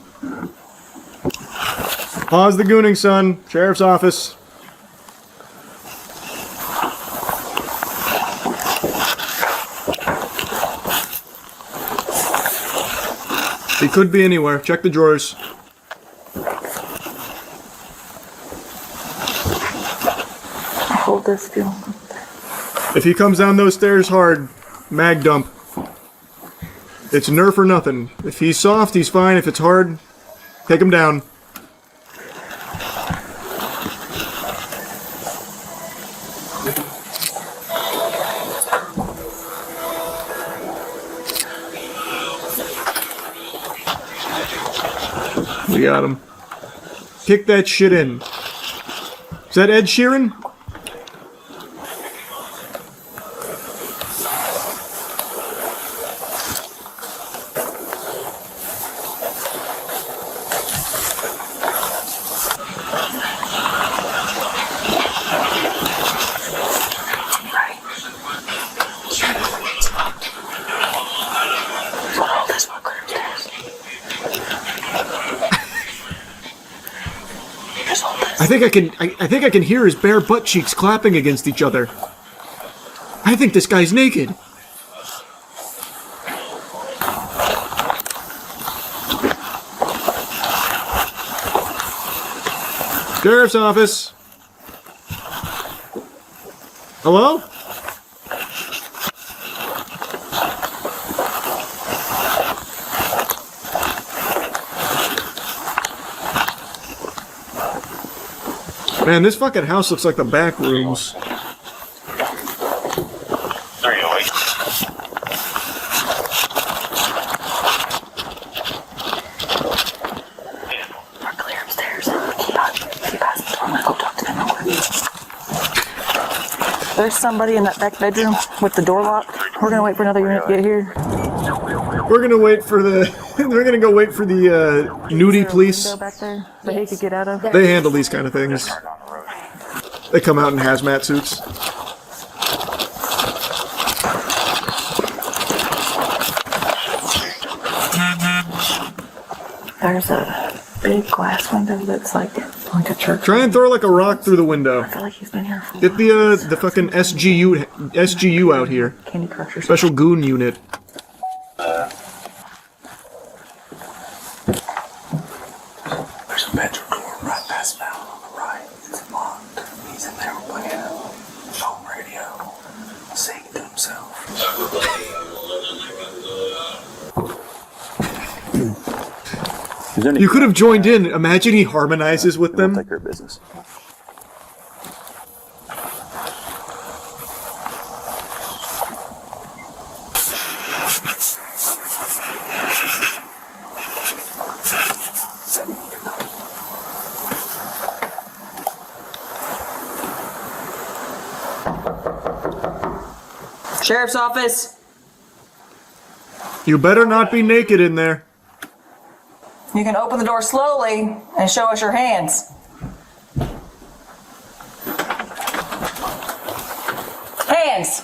Pause the gooning, son. Sheriff's office. He could be anywhere. Check the drawers. Hold this deal. If he comes down those stairs hard, mag dump. It's nerf or nothing. If he's soft, he's fine. If it's hard, take him down. We got him. Kick that shit in. Is that Ed Sheeran? I think I can hear his bare butt cheeks clapping against each other. I think this guy's naked. Sheriff's office. Hello? Man, this fucking house looks like the back rooms. We're clear upstairs. Keep past the door. I'm gonna go talk to them real quick. There's somebody in that back bedroom with the door locked. We're gonna wait for another unit to get here. We're gonna wait for the. We're gonna go wait for the nudie police. Back there that he could get out of. They handle these kind of things. They come out in hazmat suits. There's a big glass window that's like a church. Try and throw like a rock through the window. I feel like he's been here for Get the fucking SGU out here. Candy Crush or Special goon unit. There's a bedroom door right past Val on the right. It's locked. He's in there playing phone radio, singing to himself. You could have joined in. Imagine he harmonizes with them. Take care of business. Sheriff's office. You better not be naked in there. You can open the door slowly and show us your hands. Hands.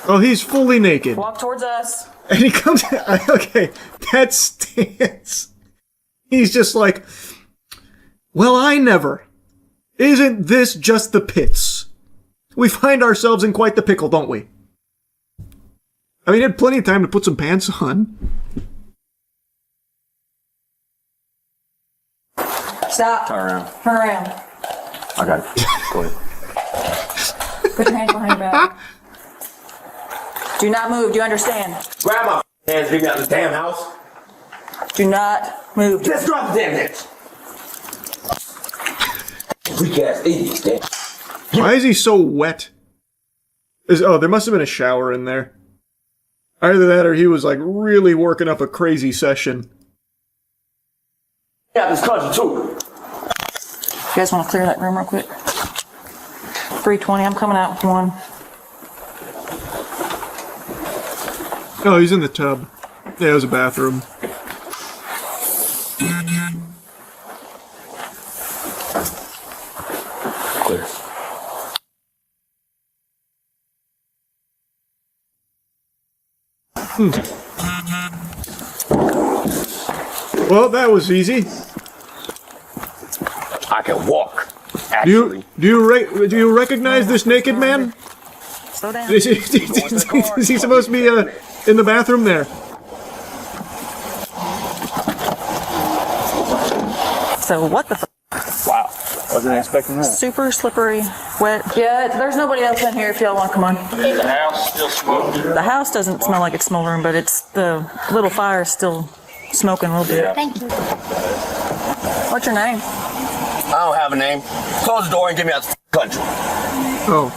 Oh, he's fully naked. Walk towards us. And he comes. Okay, that stance. He's just like, well, I never. Isn't this just the pits? We find ourselves in quite the pickle, don't we? I mean, he had plenty of time to put some pants on. Stop. Turn around. Turn around. I got it. Go ahead. Put your hands behind your back. Do not move. Do you understand? Grab my hands, we got in the damn house. Do not move. Just drop the damn hands. Weak ass idiots, damn. Why is he so wet? Oh, there must have been a shower in there. Either that or he was like really working up a crazy session. Yeah, this country too. You guys want to clear that room real quick? 320, I'm coming out with one. Oh, he's in the tub. Yeah, it was a bathroom. Clear. Well, that was easy. I can walk. Do you recognize this naked man? Slow down. Is he supposed to be in the bathroom there? So what the Wow. Wasn't expecting that. Super slippery, wet. Yeah, there's nobody else in here if y'all want to come on. Is the house still smoking? The house doesn't smell like it's smoldering, but it's the little fire is still smoking a little bit. Thank you. What's your name? I don't have a name. Close the door and get me out the country. Oh.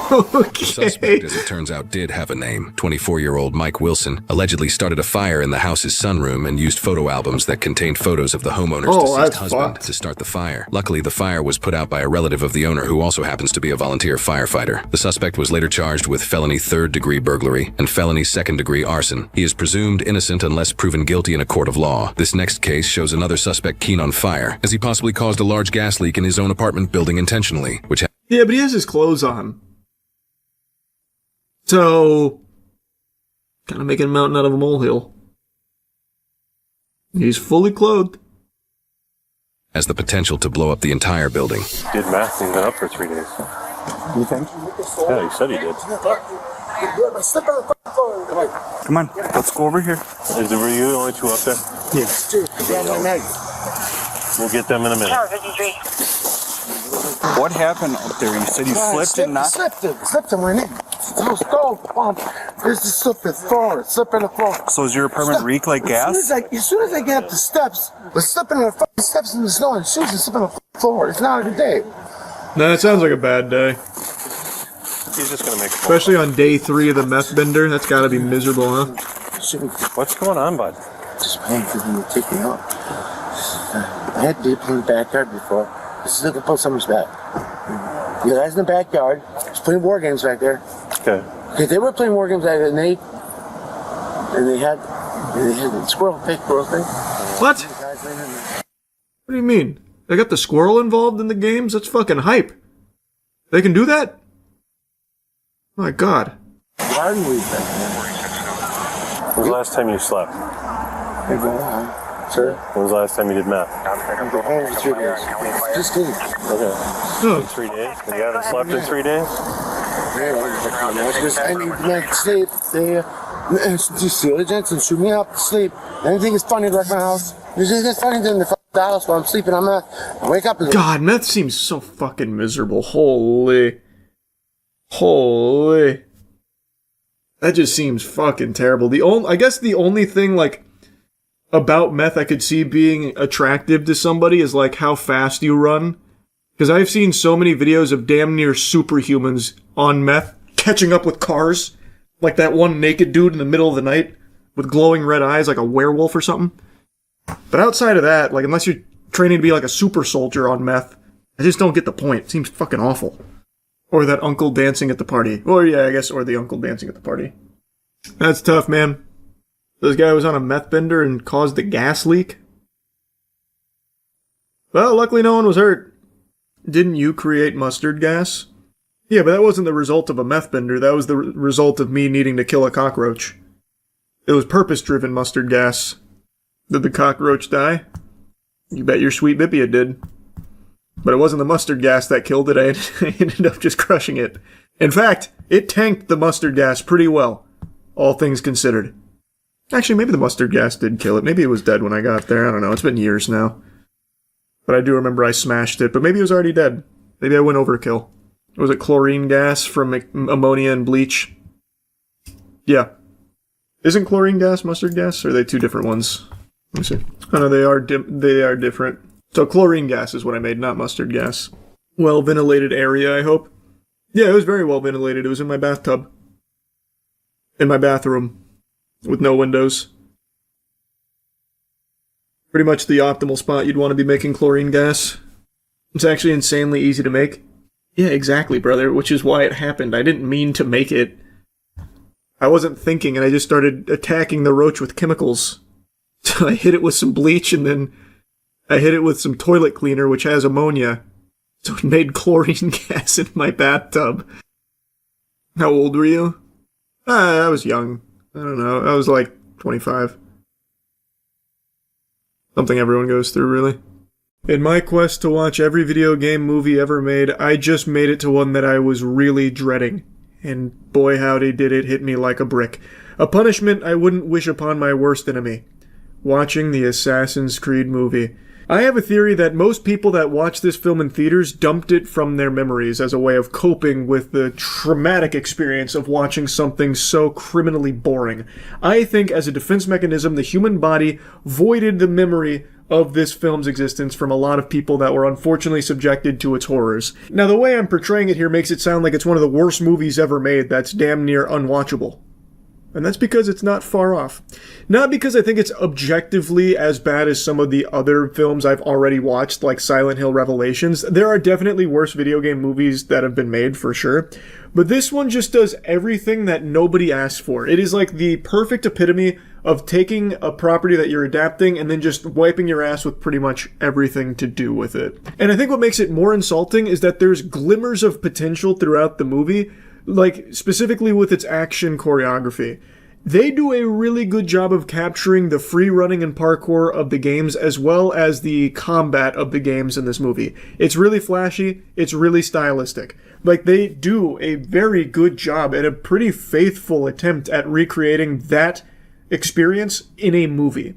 The suspect, as it turns out, did have a name. 24-year-old Mike Wilson allegedly started a fire in the house's sunroom and used photo albums that contained photos of the homeowner's deceased husband to start the fire. Luckily, the fire was put out by a relative of the owner who also happens to be a volunteer firefighter. The suspect was later charged with felony third-degree burglary and felony second-degree arson. He is presumed innocent unless proven guilty in a court of law. This next case shows another suspect keen on fire, as he possibly caused a large gas leak in his own apartment building intentionally, which Yeah, but he has his clothes on. So, kind of making a mountain out of a molehill. He's fully clothed. has the potential to blow up the entire building. Did math and been up for 3 days. You think? Yeah, he said he did. Come on, let's go over here. Were you the only two up there? Yes. We'll get them in a minute. What happened up there? You said you slipped and knocked? Slipped and went in. There's the slip and floor. Slip in the floor. So is your apartment reek like gas? As soon as I get up the steps, we're slipping on the fucking steps in the snow and shoes and slipping on the floor. It's not a good day. No, it sounds like a bad day. He's just gonna make. Especially on day 3 of the meth bender. That's gotta be miserable, huh? What's going on, bud? Just waiting for them to take me out. I had people in the backyard before. This is looking for someone's back. The guys in the backyard was playing war games back there. Okay. Okay, they were playing war games back there, and they had the squirrel thing. What? What do you mean? They got the squirrel involved in the games? That's fucking hype. They can do that? My God. Garden leave back there. When was the last time you slept? They go on. Sir? When was the last time you did math? I'm going home in 3 days. Just kidding. Okay. In 3 days? And you haven't slept in 3 days? I need my sleep. They just diligence and shoot me up to sleep. Anything is funny like my house. It's funny than the house while I'm sleeping. I wake up and God, meth seems so fucking miserable. Holy. Holy. That just seems fucking terrible. I guess the only thing, like, about meth I could see being attractive to somebody is, like, how fast you run. Because I've seen so many videos of damn near superhumans on meth catching up with cars. Like that one naked dude in the middle of the night with glowing red eyes like a werewolf or something. But outside of that, like, unless you're training to be like a super soldier on meth, I just don't get the point. It seems fucking awful. Or that uncle dancing at the party. Or yeah, I guess, or the uncle dancing at the party. That's tough, man. This guy was on a meth bender and caused a gas leak? Well, luckily no one was hurt. Didn't you create mustard gas? Yeah, but that wasn't the result of a meth bender. That was the result of me needing to kill a cockroach. It was purpose-driven mustard gas. Did the cockroach die? You bet your sweet Bippy it did. But it wasn't the mustard gas that killed it. I ended up just crushing it. In fact, it tanked the mustard gas pretty well, all things considered. Actually, maybe the mustard gas did kill it. Maybe it was dead when I got there. I don't know. It's been years now. But I do remember I smashed it. But maybe it was already dead. Maybe I went overkill. Was it chlorine gas from ammonia and bleach? Yeah. Isn't chlorine gas mustard gas? Or are they two different ones? Let me see. Oh, no, they are different. So chlorine gas is what I made, not mustard gas. Well-ventilated area, I hope. Yeah, it was very well ventilated. It was in my bathtub. in my bathroom with no windows. Pretty much the optimal spot you'd want to be making chlorine gas. It's actually insanely easy to make. Yeah, exactly, brother, which is why it happened. I didn't mean to make it. I wasn't thinking, and I just started attacking the roach with chemicals. So I hit it with some bleach, and then I hit it with some toilet cleaner, which has ammonia. So it made chlorine gas in my bathtub. How old were you? I was young. I don't know. I was like 25. Something everyone goes through, really. In my quest to watch every video game movie ever made, I just made it to one that I was really dreading. And boy howdy did it hit me like a brick. A punishment I wouldn't wish upon my worst enemy. Watching the Assassin's Creed movie. I have a theory that most people that watch this film in theaters dumped it from their memories as a way of coping with the traumatic experience of watching something so criminally boring. I think as a defense mechanism, the human body voided the memory of this film's existence from a lot of people that were unfortunately subjected to its horrors. Now, the way I'm portraying it here makes it sound like it's one of the worst movies ever made that's damn near unwatchable. And that's because it's not far off. Not because I think it's objectively as bad as some of the other films I've already watched, like Silent Hill Revelations. There are definitely worse video game movies that have been made, for sure. But this one just does everything that nobody asked for. It is like the perfect epitome of taking a property that you're adapting and then just wiping your ass with pretty much everything to do with it. And I think what makes it more insulting is that there's glimmers of potential throughout the movie, like specifically with its action choreography. They do a really good job of capturing the free running and parkour of the games as well as the combat of the games in this movie. It's really flashy, it's really stylistic. Like, they do a very good job and a pretty faithful attempt at recreating that experience in a movie.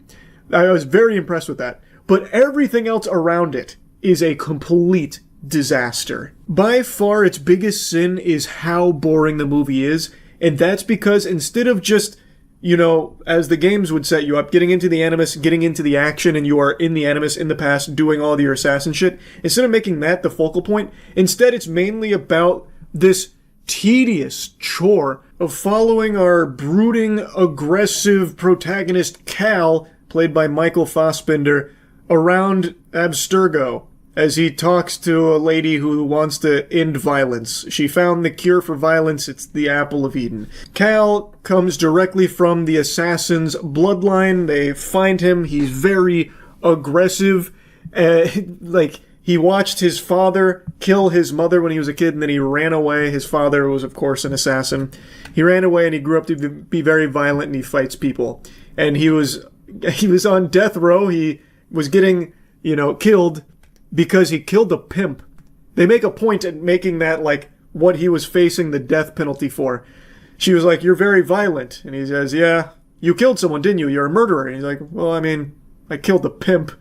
I was very impressed with that. But everything else around it is a complete disaster. By far, its biggest sin is how boring the movie is, and that's because instead of just, you know, as the games would set you up, getting into the Animus, getting into the action, and you are in the Animus in the past doing all your assassin shit, instead of making that the focal point, instead it's mainly about this tedious chore of following our brooding, aggressive protagonist Cal, played by Michael Fassbender, around Abstergo as he talks to a lady who wants to end violence. She found the cure for violence, it's the Apple of Eden. Cal comes directly from the assassin's bloodline. They find him, he's very aggressive, like, he watched his father kill his mother when he was a kid, and then he ran away. His father was, of course, an assassin. He ran away, and he grew up to be very violent, and he fights people. And he was on death row. He was getting, killed because he killed a pimp. They make a point at making that, like, what he was facing the death penalty for. She was like, "You're very violent." And he says, "Yeah, you killed someone, didn't you? You're a murderer." And he's like, "Well, I mean, I killed a pimp."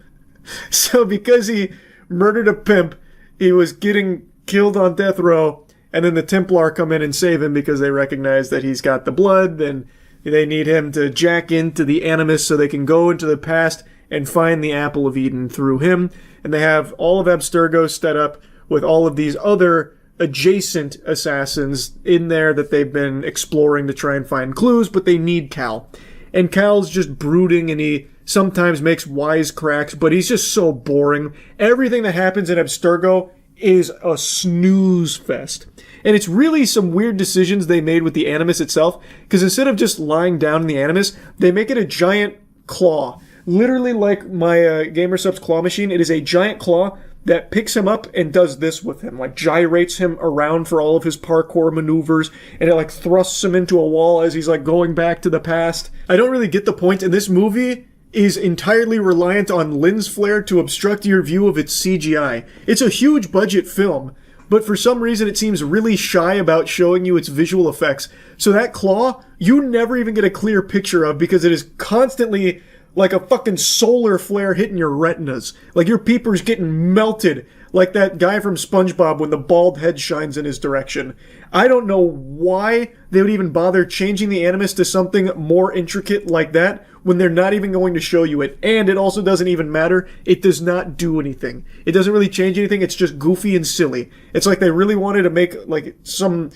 So because he murdered a pimp, he was getting killed on death row, and then the Templar come in and save him because they recognize that he's got the blood, and they need him to jack into the Animus so they can go into the past and find the Apple of Eden through him. And they have all of Abstergo set up with all of these other adjacent assassins in there that they've been exploring to try and find clues, but they need Cal. And Cal's just brooding, and he sometimes makes wisecracks, but he's just so boring. Everything that happens in Abstergo is a snooze fest. And it's really some weird decisions they made with the Animus itself, because instead of just lying down in the Animus, they make it a giant claw. Literally like my GamerSup's claw machine, it is a giant claw that picks him up and does this with him, like gyrates him around for all of his parkour maneuvers, and it like thrusts him into a wall as he's like going back to the past. I don't really get the point, and this movie is entirely reliant on lens flare to obstruct your view of its CGI. It's a huge budget film, but for some reason it seems really shy about showing you its visual effects. So that claw, you never even get a clear picture of because it is constantly like a fucking solar flare hitting your retinas. Like your peepers getting melted like that guy from SpongeBob when the bald head shines in his direction. I don't know why they would even bother changing the Animus to something more intricate like that when they're not even going to show you it. And it also doesn't even matter. It does not do anything. It doesn't really change anything. It's just goofy and silly. It's like they really wanted to make like some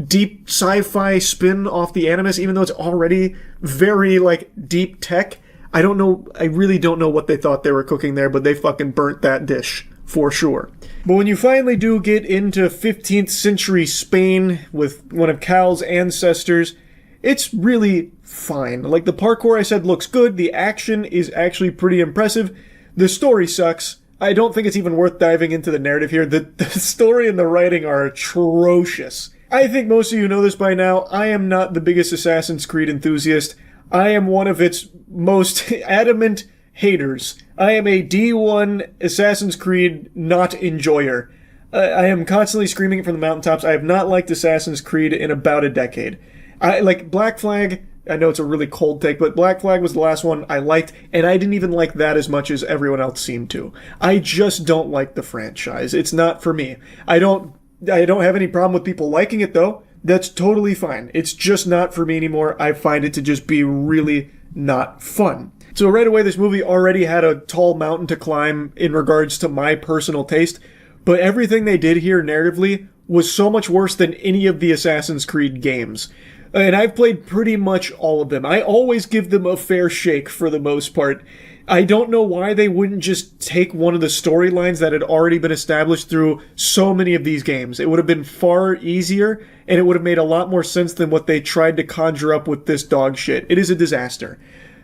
deep sci-fi spin off the Animus, even though it's already very, like, deep tech. I really don't know what they thought they were cooking there, but they fucking burnt that dish, for sure. But when you finally do get into 15th century Spain with one of Cal's ancestors, it's really fine. Like, the parkour I said looks good, the action is actually pretty impressive, the story sucks. I don't think it's even worth diving into the narrative here. The story and the writing are atrocious. I think most of you know this by now. I am not the biggest Assassin's Creed enthusiast. I am one of its most adamant haters. I am a D1 Assassin's Creed not enjoyer. I am constantly screaming it from the mountaintops. I have not liked Assassin's Creed in about a decade. Like Black Flag, I know it's a really cold take, but Black Flag was the last one I liked, and I didn't even like that as much as everyone else seemed to. I just don't like the franchise. It's not for me. I don't have any problem with people liking it, though. That's totally fine. It's just not for me anymore. I find it to just be really not fun. So right away, this movie already had a tall mountain to climb in regards to my personal taste, but everything they did here narratively was so much worse than any of the Assassin's Creed games. And I've played pretty much all of them. I always give them a fair shake for the most part. I don't know why they wouldn't just take one of the storylines that had already been established through so many of these games. It would have been far easier, and it would have made a lot more sense than what they tried to conjure up with this dog shit. It is a disaster.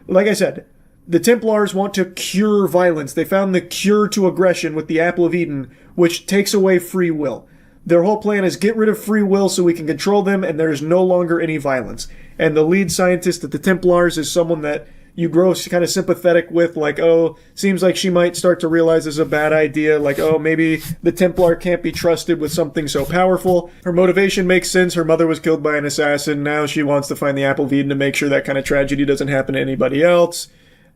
Like I said, the Templars want to cure violence. They found the cure to aggression with the Apple of Eden, which takes away free will. Their whole plan is get rid of free will so we can control them, and there is no longer any violence. And the lead scientist at the Templars is someone that you grow kind of sympathetic with, like, oh, seems like she might start to realize this is a bad idea, like, oh, maybe the Templar can't be trusted with something so powerful. Her motivation makes sense. Her mother was killed by an assassin. Now she wants to find the Apple of Eden to make sure that kind of tragedy doesn't happen to anybody else.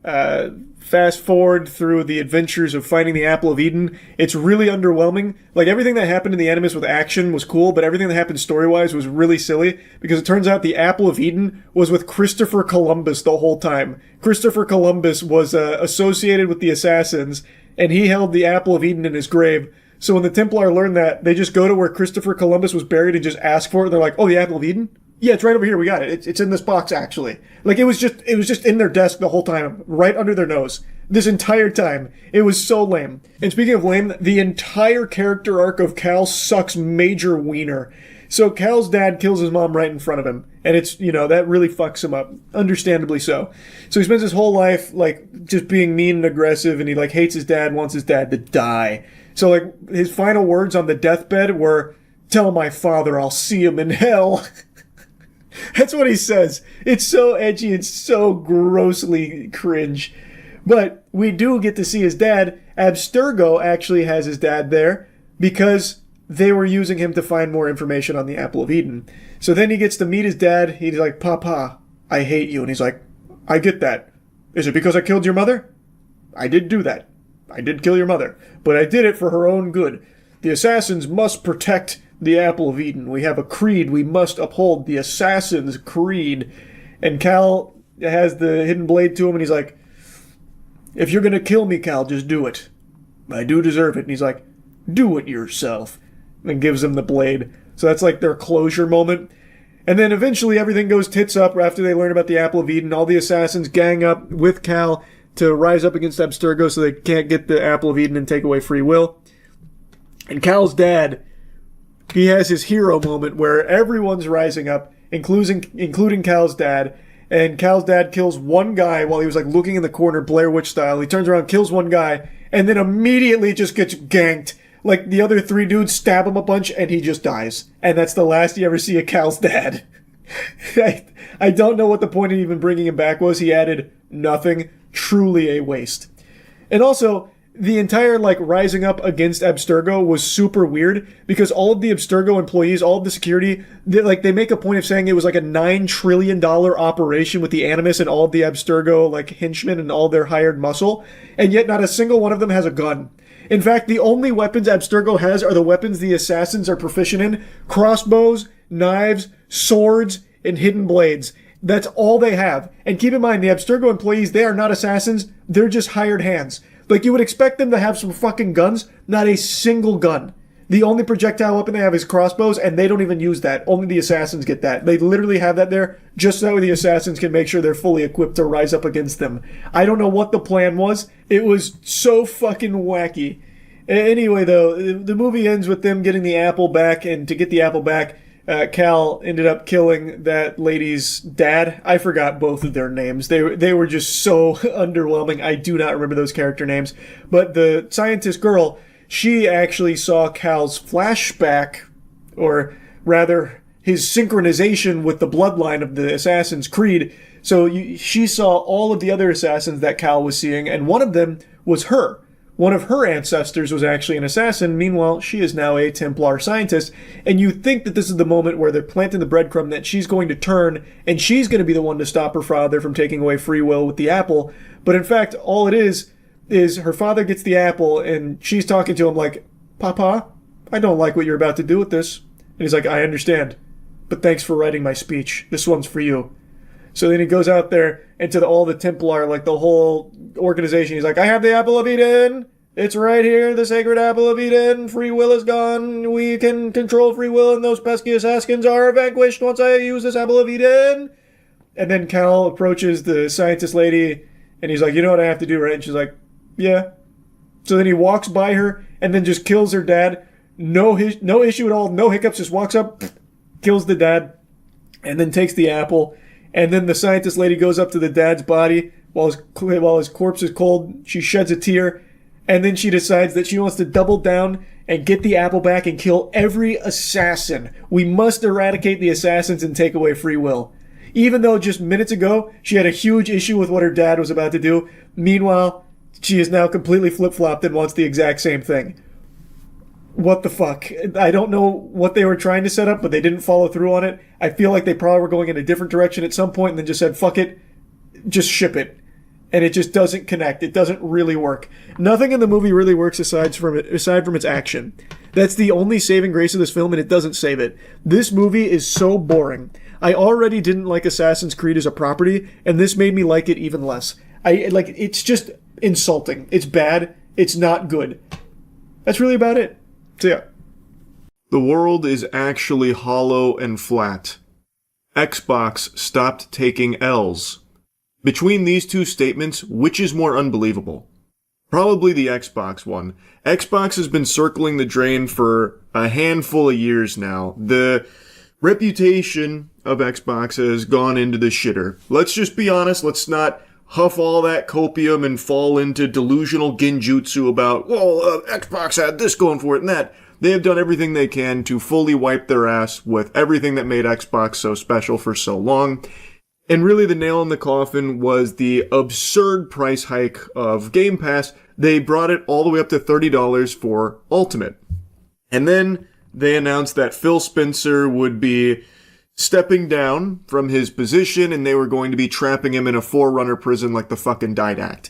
Fast forward through the adventures of finding the Apple of Eden. It's really underwhelming. Like, everything that happened in the Animus with action was cool, but everything that happened story-wise was really silly, because it turns out the Apple of Eden was with Christopher Columbus the whole time. Christopher Columbus was associated with the assassins, and he held the Apple of Eden in his grave. So when the Templar learned that, they just go to where Christopher Columbus was buried and just ask for it. They're like, oh, the Apple of Eden? Yeah, it's right over here. We got it. It's in this box, actually. Like, it was just in their desk the whole time, right under their nose. This entire time. It was so lame. And speaking of lame, the entire character arc of Cal sucks major wiener. So Cal's dad kills his mom right in front of him. And it's, that really fucks him up. Understandably so. So he spends his whole life, like, just being mean and aggressive, and he, like, hates his dad, wants his dad to die. So, like, his final words on the deathbed were, "Tell my father I'll see him in hell." That's what he says. It's so edgy and so grossly cringe. But we do get to see his dad. Abstergo actually has his dad there because they were using him to find more information on the Apple of Eden. So then he gets to meet his dad. He's like, "Papa, I hate you." And he's like, "I get that. Is it because I killed your mother? I did do that. I did kill your mother. But I did it for her own good. The assassins must protect the Apple of Eden. We have a creed. We must uphold the Assassin's Creed." And Cal has the hidden blade to him, and he's like, "If you're going to kill me, Cal, just do it. I do deserve it." And he's like, "Do it yourself." And gives him the blade. So that's like their closure moment. And then eventually everything goes tits up after they learn about the Apple of Eden. All the assassins gang up with Cal to rise up against Abstergo so they can't get the Apple of Eden and take away free will. And Cal's dad, he has his hero moment where everyone's rising up, including Cal's dad. And Cal's dad kills one guy while he was like looking in the corner, Blair Witch style. He turns around, kills one guy, and then immediately just gets ganked. Like, the other three dudes stab him a bunch, and he just dies. And that's the last you ever see of Cal's dad. I don't know what the point of even bringing him back was. He added nothing. Truly a waste. And also, the entire, like, rising up against Abstergo was super weird because all of the Abstergo employees, all of the security, they make a point of saying it was like a $9 trillion operation with the Animus and all of the Abstergo, like, henchmen and all their hired muscle, and yet not a single one of them has a gun. In fact, the only weapons Abstergo has are the weapons the assassins are proficient in: crossbows, knives, swords, and hidden blades. That's all they have. And keep in mind, the Abstergo employees, they are not assassins, they're just hired hands. Like, you would expect them to have some fucking guns, not a single gun. The only projectile weapon they have is crossbows, and they don't even use that. Only the assassins get that. They literally have that there just so the assassins can make sure they're fully equipped to rise up against them. I don't know what the plan was. It was so fucking wacky. Anyway, though, the movie ends with them getting the apple back, and to get the apple back, Cal ended up killing that lady's dad. I forgot both of their names. They were just so underwhelming. I do not remember those character names. But the scientist girl, she actually saw Cal's flashback, or rather, his synchronization with the bloodline of the Assassin's Creed. So she saw all of the other assassins that Cal was seeing, and one of them was her. One of her ancestors was actually an assassin. Meanwhile, she is now a Templar scientist. And you think that this is the moment where they're planting the breadcrumb that she's going to turn, and she's going to be the one to stop her father from taking away free will with the apple. But in fact, all it is her father gets the apple, and she's talking to him like, Papa, I don't like what you're about to do with this. And he's like, I understand, but thanks for writing my speech. This one's for you. So then he goes out there into all the Templar, like the whole organization. He's like, I have the apple of Eden. It's right here, the sacred apple of Eden. Free will is gone. We can control free will, and those pesky assassins are vanquished once I use this apple of Eden. And then Cal approaches the scientist lady, and he's like, you know what I have to do, right? And she's like, yeah. So then he walks by her and then just kills her dad. No issue at all. No hiccups. Just walks up, kills the dad, and then takes the apple. And then the scientist lady goes up to the dad's body while his corpse is cold. She sheds a tear. And then she decides that she wants to double down and get the apple back and kill every assassin. We must eradicate the assassins and take away free will. Even though just minutes ago, she had a huge issue with what her dad was about to do. Meanwhile, she is now completely flip-flopped and wants the exact same thing. What the fuck? I don't know what they were trying to set up, but they didn't follow through on it. I feel like they probably were going in a different direction at some point and then just said, fuck it, just ship it. And it just doesn't connect. It doesn't really work. Nothing in the movie really works aside from its action. That's the only saving grace of this film, and it doesn't save it. This movie is so boring. I already didn't like Assassin's Creed as a property, and this made me like it even less. It's just insulting. It's bad. It's not good. That's really about it. So yeah. The world is actually hollow and flat. Xbox stopped taking L's. Between these two statements, which is more unbelievable? Probably the Xbox one. Xbox has been circling the drain for a handful of years now. The reputation of Xbox has gone into the shitter. Let's just be honest, let's not huff all that copium and fall into delusional genjutsu about, Xbox had this going for it and that. They have done everything they can to fully wipe their ass with everything that made Xbox so special for so long. And really the nail in the coffin was the absurd price hike of Game Pass. They brought it all the way up to $30 for Ultimate. And then they announced that Phil Spencer would be stepping down from his position and they were going to be trapping him in a Forerunner prison like the fucking Didact.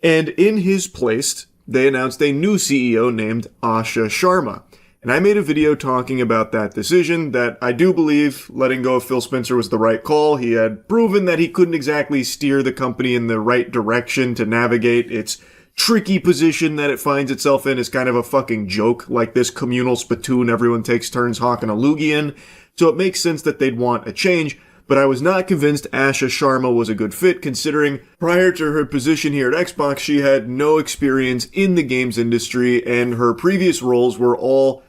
And in his place, they announced a new CEO named Asha Sharma. And I made a video talking about that decision, that I do believe letting go of Phil Spencer was the right call. He had proven that he couldn't exactly steer the company in the right direction to navigate its tricky position that it finds itself in. Is kind of a fucking joke, like this communal spittoon everyone takes turns hawking a loogie in. So it makes sense that they'd want a change, but I was not convinced Asha Sharma was a good fit, considering prior to her position here at Xbox, she had no experience in the games industry, and her previous roles were all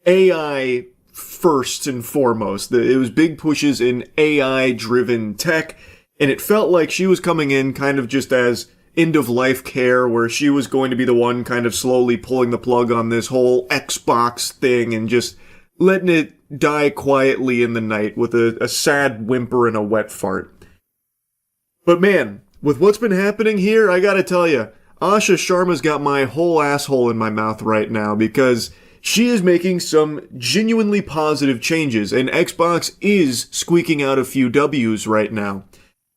AI first and foremost. It was big pushes in AI-driven tech, and it felt like she was coming in kind of just as end-of-life care, where she was going to be the one kind of slowly pulling the plug on this whole Xbox thing and just letting it die quietly in the night with a sad whimper and a wet fart. But man, with what's been happening here, I gotta tell you, Asha Sharma's got my whole asshole in my mouth right now, because she is making some genuinely positive changes, and Xbox is squeaking out a few W's right now.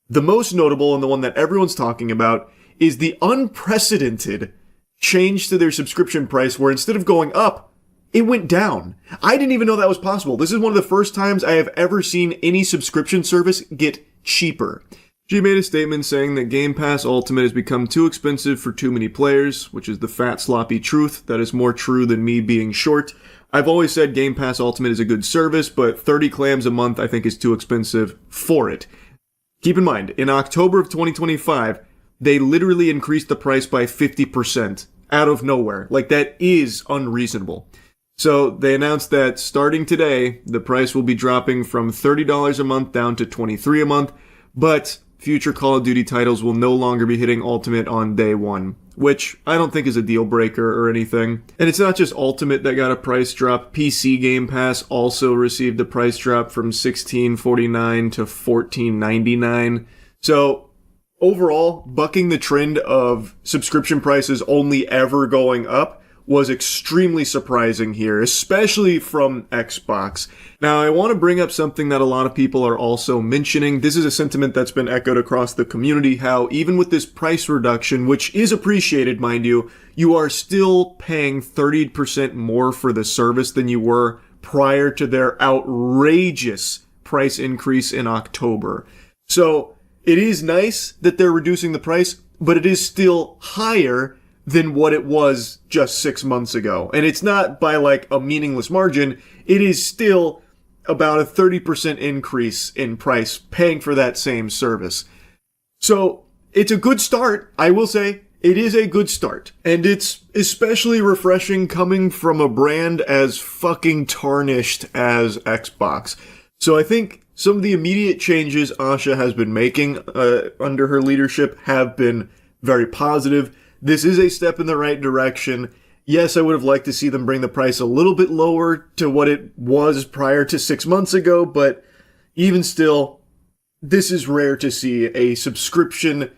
The most notable, and the one that everyone's talking about, is the unprecedented change to their subscription price, where instead of going up, it went down. I didn't even know that was possible. This is one of the first times I have ever seen any subscription service get cheaper. She made a statement saying that Game Pass Ultimate has become too expensive for too many players, which is the fat, sloppy truth that is more true than me being short. I've always said Game Pass Ultimate is a good service, but 30 clams a month I think is too expensive for it. Keep in mind, in October of 2025, they literally increased the price by 50% out of nowhere. Like, that is unreasonable. So they announced that starting today, the price will be dropping from $30 a month down to $23 a month, but future Call of Duty titles will no longer be hitting Ultimate on day one, which I don't think is a deal breaker or anything. And it's not just Ultimate that got a price drop. PC Game Pass also received a price drop from $16.49 to $14.99. So overall, bucking the trend of subscription prices only ever going up was extremely surprising here, especially from Xbox. Now, I want to bring up something that a lot of people are also mentioning. This is a sentiment that's been echoed across the community, how even with this price reduction, which is appreciated, mind you, you are still paying 30% more for the service than you were prior to their outrageous price increase in October. So, it is nice that they're reducing the price, but it is still higher than what it was just 6 months ago. And it's not by like a meaningless margin. It is still about a 30% increase in price paying for that same service. So it's a good start. I will say it is a good start. And it's especially refreshing coming from a brand as fucking tarnished as Xbox. So I think some of the immediate changes Asha has been making under her leadership have been very positive. This is a step in the right direction. Yes, I would have liked to see them bring the price a little bit lower to what it was prior to 6 months ago, but even still, this is rare to see a subscription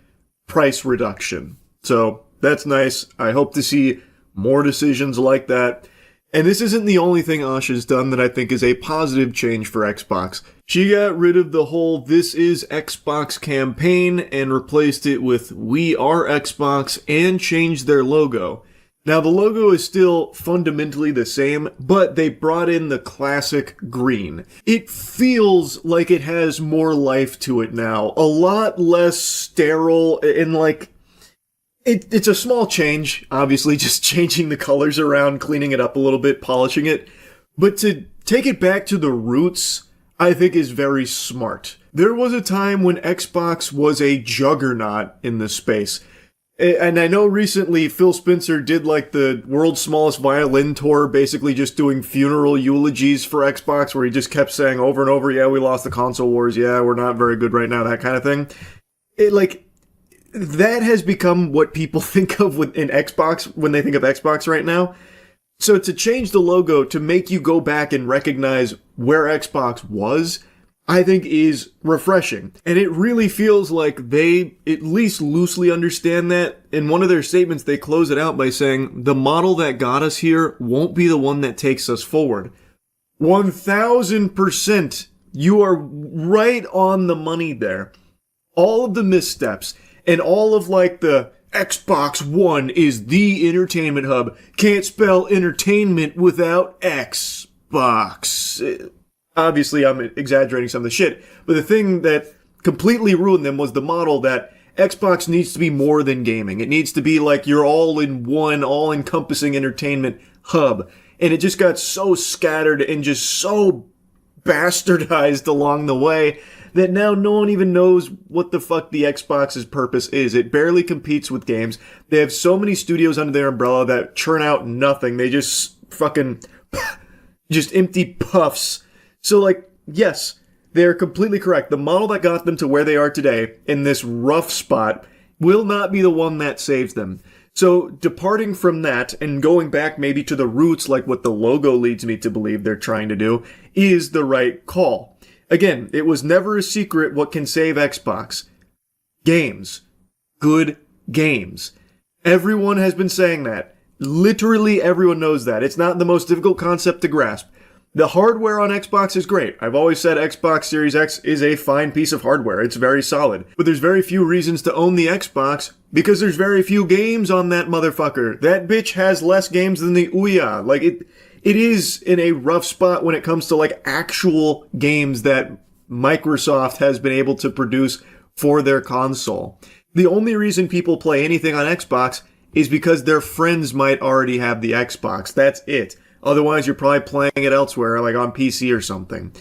price reduction. So that's nice. I hope to see more decisions like that. And this isn't the only thing Asha's done that I think is a positive change for Xbox. She got rid of the whole "This is Xbox" campaign and replaced it with "We are Xbox" and changed their logo. Now, the logo is still fundamentally the same, but they brought in the classic green. It feels like it has more life to it now. A lot less sterile and like... It's a small change, obviously, just changing the colors around, cleaning it up a little bit, polishing it. But to take it back to the roots, I think is very smart. There was a time when Xbox was a juggernaut in this space. And I know recently Phil Spencer did like the world's smallest violin tour, basically just doing funeral eulogies for Xbox, where he just kept saying over and over, yeah, we lost the console wars, yeah, we're not very good right now, that kind of thing. That has become what people think of in Xbox when they think of Xbox right now. So to change the logo to make you go back and recognize where Xbox was, I think is refreshing. And it really feels like they at least loosely understand that. In one of their statements, they close it out by saying, the model that got us here won't be the one that takes us forward. 1000%. You are right on the money there. All of the missteps and all of like the Xbox One is the entertainment hub. Can't spell entertainment without Xbox. Obviously, I'm exaggerating some of the shit, but the thing that completely ruined them was the model that Xbox needs to be more than gaming. It needs to be like your all-in-one, all-encompassing entertainment hub. And it just got so scattered and just so bastardized along the way that now no one even knows what the fuck the Xbox's purpose is. It barely competes with games. They have so many studios under their umbrella that churn out nothing. They just fucking just empty puffs. So like, yes, they're completely correct. The model that got them to where they are today in this rough spot will not be the one that saves them. So departing from that and going back maybe to the roots, like what the logo leads me to believe they're trying to do, is the right call. Again, it was never a secret what can save Xbox. Games. Good games. Everyone has been saying that. Literally everyone knows that. It's not the most difficult concept to grasp. The hardware on Xbox is great. I've always said Xbox Series X is a fine piece of hardware. It's very solid. But there's very few reasons to own the Xbox because there's very few games on that motherfucker. That bitch has less games than the Ouya. Like, it is in a rough spot when it comes to, like, actual games that Microsoft has been able to produce for their console. The only reason people play anything on Xbox is because their friends might already have the Xbox. That's it. Otherwise, you're probably playing it elsewhere, like on PC or something.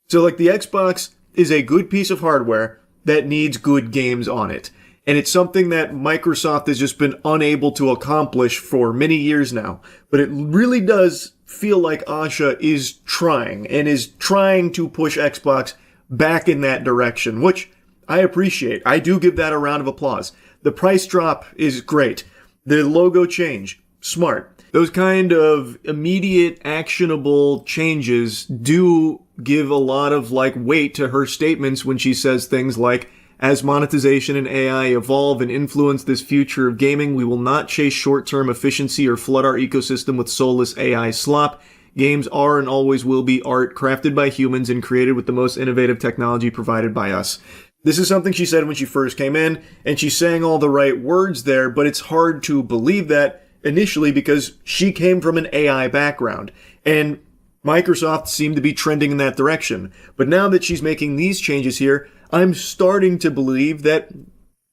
So, like, the Xbox is a good piece of hardware that needs good games on it. And it's something that Microsoft has just been unable to accomplish for many years now. But it really does feel like Asha is trying, and is trying to push Xbox back in that direction, which I appreciate. I do give that a round of applause. The price drop is great. The logo change, smart. Those kind of immediate, actionable changes do give a lot of, like, weight to her statements when she says things like, as monetization and AI evolve and influence this future of gaming, we will not chase short-term efficiency or flood our ecosystem with soulless AI slop. Games are and always will be art crafted by humans and created with the most innovative technology provided by us. This is something she said when she first came in, and she's saying all the right words there, but it's hard to believe that initially because she came from an AI background, and Microsoft seemed to be trending in that direction. But now that she's making these changes here, I'm starting to believe that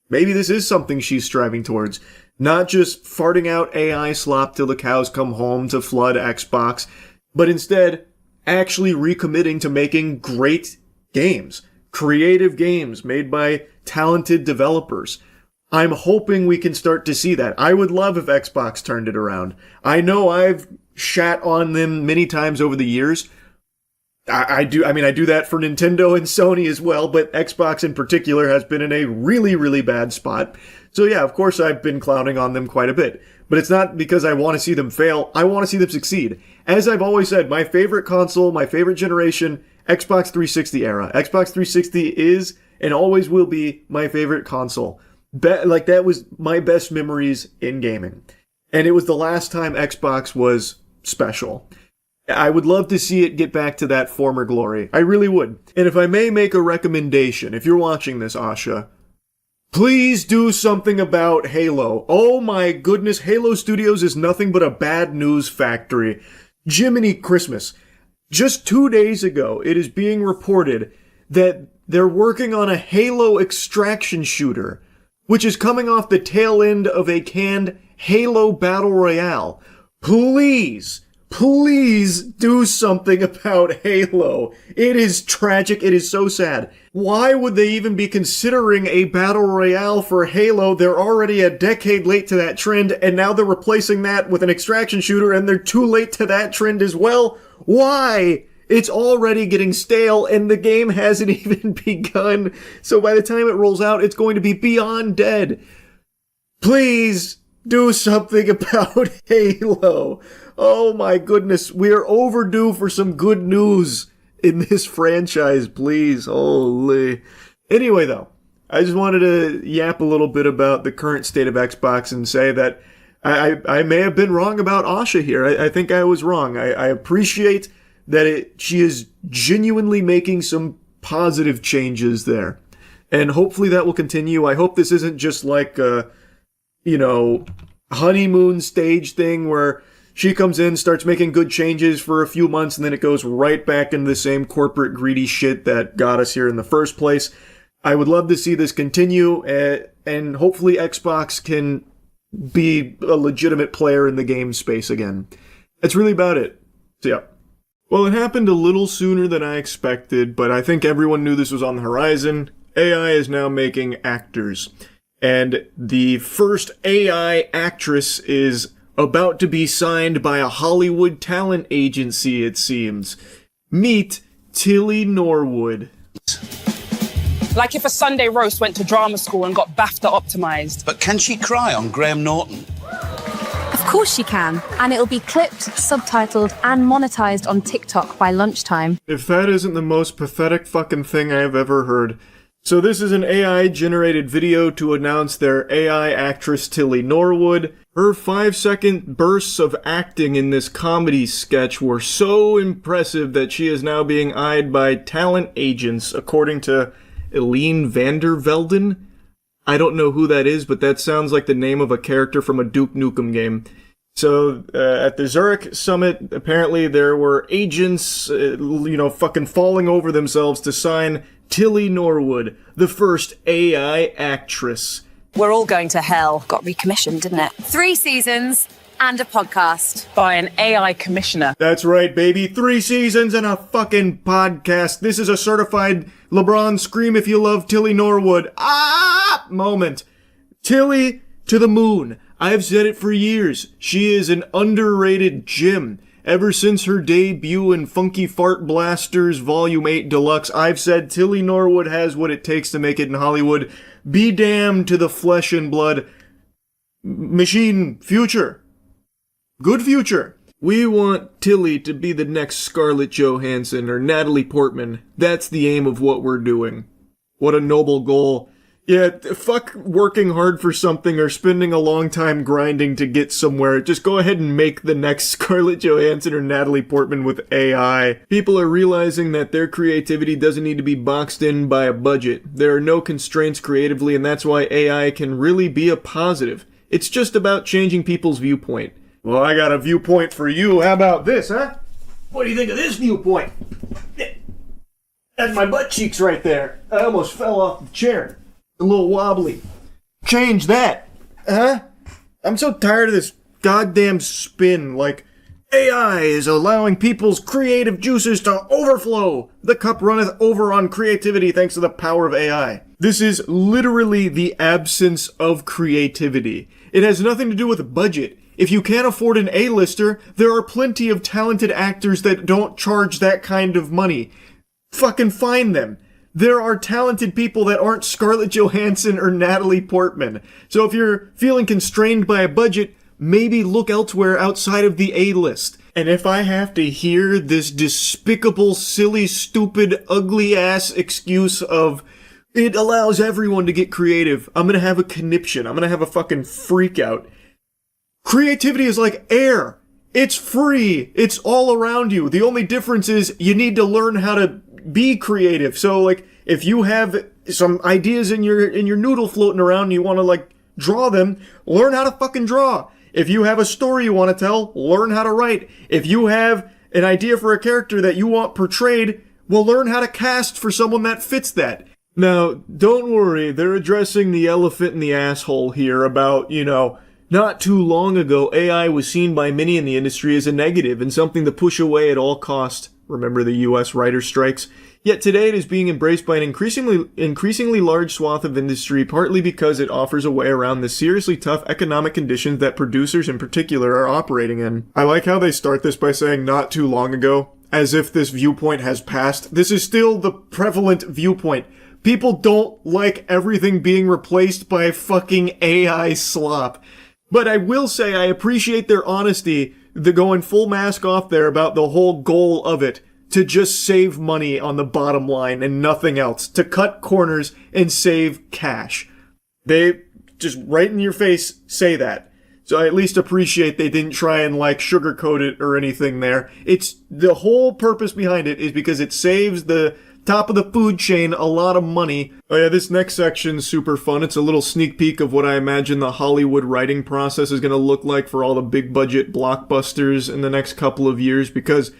maybe this is something she's striving towards. Not just farting out AI slop till the cows come home to flood Xbox, but instead actually recommitting to making great games. Creative games made by talented developers. I'm hoping we can start to see that. I would love if Xbox turned it around. I know I've shat on them many times over the years. I do that for Nintendo and Sony as well, but Xbox in particular has been in a really, really bad spot. So yeah, of course I've been clowning on them quite a bit. But it's not because I want to see them fail, I want to see them succeed. As I've always said, my favorite console, my favorite generation, Xbox 360 era. Xbox 360 is and always will be my favorite console. That was my best memories in gaming. And it was the last time Xbox was special. I would love to see it get back to that former glory. I really would. And if I may make a recommendation, if you're watching this, Asha, please do something about Halo. Oh my goodness, Halo Studios is nothing but a bad news factory. Jiminy Christmas. Just 2 days ago, it is being reported that they're working on a Halo extraction shooter, which is coming off the tail end of a canned Halo Battle Royale. Please do something about Halo. It is tragic. It is so sad. Why would they even be considering a Battle Royale for Halo? They're already a decade late to that trend, and now they're replacing that with an extraction shooter, and they're too late to that trend as well. Why? It's already getting stale, and the game hasn't even begun. So by the time it rolls out, it's going to be beyond dead. Please do something about Halo. Oh my goodness, we are overdue for some good news in this franchise, please. Holy. Anyway, though, I just wanted to yap a little bit about the current state of Xbox and say that I may have been wrong about Asha here. I think I was wrong. I appreciate that she is genuinely making some positive changes there. And hopefully that will continue. I hope this isn't just like a, honeymoon stage thing where she comes in, starts making good changes for a few months, and then it goes right back into the same corporate greedy shit that got us here in the first place. I would love to see this continue, and hopefully Xbox can be a legitimate player in the game space again. That's really about it. So yeah. Well, it happened a little sooner than I expected, but I think everyone knew this was on the horizon. AI is now making actors. And the first AI actress is about to be signed by a Hollywood talent agency, it seems. Meet Tilly Norwood. Like if a Sunday roast went to drama school and got BAFTA optimized. But can she cry on Graham Norton? Of course she can, and it'll be clipped, subtitled, and monetized on TikTok by lunchtime. If that isn't the most pathetic fucking thing I have ever heard. So this is an AI-generated video to announce their AI actress Tilly Norwood. Her 5-second bursts of acting in this comedy sketch were so impressive that she is now being eyed by talent agents, according to Eileen Vandervelden. I don't know who that is, but that sounds like the name of a character from a Duke Nukem game. So, at the Zurich summit, apparently there were agents, fucking falling over themselves to sign Tilly Norwood, the first AI actress. We're all going to hell. Got recommissioned, didn't it? 3 seasons and a podcast. By an AI commissioner. That's right, baby. 3 seasons and a fucking podcast. This is a certified LeBron scream if you love Tilly Norwood. Moment. Tilly to the moon. I've said it for years. She is an underrated gem. Ever since her debut in Funky Fart Blasters Volume 8 Deluxe, I've said Tilly Norwood has what it takes to make it in Hollywood. Be damned to the flesh and blood machine future. Good future. We want Tilly to be the next Scarlett Johansson or Natalie Portman. That's the aim of what we're doing. What a noble goal. Yeah, fuck working hard for something or spending a long time grinding to get somewhere. Just go ahead and make the next Scarlett Johansson or Natalie Portman with AI. People are realizing that their creativity doesn't need to be boxed in by a budget. There are no constraints creatively, and that's why AI can really be a positive. It's just about changing people's viewpoint. Well, I got a viewpoint for you. How about this, huh? What do you think of this viewpoint? That's my butt cheeks right there. I almost fell off the chair. A little wobbly. Change that. Huh? I'm so tired of this goddamn spin. Like, AI is allowing people's creative juices to overflow. The cup runneth over on creativity thanks to the power of AI. This is literally the absence of creativity. It has nothing to do with budget. If you can't afford an A-lister, there are plenty of talented actors that don't charge that kind of money. Fucking find them. There are talented people that aren't Scarlett Johansson or Natalie Portman. So if you're feeling constrained by a budget, maybe look elsewhere outside of the A-list. And if I have to hear this despicable, silly, stupid, ugly-ass excuse of it allows everyone to get creative, I'm gonna have a conniption. I'm gonna have a fucking freak out. Creativity is like air. It's free. It's all around you. The only difference is you need to learn how to be creative. So, like, if you have some ideas in your noodle floating around and you want to, like, draw them, learn how to fucking draw. If you have a story you want to tell, learn how to write. If you have an idea for a character that you want portrayed, well, learn how to cast for someone that fits that. Now, don't worry, they're addressing the elephant in the asshole here about, not too long ago, AI was seen by many in the industry as a negative and something to push away at all cost. Remember the US writer strikes? Yet today it is being embraced by an increasingly large swath of industry, partly because it offers a way around the seriously tough economic conditions that producers in particular are operating in. I like how they start this by saying not too long ago, as if this viewpoint has passed. This is still the prevalent viewpoint. People don't like everything being replaced by fucking AI slop. But I will say I appreciate their honesty, the going full mask off there about the whole goal of it, to just save money on the bottom line and nothing else, to cut corners and save cash. They just right in your face say that. So I at least appreciate they didn't try and sugarcoat it or anything there. It's the whole purpose behind it is because it saves the top of the food chain a lot of money. Oh yeah, this next section's super fun. It's a little sneak peek of what I imagine the Hollywood writing process is going to look like for all the big budget blockbusters in the next couple of years, because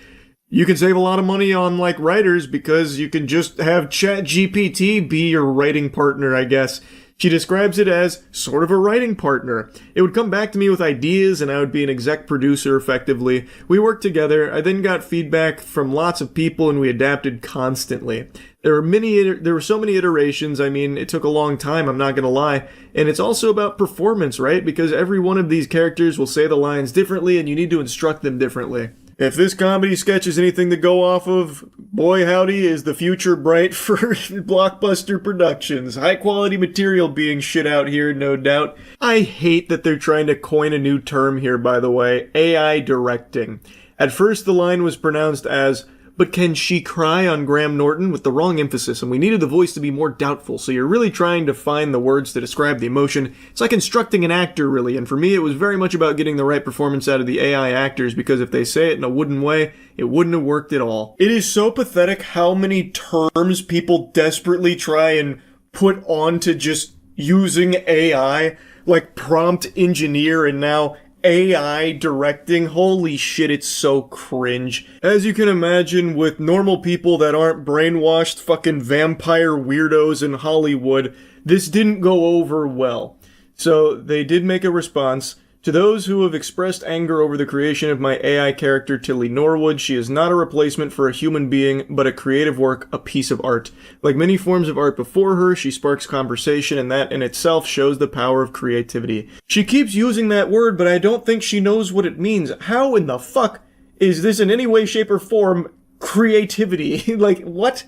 you can save a lot of money on writers because you can just have ChatGPT be your writing partner, I guess. She describes it as sort of a writing partner. It would come back to me with ideas and I would be an exec producer effectively. We worked together. I then got feedback from lots of people and we adapted constantly. There were so many iterations. I mean, it took a long time, I'm not gonna lie. And it's also about performance, right? Because every one of these characters will say the lines differently and you need to instruct them differently. If this comedy sketch is anything to go off of, boy howdy is the future bright for blockbuster productions. High quality material being shit out here, no doubt. I hate that they're trying to coin a new term here, by the way. AI directing. At first the line was pronounced as, "But can she cry?" on Graham Norton with the wrong emphasis, and we needed the voice to be more doubtful, so you're really trying to find the words to describe the emotion. It's like instructing an actor, really, and for me it was very much about getting the right performance out of the AI actors, because if they say it in a wooden way, it wouldn't have worked at all. It is so pathetic how many terms people desperately try and put onto just using AI, like prompt engineer and now AI directing. Holy shit, it's so cringe. As you can imagine, with normal people that aren't brainwashed fucking vampire weirdos in Hollywood, this didn't go over well. So they did make a response. To those who have expressed anger over the creation of my AI character Tilly Norwood, she is not a replacement for a human being, but a creative work, a piece of art. Like many forms of art before her, she sparks conversation, and that in itself shows the power of creativity. She keeps using that word, but I don't think she knows what it means. How in the fuck is this in any way, shape, or form creativity? Like, what?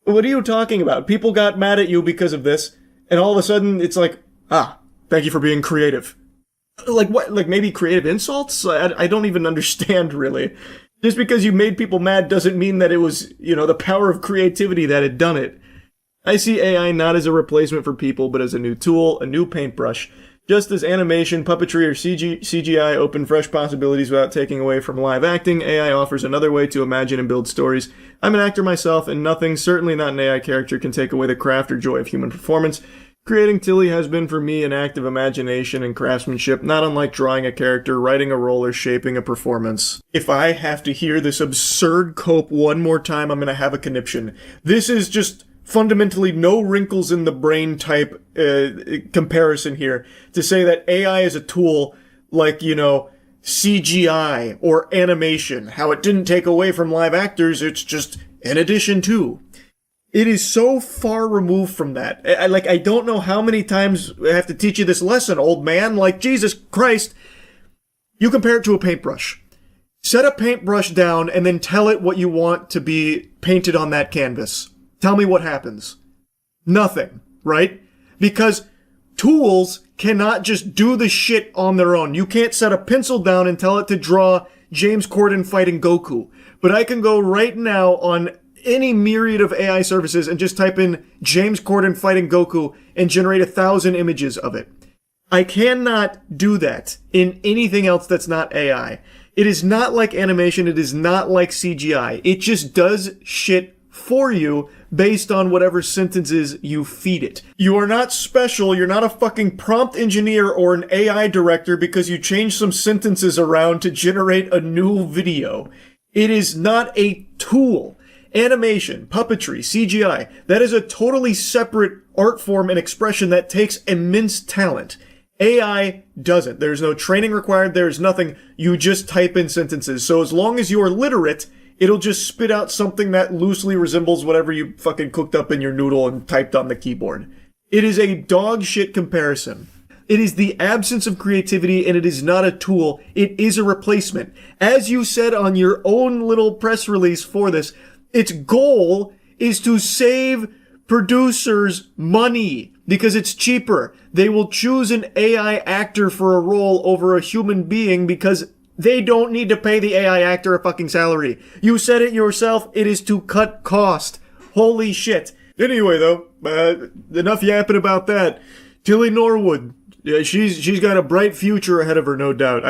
What are you talking about? People got mad at you because of this, and all of a sudden it's like, thank you for being creative. Like what? Like maybe creative insults? I don't even understand, really. Just because you made people mad doesn't mean that it was, the power of creativity that had done it. I see AI not as a replacement for people, but as a new tool, a new paintbrush. Just as animation, puppetry, or CGI open fresh possibilities without taking away from live acting, AI offers another way to imagine and build stories. I'm an actor myself, and nothing, certainly not an AI character, can take away the craft or joy of human performance. Creating Tilly has been for me an act of imagination and craftsmanship, not unlike drawing a character, writing a role, or shaping a performance. If I have to hear this absurd cope one more time, I'm gonna have a conniption. This is just fundamentally no wrinkles in the brain type comparison here to say that AI is a tool like, CGI or animation. How it didn't take away from live actors, it's just an addition to. It is so far removed from that. I don't know how many times I have to teach you this lesson, old man. Like, Jesus Christ. You compare it to a paintbrush. Set a paintbrush down and then tell it what you want to be painted on that canvas. Tell me what happens. Nothing, right? Because tools cannot just do the shit on their own. You can't set a pencil down and tell it to draw James Corden fighting Goku. But I can go right now on any myriad of AI services and just type in James Corden fighting Goku and generate 1,000 images of it. I cannot do that in anything else that's not AI. It is not like animation. It is not like CGI. It just does shit for you based on whatever sentences you feed it. You are not special. You're not a fucking prompt engineer or an AI director because you change some sentences around to generate a new video. It is not a tool. Animation, puppetry, CGI, that is a totally separate art form and expression that takes immense talent. AI doesn't. There's no training required. There's nothing. You just type in sentences. So as long as you are literate, it'll just spit out something that loosely resembles whatever you fucking cooked up in your noodle and typed on the keyboard. It is a dog shit comparison. It is the absence of creativity, and it is not a tool. It is a replacement. As you said on your own little press release for this, its goal is to save producers money because it's cheaper. They will choose an AI actor for a role over a human being because they don't need to pay the AI actor a fucking salary. You said it yourself. It is to cut cost. Holy shit. Anyway, though, enough yapping about that. Tilly Norwood. Yeah, she's got a bright future ahead of her, no doubt.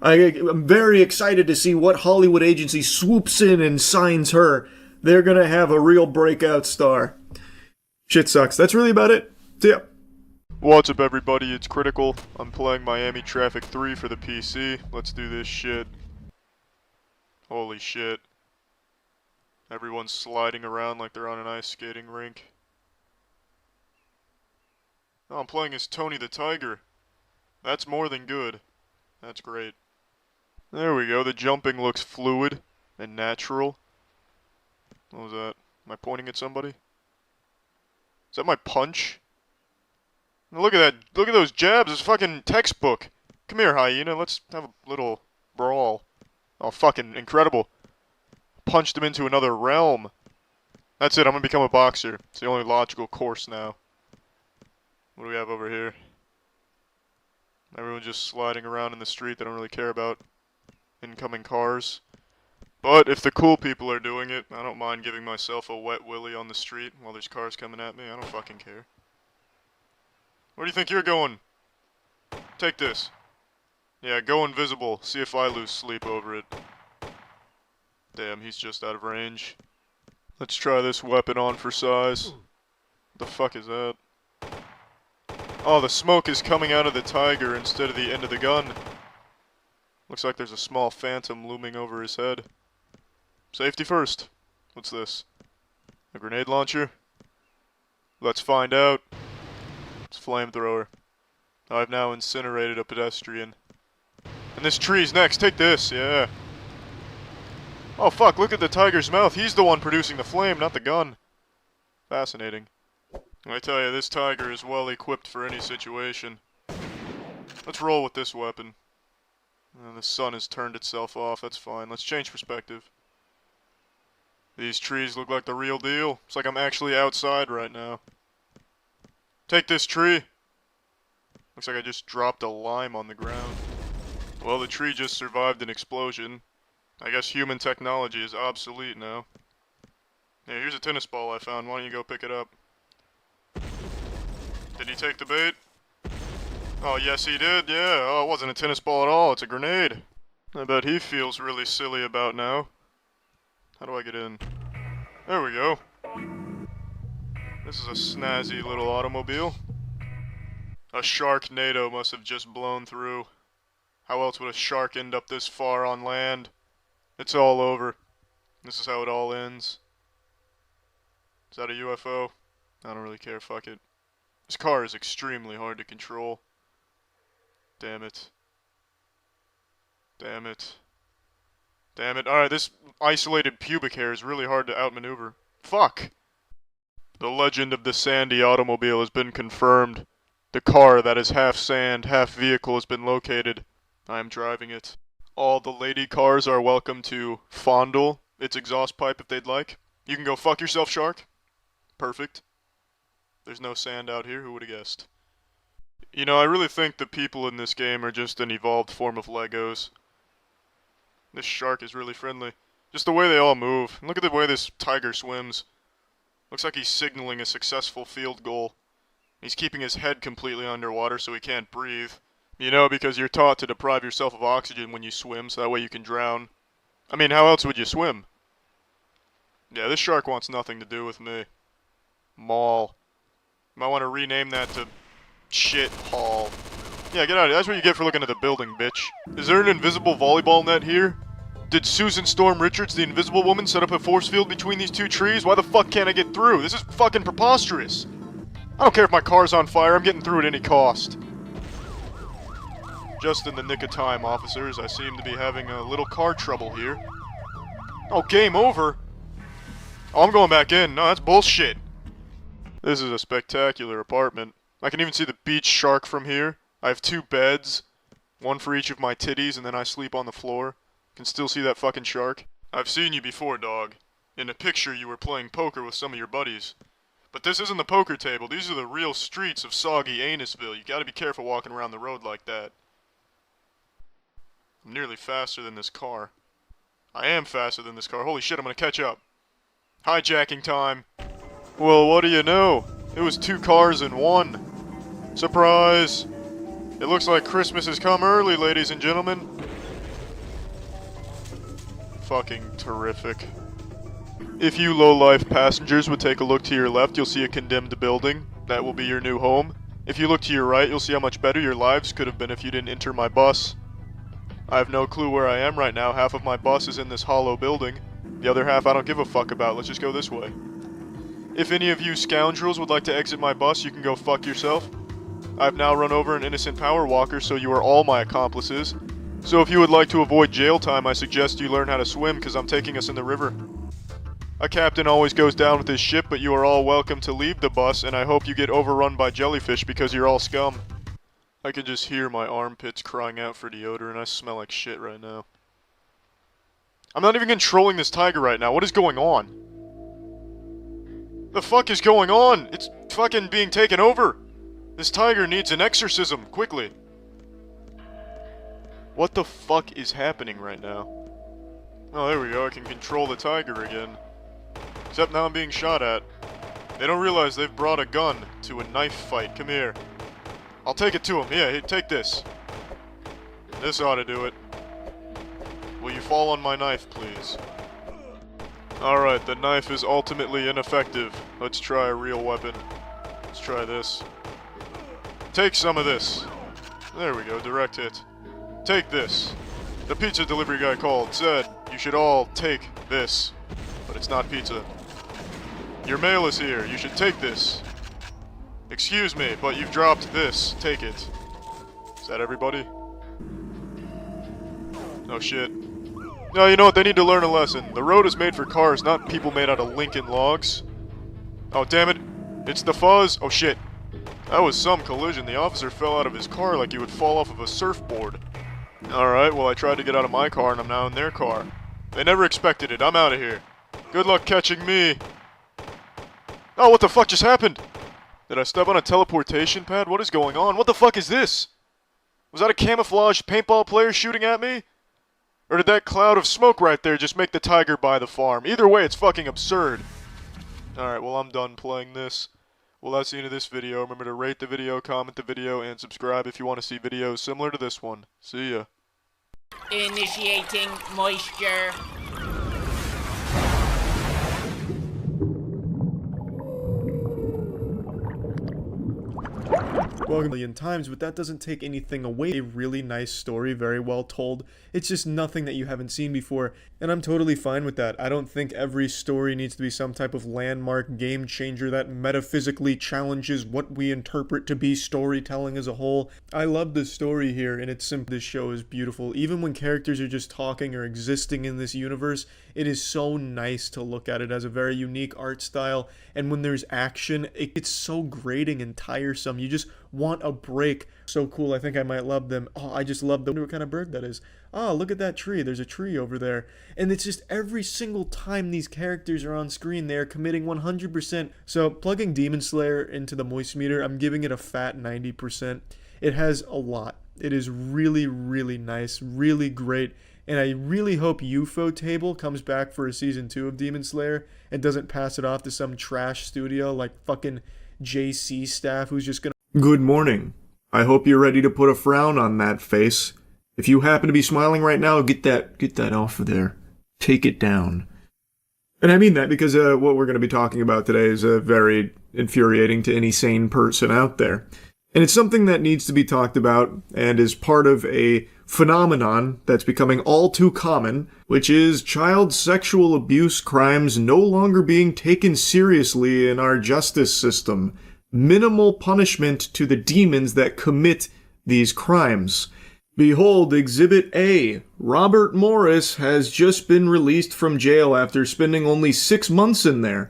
I'm very excited to see what Hollywood agency swoops in and signs her. They're gonna have a real breakout star. Shit sucks. That's really about it. See ya. What's up, everybody? It's Critical. I'm playing Miami Traffic 3 for the PC. Let's do this shit. Holy shit. Everyone's sliding around like they're on an ice skating rink. Oh, I'm playing as Tony the Tiger. That's more than good. That's great. There we go. The jumping looks fluid and natural. What was that? Am I pointing at somebody? Is that my punch? Look at that. Look at those jabs. It's fucking textbook. Come here, hyena. Let's have a little brawl. Oh, fucking incredible. Punched him into another realm. That's it. I'm gonna become a boxer. It's the only logical course now. What do we have over here? Everyone just sliding around in the street. They don't really care about incoming cars. But if the cool people are doing it, I don't mind giving myself a wet willy on the street while there's cars coming at me. I don't fucking care. Where do you think you're going? Take this. Yeah, go invisible. See if I lose sleep over it. Damn, he's just out of range. Let's try this weapon on for size. What the fuck is that? Oh, the smoke is coming out of the tiger instead of the end of the gun. Looks like there's a small phantom looming over his head. Safety first. What's this? A grenade launcher? Let's find out. It's a flamethrower. I've now incinerated a pedestrian. And this tree's next. Take this, yeah. Oh fuck, look at the tiger's mouth. He's the one producing the flame, not the gun. Fascinating. I tell you, this tiger is well equipped for any situation. Let's roll with this weapon. The sun has turned itself off, that's fine. Let's change perspective. These trees look like the real deal. It's like I'm actually outside right now. Take this tree. Looks like I just dropped a lime on the ground. Well, the tree just survived an explosion. I guess human technology is obsolete now. Hey, here's a tennis ball I found. Why don't you go pick it up? Did he take the bait? Oh, yes he did, yeah. Oh, it wasn't a tennis ball at all. It's a grenade. I bet he feels really silly about now. How do I get in? There we go. This is a snazzy little automobile. A Sharknado must have just blown through. How else would a shark end up this far on land? It's all over. This is how it all ends. Is that a UFO? I don't really care, fuck it. This car is extremely hard to control. Damn it. Damn it. Damn it. Alright, this isolated pubic hair is really hard to outmaneuver. Fuck! The legend of the Sandy automobile has been confirmed. The car that is half sand, half vehicle has been located. I am driving it. All the lady cars are welcome to fondle its exhaust pipe if they'd like. You can go fuck yourself, shark. Perfect. There's no sand out here, who would have guessed? You know, I really think the people in this game are just an evolved form of Legos. This shark is really friendly. Just the way they all move. Look at the way this tiger swims. Looks like he's signaling a successful field goal. He's keeping his head completely underwater so he can't breathe. You know, because you're taught to deprive yourself of oxygen when you swim, so that way you can drown. I mean, how else would you swim? Yeah, this shark wants nothing to do with me. Maul. Might want to rename that to Shit Hall. Yeah, get out of here. That's what you get for looking at the building, bitch. Is there an invisible volleyball net here? Did Susan Storm Richards, the invisible woman, set up a force field between these two trees? Why the fuck can't I get through? This is fucking preposterous. I don't care if my car's on fire, I'm getting through at any cost. Just in the nick of time, officers. I seem to be having a little car trouble here. Oh, game over? Oh, I'm going back in. No, that's bullshit. This is a spectacular apartment. I can even see the beach shark from here. I have 2 beds. One for each of my titties, and then I sleep on the floor. Can still see that fucking shark. I've seen you before, dog. In a picture you were playing poker with some of your buddies. But this isn't the poker table. These are the real streets of soggy Anusville. You gotta be careful walking around the road like that. I'm nearly faster than this car. I am faster than this car. Holy shit, I'm gonna catch up. Hijacking time. Well, what do you know? It was 2 cars in one. Surprise! It looks like Christmas has come early, ladies and gentlemen. Fucking terrific. If you low-life passengers would take a look to your left, you'll see a condemned building. That will be your new home. If you look to your right, you'll see how much better your lives could have been if you didn't enter my bus. I have no clue where I am right now. Half of my bus is in this hollow building. The other half I don't give a fuck about. Let's just go this way. If any of you scoundrels would like to exit my bus, you can go fuck yourself. I've now run over an innocent power walker, so you are all my accomplices. So if you would like to avoid jail time, I suggest you learn how to swim, because I'm taking us in the river. A captain always goes down with his ship, but you are all welcome to leave the bus, and I hope you get overrun by jellyfish because you're all scum. I can just hear my armpits crying out for deodorant. I smell like shit right now. I'm not even controlling this tiger right now. What is going on? The fuck is going on? It's fucking being taken over. This tiger needs an exorcism, quickly. What the fuck is happening right now? Oh, there we go. I can control the tiger again. Except now I'm being shot at. They don't realize they've brought a gun to a knife fight. Come here. I'll take it to him. Yeah, here, take this. This ought to do it. Will you fall on my knife, please? Alright, the knife is ultimately ineffective. Let's try a real weapon. Let's try this. Take some of this. There we go, direct hit. Take this. The pizza delivery guy called, said you should all take this, but it's not pizza. Your mail is here, you should take this. Excuse me, but you've dropped this, take it. Is that everybody? Oh shit. No, you know what, they need to learn a lesson. The road is made for cars, not people made out of Lincoln logs. Oh damn it, it's the fuzz. Oh shit. That was some collision. The officer fell out of his car like he would fall off of a surfboard. Alright, well I tried to get out of my car and I'm now in their car. They never expected it. I'm out of here. Good luck catching me. Oh, what the fuck just happened? Did I step on a teleportation pad? What is going on? What the fuck is this? Was that a camouflaged paintball player shooting at me? Or did that cloud of smoke right there just make the tiger buy the farm? Either way, it's fucking absurd. Alright, well I'm done playing this. Well, that's the end of this video. Remember to rate the video, comment the video, and subscribe if you want to see videos similar to this one. See ya. Initiating moisture. Well, a million times, but that doesn't take anything away. A really nice story, very well told. It's just nothing that you haven't seen before, and I'm totally fine with that. I don't think every story needs to be some type of landmark game changer that metaphysically challenges what we interpret to be storytelling as a whole. I love the story here, and it's simple. This show is beautiful. Even when characters are just talking or existing in this universe, it is so nice to look at. It has a very unique art style, and when there's action, it gets so grating and tiresome. You just want a break. So cool. I think I might love them. Oh, I just love them. I wonder what kind of bird that is. Oh, look at that tree. There's a tree over there. And it's just every single time these characters are on screen, they are committing 100%. So plugging Demon Slayer into the moist meter, I'm giving it a fat 90%. It has a lot. It is really, really nice, really great. And I really hope UFO Table comes back for a season 2 of Demon Slayer and doesn't pass it off to some trash studio like fucking JC staff who's just gonna... Good morning. I hope you're ready to put a frown on that face. If you happen to be smiling right now, get that off of there. Take it down. And I mean that because what we're going to be talking about today is very infuriating to any sane person out there. And it's something that needs to be talked about and is part of a phenomenon that's becoming all too common, which is child sexual abuse crimes no longer being taken seriously in our justice system. Minimal punishment to the demons that commit these crimes. Behold, Exhibit A. Robert Morris has just been released from jail after spending only 6 months in there.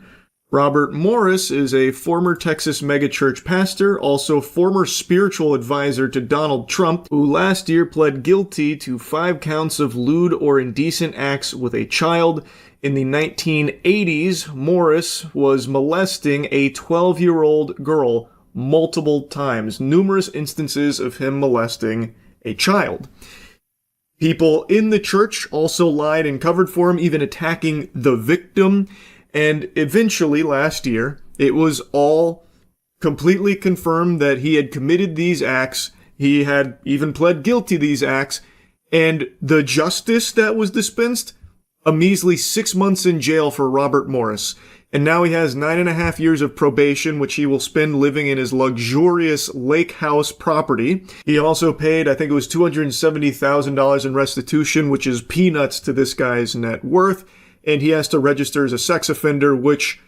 Robert Morris is a former Texas megachurch pastor, also former spiritual advisor to Donald Trump, who last year pled guilty to 5 counts of lewd or indecent acts with a child. In the 1980s, Morris was molesting a 12-year-old girl multiple times, numerous instances of him molesting a child. People in the church also lied and covered for him, even attacking the victim. And eventually, last year, it was all completely confirmed that he had committed these acts. He had even pled guilty to these acts. And the justice that was dispensed? A measly 6 months in jail for Robert Morris. And now he has 9.5 years of probation, which he will spend living in his luxurious lake house property. He also paid, I think it was $270,000 in restitution, which is peanuts to this guy's net worth. And he has to register as a sex offender, which,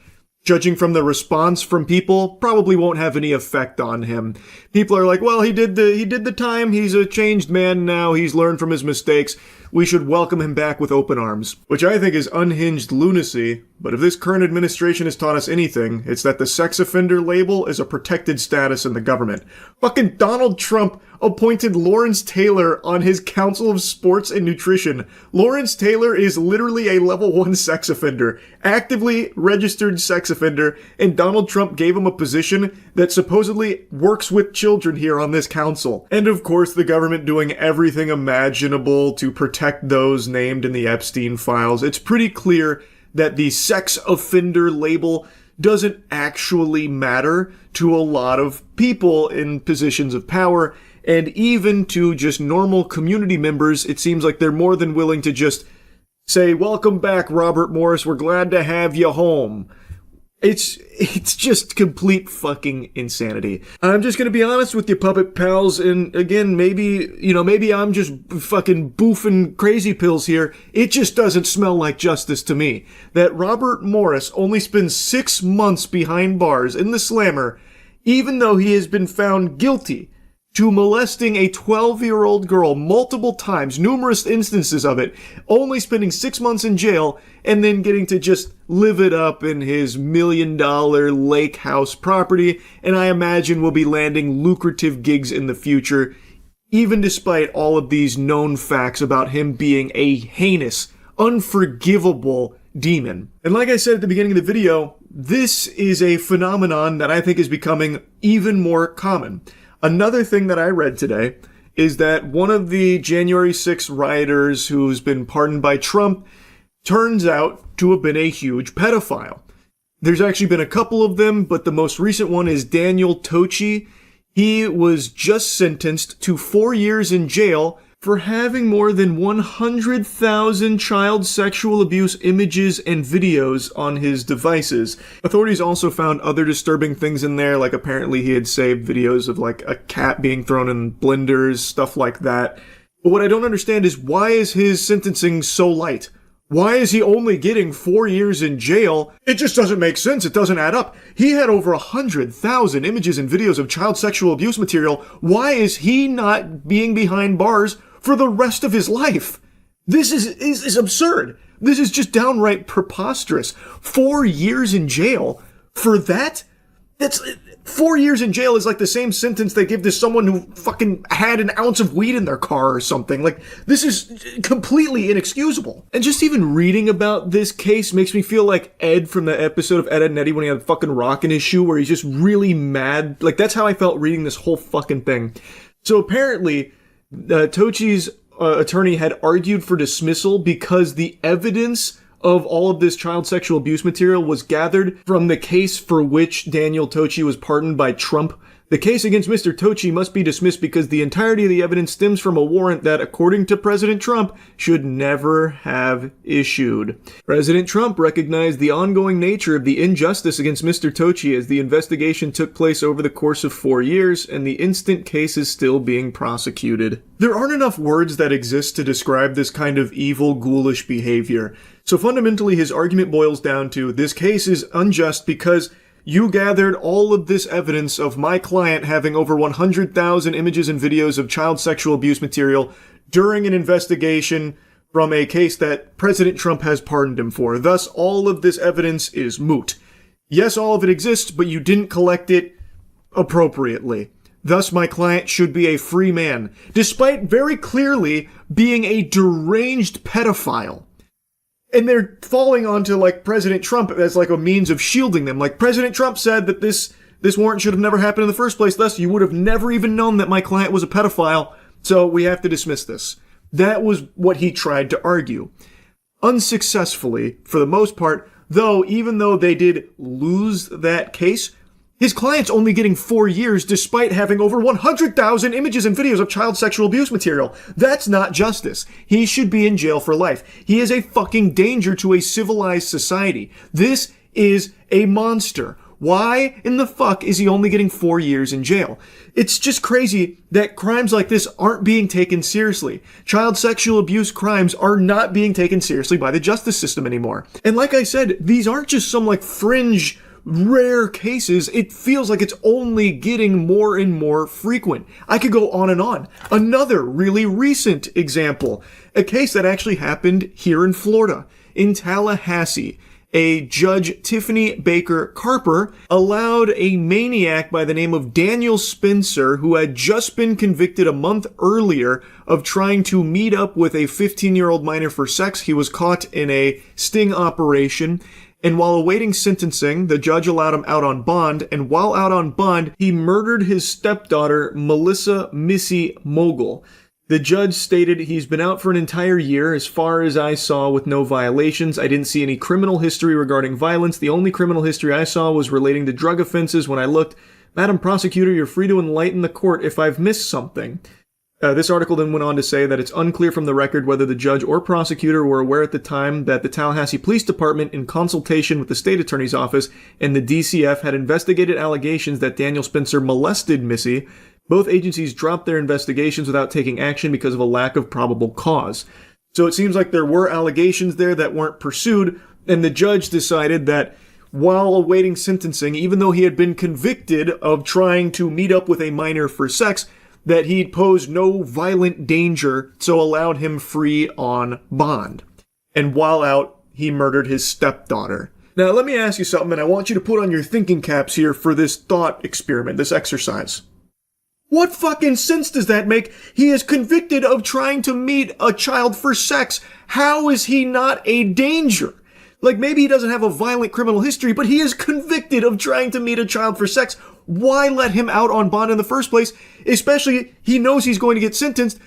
judging from the response from people, probably won't have any effect on him. People are like, well, he did the time. He's a changed man now. He's learned from his mistakes. We should welcome him back with open arms, which I think is unhinged lunacy. But if this current administration has taught us anything, it's that the sex offender label is a protected status in the government. Fucking Donald Trump appointed Lawrence Taylor on his Council of Sports and Nutrition. Lawrence Taylor is literally a level 1 sex offender, actively registered sex offender, and Donald Trump gave him a position that supposedly works with children here on this council. And of course, the government doing everything imaginable to protect those named in the Epstein files. It's pretty clear that the sex offender label doesn't actually matter to a lot of people in positions of power, and even to just normal community members, it seems like they're more than willing to just say, welcome back, Robert Morris, we're glad to have you home. It's just complete fucking insanity. I'm just gonna be honest with you, puppet pals, and again, maybe I'm just fucking boofing crazy pills here. It just doesn't smell like justice to me. That Robert Morris only spends 6 months behind bars in the slammer, even though he has been found guilty to molesting a 12-year-old girl multiple times, numerous instances of it, only spending 6 months in jail, and then getting to just live it up in his $1 million lake house property, and I imagine will be landing lucrative gigs in the future, even despite all of these known facts about him being a heinous, unforgivable demon. And like I said at the beginning of the video, this is a phenomenon that I think is becoming even more common. Another thing that I read today is that one of the January 6th rioters who's been pardoned by Trump turns out to have been a huge pedophile. There's actually been a couple of them, but the most recent one is Daniel Tochi. He was just sentenced to 4 years in jail for having more than 100,000 child sexual abuse images and videos on his devices. Authorities also found other disturbing things in there, like apparently he had saved videos of like a cat being thrown in blenders, stuff like that. But what I don't understand is, why is his sentencing so light? Why is he only getting 4 years in jail? It just doesn't make sense. It doesn't add up. He had over 100,000 images and videos of child sexual abuse material. Why is he not being behind bars for the rest of his life? This is absurd. This is just downright preposterous. 4 years in jail for that? 4 years in jail is like the same sentence they give to someone who fucking had an ounce of weed in their car or something. Like, this is completely inexcusable. And just even reading about this case makes me feel like Ed from the episode of Ed, Edd n Eddy when he had a fucking rock in his shoe, where he's just really mad. Like, that's how I felt reading this whole fucking thing. So apparently, Tochi's attorney had argued for dismissal because the evidence of all of this child sexual abuse material was gathered from the case for which Daniel Tochi was pardoned by Trump. The case against Mr. Tochi must be dismissed because the entirety of the evidence stems from a warrant that, according to President Trump, should never have issued. President Trump recognized the ongoing nature of the injustice against Mr. Tochi as the investigation took place over the course of 4 years, and the instant case is still being prosecuted. There aren't enough words that exist to describe this kind of evil, ghoulish behavior. So fundamentally, his argument boils down to, this case is unjust because you gathered all of this evidence of my client having over 100,000 images and videos of child sexual abuse material during an investigation from a case that President Trump has pardoned him for. Thus, all of this evidence is moot. Yes, all of it exists, but you didn't collect it appropriately. Thus, my client should be a free man, despite very clearly being a deranged pedophile. And they're falling onto, like, President Trump as, like, a means of shielding them. Like, President Trump said that this warrant should have never happened in the first place, thus you would have never even known that my client was a pedophile, so we have to dismiss this. That was what he tried to argue. Unsuccessfully, for the most part, though, even though they did lose that case, his client's only getting 4 years despite having over 100,000 images and videos of child sexual abuse material. That's not justice. He should be in jail for life. He is a fucking danger to a civilized society. This is a monster. Why in the fuck is he only getting 4 years in jail? It's just crazy that crimes like this aren't being taken seriously. Child sexual abuse crimes are not being taken seriously by the justice system anymore. And like I said, these aren't just some like fringe rare cases. It feels like it's only getting more and more frequent. I could go on and on. Another really recent example, a case that actually happened here in Florida, in Tallahassee. A Judge Tiffany Baker Carper allowed a maniac by the name of Daniel Spencer, who had just been convicted a month earlier of trying to meet up with a 15-year-old minor for sex. He was caught in a sting operation. And while awaiting sentencing, the judge allowed him out on bond, and while out on bond, he murdered his stepdaughter, Melissa Missy Mogul. The judge stated he's been out for an entire year, as far as I saw, with no violations. I didn't see any criminal history regarding violence. The only criminal history I saw was relating to drug offenses. When I looked, Madam Prosecutor, you're free to enlighten the court if I've missed something. This article then went on to say that it's unclear from the record whether the judge or prosecutor were aware at the time that the Tallahassee Police Department, in consultation with the state attorney's office and the DCF, had investigated allegations that Daniel Spencer molested Missy. Both agencies dropped their investigations without taking action because of a lack of probable cause. So it seems like there were allegations there that weren't pursued, and the judge decided that while awaiting sentencing, even though he had been convicted of trying to meet up with a minor for sex, that he'd posed no violent danger, so allowed him free on bond. And while out, he murdered his stepdaughter. Now, let me ask you something, and I want you to put on your thinking caps here for this thought experiment, this exercise. What fucking sense does that make? He is convicted of trying to meet a child for sex. How is he not a danger? Like, maybe he doesn't have a violent criminal history, but he is convicted of trying to meet a child for sex. Why let him out on bond in the first place? Especially, he knows he's going to get sentenced.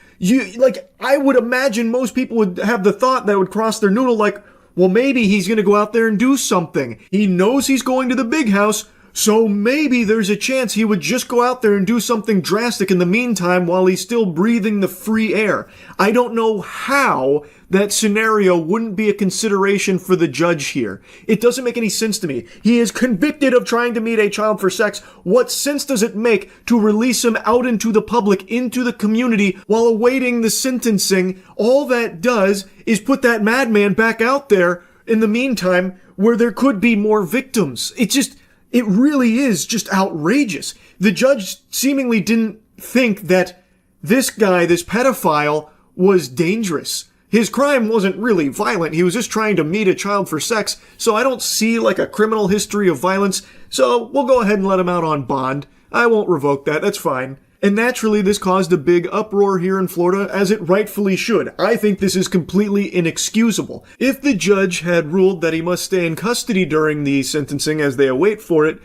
I would imagine most people would have the thought that would cross their noodle like, well, maybe he's going to go out there and do something. He knows he's going to the big house, so maybe there's a chance he would just go out there and do something drastic in the meantime while he's still breathing the free air. I don't know how that scenario wouldn't be a consideration for the judge here. It doesn't make any sense to me. He is convicted of trying to meet a child for sex. What sense does it make to release him out into the public, into the community, while awaiting the sentencing? All that does is put that madman back out there in the meantime where there could be more victims. It really is just outrageous. The judge seemingly didn't think that this guy, this pedophile, was dangerous. His crime wasn't really violent. He was just trying to meet a child for sex. So I don't see like a criminal history of violence. So we'll go ahead and let him out on bond. I won't revoke that. That's fine. And naturally, this caused a big uproar here in Florida, as it rightfully should. I think this is completely inexcusable. If the judge had ruled that he must stay in custody during the sentencing as they await for it,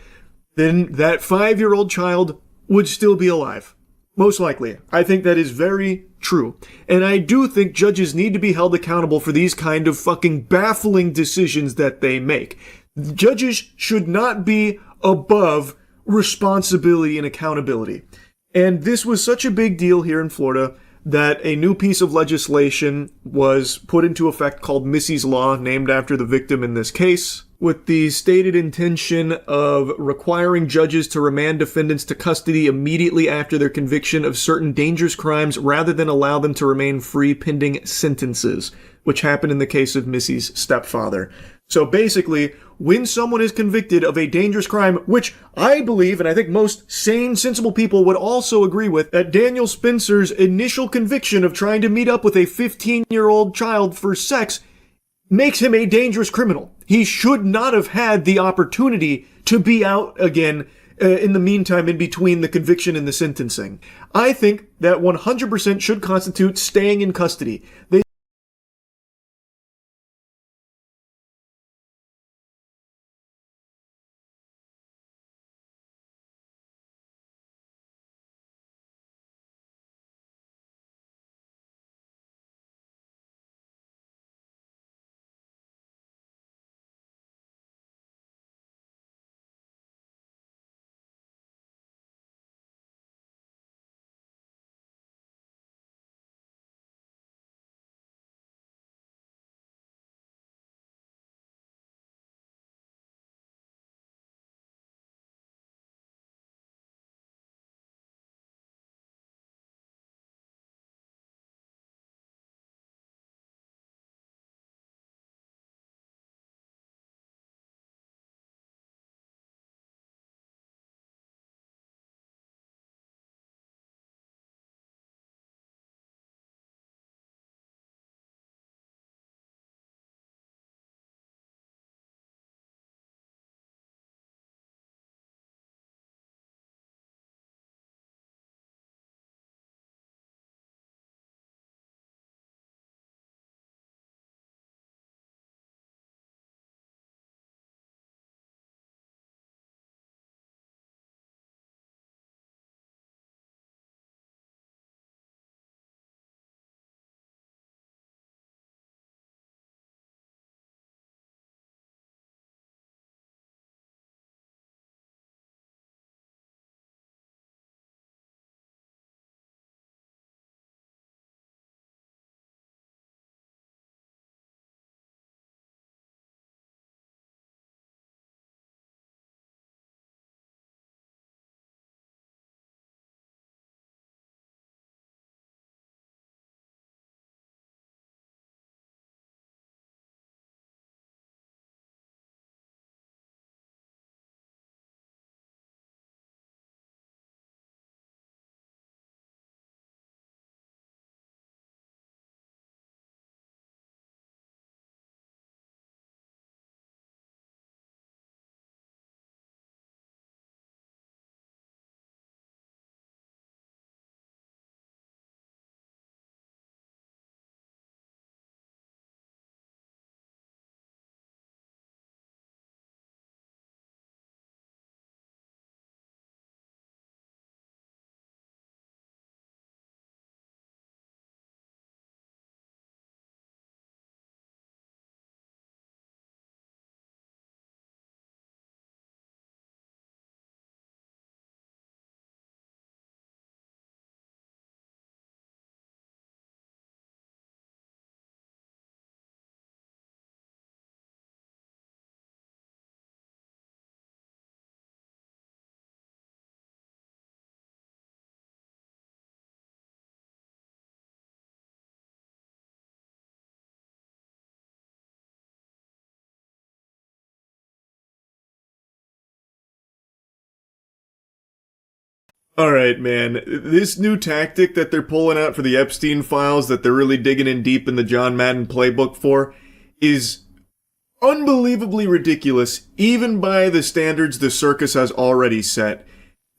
then that 5-year-old child would still be alive. Most likely. I think that is very true. And I do think judges need to be held accountable for these kind of fucking baffling decisions that they make. Judges should not be above responsibility and accountability. And this was such a big deal here in Florida that a new piece of legislation was put into effect called Missy's Law, named after the victim in this case, with the stated intention of requiring judges to remand defendants to custody immediately after their conviction of certain dangerous crimes rather than allow them to remain free pending sentences, which happened in the case of Missy's stepfather. So basically, when someone is convicted of a dangerous crime, which I believe, and I think most sane, sensible people would also agree with, that Daniel Spencer's initial conviction of trying to meet up with a 15-year-old child for sex makes him a dangerous criminal. He should not have had the opportunity to be out again in the meantime in between the conviction and the sentencing. I think that 100% should constitute staying in custody. Alright, man. This new tactic that they're pulling out for the Epstein files that they're really digging in deep in the John Madden playbook for is unbelievably ridiculous, even by the standards the circus has already set.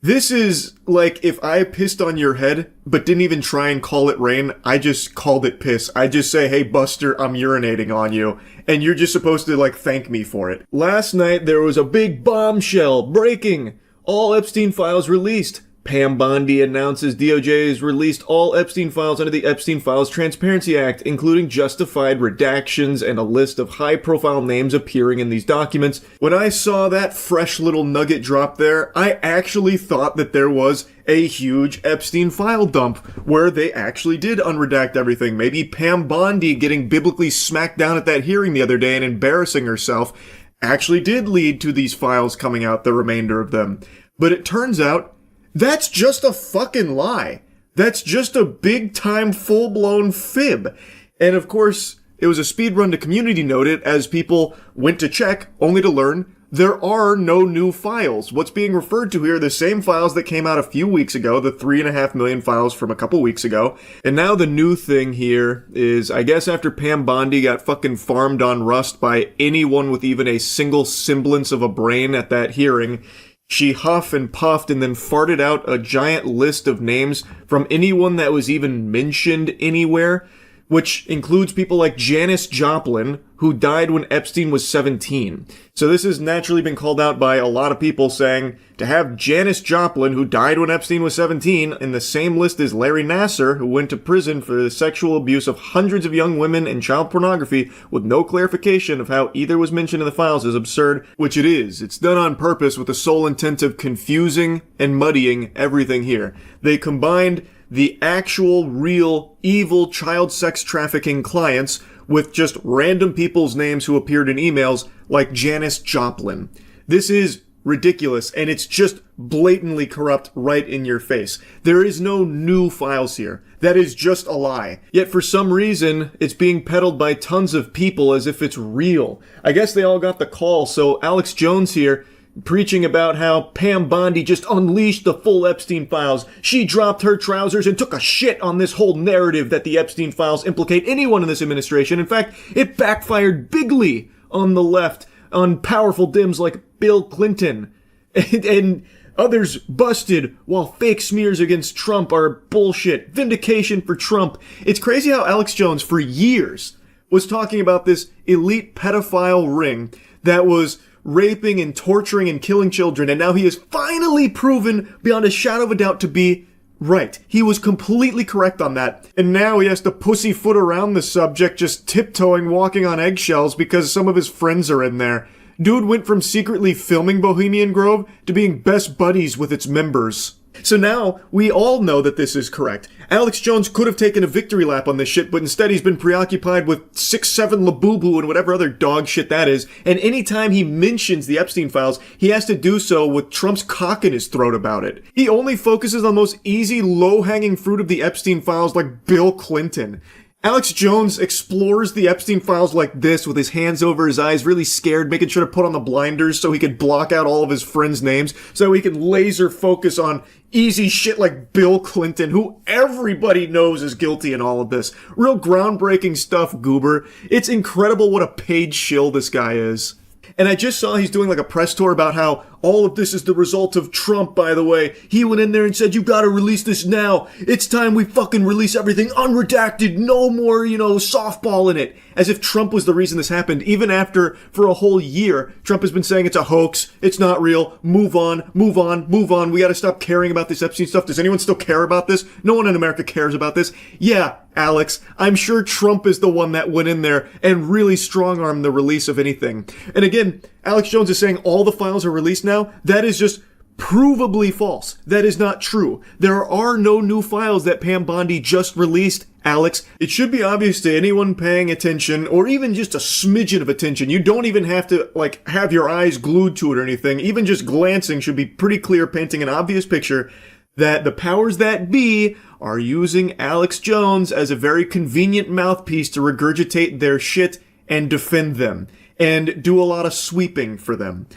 This is like if I pissed on your head, but didn't even try and call it rain, I just called it piss. I just say, hey Buster, I'm urinating on you. And you're just supposed to like thank me for it. Last night there was a big bombshell breaking. All Epstein files released. Pam Bondi announces DOJ has released all Epstein files under the Epstein Files Transparency Act, including justified redactions and a list of high-profile names appearing in these documents. When I saw that fresh little nugget drop there, I actually thought that there was a huge Epstein file dump where they actually did unredact everything. Maybe Pam Bondi getting biblically smacked down at that hearing the other day and embarrassing herself actually did lead to these files coming out, the remainder of them. But it turns out that's just a fucking lie. That's just a big-time, full-blown fib. And of course, it was a speed run to Community Noted as people went to check, only to learn there are no new files. What's being referred to here are the same files that came out a few weeks ago, the 3.5 million files from a couple weeks ago. And now the new thing here is, I guess after Pam Bondi got fucking farmed on Rust by anyone with even a single semblance of a brain at that hearing, she huffed and puffed and then farted out a giant list of names from anyone that was even mentioned anywhere, which includes people like Janis Joplin, who died when Epstein was 17. So this has naturally been called out by a lot of people saying, to have Janis Joplin, who died when Epstein was 17, in the same list as Larry Nassar, who went to prison for the sexual abuse of hundreds of young women and child pornography, with no clarification of how either was mentioned in the files, is absurd, which it is. It's done on purpose with the sole intent of confusing and muddying everything here. They combined the actual, real, evil child sex trafficking clients with just random people's names who appeared in emails like Janis Joplin. This is ridiculous, and it's just blatantly corrupt right in your face. There is no new files here. That is just a lie. Yet for some reason, it's being peddled by tons of people as if it's real. I guess they all got the call, so Alex Jones here preaching about how Pam Bondi just unleashed the full Epstein files. She dropped her trousers and took a shit on this whole narrative that the Epstein files implicate anyone in this administration. In fact, it backfired bigly on the left, on powerful Dems like Bill Clinton. And others busted while fake smears against Trump are bullshit. Vindication for Trump. It's crazy how Alex Jones, for years, was talking about this elite pedophile ring that was raping and torturing and killing children, and now he is finally proven beyond a shadow of a doubt to be right. He was completely correct on that, and now he has to pussyfoot around the subject, just tiptoeing, walking on eggshells because some of his friends are in there. Dude went from secretly filming Bohemian Grove to being best buddies with its members. So now, we all know that this is correct. Alex Jones could have taken a victory lap on this shit, but instead he's been preoccupied with 6'7" Labubu and whatever other dog shit that is, and anytime he mentions the Epstein files, he has to do so with Trump's cock in his throat about it. He only focuses on the most easy, low-hanging fruit of the Epstein files like Bill Clinton. Alex Jones explores the Epstein files like this with his hands over his eyes, really scared, making sure to put on the blinders so he could block out all of his friends' names, so he can laser focus on easy shit like Bill Clinton, who everybody knows is guilty in all of this. Real groundbreaking stuff, goober. It's incredible what a paid shill this guy is. And I just saw he's doing like a press tour about how all of this is the result of Trump, by the way. He went in there and said, you gotta release this now. It's time we fucking release everything unredacted. No more, softball in it. As if Trump was the reason this happened. Even after, for a whole year, Trump has been saying it's a hoax. It's not real. Move on, move on, move on. We gotta stop caring about this Epstein stuff. Does anyone still care about this? No one in America cares about this. Yeah, Alex, I'm sure Trump is the one that went in there and really strong-armed the release of anything. And again, Alex Jones is saying all the files are released now. That is just provably false. That is not true. There are no new files that Pam Bondi just released, Alex. It should be obvious to anyone paying attention, or even just a smidgen of attention. You don't even have to, have your eyes glued to it or anything. Even just glancing should be pretty clear, painting an obvious picture that the powers that be are using Alex Jones as a very convenient mouthpiece to regurgitate their shit and defend them, and do a lot of sweeping for them.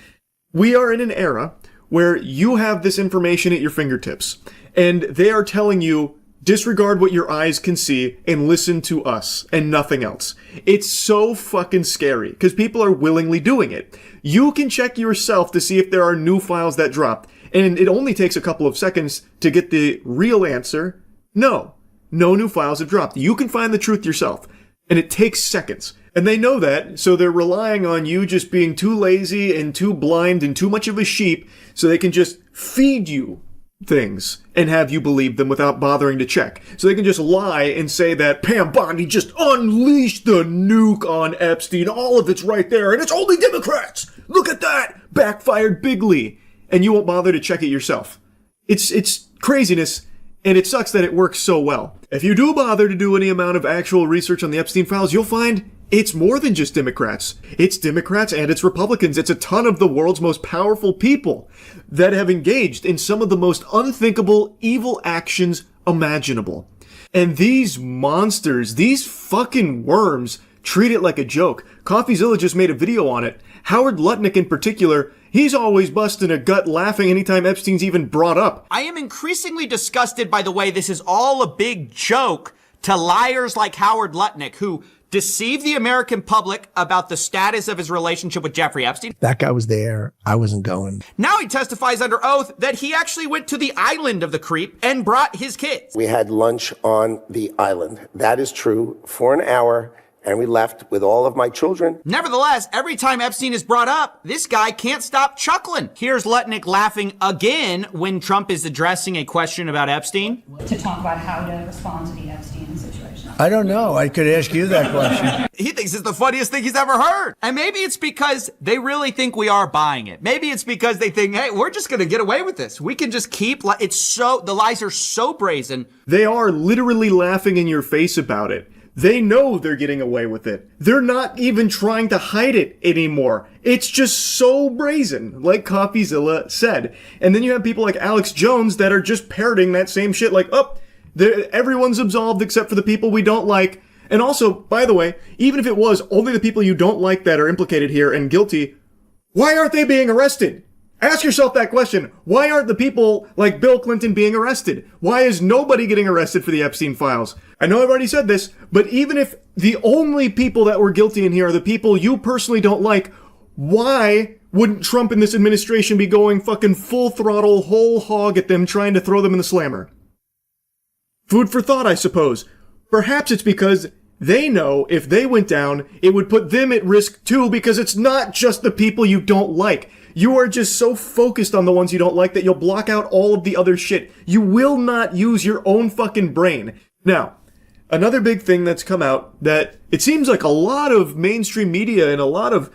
We are in an era where you have this information at your fingertips, and they are telling you, disregard what your eyes can see and listen to us and nothing else. It's so fucking scary because people are willingly doing it. You can check yourself to see if there are new files that dropped, and it only takes a couple of seconds to get the real answer. No new files have dropped. You can find the truth yourself, and it takes seconds. And they know that, so they're relying on you just being too lazy and too blind and too much of a sheep so they can just feed you things and have you believe them without bothering to check. So they can just lie and say that Pam Bondi just unleashed the nuke on Epstein. All of it's right there, and it's only Democrats. Look at that. Backfired bigly. And you won't bother to check it yourself. It's craziness, and it sucks that it works so well. If you do bother to do any amount of actual research on the Epstein files, you'll find it's more than just Democrats. It's Democrats and it's Republicans. It's a ton of the world's most powerful people that have engaged in some of the most unthinkable evil actions imaginable. And these monsters, these fucking worms, treat it like a joke. CoffeeZilla just made a video on it. Howard Lutnick in particular, he's always busting a gut laughing anytime Epstein's even brought up. I am increasingly disgusted by the way this is all a big joke to liars like Howard Lutnick, who deceive the American public about the status of his relationship with Jeffrey Epstein. That guy was there. I wasn't going. Now he testifies under oath that he actually went to the island of the creep and brought his kids. We had lunch on the island. That is true, for an hour, and we left with all of my children. Nevertheless, every time Epstein is brought up, this guy can't stop chuckling. Here's Lutnick laughing again when Trump is addressing a question about Epstein. To talk about how to respond to the Epstein situation. I don't know. I could ask you that question. He thinks it's the funniest thing he's ever heard. And maybe it's because they really think we are buying it. Maybe it's because they think, hey, we're just going to get away with this. We can just keep, the lies are so brazen. They are literally laughing in your face about it. They know they're getting away with it. They're not even trying to hide it anymore. It's just so brazen, like CoffeeZilla said. And then you have people like Alex Jones that are just parroting that same shit like, everyone's absolved except for the people we don't like. And also, by the way, even if it was only the people you don't like that are implicated here and guilty, why aren't they being arrested? Ask yourself that question. Why aren't the people like Bill Clinton being arrested? Why is nobody getting arrested for the Epstein files? I know I've already said this, but even if the only people that were guilty in here are the people you personally don't like, why wouldn't Trump and this administration be going fucking full throttle, whole hog at them, trying to throw them in the slammer? Food for thought, I suppose. Perhaps it's because they know if they went down, it would put them at risk too, because it's not just the people you don't like. You are just so focused on the ones you don't like that you'll block out all of the other shit. You will not use your own fucking brain. Now, another big thing that's come out that it seems like a lot of mainstream media and a lot of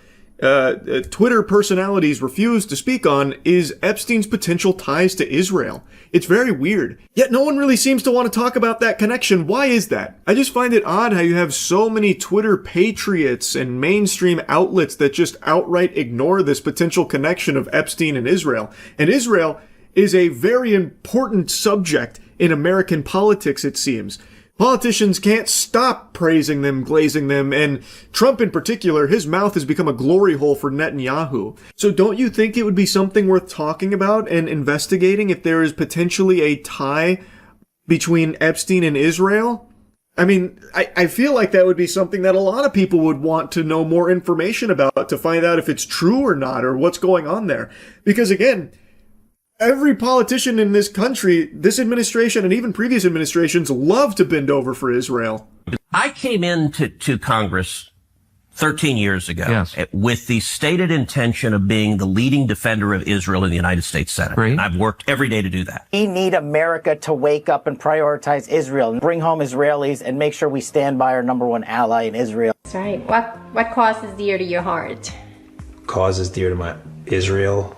Twitter personalities refuse to speak on is Epstein's potential ties to Israel. It's very weird. Yet no one really seems to want to talk about that connection. Why is that? I just find it odd how you have so many Twitter patriots and mainstream outlets that just outright ignore this potential connection of Epstein and Israel. And Israel is a very important subject in American politics, it seems. Politicians can't stop praising them, glazing them, and Trump in particular, his mouth has become a glory hole for Netanyahu. So don't you think it would be something worth talking about and investigating if there is potentially a tie between Epstein and Israel? I mean, I feel like that would be something that a lot of people would want to know more information about to find out if it's true or not or what's going on there. Because again, every politician in this country, this administration and even previous administrations love to bend over for Israel. I came into Congress 13 years ago with the stated intention of being the leading defender of Israel in the United States Senate. And I've worked every day to do that. We need America to wake up and prioritize Israel and bring home Israelis and make sure we stand by our number one ally in Israel. That's right. What cause is dear to your heart? Cause is dear to my Israel.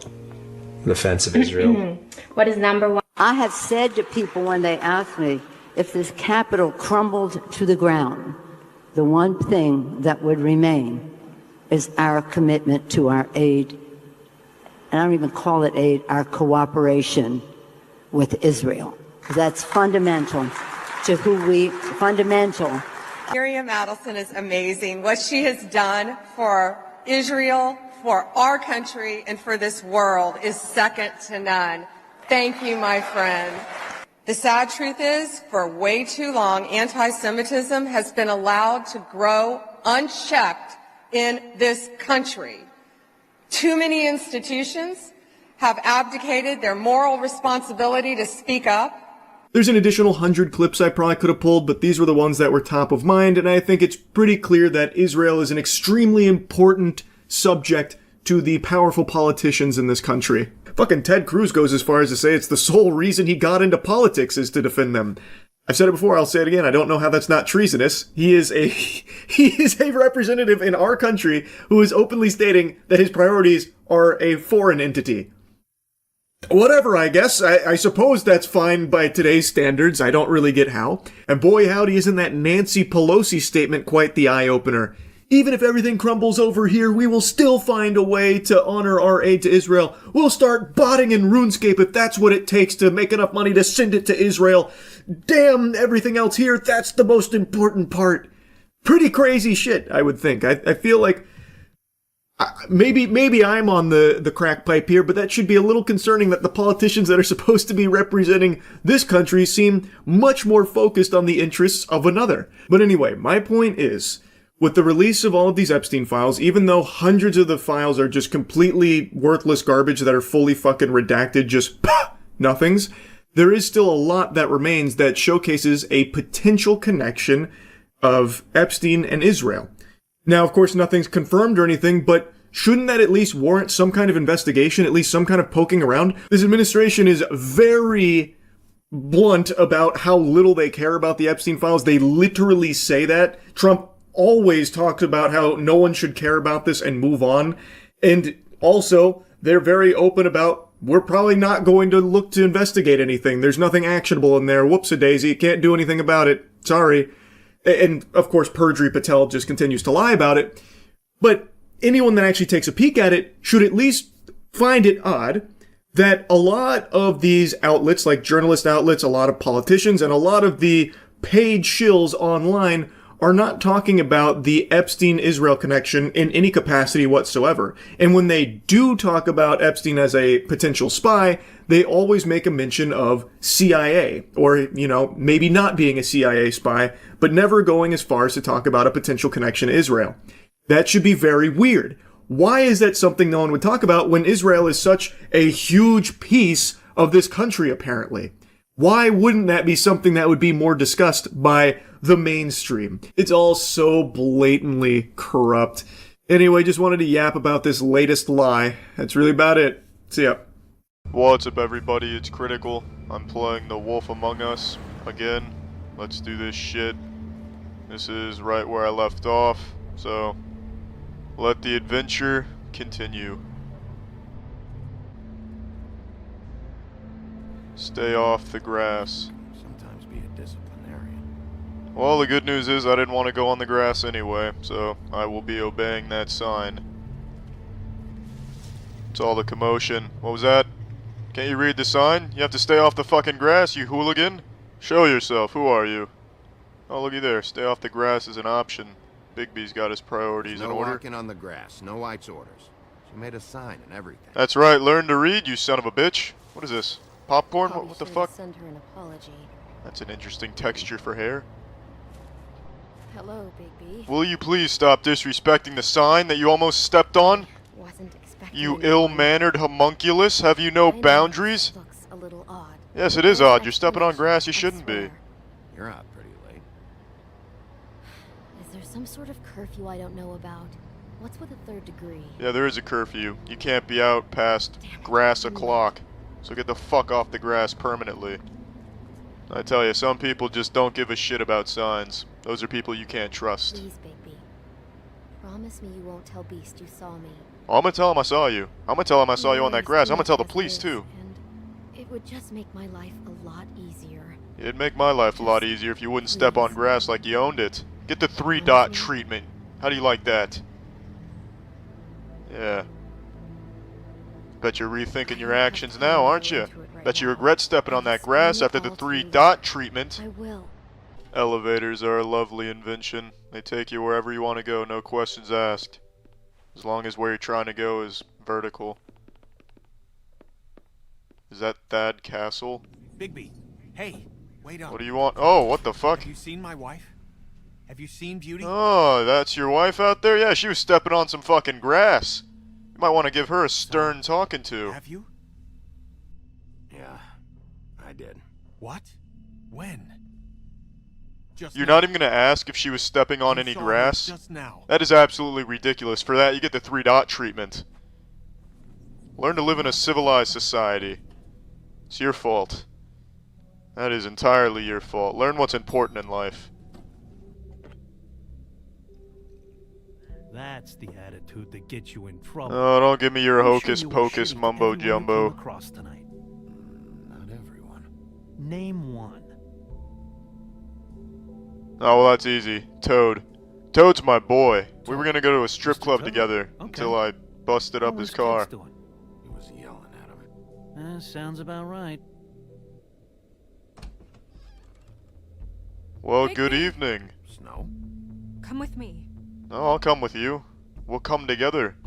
Defense of Israel. What is number one? I have said to people when they ask me if this Capitol crumbled to the ground, the one thing that would remain is our commitment to our aid, and I don't even call it aid, our cooperation with Israel. That's fundamental to Miriam Adelson is amazing. What she has done for Israel, for our country and for this world is second to none. Thank you, my friend. The sad truth is, for way too long, anti-Semitism has been allowed to grow unchecked in this country. Too many institutions have abdicated their moral responsibility to speak up. There's an additional 100 clips I probably could have pulled, but these were the ones that were top of mind, and I think it's pretty clear that Israel is an extremely important subject to the powerful politicians in this country. Fucking Ted Cruz goes as far as to say it's the sole reason he got into politics is to defend them. I've said it before, I'll say it again, I don't know how that's not treasonous. He is a representative in our country who is openly stating that his priorities are a foreign entity. Whatever, I guess. I suppose that's fine by today's standards. I don't really get how. And boy howdy, isn't that Nancy Pelosi statement quite the eye-opener. Even if everything crumbles over here, we will still find a way to honor our aid to Israel. We'll start botting in RuneScape if that's what it takes to make enough money to send it to Israel. Damn everything else here, that's the most important part. Pretty crazy shit, I would think. I feel like maybe I'm on the crack pipe here, but that should be a little concerning that the politicians that are supposed to be representing this country seem much more focused on the interests of another. But anyway, my point is, with the release of all of these Epstein files, even though hundreds of the files are just completely worthless garbage that are fully fucking redacted, just nothings, there is still a lot that remains that showcases a potential connection of Epstein and Israel. Now, of course, nothing's confirmed or anything, but shouldn't that at least warrant some kind of investigation, at least some kind of poking around? This administration is very blunt about how little they care about the Epstein files. They literally say that. Trump always talks about how no one should care about this and move on. And also, they're very open about, we're probably not going to look to investigate anything. There's nothing actionable in there. Whoops-a-daisy. Can't do anything about it. Sorry. And, of course, Perjury Patel just continues to lie about it. But anyone that actually takes a peek at it should at least find it odd that a lot of these outlets, like journalist outlets, a lot of politicians, and a lot of the paid shills online are not talking about the Epstein-Israel connection in any capacity whatsoever. And when they do talk about Epstein as a potential spy, they always make a mention of CIA, or, maybe not being a CIA spy, but never going as far as to talk about a potential connection to Israel. That should be very weird. Why is that something no one would talk about when Israel is such a huge piece of this country, apparently? Why wouldn't that be something that would be more discussed by the mainstream? It's all so blatantly corrupt. Anyway, just wanted to yap about this latest lie. That's really about it. See ya. What's up, everybody? It's Critical. I'm playing The Wolf Among Us again. Let's do this shit. This is right where I left off, so let the adventure continue. Stay off the grass. Sometimes be a disciplinarian. Well, the good news is I didn't want to go on the grass anyway, so I will be obeying that sign. It's all the commotion. What was that? Can't you read the sign? You have to stay off the fucking grass, you hooligan. Show yourself. Who are you? Oh, looky there. Stay off the grass is an option. Bigby's got his priorities in order. No walking on the grass. No White's orders. She made a sign and everything. That's right. Learn to read, you son of a bitch. What is this? Popcorn? What the fuck? Send her an apology. That's an interesting texture for hair. Hello, Bigby. Will you please stop disrespecting the sign that you almost stepped on? Wasn't expecting You ill-mannered homunculus. Have you no boundaries? Looks a little odd. Yes, it is odd. You're stepping on grass you shouldn't be. You're out pretty late. Is there some sort of curfew I don't know about? What's with a 3rd degree? Yeah, there is a curfew. You can't be out past grass o'clock. So get the fuck off the grass permanently. I tell you, some people just don't give a shit about signs. Those are people you can't trust. Please, Bigby. Promise me you won't tell Beast you saw me. Oh, I'm gonna tell him I saw you. I'm gonna tell him I saw you on that grass. I'm gonna tell the police too. And it would just make my life a lot easier. It'd make my life a lot easier if you wouldn't step on grass like you owned it. Get the 3-dot treatment. How do you like that? Yeah. Bet you're rethinking your actions now, aren't you? Bet you regret stepping on that grass after the 3-dot treatment. I will. Elevators are a lovely invention. They take you wherever you want to go, no questions asked. As long as where you're trying to go is vertical. Is that Thad Castle? Bigby, hey, wait up. What do you want? Oh, what the fuck? Have you seen my wife? Have you seen Beauty? Oh, that's your wife out there? Yeah, she was stepping on some fucking grass. You might want to give her a stern talking to. Have you? Yeah, I did. What? When? You're not even going to ask if she was stepping on any grass? Just now. That is absolutely ridiculous. For that, you get the 3-dot treatment. Learn to live in a civilized society. It's your fault. That is entirely your fault. Learn what's important in life. That's the attitude that gets you in trouble. Oh, don't give me your I'm sure hocus you were pocus shitty to mumbo everyone you jumbo. came across tonight. Not everyone. Name one. Oh, well, that's easy. Toad. Toad's my boy. We were gonna go to a strip club together until I busted up his car. He was yelling at him. Sounds about right. Well, good evening. Snow? Come with me. No, I'll come with you. We'll come together,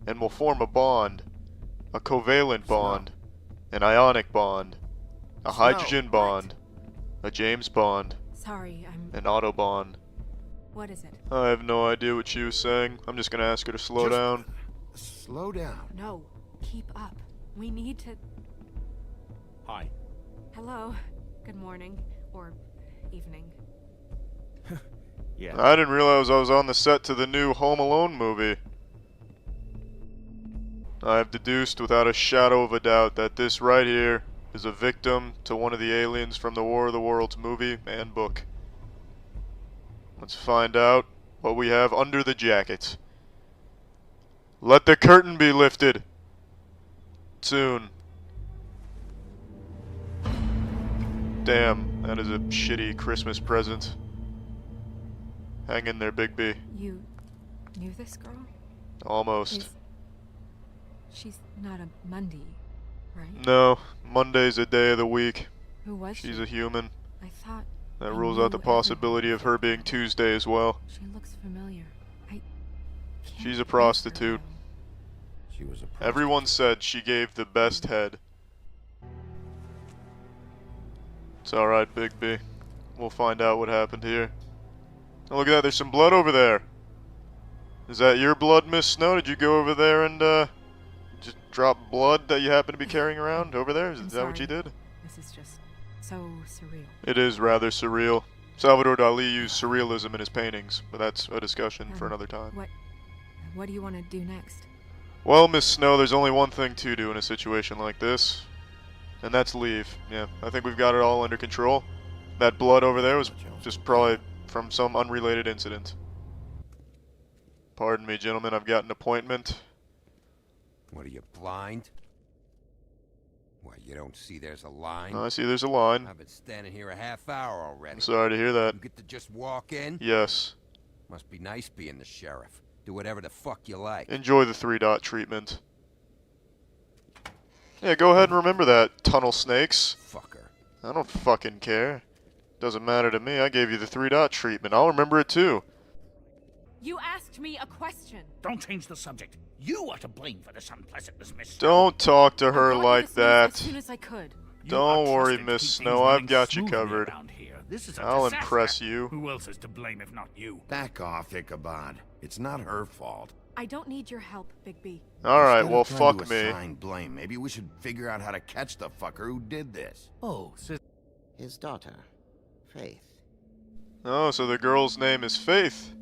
and we'll form a bond. A covalent bond. An ionic bond. A hydrogen bond. A James Bond. Sorry, An Autobahn. What is it? I have no idea what she was saying. I'm just gonna ask her to slow down. Slow down. No, keep up. We need to... Hi. Hello. Good morning. Or evening. Yeah. I didn't realize I was on the set to the new Home Alone movie. I have deduced without a shadow of a doubt that this right here is a victim to one of the aliens from the War of the Worlds movie and book. Let's find out what we have under the jacket. Let the curtain be lifted. Soon. Damn, that is a shitty Christmas present. Hang in there, Bigby. You knew this girl? Almost. She's not a Monday, right? No, Monday's a day of the week. Who was She's she? a human. I thought... That rules out the possibility of her being Tuesday as well. She looks familiar. She's a prostitute. She was a prostitute. Everyone said she gave the best head. It's alright, Bigby. We'll find out what happened here. Oh, look at that, there's some blood over there. Is that your blood, Miss Snow? Did you go over there and, just drop blood that you happen to be carrying around over there? Is that what you did? This is just so surreal. It is rather surreal. Salvador Dali used surrealism in his paintings, but that's a discussion for another time. What do you want to do next? Well, Miss Snow, there's only one thing to do in a situation like this. And that's leave. Yeah, I think we've got it all under control. That blood over there was just probably from some unrelated incident. Pardon me, gentlemen, I've got an appointment. What are you, blind? What, you don't see there's a line? I see there's a line. I've been standing here a half hour already. I'm sorry to hear that. You get to just walk in? Yes. Must be nice being the sheriff. Do whatever the fuck you like. Enjoy the 3-dot treatment. Yeah, go ahead and remember that, tunnel snakes. Fucker. I don't fucking care. Doesn't matter to me, I gave you the 3-dot treatment. I'll remember it too. You asked me a question. Don't change the subject. You are to blame for this unpleasantness, Miss. Don't talk to her like As that. soon as I could. Don't worry, Miss Snow, I've got you covered. This is a I'll disaster. impress you. Who else is to blame if not you? Back off, Ichabod. It's not her fault. I don't need your help, Bigby. Alright, Instead well, of trying fuck to me. assign blame, maybe we should figure out how to catch the fucker who did this. Oh, His daughter, Faith. Oh, so the girl's name is Faith.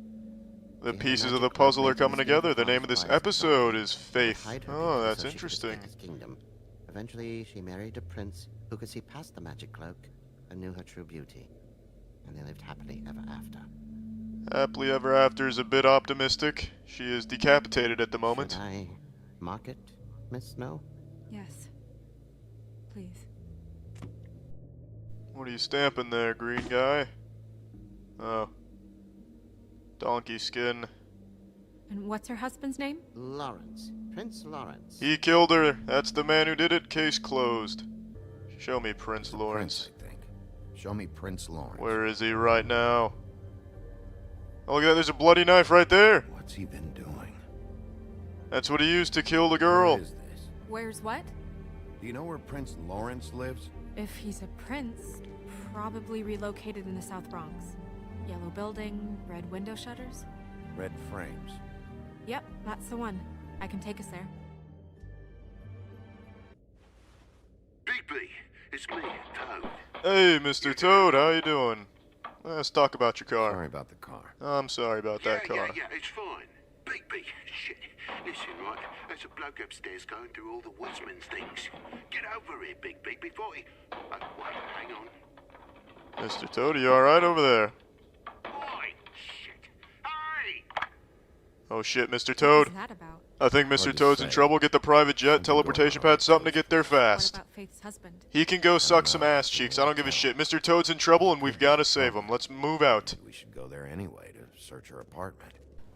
The pieces of the puzzle are coming together. The name of this episode is Faith. Oh, that's interesting. Kingdom. Eventually, she married a prince who could see past the magic cloak and knew her true beauty. And they lived happily ever after. Happily ever after is a bit optimistic. She is decapitated at the moment. Should I mark it, Miss Snow? Yes. Please. What are you stamping there, green guy? Oh. Donkey skin. And what's her husband's name? Lawrence. Prince Lawrence. He killed her. That's the man who did it. Case closed. Show me Prince Lawrence. I think. Show me Prince Lawrence. Where is he right now? Oh, look at that. There's a bloody knife right there. What's he been doing? That's what he used to kill the girl. Where is this? Where's what? Do you know where Prince Lawrence lives? If he's a prince, probably relocated in the South Bronx. Yellow building, red window shutters. Red frames. Yep, that's the one. I can take us there. Bigby, it's me, Toad. Hey, Mr. Toad, how you doing? Let's talk about your car. Sorry about the car. I'm sorry about that car. Yeah, it's fine. Bigby, shit. Listen, right, there's a bloke upstairs going through all the woodsman's things. Get over here, Bigby, before he... wait, hang on. Mr. Toad, are you alright over there? Oi, shit. Hey! Oh shit, Mr. Toad. What's that about? I think Mr. Toad's in trouble. Get the private jet, teleportation pad, something to get there fast. What about Faith's husband? He can go suck some ass cheeks. I don't give a shit. Mr. Toad's in trouble and we've got to save him. Let's move out. We should go there anyway to search her apartment.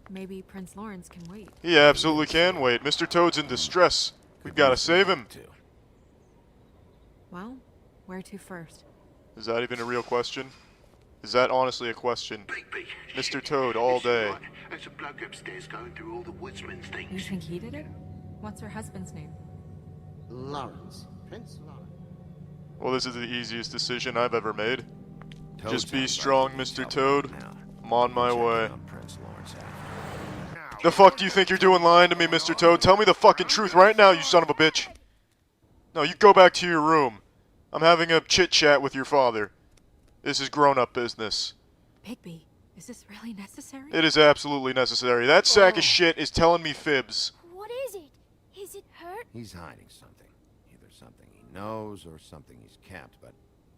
Maybe Prince Lawrence can wait. He absolutely can wait. Mr. Toad's in distress. We've got to save him. Well, where to first? Is that even a real question? Is that honestly a question? Mr. Toad all day. There's a bloke upstairs going through all the woodsman's things. You think he did it? What's her husband's name? Lawrence. Prince Lawrence. Well, this is the easiest decision I've ever made. Toad's Just be out strong, right Mr. now. Toad. I'm on my way. On Prince Lawrence after. The fuck do you think you're doing lying to me, Mr. Toad? Tell me the fucking truth right now, you son of a bitch. No, you go back to your room. I'm having a chit-chat with your father. This is grown-up business. Bigby, is this really necessary? It is absolutely necessary. That sack of shit is telling me fibs. What is it? Is it hurt? He's hiding something. Either something he knows or something he's kept, but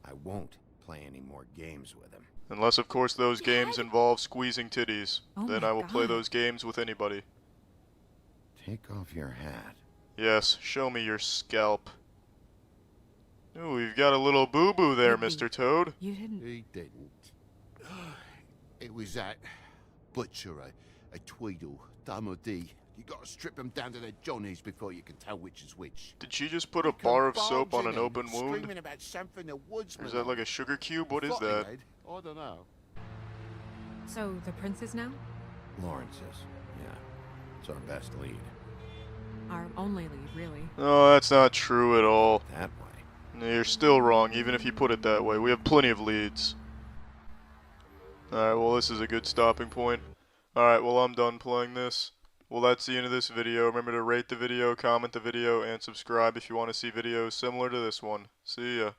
I won't play any more games with him. Unless, of course, those games involve squeezing titties. Oh Then my I will play God. those games with anybody. Take off your hat. Yes, show me your scalp. Ooh, we've got a little boo-boo there, Mr. Toad. You didn't. He didn't. It was that butcher, a Tweedle, Dumb or D. You gotta strip them down to their johnnies before you can tell which is which. Did she just put a bar of soap on an open wound? Screaming about something the Or woodsman. is that like a sugar cube? What is that? I don't know. So, the prince is now? Lawrence is. Yeah. It's our best lead. Our only lead, really. No, that's not true at all. That way. You're still wrong, even if you put it that way. We have plenty of leads. Alright, well this is a good stopping point. Alright, well I'm done playing this. Well, that's the end of this video. Remember to rate the video, comment the video, and subscribe if you want to see videos similar to this one. See ya.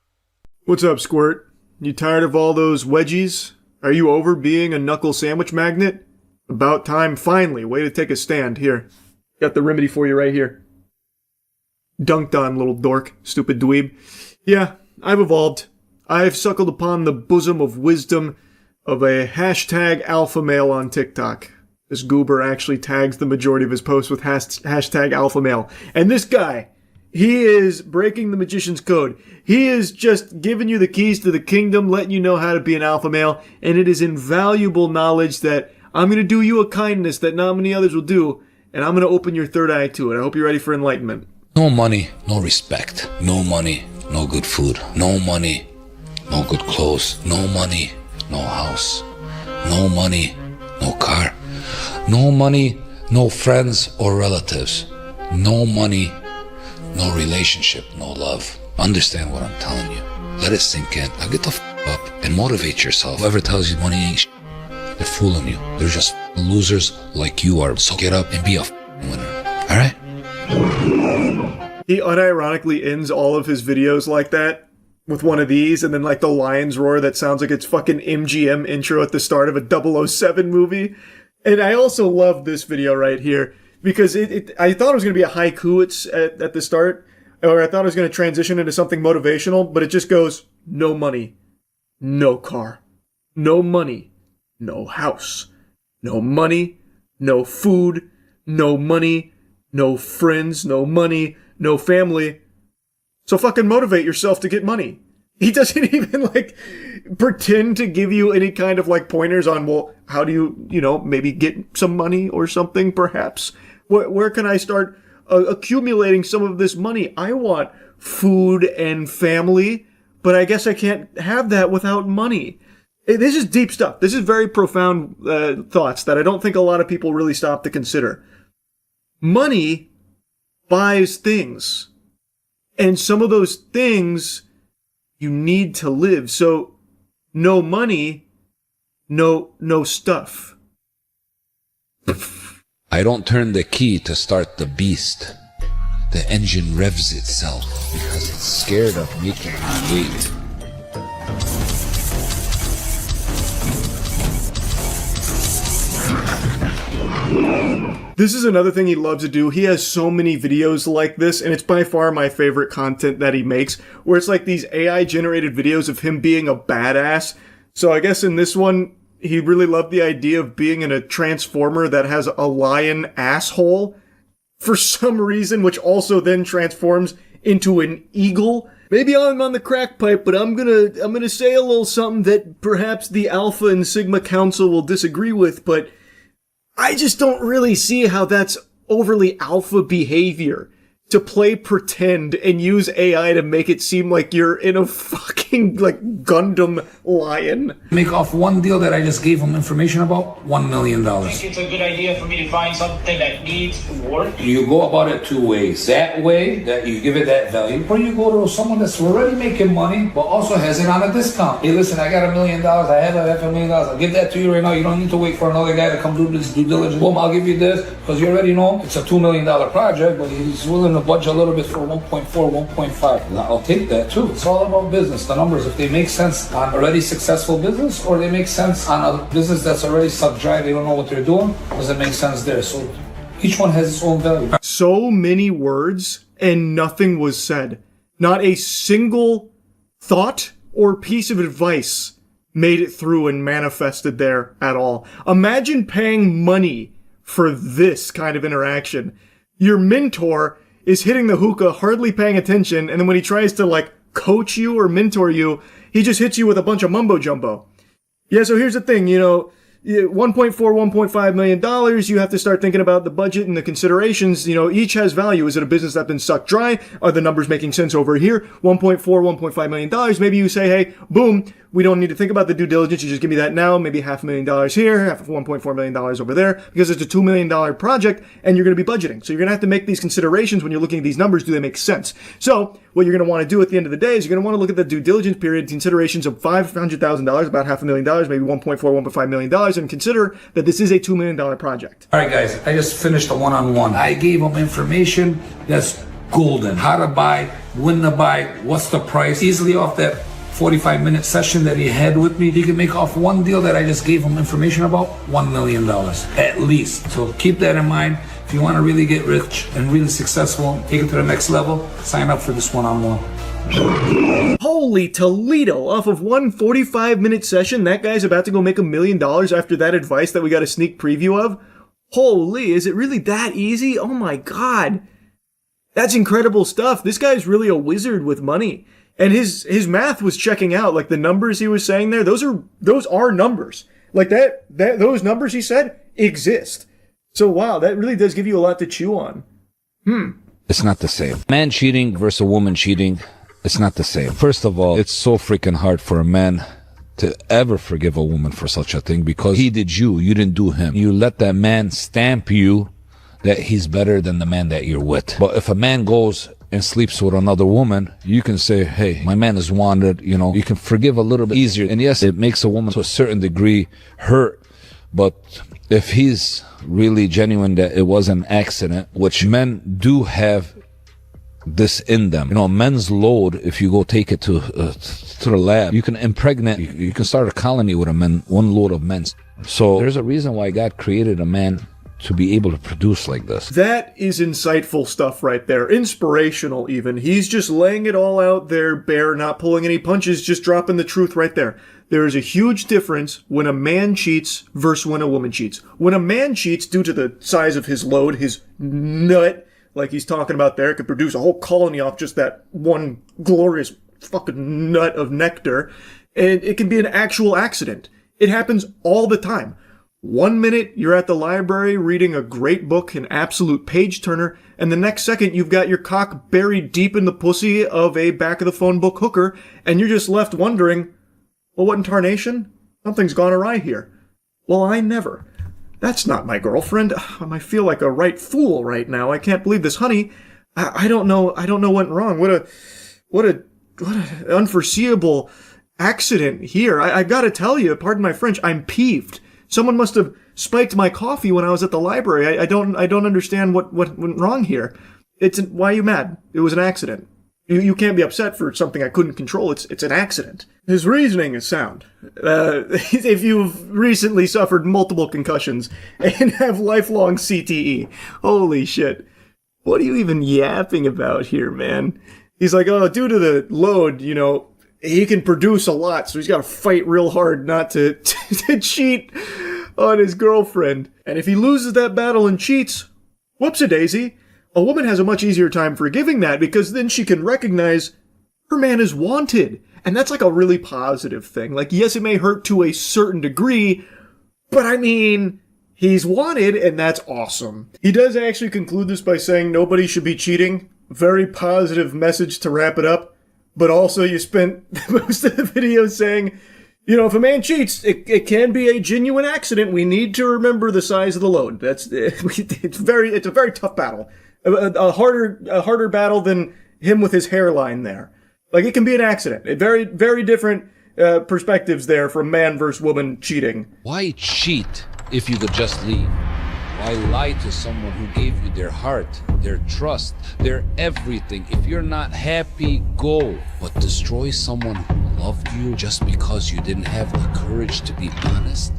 What's up, Squirt? You tired of all those wedgies? Are you over being a knuckle sandwich magnet? About time, finally. Way to take a stand. Here. Got the remedy for you right here. Dunked on, little dork. Stupid dweeb. Yeah, I've evolved. I've suckled upon the bosom of wisdom of a hashtag alpha male on TikTok. This goober actually tags the majority of his posts with hashtag alpha male. And this guy, he is breaking the magician's code. He is just giving you the keys to the kingdom, letting you know how to be an alpha male. And it is invaluable knowledge that I'm going to do you a kindness that not many others will do. And I'm going to open your third eye to it. I hope you're ready for enlightenment. No money, no respect. No money, no good food. No money, no good clothes. No money, no house. No money, no car. No money, no friends or relatives. No money, no relationship, no love. Understand what I'm telling you. Let it sink in. Now get the f up and motivate yourself. Whoever tells you money ain't sh**, they're fooling you. They're just losers like you are. So get up and be a winner. Alright? He unironically ends all of his videos like that, with one of these, and then like the lion's roar that sounds like it's fucking MGM intro at the start of a 007 movie. And I also love this video right here, because I thought it was going to be a haiku at the start, or I thought it was going to transition into something motivational, but it just goes, no money, no car, no money, no house, no money, no food, no money, no friends, no money, no family. So fucking motivate yourself to get money. He doesn't even like pretend to give you any kind of like pointers on, well, how do you, maybe get some money or something perhaps? Where can I start accumulating some of this money? I want food and family, but I guess I can't have that without money. This is deep stuff. This is very profound thoughts that I don't think a lot of people really stop to consider. money buys things. And some of those things you need to live. So no money, no stuff. I don't turn the key to start the beast. The engine revs itself because it's scared of making me wait. This is another thing he loves to do. He has so many videos like this, and it's by far my favorite content that he makes, where it's like these AI-generated videos of him being a badass. So I guess in this one, he really loved the idea of being in a transformer that has a lion asshole for some reason, which also then transforms into an eagle. Maybe I'm on the crack pipe, but I'm gonna say a little something that perhaps the Alpha and Sigma Council will disagree with, but I just don't really see how that's overly alpha behavior. To play pretend and use AI to make it seem like you're in a fucking, like, Gundam lion. Make off one deal that I just gave him information about, $1 million. I think it's a good idea for me to find something that needs work. You go about it two ways. That way, that you give it that value, or you go to someone that's already making money, but also has it on a discount. Hey, listen, I got $1 million, I have $500,000, I'll give that to you right now. You don't need to wait for another guy to come do this due diligence. Boom, I'll give you this, because you already know it's a $2 million project, but he's willing to budge a little bit for 1.4, 1.5. I'll take that too. It's all about business. The numbers, if they make sense on already successful business, or they make sense on a business that's already sucked dry, they don't know what they're doing, does it make sense there? So each one has its own value. So many words and nothing was said. Not a single thought or piece of advice made it through and manifested there at all. Imagine paying money for this kind of interaction. Your mentor is hitting the hookah, hardly paying attention, and then when he tries to, like, coach you or mentor you, he just hits you with a bunch of mumbo-jumbo. Yeah, so here's the thing, you know, $1.4, $1.5 million, you have to start thinking about the budget and the considerations, you know, each has value. Is it a business that's been sucked dry? Are the numbers making sense over here? $1.4, $1.5 million, maybe you say, hey, boom, we don't need to think about the due diligence, you just give me that now, maybe $500,000 here, $1.4 million over there, because it's a $2 million project, and you're going to be budgeting. So you're going to have to make these considerations when you're looking at these numbers, do they make sense? So, what you're going to want to do at the end of the day is you're going to want to look at the due diligence period, considerations of $500,000, about $500,000, maybe $1.4, $1.5 million, and consider that this is a $2 million project. All right, guys, I just finished a one-on-one. I gave them information that's golden. How to buy, when to buy, what's the price. Easily off that 45-minute session that he had with me, he can make off one deal that I just gave him information about, $1 million, at least. So keep that in mind. If you want to really get rich and really successful, take it to the next level, sign up for this one-on-one. Holy Toledo! Off of one 45-minute session, that guy's about to go make $1 million after that advice that we got a sneak preview of? Holy, is it really that easy? Oh my god. That's incredible stuff. This guy's really a wizard with money. And his math was checking out. Like, the numbers he was saying there, those are numbers. Like, those numbers he said exist. So wow, that really does give you a lot to chew on. It's not the same. Man cheating versus a woman cheating, it's not the same. First of all, it's so freaking hard for a man to ever forgive a woman for such a thing, because he did you didn't do him. You let that man stamp you that he's better than the man that you're with. But if a man goes and sleeps with another woman, you can say, hey, my man has wandered, you know, you can forgive a little bit easier. And yes, it makes a woman to a certain degree hurt, but if he's really genuine that it was an accident, which men do have this in them. You know, men's load, if you go take it to the lab, you can impregnate, you can start a colony with one load of men. So there's a reason why God created a man to be able to produce like this. That is insightful stuff right there. Inspirational even. He's just laying it all out there bare, not pulling any punches, just dropping the truth right there. There is a huge difference when a man cheats versus when a woman cheats. When a man cheats, due to the size of his load, his nut, like he's talking about there, could produce a whole colony off just that one glorious fucking nut of nectar, and it can be an actual accident. It happens all the time. 1 minute, you're at the library reading a great book, an absolute page-turner, and the next second, you've got your cock buried deep in the pussy of a back-of-the-phone book hooker, and you're just left wondering, well, what in tarnation? Something's gone awry here. Well, I never. That's not my girlfriend. I feel like a right fool right now. I can't believe this, honey. I don't know what went wrong. What a unforeseeable accident here. I gotta tell you, pardon my French, I'm peeved. Someone must have spiked my coffee when I was at the library. I don't understand what went wrong here. Why are you mad? It was an accident. You can't be upset for something I couldn't control. It's an accident. His reasoning is sound. If you've recently suffered multiple concussions and have lifelong CTE, holy shit. What are you even yapping about here, man? He's like, oh, due to the load, he can produce a lot, so he's got to fight real hard not to cheat on his girlfriend. And if he loses that battle and cheats, whoops-a-daisy, a woman has a much easier time forgiving that because then she can recognize her man is wanted. And that's like a really positive thing. Like, yes, it may hurt to a certain degree, but I mean, he's wanted, and that's awesome. He does actually conclude this by saying nobody should be cheating. Very positive message to wrap it up. But also you spent most of the video saying, if a man cheats, it can be a genuine accident. We need to remember the size of the load. It's a very tough battle. A harder battle than him with his hairline there. Like, it can be an accident. Very, very different perspectives there from man versus woman cheating. Why cheat if you could just leave? Why lie to someone who gave you their heart, their trust, their everything? If you're not happy, go. But destroy someone who loved you just because you didn't have the courage to be honest?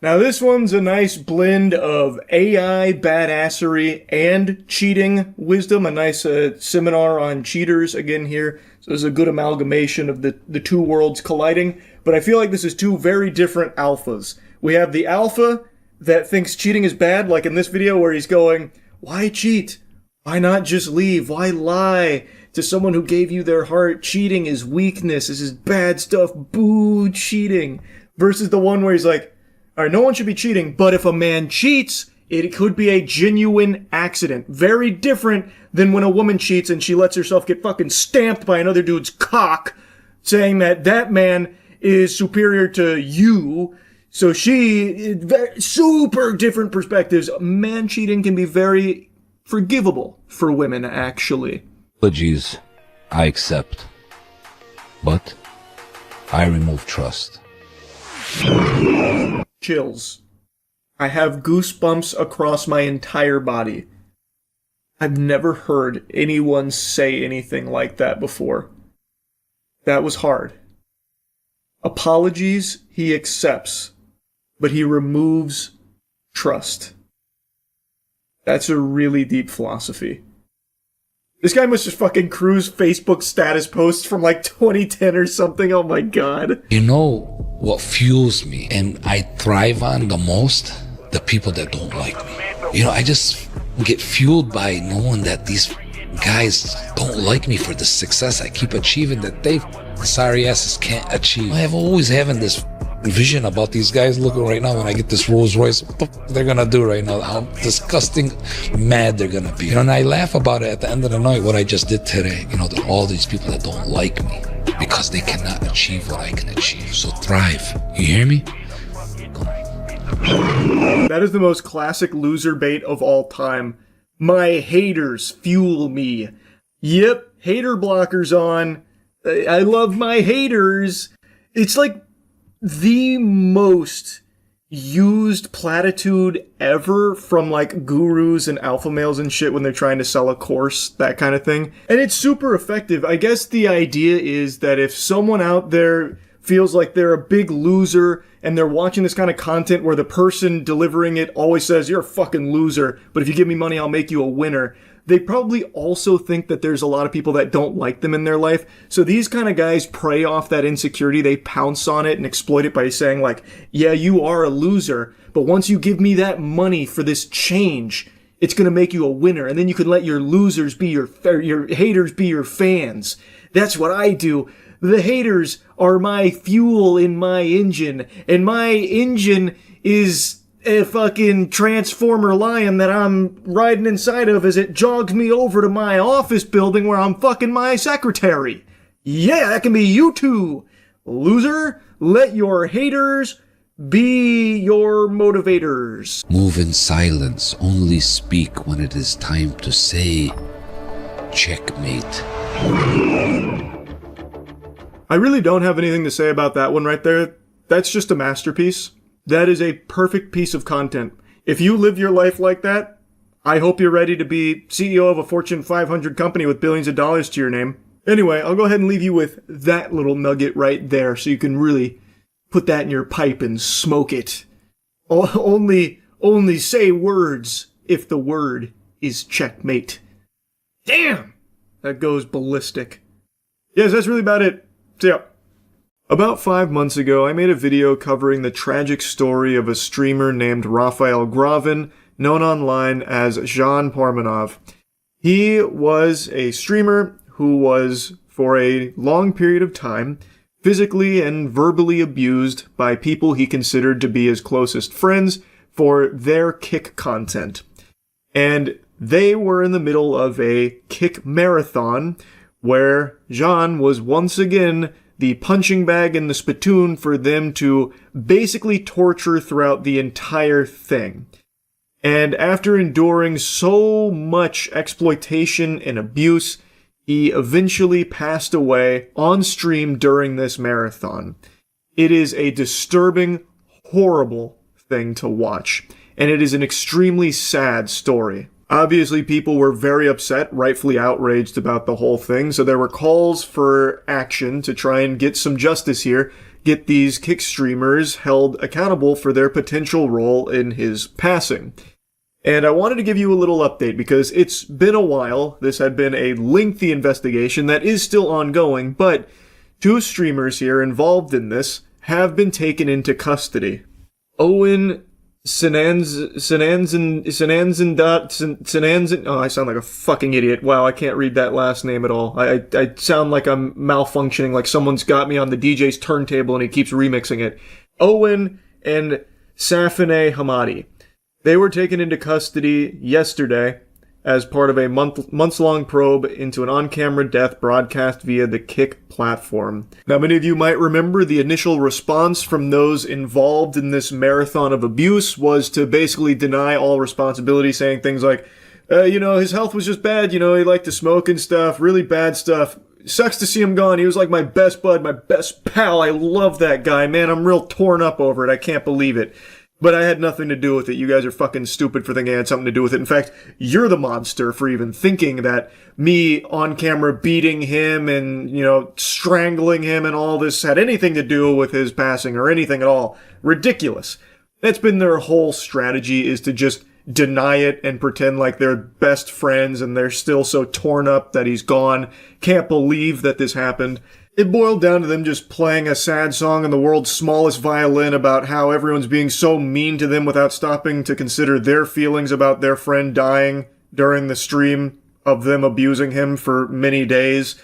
Now this one's a nice blend of AI badassery and cheating wisdom. A nice seminar on cheaters again here. So there's a good amalgamation of the two worlds colliding. But I feel like this is two very different alphas. We have the alpha that thinks cheating is bad, like in this video where he's going, why cheat? Why not just leave? Why lie to someone who gave you their heart? Cheating is weakness. This is bad stuff. Boo, cheating. Versus the one where he's like, all right, no one should be cheating, but if a man cheats, it could be a genuine accident. Very different than when a woman cheats and she lets herself get fucking stamped by another dude's cock, saying that man is superior to you. So super different perspectives. Man cheating can be very forgivable for women, actually. Apologies, I accept. But I remove trust. Chills. I have goosebumps across my entire body. I've never heard anyone say anything like that before. That was hard. Apologies he accepts, but he removes trust. That's a really deep philosophy. This guy must just fucking cruise Facebook status posts from like 2010 or something. Oh my god. You know what fuels me and I thrive on the most? The people that don't like me. I just get fueled by knowing that these guys don't like me for the success I keep achieving that they sorry asses can't achieve. I have always having this vision about these guys. Looking right now when I get this Rolls Royce, what they're gonna do right now, how disgusting mad they're gonna be. And I laugh about it at the end of the night, what I just did today. That all these people that don't like me because they cannot achieve what I can achieve. So thrive. You hear me? That is the most classic loser bait of all time. My haters fuel me. Yep, hater blockers on. I love my haters. It's like the most used platitude ever from like gurus and alpha males and shit when they're trying to sell a course, that kind of thing. And it's super effective. I guess the idea is that if someone out there feels like they're a big loser and they're watching this kind of content where the person delivering it always says, you're a fucking loser, but if you give me money, I'll make you a winner. They probably also think that there's a lot of people that don't like them in their life. So these kind of guys prey off that insecurity. They pounce on it and exploit it by saying like, yeah, you are a loser, but once you give me that money for this change, it's going to make you a winner. And then you can let your losers be your haters be your fans. That's what I do. The haters are my fuel in my engine, and my engine is a fucking transformer lion that I'm riding inside of as it jogs me over to my office building where I'm fucking my secretary. Yeah, that can be you too. Loser, let your haters be your motivators. Move in silence. Only speak when it is time to say checkmate. I really don't have anything to say about that one right there. That's just a masterpiece. That is a perfect piece of content. If you live your life like that, I hope you're ready to be CEO of a Fortune 500 company with billions of dollars to your name. Anyway, I'll go ahead and leave you with that little nugget right there so you can really put that in your pipe and smoke it. Only say words if the word is checkmate. Damn! That goes ballistic. Yes, that's really about it. So yeah. About 5 months ago, I made a video covering the tragic story of a streamer named Raphael Gravin, known online as Jean Parmenov. He was a streamer who was, for a long period of time, physically and verbally abused by people he considered to be his closest friends for their kick content. And they were in the middle of a kick marathon where Jean was once again the punching bag and the spittoon for them to basically torture throughout the entire thing. And after enduring so much exploitation and abuse, he eventually passed away on stream during this marathon. It is a disturbing, horrible thing to watch, and it is an extremely sad story. Obviously, people were very upset, rightfully outraged about the whole thing, so there were calls for action to try and get some justice here, get these kick streamers held accountable for their potential role in his passing. And I wanted to give you a little update because it's been a while. This had been a lengthy investigation that is still ongoing, but 2 streamers here involved in this have been taken into custody. Owen Sananzin, oh, I sound like a fucking idiot. Wow, I can't read that last name at all. I sound like I'm malfunctioning, like someone's got me on the DJ's turntable and he keeps remixing it. Owen and Safine Hamadi. They were taken into custody yesterday as part of a months-long probe into an on-camera death broadcast via the Kick platform. Now, many of you might remember the initial response from those involved in this marathon of abuse was to basically deny all responsibility, saying things like, his health was just bad, he liked to smoke and stuff, really bad stuff. Sucks to see him gone. He was like my best bud, my best pal. I love that guy, man. I'm real torn up over it. I can't believe it. But I had nothing to do with it. You guys are fucking stupid for thinking I had something to do with it. In fact, you're the monster for even thinking that me on camera beating him and, strangling him and all this had anything to do with his passing or anything at all. Ridiculous. That's been their whole strategy, is to just deny it and pretend like they're best friends and they're still so torn up that he's gone. Can't believe that this happened. It boiled down to them just playing a sad song on the world's smallest violin about how everyone's being so mean to them without stopping to consider their feelings about their friend dying during the stream of them abusing him for many days.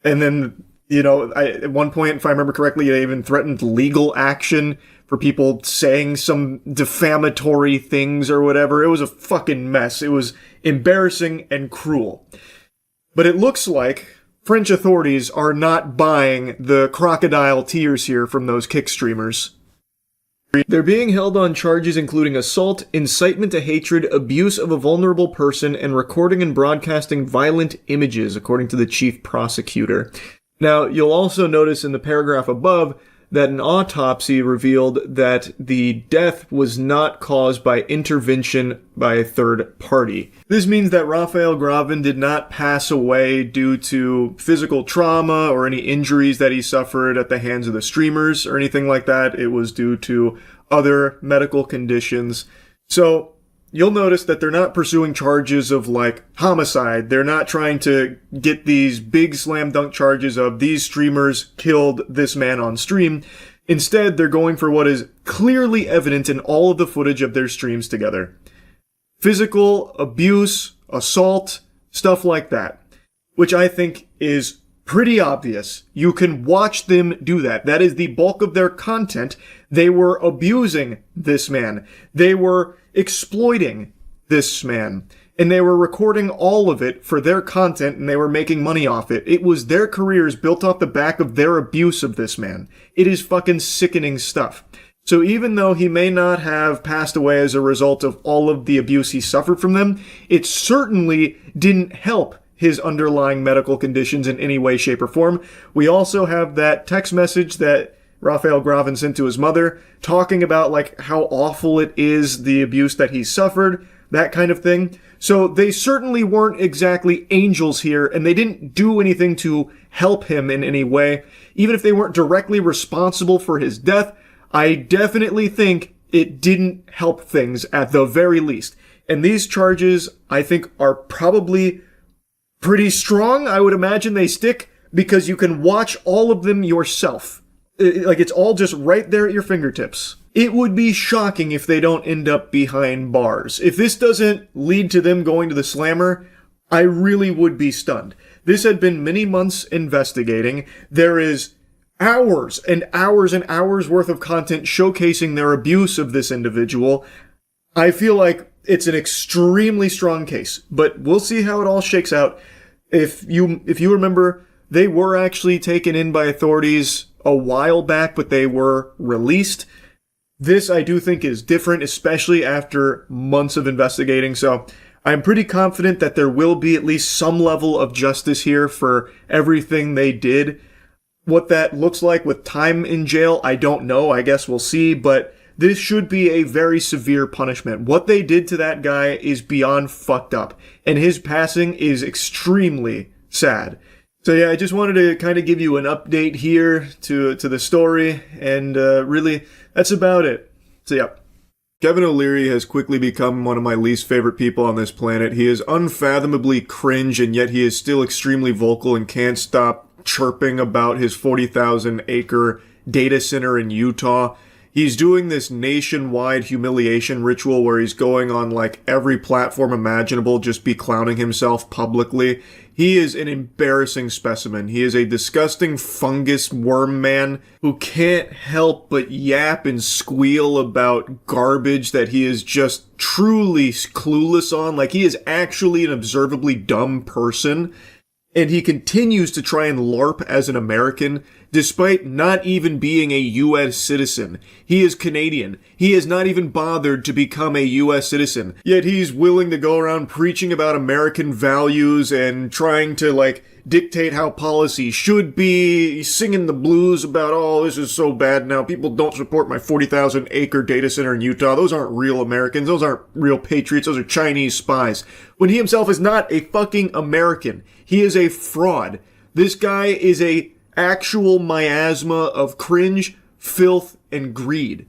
And then, at one point, if I remember correctly, they even threatened legal action for people saying some defamatory things or whatever. It was a fucking mess. It was embarrassing and cruel. But it looks like French authorities are not buying the crocodile tears here from those kick streamers. They're being held on charges including assault, incitement to hatred, abuse of a vulnerable person, and recording and broadcasting violent images, according to the chief prosecutor. Now, you'll also notice in the paragraph above that an autopsy revealed that the death was not caused by intervention by a third party. This means that Raphael Gravin did not pass away due to physical trauma or any injuries that he suffered at the hands of the streamers or anything like that. It was due to other medical conditions. So you'll notice that they're not pursuing charges of homicide. They're not trying to get these big slam dunk charges of these streamers killed this man on stream. Instead, they're going for what is clearly evident in all of the footage of their streams together. Physical abuse, assault, stuff like that. Which I think is pretty obvious. You can watch them do that. That is the bulk of their content. They were abusing this man. They were exploiting this man. And they were recording all of it for their content, and they were making money off it. It was their careers built off the back of their abuse of this man. It is fucking sickening stuff. So even though he may not have passed away as a result of all of the abuse he suffered from them, it certainly didn't help his underlying medical conditions in any way, shape, or form. We also have that text message that Raphael Gravin sent to his mother, talking about like how awful it is, the abuse that he suffered, that kind of thing. So they certainly weren't exactly angels here, and they didn't do anything to help him in any way. Even if they weren't directly responsible for his death, I definitely think it didn't help things at the very least. And these charges, I think, are probably pretty strong. I would imagine they stick because you can watch all of them yourself. Like, it's all just right there at your fingertips. It would be shocking if they don't end up behind bars. If this doesn't lead to them going to the slammer, I really would be stunned. This had been many months investigating. There is hours and hours and hours worth of content showcasing their abuse of this individual. I feel like it's an extremely strong case, but we'll see how it all shakes out. If you remember, they were actually taken in by authorities a while back, but they were released. This, I do think, is different, especially after months of investigating, so I'm pretty confident that there will be at least some level of justice here for everything they did. What that looks like with time in jail, I don't know. I guess we'll see, but this should be a very severe punishment. What they did to that guy is beyond fucked up, and his passing is extremely sad. So yeah, I just wanted to kind of give you an update here to the story, and really, that's about it. So yeah. Kevin O'Leary has quickly become one of my least favorite people on this planet. He is unfathomably cringe, and yet he is still extremely vocal and can't stop chirping about his 40,000 acre data center in Utah. He's doing this nationwide humiliation ritual where he's going on like every platform imaginable, just be clowning himself publicly. He is an embarrassing specimen. He is a disgusting fungus worm man who can't help but yap and squeal about garbage that he is just truly clueless on. Like, he is actually an observably dumb person. And he continues to try and LARP as an American, despite not even being a U.S. citizen. He is Canadian. He has not even bothered to become a U.S. citizen. Yet he's willing to go around preaching about American values and trying to, like, dictate how policy should be, singing the blues about, oh, this is so bad now, people don't support my 40,000 acre data center in Utah. Those aren't real Americans. Those aren't real patriots. Those are Chinese spies. When he himself is not a fucking American. He is a fraud. This guy is a actual miasma of cringe, filth, and greed.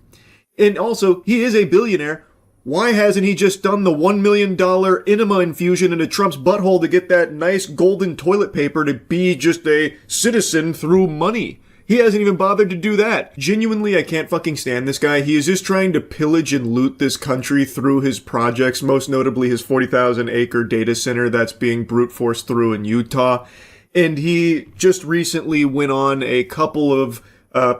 And also, he is a billionaire. Why hasn't he just done the $1 million enema infusion into Trump's butthole to get that nice golden toilet paper to be just a citizen through money? He hasn't even bothered to do that. Genuinely, I can't fucking stand this guy. He is just trying to pillage and loot this country through his projects, most notably his 40,000 acre data center that's being brute forced through in Utah. And he just recently went on a couple of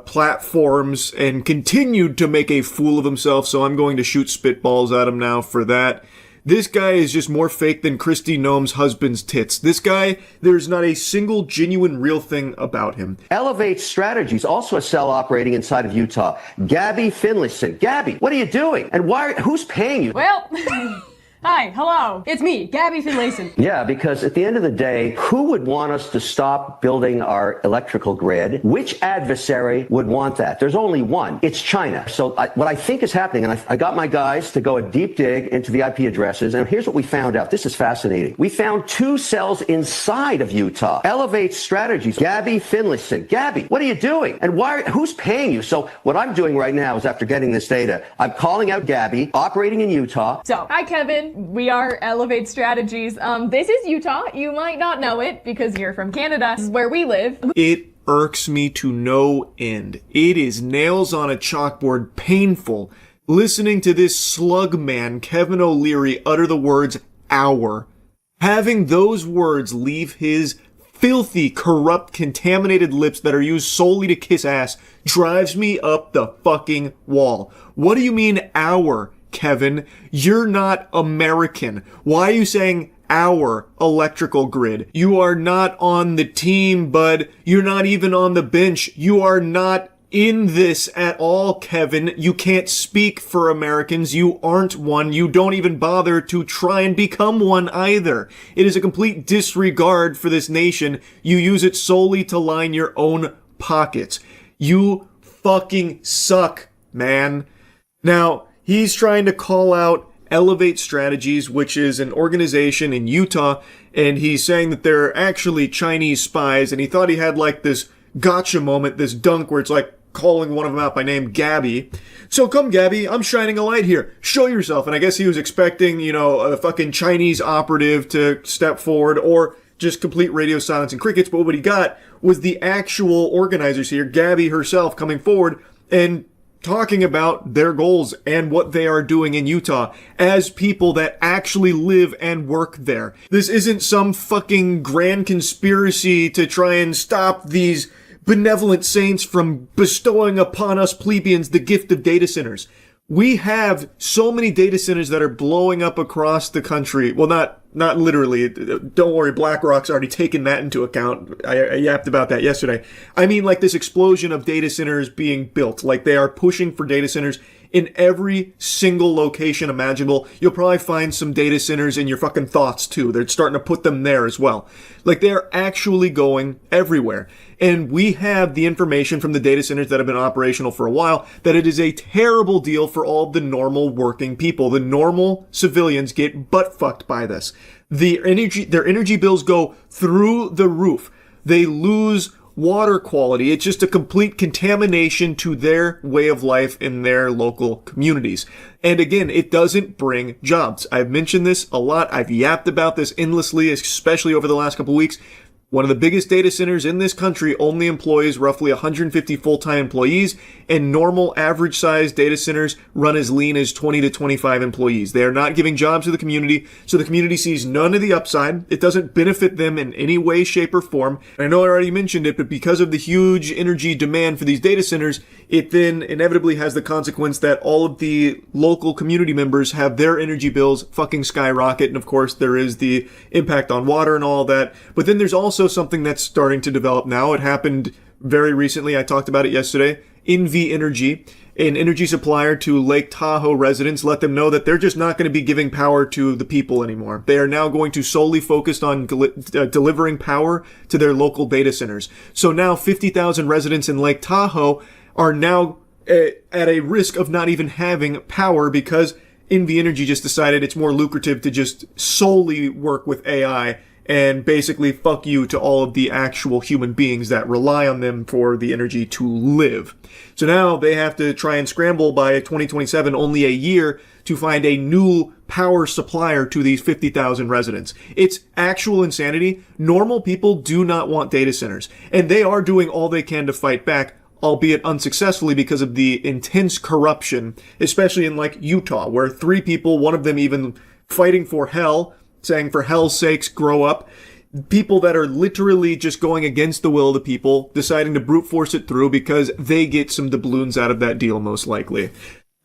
platforms and continued to make a fool of himself, so I'm going to shoot spitballs at him now for that. This guy is just more fake than Kristi Noem's husband's tits. This guy, there's not a single genuine real thing about him. Elevate Strategies, also a cell operating inside of Utah. Gabby Finlayson. Gabby, what are you doing? And who's paying you? Well, hi, hello. It's me, Gabby Finlayson. Yeah, because at the end of the day, who would want us to stop building our electrical grid? Which adversary would want that? There's only one. It's China. So what I think is happening, and I got my guys to go a deep dig into the IP addresses, and here's what we found out. This is fascinating. We found 2 cells inside of Utah. Elevate Strategies. Gabby Finlayson. Gabby, what are you doing? And who's paying you? So what I'm doing right now is, after getting this data, I'm calling out Gabby, operating in Utah. So, hi, Kevin. We are Elevate Strategies. This is Utah. You might not know it because you're from Canada. This is where we live. It irks me to no end. It is nails on a chalkboard painful listening to this slug man, Kevin O'Leary, utter the words "our." Having those words leave his filthy, corrupt, contaminated lips that are used solely to kiss ass drives me up the fucking wall. What do you mean, our? Kevin, you're not American. Why are you saying our electrical grid? You are not on the team, bud. You're not even on the bench. You are not in this at all, Kevin. You can't speak for Americans. You aren't one. You don't even bother to try and become one either. It is a complete disregard for this nation. You use it solely to line your own pockets. You fucking suck, man. Now, he's trying to call out Elevate Strategies, which is an organization in Utah, and he's saying that they're actually Chinese spies, and he thought he had like this gotcha moment, this dunk where it's like calling one of them out by name, Gabby. So come, Gabby, I'm shining a light here. Show yourself. And I guess he was expecting, a fucking Chinese operative to step forward or just complete radio silence and crickets, but what he got was the actual organizers here, Gabby herself, coming forward and talking about their goals and what they are doing in Utah as people that actually live and work there. This isn't some fucking grand conspiracy to try and stop these benevolent saints from bestowing upon us plebeians the gift of data centers. We have so many data centers that are blowing up across the country. Well, not literally. Don't worry, BlackRock's already taken that into account. I yapped about that yesterday. I mean, like this explosion of data centers being built. Like they are pushing for data centers in every single location imaginable. You'll probably find some data centers in your fucking thoughts too. They're starting to put them there as well. Like they're actually going everywhere. And we have the information from the data centers that have been operational for a while that it is a terrible deal for all of the normal working people. The normal civilians get butt fucked by this. Their energy bills go through the roof. They lose water quality. It's just a complete contamination to their way of life in their local communities. And again, it doesn't bring jobs. I've mentioned this a lot. I've yapped about this endlessly, especially over the last couple of weeks. One of the biggest data centers in this country only employs roughly 150 full-time employees, and normal average-sized data centers run as lean as 20 to 25 employees. They are not giving jobs to the community, so the community sees none of the upside. It doesn't benefit them in any way, shape, or form. And I know I already mentioned it, but because of the huge energy demand for these data centers, it then inevitably has the consequence that all of the local community members have their energy bills fucking skyrocket, and of course there is the impact on water and all that. But then there's also something that's starting to develop now. It happened very recently. I talked about it yesterday. NV Energy, an energy supplier to Lake Tahoe residents, let them know that they're just not going to be giving power to the people anymore. They are now going to solely focus on delivering power to their local data centers. So now 50,000 residents in Lake Tahoe are now at a risk of not even having power because NV Energy just decided it's more lucrative to just solely work with AI and basically fuck you to all of the actual human beings that rely on them for the energy to live. So now they have to try and scramble by 2027, only a year, to find a new power supplier to these 50,000 residents. It's actual insanity. Normal people do not want data centers, and they are doing all they can to fight back, albeit unsuccessfully because of the intense corruption, especially in like Utah, where 3 people, one of them even fighting for hell, saying for hell's sakes, grow up. People that are literally just going against the will of the people, deciding to brute force it through because they get some doubloons out of that deal most likely.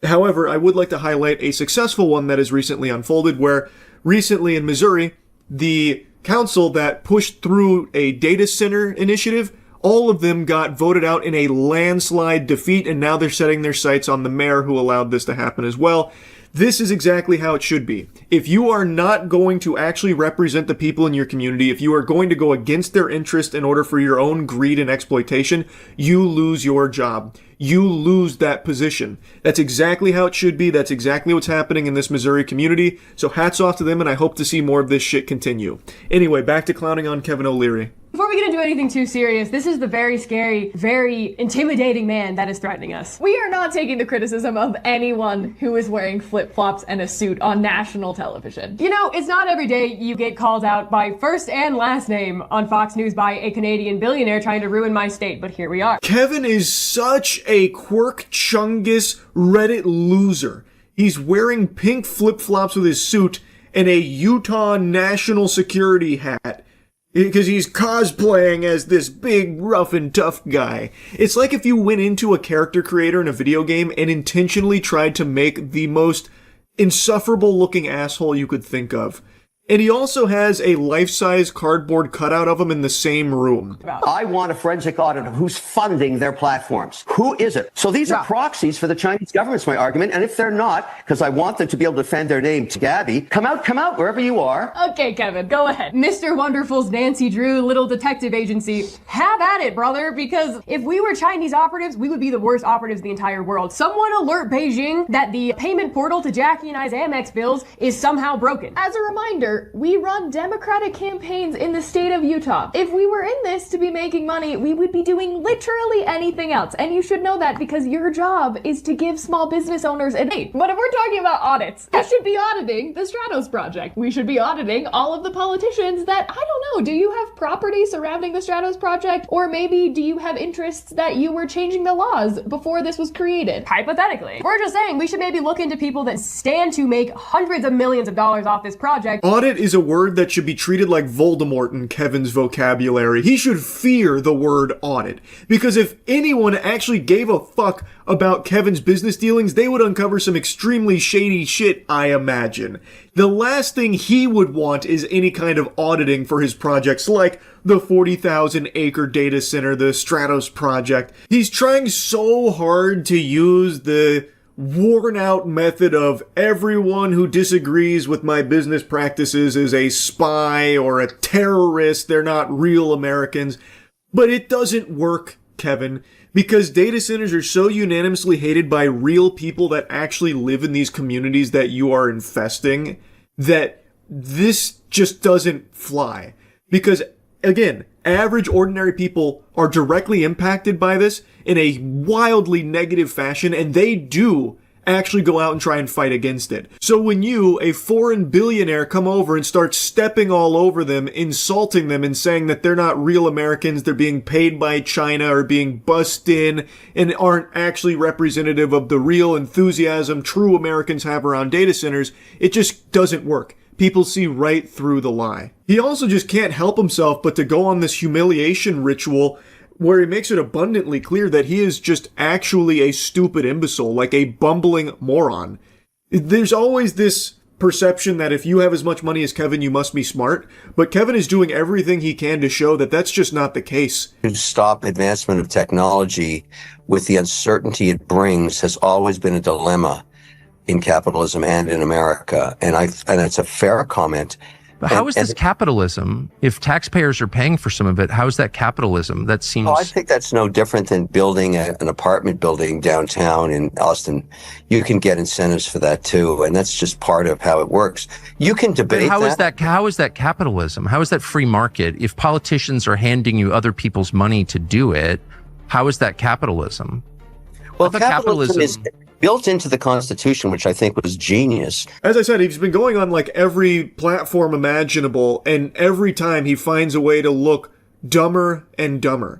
However, I would like to highlight a successful one that has recently unfolded where recently in Missouri, the council that pushed through a data center initiative, all of them got voted out in a landslide defeat, and now they're setting their sights on the mayor who allowed this to happen as well. This is exactly how it should be. If you are not going to actually represent the people in your community, if you are going to go against their interest in order for your own greed and exploitation, you lose your job. You lose that position. That's exactly how it should be. That's exactly what's happening in this Missouri community. So hats off to them, and I hope to see more of this shit continue. Anyway, back to clowning on Kevin O'Leary. Before we get into anything too serious, this is the very scary, very intimidating man that is threatening us. We are not taking the criticism of anyone who is wearing flip-flops and a suit on national television. You know, it's not every day you get called out by first and last name on Fox News by a Canadian billionaire trying to ruin my state, but here we are. Kevin is such a quirk chungus Reddit loser. He's wearing pink flip-flops with his suit and a Utah national security hat, because he's cosplaying as this big, rough and tough guy. It's like if you went into a character creator in a video game and intentionally tried to make the most insufferable looking asshole you could think of. And he also has a life-size cardboard cutout of him in the same room. I want a forensic audit of who's funding their platforms. Who is it? So these are proxies for the Chinese government's my argument. And if they're not, because I want them to be able to defend their name to Gabby, come out wherever you are. Okay, Kevin, go ahead. Mr. Wonderful's Nancy Drew little detective agency, have at it, brother, because if we were Chinese operatives, we would be the worst operatives in the entire world. Someone alert Beijing that the payment portal to Jackie and I's Amex bills is somehow broken. As a reminder, we run Democratic campaigns in the state of Utah. If we were in this to be making money, we would be doing literally anything else. And you should know that because your job is to give small business owners an aid. But if we're talking about audits, we should be auditing the Stratos Project. We should be auditing all of the politicians that, I don't know, do you have property surrounding the Stratos Project? Or maybe do you have interests that you were changing the laws before this was created? Hypothetically. We're just saying we should maybe look into people that stand to make hundreds of millions of dollars off this project. Audit is a word that should be treated like Voldemort in Kevin's vocabulary. He should fear the word audit. Because if anyone actually gave a fuck about Kevin's business dealings, they would uncover some extremely shady shit, I imagine. The last thing he would want is any kind of auditing for his projects like the 40,000 acre data center, the Stratos project. He's trying so hard to use the worn out method of everyone who disagrees with my business practices is a spy or a terrorist. They're not real Americans. But it doesn't work, Kevin, because data centers are so unanimously hated by real people that actually live in these communities that you are infesting that this just doesn't fly. Because, again, average ordinary people are directly impacted by this in a wildly negative fashion, and they do actually go out and try and fight against it. So when you, a foreign billionaire, come over and start stepping all over them, insulting them and saying that they're not real Americans, they're being paid by China or being bussed in and aren't actually representative of the real enthusiasm true Americans have around data centers, it just doesn't work. People see right through the lie. He also just can't help himself but to go on this humiliation ritual where he makes it abundantly clear that he is just actually a stupid imbecile, like a bumbling moron. There's always this perception that if you have as much money as Kevin, you must be smart, but Kevin is doing everything he can to show that that's just not the case. To stop advancement of technology with the uncertainty it brings has always been a dilemma in capitalism and in America, and it's a fair comment. But how is this capitalism? If taxpayers are paying for some of it, how is that capitalism? That seems... Oh, I think that's no different than building an apartment building downtown in Austin. You can get incentives for that too, and that's just part of how it works. You can debate how is that capitalism? How is that free market? If politicians are handing you other people's money to do it, how is that capitalism? Well, capitalism is built into the Constitution, which I think was genius. As I said, he's been going on like every platform imaginable, and every time he finds a way to look dumber and dumber.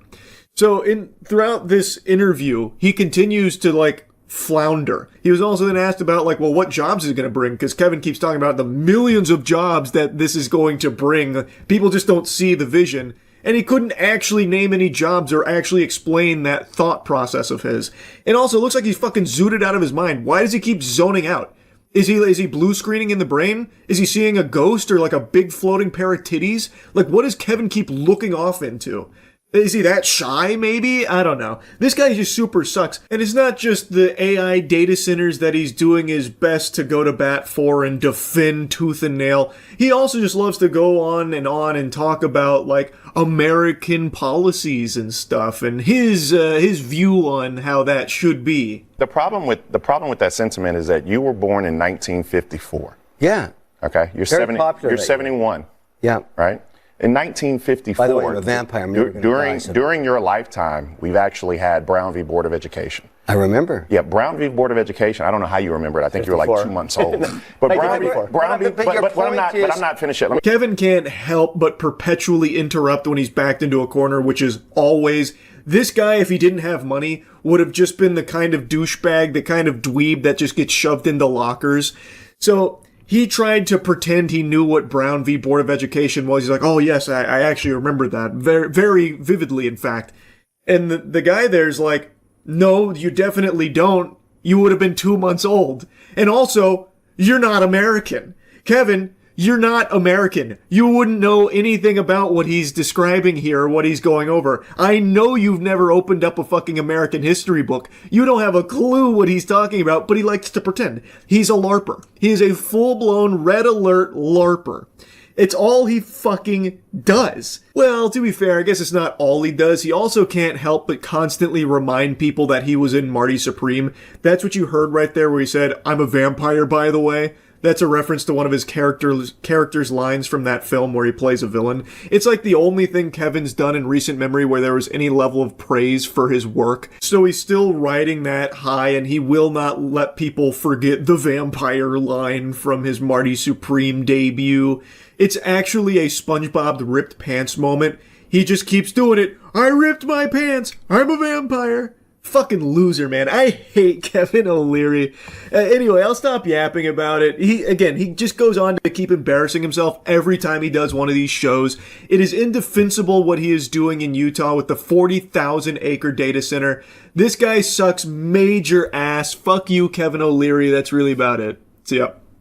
So throughout this interview, he continues to like flounder. He was also then asked about like, well, what jobs is it going to bring? Because Kevin keeps talking about the millions of jobs that this is going to bring. People just don't see the vision. And he couldn't actually name any jobs or actually explain that thought process of his. And also, it looks like he's fucking zooted out of his mind. Why does he keep zoning out? Is he blue screening in the brain? Is he seeing a ghost or like a big floating pair of titties? Like, what does Kevin keep looking off into? Is he that shy, maybe? I don't know. This guy just super sucks. And it's not just the AI data centers that he's doing his best to go to bat for and defend tooth and nail. He also just loves to go on and talk about, like, American policies and stuff and his view on how that should be. The problem with that sentiment is that you were born in 1954. Yeah. Okay? You're 71. Yeah. Right? In 1954, by the way, I'm a vampire. During your lifetime, we've actually had Brown v. Board of Education. I remember. Yeah, Brown v. Board of Education. I don't know how you remember it. I think 54. You were like 2 months old. But I'm not finished yet. Kevin can't help but perpetually interrupt when he's backed into a corner, which is always. This guy, if he didn't have money, would have just been the kind of douchebag, the kind of dweeb that just gets shoved into lockers. So he tried to pretend he knew what Brown v. Board of Education was. He's like, oh, yes, I actually remember that. Very, very vividly, in fact. And the guy there's like, no, you definitely don't. You would have been 2 months old. And also, you're not American. Kevin, You're not American. You wouldn't know anything about what he's describing here or what he's going over. I know you've never opened up a fucking American history book. You don't have a clue what he's talking about, but he likes to pretend. He's a LARPer. He is a full-blown red alert LARPer. It's all he fucking does. Well, to be fair, I guess it's not all he does. He also can't help but constantly remind people that he was in Marty Supreme. That's what you heard right there where he said, "I'm a vampire, by the way." That's a reference to one of his character's lines from that film where he plays a villain. It's like the only thing Kevin's done in recent memory where there was any level of praise for his work. So he's still riding that high, and he will not let people forget the vampire line from his Marty Supreme debut. It's actually a SpongeBob ripped pants moment. He just keeps doing it. I ripped my pants. I'm a vampire. Fucking loser, man. I hate Kevin O'Leary. Anyway, I'll stop yapping about it. He just goes on to keep embarrassing himself every time he does one of these shows. It is indefensible what he is doing in Utah with the 40,000 acre data center. This guy sucks major ass. Fuck you, Kevin O'Leary. That's really about it. See ya.